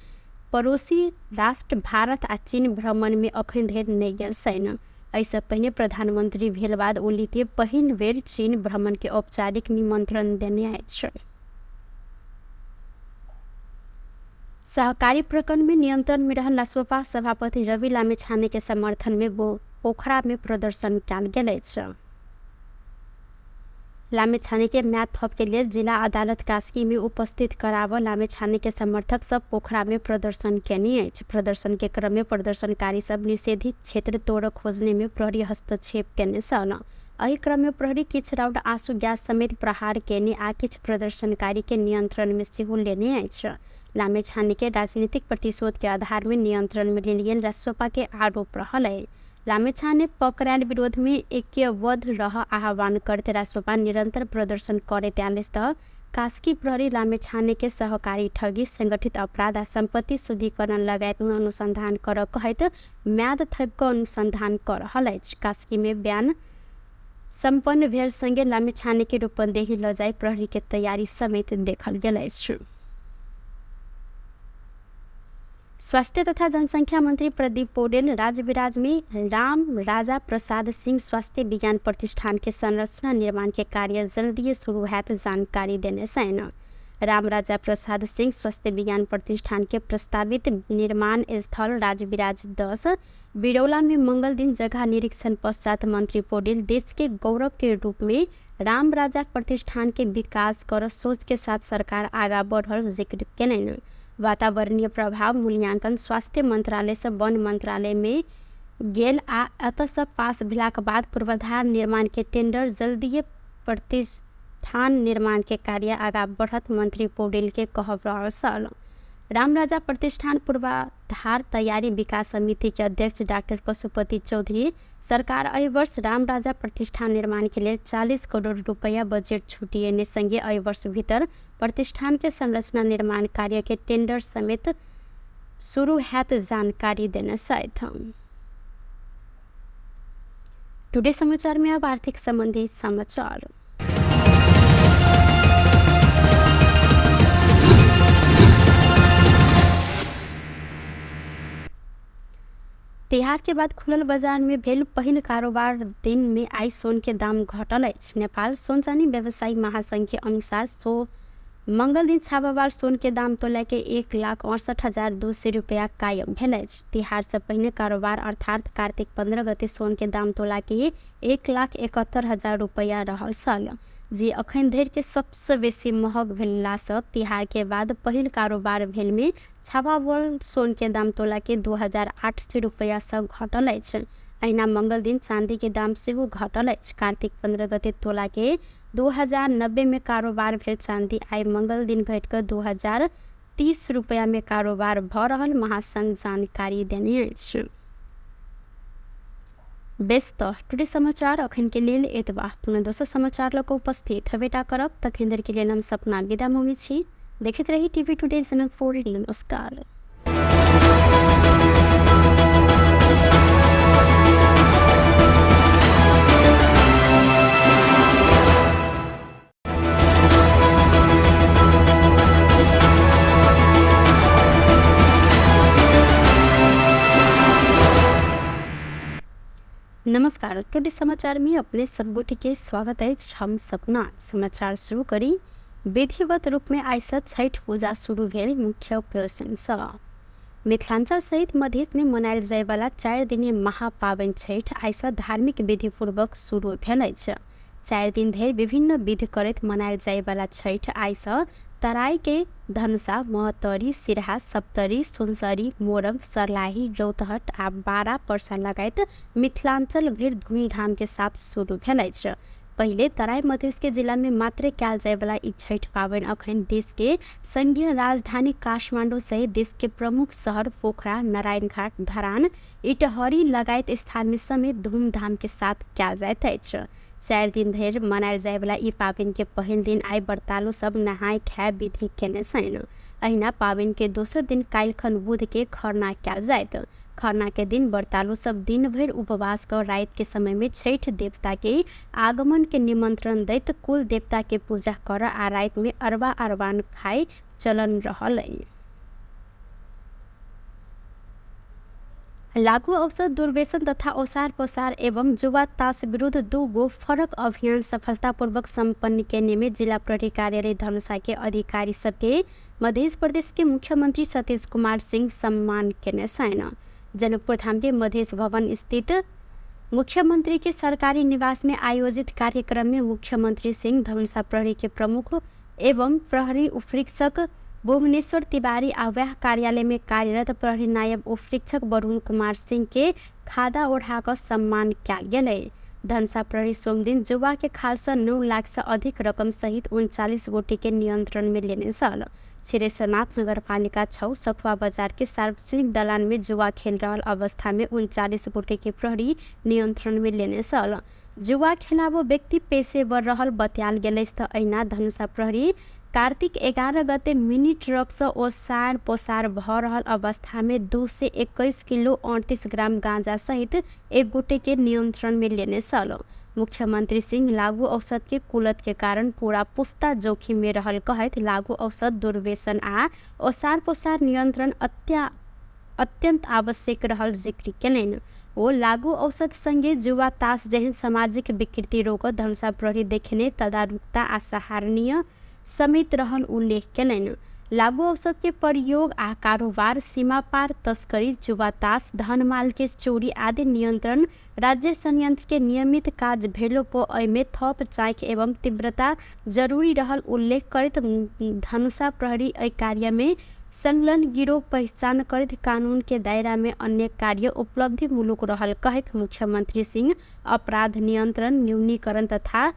पड़ोसी राष्ट्र भारत आ चीन भ्रमण में अखन धरि नहि गेल छनि। एहिसँ पहिने प्रधानमंत्री भेल बाद ओली के पहिल बेर चीन भ्रमण के औपचारिक निमंत्रण देने अछि। सहकारी प्रकरण में नियंत्रण में रहल रासोपा सभापति रवि लामिछाने के समर्थन में पोखरा में प्रदर्शन कयल गेल अछि। लामिछाने के म्याद थप के लिए जिला अदालत कास्की में उपस्थित कराव लामिछाने के समर्थक सब पोखरा में प्रदर्शन केने अछि। प्रदर्शन के क्रम में प्रदर्शनकारी सब निषेधित क्षेत्र तोड़ खोजने में प्रहरी हस्तक्षेप केने छल। एहि क्रम में प्रहरी किछु राउंड आंसू गैस समेत प्रहार केने आ किछु प्रदर्शनकारी के नियंत्रण में सेहो लेने अछि। लामिछाने के राजनीतिक प्रतिशोध के आधार में नियंत्रण में लेल गेल रासोपा के आरोप रहल है। लामिछाने पकड़ायल विरोध में ऐक्यबद्ध रह आह्वान करते रासोपा निरंतर प्रदर्शन करैत आयल तऽ कास्की प्रहरी लामिछाने के सहकारी ठगी संगठित अपराध आ संपत्ति शुद्धिकरण लगायत में अनुसंधान कर कहैत म्याद थप कऽ अनुसंधान कर रहल अछि। कास्की में बयान संपन्न भेल संगे लामिछाने के रूपंदेही ल जाय प्रहरी के तैयारी समेत देखल गेल अछि। स्वास्थ्य तथा जनसङ्ख्या मन्त्री प्रदीप पौडेल राजविराज में राम राजा प्रसाद सिंह स्वास्थ्य विज्ञान प्रतिष्ठान के संरचना निर्माण के कार्य जल्दी शुरू हैत जानकारी देने सैन। राम राजा प्रसाद सिंह स्वास्थ्य विज्ञान प्रतिष्ठान के प्रस्तावित निर्माण स्थल राजविराज 10 बिरौला में मंगल दिन जगह निरीक्षण पश्चात मंत्री पौडेल देश के गौरव के रूप में राम राजा प्रतिष्ठान के विकास कर सोच के साथ सरकार आगा बढ़ल जिक्र कैलन। वातावरणीय प्रभाव मूल्यांकन स्वास्थ्य मंत्रालय से वन मंत्रालय में गेल आ अतः पास भेलाक बाद पूर्वाधार निर्माण के टेंडर जल्दीए प्रतिष्ठान निर्माण के कार्य आगा बढ़त मंत्री पौडेल के कहब सल। राम राजा प्रतिष्ठान पूर्वाधार तैयारी विकास समिति के अध्यक्ष डॉक्टर पशुपति चौधरी सरकार अय वर्ष राम राजा प्रतिष्ठान निर्माण के लिए 40 करोड़ रुपया बजट छुटिएने संगे अय वर्ष भीतर प्रतिष्ठान के संरचना निर्माण कार्य के टेंडर समेत शुरू हैत जानकारी देने सहित। टुडे समाचार में अब आर्थिक संबंधी समाचार। तिहार के बाद खुलल बाजार में भेल पहिल कारोबार दिन में आई सोन के दाम घटल अछि। नेपाल सोन चानी व्यवसायी महासंघ के अनुसार मंगल दिन छापावार सोन के दाम तोला के 1,68,200 रुपया कायम भेल अछि। तिहार से पहिने कारोबार अर्थात कार्तिक 15 गते सोन के दाम तोला के 1,71,000 रुपया रहल छल, जे अखन धरि के सबसे बेसी महग भेलासँ तिहार के बाद पहिल कारोबार भेल में छापावार सोन के दाम तोला के 2,800 रुपया से घटल अछि। अहिना मंगल दिन चांदी के दाम सेहो घटल अछि। कार्तिक 15 गते तोला के 2,090 में कारोबार भेल चांदी आई मंगल दिन घट कर 2,030 रुपया में कारोबार भ रहल महासंघ जानकारी देने अछि। व्यस्त टुडे समाचार अखन के लेल एतबा। पुनः दोसर समाचार लक उपस्थित हेबेटा करब। तखन धरि के लेल हम सपना विदा मंगी छी। देखैत रही टीवी टुडे चैनल 4। नमस्कार। नमस्कार। टुडे समाचार में अपने सबगोटे के स्वागत है। हम सपना समाचार शुरू करी। विधिवत रूप में आई से छठ पूजा शुरू भेल। मुख्य प्रदर्शन मिथिलांचल सहित मध्य में मनायल जाय वाला 4 दिनीय महापावन छठ आई से धार्मिक विधि पूर्वक शुरू भेल अछि। 4 दिन धरि विभिन्न विधि करैत मनायल जाय वाला छठ आई से तराई के धनुषा, महतरी, सिरहा, सप्तरी, सुनसरी, मोरंग, सरलाही, रौतहट आ बारा पर्सा लगायत मिथिलांचल भर धूमधाम के साथ शुरू भेल अछि। पहले तराई मधेश के जिला में मात्र कयल जाय वाला ई छठ पावन अखन देश के संघीय राजधानी काठमांडू सहित देश के प्रमुख शहर पोखरा, नारायणघाट, धरान, इटहरी लगायत स्थान में समेत धूमधाम के साथ कयल जाइत अछि। 4 दिन धरि मनायल जाय वाला ई पावन के पहिल दिन आई व्रतालु सब नहाय खाय विधि केने छनि। अहिना पावन के दोसर दिन काल्हिखन बुध के खरना कयल जायत। खरना के दिन व्रतालु सब दिन भर उपवास कर रात के समय में छठ देवता के आगमन के निमंत्रण दैत कुल देवता के पूजा कर आ रात में अरबा अरबान खाए चलन रहल। लागू औषध दुर्व्यसन तथा ओसार पोसार एवं जुआ ताश विरुद्ध 2 गो फरक अभियान सफलतापूर्वक संपन्न करने में जिला प्रहरी कार्यालय धनुषा के अधिकारी सबके मध्य प्रदेश के मुख्यमंत्री सतीश कुमार सिंह सम्मान केने छनि। जनकपुर धाम के मध्य भवन स्थित मुख्यमंत्री के सरकारी निवास में आयोजित कार्यक्रम में मुख्यमंत्री सिंह धनुषा प्रहरी के प्रमुख एवं प्रहरी उपरीक्षक भुवनेश्वर तिवारी आवाह कार्यालय में कार्यरत प्रहरी नायब उपरीक्षक वरुण कुमार सिंह के खादा ओढ़ाकर सम्मान कयल गेल। धनुषा प्रहरी सोमदिन जुआ के खाल से 9 लाख से अधिक रकम सहित 39 गोटी के नियंत्रण में लेने छल। छिरेश्वरनाथ नगर पालिका 6 सखुआ बाजार के सार्वजनिक दलान में जुआ खेल रहल अवस्था में 39 गोटी के प्रहरी नियंत्रण में लेने छल। जुआ खेलाबो व्यक्ति पेशेवर रहल बतायल गेल। अहिना धनुषा प्रहरी कार्तिक 11 गते मिनी ट्रक से ओसार पोसार भ रहल अवस्था में 2 से 21 किलो 38 ग्राम गांजा सहित 1 गोटे के नियंत्रण में लेने छल। मुख्यमंत्री सिंह लागू औषध के कुलत के कारण पूरा पुस्ता जोखिम में रहल कहत लागू औषध दुर्व्यसन आ ओसार पोसार नियंत्रण अत्यंत आवश्यक रहल जिक्र कयलनि। ओ लागू औषध संगे जुआ ताश जेहन सामाजिक विकृति रोक धनुषा प्रहरी देखने तदारुकता आ सराहनीय समेत रहल उल्लेख कयलनि। लागू औषध के प्रयोग आ कारोबार, सीमा पार तस्करी, जुआ ताश, धन माल के चोरी आदि नियंत्रण राज्य संयंत्र के नियमित काज भेलो पो एमे थप जांच एवं तीव्रता जरूरी रहल उल्लेख करत धनुषा प्रहरी एहि कार्य में संलग्न गिरोह पहचान करत कानून के दायरा में अन्य कार्य उपलब्धि मुलुक रहल कहत मुख्यमंत्री सिंह अपराध नियंत्रण, न्यूनीकरण तथा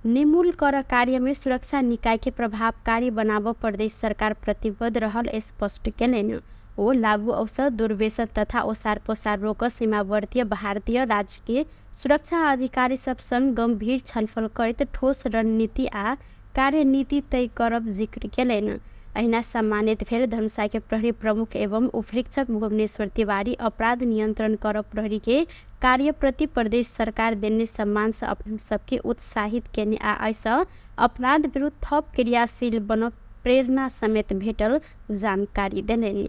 निर्मूलकरण कार्य में सुरक्षा निकाय के प्रभावकारी बनाव प्रदेश सरकार प्रतिबद्ध रहल स्पष्ट कयलनि। ओ लागू औषध, दुर्व्यसन तथा ओसार पोसार रोक सीमावर्ती भारतीय राज्य के सुरक्षा अधिकारी सब संग गंभीर छलफल करत ठोस रणनीति आ कार्यनीति तय करब जिक्र कयलनि। अहिना सम्मानित भेल धनुषा के प्रहरी प्रमुख एवं उपरीक्षक भुवनेश्वर तिवारी अपराध नियंत्रण कर प्रहरी के कार्य प्रति प्रदेश सरकार देने सम्मान से अपन सबके उत्साहित केने आ ऐसा अपराध विरुद्ध थप क्रियाशील बनब प्रेरणा समेत भेटल जानकारी देलनि।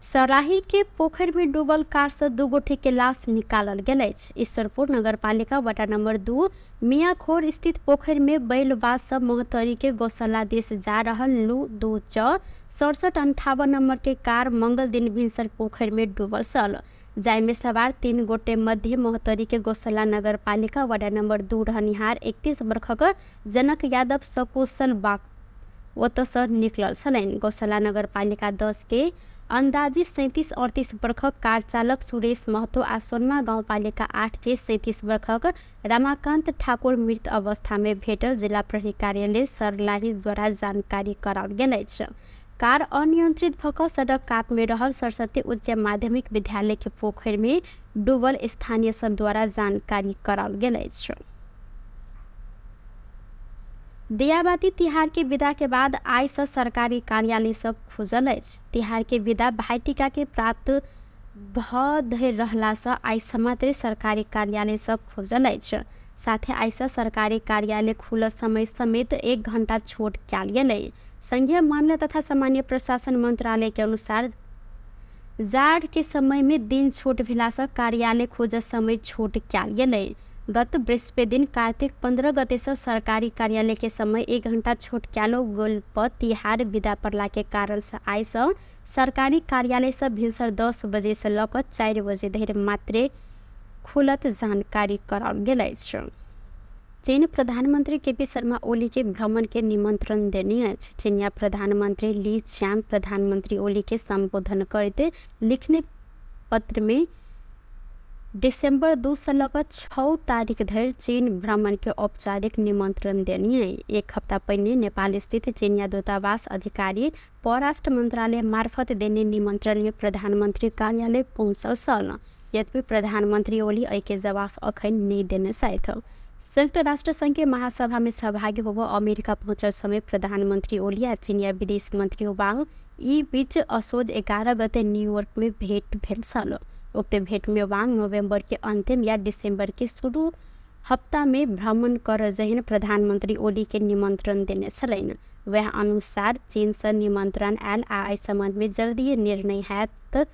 सराही के पोखर में डूबल कार से 2 गोटे के लाश निकालल गेल अछि। ईश्वरपुर नगरपालिका वार्ड नंबर 2 मियाखोर स्थित पोखर में बैलबाज सब मोहतरी के गौशाला देश जा रहल लू 2 च 6758 नंबर के कार मंगल दिन भिनसर पोखर में डूबल सल, जाय में सवार 3 गोटे मध्य मोहतरी के गौशाला नगरपालिका वार्ड नंबर 2 रहनिहार 31 वर्षक जनक यादव सकुशल बाग ओतसँ निकलल छलनि। गौशाला नगरपालिका 10 के अंदाजी 37-38 वर्षक कार चालक सुरेश महतो आ सोनमा गाउँपालिका 8 के 37 वर्षक रमाकांत ठाकुर मृत अवस्था में भेटल जिला प्रहरी कार्यालय सरलाही द्वारा जानकारी कराओल गेल अछि। कार अनियंत्रित भऽ सड़क कात में रहल सरस्वती उच्च माध्यमिक विद्यालय के पोखर में डूबल स्थानीय सब द्वारा जानकारी कराओल गेल अछि। दियाबाती तिहार के विदा के बाद आइ से सरकारी कार्यालय सब खुजल अछि। तिहार के विदा भाईटिका के प्राप्त भऽ धरि रहला से आइ मात्र सरकारी कार्यालय सब खुजल अछि। साथे आइ से सरकारी कार्यालय खुलल समय समेत 1 घंटा छूट कयल गेलै। संघीय मामला तथा सामान्य प्रशासन मंत्रालय के अनुसार जाड़ के समय में दिन छूट भेला से कार्यालय खोजत समय छूट कयल गेलै। गत बृहस्पति दिन कार्तिक 15 गते से सरकारी कार्यालय के समय 1 घंटा छूट कयलो गेल पर तिहार विदा पड़ला के कारण से आइ से सरकारी कार्यालय से भिनसर 10 बजे से लऽ कऽ 4 बजे धरि मात्र खुलत जानकारी कराओल गेल अछि। चीन प्रधानमंत्री केपी शर्मा ओली के भ्रमण के निमंत्रण देने अछि। चीनिया प्रधानमंत्री ली च्यान प्रधानमंत्री ओली के संबोधन करते लिखने पत्र में दिसंबर 2 से लेकर 6 तारीख धरि चीन भ्रमण के औपचारिक निमंत्रण देनी है। 1 हफ्ता पहले नेपाल स्थित चीनिया दूतावास अधिकारी परराष्ट्र मंत्रालय मार्फत देने निमंत्रण में प्रधानमंत्री कार्यालय पहुंचल सल। यद्यपि प्रधानमंत्री ओली एहि के जवाब अखन नहीं देने साथ। संयुक्त राष्ट्र संघ के महासभा में सहभागी होबो अमेरिका पहुंचल समय प्रधानमंत्री ओली आ चीनिया विदेश मंत्री वांग ई बीच असोज 11 गते न्यूयॉर्क में भेंट भेल सल। उक्त भेंट में वांग नवंबर के अंतिम या दिसंबर के शुरू हफ्ता में भ्रमण कर जहन प्रधानमंत्री ओली के निमंत्रण देने छलनि। वह अनुसार चीन से निमंत्रण आयल आ एहि संबंध में जल्दी निर्णय हैत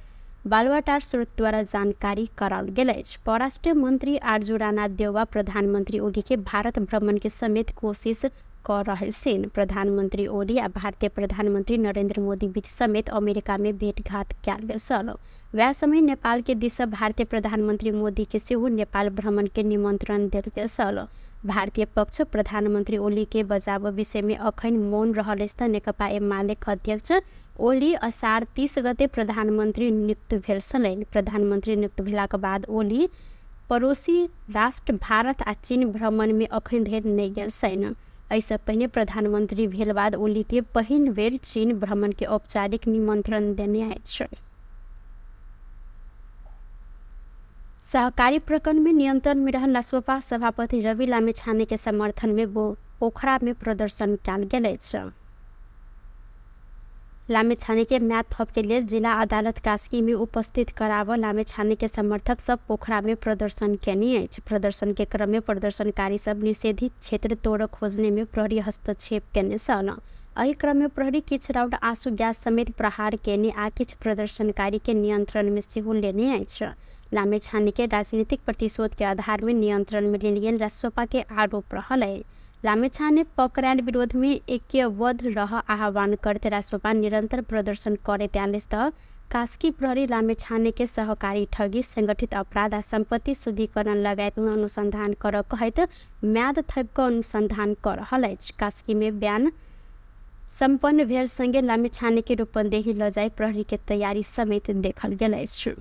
बालुवाटार स्रोत द्वारा जानकारी कराओल गेल अछि। परराष्ट्र मंत्री आरजू राणा देवा प्रधानमंत्री ओली के भारत भ्रमण के समेत कोशिश कर रहल छनि। प्रधानमंत्री ओली आ भारतीय प्रधानमंत्री नरेंद्र मोदी बीच समेत अमेरिका में भेंटघाट कयल गेल छल। वह समय नेपाल के दिस भारतीय प्रधानमंत्री मोदी के सेहो नेपाल भ्रमण के निमंत्रण देल गेल छल। भारतीय पक्ष प्रधानमंत्री ओली के बजाव विषय में अखन मौन रहल अछि। नेकपा एमाले अध्यक्ष ओली असार 30 गते प्रधानमंत्री नियुक्त भेल छलनि। प्रधानमंत्री नियुक्त भेलाक बाद ओली पड़ोसी राष्ट्र भारत आ चीन भ्रमण में अखन धरि नहि गेल छनि। एहिसँ पहिने प्रधानमंत्री भेल बाद ओली के पहिल बेर चीन भ्रमण के औपचारिक निमंत्रण देने अछि। सहकारी प्रकरण में नियंत्रण में रहल रासोपा सभापति रवि लामिछाने के समर्थन में पोखरा में प्रदर्शन कयल गेल अछि। लामिछाने के म्याद थप के लिए जिला अदालत कास्की में उपस्थित कराव लामिछाने के समर्थक सब पोखरा में प्रदर्शन केने अछि। प्रदर्शन के क्रम में प्रदर्शनकारी सब निषेधित क्षेत्र तोड़ खोजने में प्रहरी हस्तक्षेप केने सन। एही क्रम में प्रहरी किछ राउंड आंसू गैस समेत प्रहार केने आ किछ प्रदर्शनकारी के नियंत्रण में सेहो लेने अछि। लामेछाने के राजनीतिक प्रतिशोध के आधार में नियंत्रण में लेलियन रासपा के आरोप रहल है। लामेछाने पकड़ायल विरोध में ऐक्यबद्ध रह आह्वान करते रासपा निरंतर प्रदर्शन करे त्यालेस त कास्की प्रहरी लामेछाने के सहकारी ठगी, संगठित अपराध आ संपत्ति शुद्धिकरण लगायत में अनुसंधान कर कहत म्याद थप अनुसंधान कर रहल अछि। कास्की में बयान संपन्न भेल संगे लामेछाने के रूपंदेही लजाई प्रहरी के तैयारी समेत देखल गेल अछि।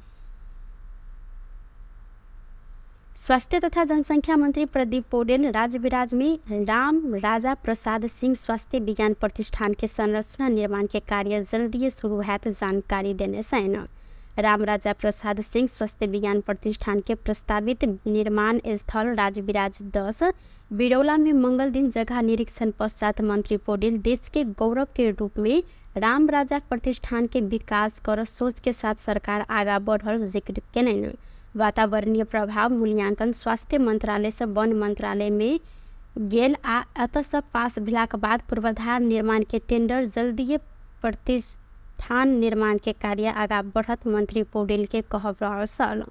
स्वास्थ्य तथा जनसंख्या मंत्री प्रदीप पौडेल राजविराज में राम राजा प्रसाद सिंह स्वास्थ्य विज्ञान प्रतिष्ठान के संरचना निर्माण के कार्य जल्दी शुरू हैत जानकारी देने छैन। राम राजा प्रसाद सिंह स्वास्थ्य विज्ञान प्रतिष्ठान के प्रस्तावित निर्माण स्थल राजविराज 10 बिरौला में मंगल दिन जगह निरीक्षण पश्चात मंत्री पौडेल देश के गौरव के रूप में राम राजा प्रतिष्ठान के विकास कर सोच के साथ सरकार आगा बढ़ल जिक्र केलनि। वातावरणीय प्रभाव मूल्यांकन स्वास्थ्य मंत्रालय से वन मंत्रालय में गेल आ अतः पास भेलाक बाद पूर्वाधार निर्माण के टेंडर जल्दीए प्रतिष्ठान निर्माण के कार्य आगा बढ़त मंत्री पौडेल के कहब रहल।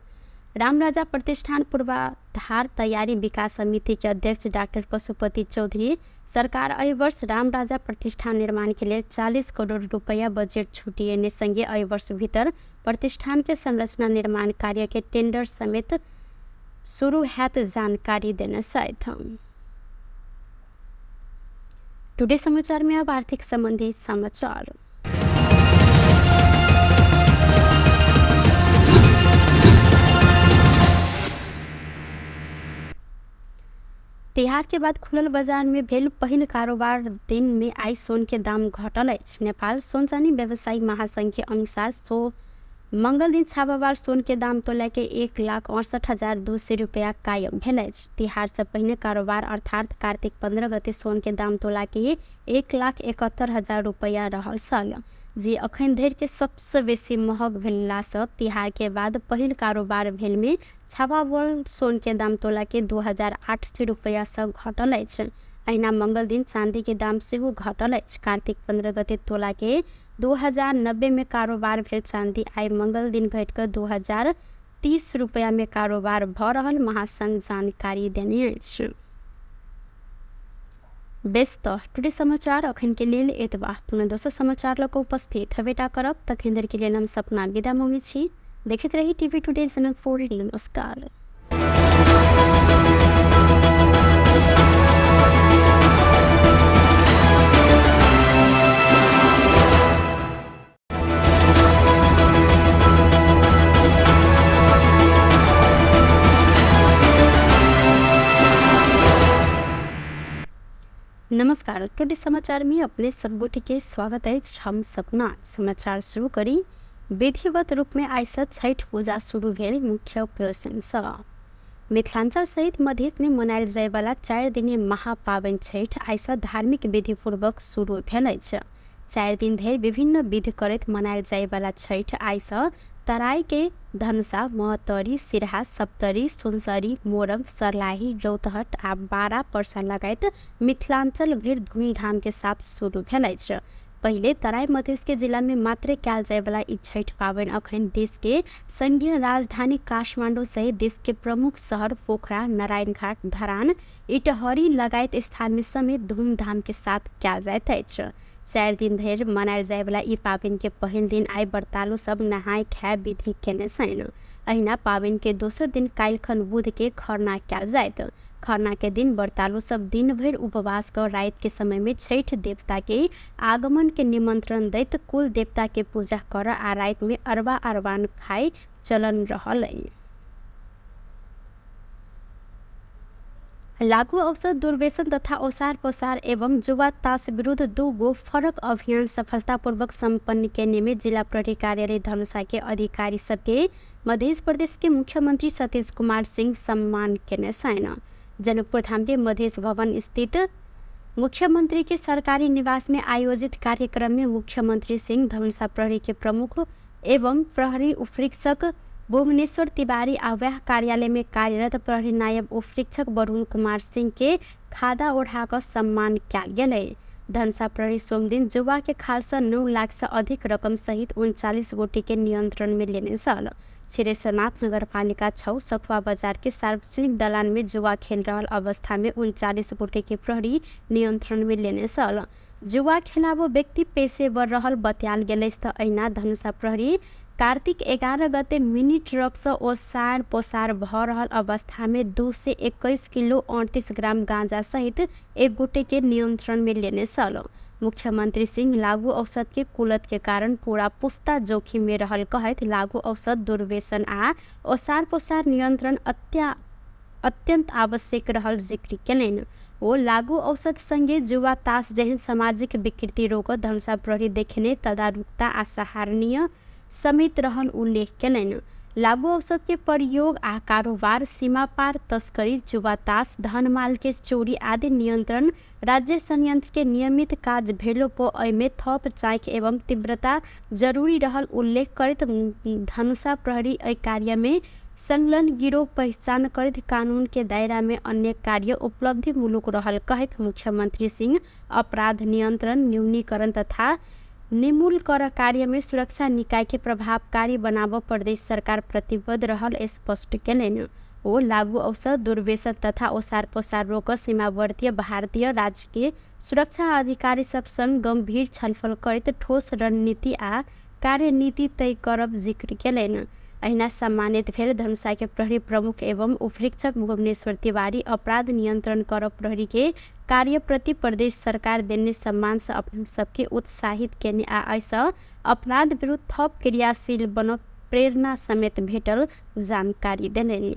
राम राजा प्रतिष्ठान पूर्वाधार तैयारी विकास समिति के अध्यक्ष डॉक्टर पशुपति चौधरी सरकार एहि वर्ष राम राजा प्रतिष्ठान निर्माण के लिए 40 करोड़ रुपया बजट छूटिएने संगे एहि वर्ष भीतर प्रतिष्ठान के संरचना निर्माण कार्य के टेंडर समेत शुरू हैत जानकारी देने सहित। टुडे समाचार में अब आर्थिक संबंधी समाचार। तिहार के बाद खुलल बाजार में भेल पहिल कारोबार दिन में आई सोन के दाम घटल अछि। नेपाल सोन चानी व्यवसायी महासंघ के अनुसार मंगल दिन छापावार सोन के दाम तोला के 1,68,200 रुपया कायम भेल अछि। तिहार से पहिने कारोबार अर्थात कार्तिक 15 गते सोन के दाम तोला के 1,71,000 रुपया रहल छल, जे अखन धरि के सबसे बेसी महग भेला से तिहार के बाद पहिल कारोबार भेल में छापावार सोन के दाम तोला के 2,800 रुपया से घटल अछि। अहिना मंगल दिन चांदी के दाम सेहो घटल अछि। कार्तिक 15 गते तोला के 2090 में कारोबार भेल चांदी आई मंगल दिन घट कर 2,030 रुपया में कारोबार भ रहल महासंघ जानकारी देने अछि। बेस्त टुडे समाचार अखन के लेल एतबा। पुनः दोसर समाचार लक उपस्थित हेबेटा करब। तखन धरि के लेल हम सपना विदा मांगै छी। देखैत रही टीवी टुडे चैनल 4। नमस्कार। नमस्कार। टुडे समाचार में अपने सबगोटे के स्वागत है। हम सपना समाचार शुरू करी। विधिवत रूप में आई से छठ पूजा शुरू भेल। मुख्य प्रदर्शन मिथिलांचल सहित मध्य में मनायल जाय वाला 4 दिनीय महापावन छठ आई से धार्मिक विधि पूर्वक शुरू भेल अछि। 4 दिन धरि विभिन्न विधि करैत मनायल जाय वाला छठ आई से तराई के धनुषा, महतरी, सिरहा, सप्तरी, सुनसरी, मोरंग, सरलाही, रौतहट आ बारा परसा लगायत मिथिलांचल भर धूमधाम के साथ शुरू भेल अछि। पहले तराई मध्य के जिला में मात्र कयल जाय वाला ई छठ पावनि अखन देश के संघीय राजधानी काठमांडू सहित देश के प्रमुख शहर पोखरा, नारायणघाट, धरान, इटहरी लगायत स्थान में समेत धूमधाम के साथ कयल जाइत अछि। 4 दिन धरि मनायल जाय वाला ई पावनि के पहिल दिन आई व्रतालु सब नहाय खाय विधि केने छनि। अहिना पावनि के दोसर दिन काल्हिखन बुध के खरना कयल जायत। खरना के दिन व्रतालु सब दिन भर उपवास कर रात के समय में छठ देवता के आगमन के निमंत्रण दैत कुल देवता के पूजा कर आ रात में अरबा अरबान खाय चलन रहल। लागू औषध दुर्व्यसन तथा ओसार पोसार एवं जुआ ताश विरुद्ध 2 गो फरक अभियान सफलतापूर्वक संपन्न करने में जिला प्रहरी कार्यालय धनुषा के अधिकारी सबके मध्य प्रदेश के मुख्यमंत्री सतीश कुमार सिंह सम्मान केने छनि। जनकपुर धाम के मधेश भवन स्थित मुख्यमंत्री के सरकारी निवास में आयोजित कार्यक्रम में मुख्यमंत्री सिंह धनुषा प्रहरी के प्रमुख एवं प्रहरी उपरीक्षक भुवनेश्वर तिवारी आव्याह कार्यालय में कार्यरत प्रहरी नायब उपरीक्षक वरुण कुमार सिंह के खादा ओढ़ाकर सम्मान कयल गेलै। धनुषा प्रहरी सोमदिन जुआ के खाल से 9 लाख से अधिक रकम सहित 39 गोटी के नियंत्रण में लेने सल। छिरेश्वरनाथ नगरपालिका 6 सखुआ बाजार के सार्वजनिक दलान में जुआ खेल रहा अवस्था में 39 गोटी के प्रहरी नियंत्रण में लेने सल। जुआ खेलाबो व्यक्ति पेशेवर रहल बत्याल गेल त ऐना धनुषा प्रहरी कार्तिक 11 गते मिनी ट्रक से ओसार पोसार भ रहल अवस्था में 2 से 21 किलो 38 ग्राम गांजा सहित एक गोटे के नियंत्रण में लेने सल। मुख्यमंत्री सिंह लागू औषध के कुलत के कारण पूरा पुस्ता जोखिम में रहल कहत लागू औषध दुर्व्यसन आ ओसार पोसार नियंत्रण अत्यंत आवश्यक रहल जिक्र केलनि। वो लागू औषध संगे जुआ ताश जहन सामाजिक विकृति रोक धनुषा प्रहरी देखने तदारुकता आ सराहनीय समेत रहल उल्लेख केलनि। लागू औषध के प्रयोग आ कारोबार सीमा पार तस्करी जुआ ताश धन माल के चोरी आदि नियंत्रण राज्य संयंत्र के नियमित काज भेलो पो एमे थप चाक एवं तीव्रता जरूरी रहल उल्लेख करत धनुषा प्रहरी एहि कार्य में संलग्न गिरोह पहचान करत कानून के दायरा में अन्य कार्य उपलब्धि मूलक रहल कहत मुख्यमंत्री सिंह अपराध नियंत्रण न्यूनीकरण तथा निमूल कर कार्य में सुरक्षा निकाय के प्रभावकारी बनाव प्रदेश सरकार प्रतिबद्ध रहल स्पष्ट केलनि। वो लागू औषध दुर्व्यसन तथा ओसार पोसार रोक सीमावर्ती भारतीय राज्य के सुरक्षा अधिकारी सब संग गंभीर छलफल करत ठोस रणनीति आ कार्यनीति तय करब जिक्र केलनि। अहिना सम्मानित भेल धनुषा के प्रहरी प्रमुख एवं उपरीक्षक भुवनेश्वर तिवारी अपराध नियंत्रण कर प्रहरी के कार्य प्रति प्रदेश सरकार देने सम्मान से अपने सबके उत्साहित केने आ ऐसा अपराध विरुद्ध थप क्रियाशील बन प्रेरणा समेत भेटल जानकारी देलनि।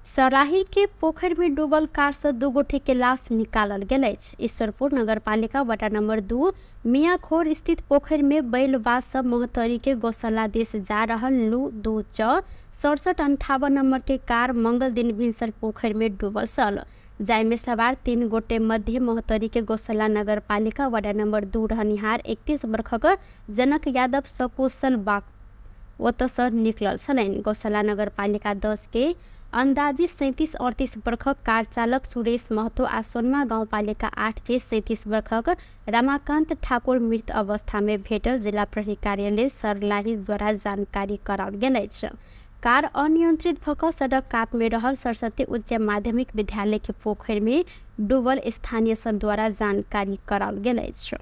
सराही के पोखर में डूबल कार से 2 गोटे के लाश निकालल गेल अछि। ईश्वरपुर नगरपालिका वार्ड नंबर 2 मियाखोर स्थित पोखर में बैलबाज सब मोहतरी के गौशाला देश जा रहल लू 2 च 6758 नंबर के कार मंगल दिन भिनसर पोखर में डूबल सल। जाय में सवार 3 गोटे मध्य मोहतरी के गौशाला नगरपालिका वार्ड नंबर 2 रहनिहार 31 वर्षक जनक यादव सकुशल बाग ओतस निकलल छलनि। गौशाला नगरपालिका 10 के अंदाजी 37-38 वर्षक कार चालक सुरेश महतो आ सोनमा गाउँपालिका 8 के 37 वर्षक रमाकांत ठाकुर मृत अवस्था में भेटल जिला प्रहरी कार्यालय सर्लाही द्वारा जानकारी कराओल गेल अछि। कार अनियंत्रित भक सड़क कात में रहल सरस्वती उच्च माध्यमिक विद्यालय के पोखर में डूबल स्थानीय सब द्वारा जानकारी कराओल गेल अछि।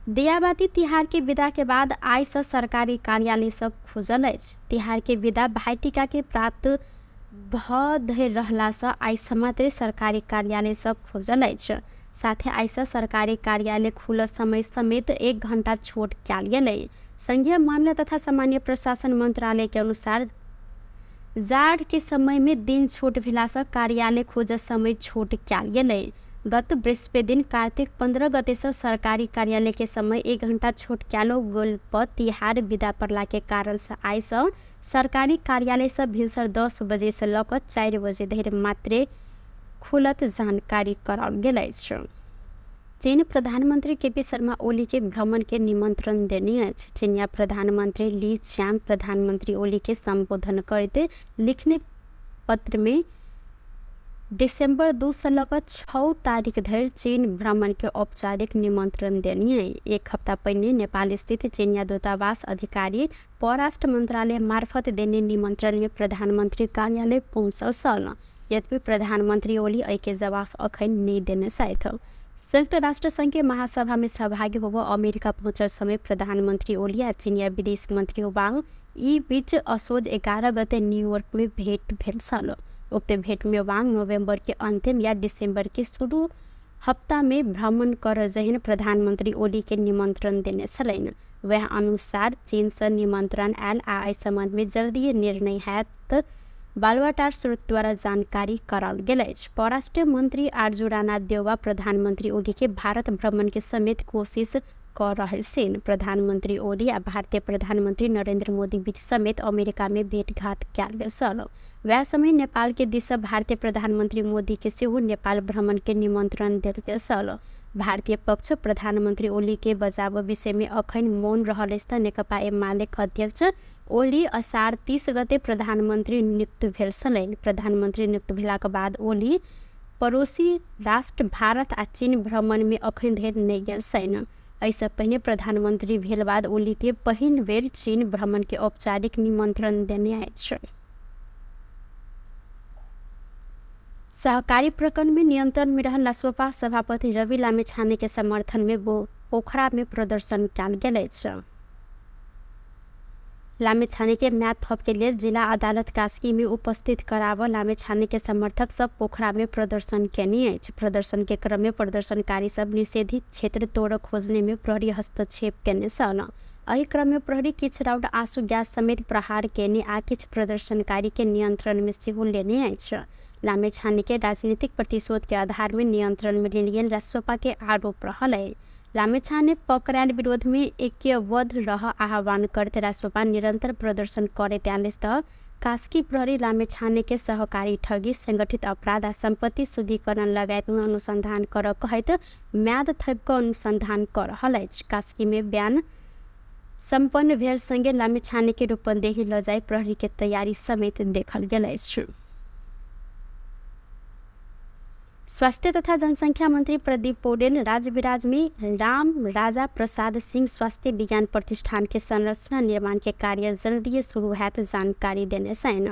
दियाबाती तिहार के विदा के बाद आइ से सरकारी कार्यालय सब खुजल अछि। तिहार के विदा भाईटिका के प्राप्त भ रहला से आइ मात्र सरकारी कार्यालय सब खुजल अछि। साथे आइ से सरकारी कार्यालय खुल समय समेत 1 घंटा छूट कयल गेलै। संघीय मामला तथा सामान्य प्रशासन मंत्रालय के अनुसार जाड़ के समय में दिन छूट भेला से कार्यालय खोज समय छूट कयल गेलै। गत बृहस्पति दिन कार्तिक 15 गते से सरकारी कार्यालय के समय 1 घंटा छूट कैलो गेल पर तिहार विदा पड़ला के कारण से आइ से सरकारी कार्यालय से भिनसर 10 बजे से लक 4 बजे धरि मात्र खुलत जानकारी कराओल गेल अछि। चीन प्रधानमंत्री केपी शर्मा ओली के भ्रमण के निमंत्रण देने अछि। चीनिया प्रधानमंत्री ली च्यान प्रधानमंत्री ओली के संबोधन करते लिखने पत्र में दिसंबर 2 से लेकर 6 तारीख धरि चीन भ्रमण के औपचारिक निमंत्रण देनी है। 1 हफ्ता पहले नेपाल स्थित चीनिया दूतावास अधिकारी परराष्ट्र मंत्रालय मार्फत देने निमंत्रण में प्रधानमंत्री कार्यालय पहुंचल सल। यद्यपि प्रधानमंत्री ओली एहि के जवाब अखन नहीं देने साथ। संयुक्त राष्ट्र संघ के महासभा में सहभागी होब अमेरिका पहुंचल समय प्रधानमंत्री ओली आ चीनिया विदेश मंत्री वांग ई बीच असोज 11 गते न्यूयॉर्क में भेंट भेल सल। उक्त भेंट में वांग नवंबर के अंतिम या दिसंबर के शुरू हफ्ता में भ्रमण कर जहन प्रधानमंत्री ओली के निमंत्रण देने छलनि। वह अनुसार चीन से निमंत्रण आयल आ एहि संबंध में जल्दी निर्णय हैत बालुवाटार स्रोत द्वारा जानकारी कराओल गेल अछि। परराष्ट्र मंत्री आरजू राणा देउवा प्रधानमंत्री ओली के भारत भ्रमण के समेत कोशिश कर रहल छन्। प्रधानमंत्री ओली आ भारतीय प्रधानमंत्री नरेंद्र मोदी बीच समेत अमेरिका में भेंटघाट कयल गेल छल। वह समय नेपाल के दिस भारतीय प्रधानमंत्री मोदी के सेहो नेपाल भ्रमण के निमंत्रण देल गेल छल। भारतीय पक्ष प्रधानमन्त्री ओली के बचाव विषय में अखैन मौन रहल स्थित नेकपा एमालेका अध्यक्ष ओली असार 30 गते प्रधानमन्त्री नियुक्त भेल छलैन। प्रधानमन्त्री नियुक्त भेलाक बाद ओली पड़ोसी राष्ट्र भारत आ चीन भ्रमण में अखैन धरि नहि गेल छैन। एहिसँ पहिने प्रधानमन्त्री भेल बाद ओली के पहिल बेर चीन भ्रमण के औपचारिक निमंत्रण देने अछि। सहकारी प्रकरण में नियंत्रण में रहल रासोपा सभापति रवि लामिछाने के समर्थन में पोखरा में प्रदर्शन कयल गेल अछि। लामिछाने के म्याद थप के लिए जिला अदालत कास्की में उपस्थित कराब लामिछाने के समर्थक सब पोखरा में प्रदर्शन केने अछि। प्रदर्शन के क्रम में प्रदर्शनकारी सब निषेधित क्षेत्र तोड़ खोजने में प्रहरी हस्तक्षेप केने छल। एहि क्रम में प्रहरी किछ राउंड आंसू गैस समेत प्रहार केने आ किछ प्रदर्शनकारी के नियंत्रण में सेहो लेने अछि। लामिछाने के राजनीतिक प्रतिशोध के आधार में नियंत्रण में लेल गेल रासोपा के आरोप रहल है। लामिछाने पकड़ायल विरोध में ऐक्यबद्ध रह आह्वान करते रासोपा निरंतर प्रदर्शन करते आले कास्की प्रहरी लामिछाने के सहकारी ठगी संगठित अपराध आ संपत्ति शुद्धिकरण लगायत में अनुसंधान कर कहत म्याद थप अनुसंधान कर रहल अछि। कास्की में बयान संपन्न भेल संगे लामिछाने के रूपंदेही ल जाय प्रहरी के तैयारी समेत देखल गेल अछि। स्वास्थ्य तथा जनसंख्या मंत्री प्रदीप पौडेल राजविराज में राम राजा प्रसाद सिंह स्वास्थ्य विज्ञान प्रतिष्ठान के संरचना निर्माण के कार्य जल्दी शुरू हैत जानकारी देने छैन।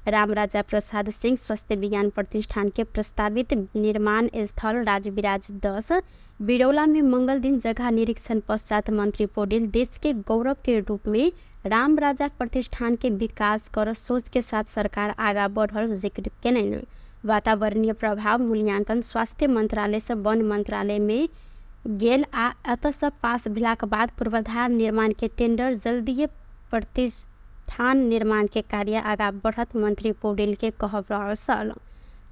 राम राजा प्रसाद सिंह स्वास्थ्य विज्ञान प्रतिष्ठान के प्रस्तावित निर्माण स्थल राजविराज 10 बिरौला में मंगल दिन जगह निरीक्षण पश्चात मंत्री पौडेल देश के गौरव के रूप में राम राजा प्रतिष्ठान के विकास कर सोच के साथ सरकार आगा बढ़ल जिक्र केलनि। वातावरणीय प्रभाव मूल्यांकन स्वास्थ्य मंत्रालय से वन मंत्रालय में गेल आ एतसँ पास भेलाक बाद पूर्वाधार निर्माण के टेंडर जल्दीए प्रतिष्ठान निर्माण के कार्य आगा बढ़त मंत्री पौडेल के कहब रहल छल।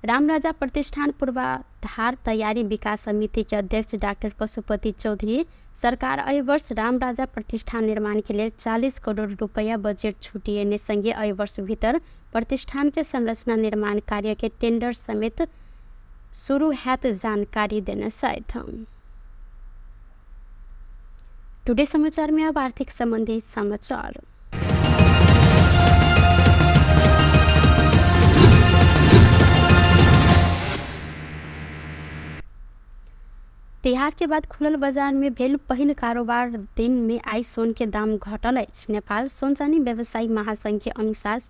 राम राजा प्रतिष्ठान पूर्वाधार तैयारी विकास समिति के अध्यक्ष डॉक्टर पशुपति चौधरी सरकार एहि वर्ष राम राजा प्रतिष्ठान निर्माण के लिए 40 करोड़ रुपया बजट छूटिएने संगे एहि वर्ष भीतर प्रतिष्ठान के संरचना निर्माण कार्य के टेंडर समेत शुरू हैत जानकारी देने छथि। टुडे समाचार में अब आर्थिक संबंधी समाचार। तिहार के बाद खुलल बाजार में भेल पहिल कारोबार दिन में आई सोन के दाम घटल अछि। नेपाल सोन चानी व्यवसायी महासंघ के अनुसार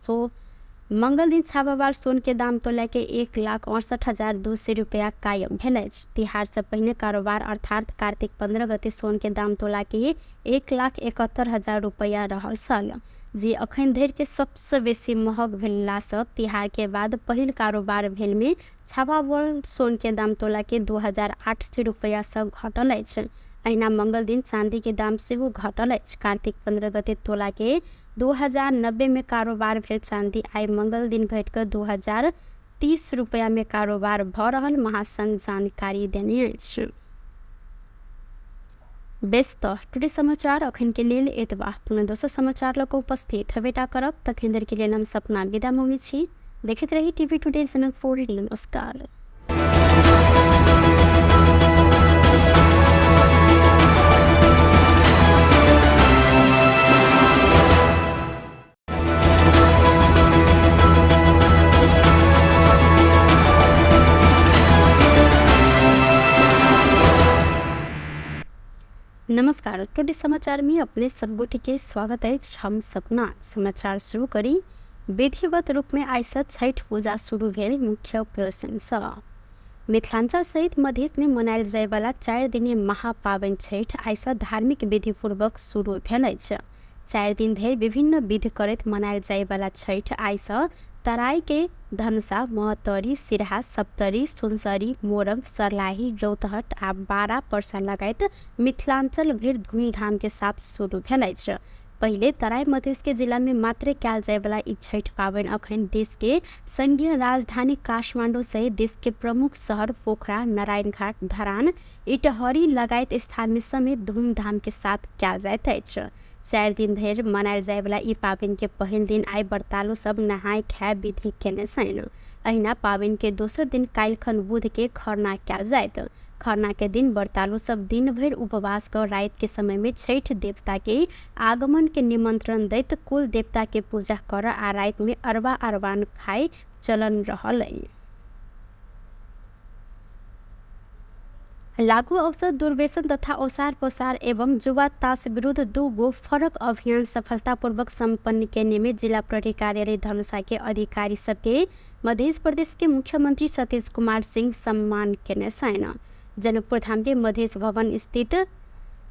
मंगल दिन छापावार सोन के दाम तोला के 1,68,200 रुपया कायम भेल अछि। तिहार से पहिने कारोबार अर्थात कार्तिक 15 गते सोन के दाम तोला के 1,71,000 रुपया रहल छल, जे अखन धरि के सबसे बेसी महग भेलासँ तिहार के बाद पहिल कारोबार भेल में छापावार सोन के दाम तोला के 2,800 रुपया से घटल अछि। अहिना मंगल दिन चांदी के दाम सेहो घटल अछि। कार्तिक 15 गते तोला के 2,090 में कारोबार भेल चांदी आई मंगल दिन घटिकऽ 2,030 रुपया में कारोबार भ रहल महासंघ जानकारी देने अछि। बेस्त टुडे समाचार अखन के लेल एतबा। पुनः दोसर समाचार लऽ कऽ उपस्थित हेबेटा करब। तखन धरि के लेल हम सपना विदा मंगै छी। देखैत रही टीवी टुडे जनकपुर। नमस्कार। नमस्कार। टुडे समाचार में अपने सबगोटे के स्वागत है। हम सपना समाचार शुरू करी। विधिवत रूप में आई से छठ पूजा शुरू भेल। मुख्य प्रश्न मिथिलांचल सहित मध्य में मनायल जाय वाला 4 दिनीय महापावन छठ आई से धार्मिक विधि पूर्वक शुरू भेल अछि। 4 दिन धरि विभिन्न विधि करैत मनायल जाय वाला छठ आई से तराई के धनुषा, महतरी, सिरहा, सप्तरी, सुनसरी, मोरंग, सरलाही, रौतहट आ बारा परसा लगायत मिथिलांचल भरि धूमधाम के साथ शुरू भेल अछि। पहले तराई मधेश के जिला में मात्र कयल जाय वाला ई छठ पावनि अखन देश के संघीय राजधानी काठमांडू सहित देश के प्रमुख शहर पोखरा, नारायणघाट, धरान, इटहरी लगायत स्थान में समेत धूमधाम के साथ कयल जाइत अछि। 4 दिन धरि मनायल जाय वाला ई पावनि के पहिल दिन आई व्रतालु सब नहाय खाय विधि केने छनि। अहिना पावनि के दोसर दिन काल्हिखन बुध के खरना कयल जायत। खरना के दिन व्रतालु सब दिन भर उपवास कर रात के समय में छठ देवता के आगमन के निमंत्रण दैत कुल देवता के पूजा कर आ रात में अरबा अरबान खाए चलन रहल। लागू औषध दुर्व्यसन तथा ओसार पोसार एवं जुआ ताश विरुद्ध 2 गो फरक अभियान सफलतापूर्वक संपन्न करने में जिला प्रहरी कार्यालय धनुषा के अधिकारी सबके मध्य प्रदेश के मुख्यमंत्री सतीश कुमार सिंह सम्मान केने छैन। जनकपुर धाम के मधेश भवन स्थित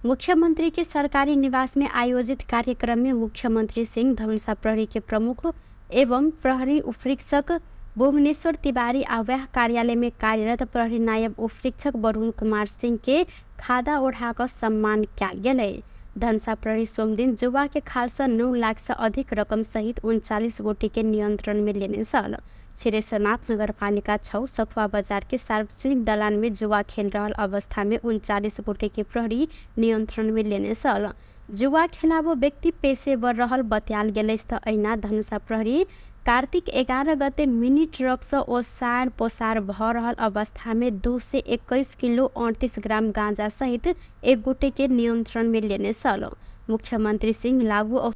मुख्यमंत्री के सरकारी निवास में आयोजित कार्यक्रम में मुख्यमंत्री सिंह धनुषा प्रहरी के प्रमुख एवं प्रहरी उपरीक्षक भुवनेश्वर तिवारी आवाह कार्यालय में कार्यरत प्रहरी नायब उपरीक्षक वरुण कुमार सिंह के खादा ओढ़ाकर सम्मान किया गया। धनुषा प्रहरी सोमदिन जुआ के खालसा 9 लाख से अधिक रकम सहित 39 गोटी के नियंत्रण में लेने सल। छिरेश्वरनाथ नगर पालिका 6 सखुआ बाजार के सार्वजनिक दलान में जुआ खेल रहा अवस्था में 39 गोटी के प्रहरी नियंत्रण में लेने सल। जुआ खेलाबो व्यक्ति पेशेवर रहल बत्याल गेल ऐना धनुषा प्रहरी कार्तिक 11 गते मिनी ट्रक से ओसार पोसार भ रहल अवस्था में 2 से 21 किलो 38 ग्राम गांजा सहित 1 गोटे के नियंत्रण में लेने सल। मुख्यमंत्री सिंह लागू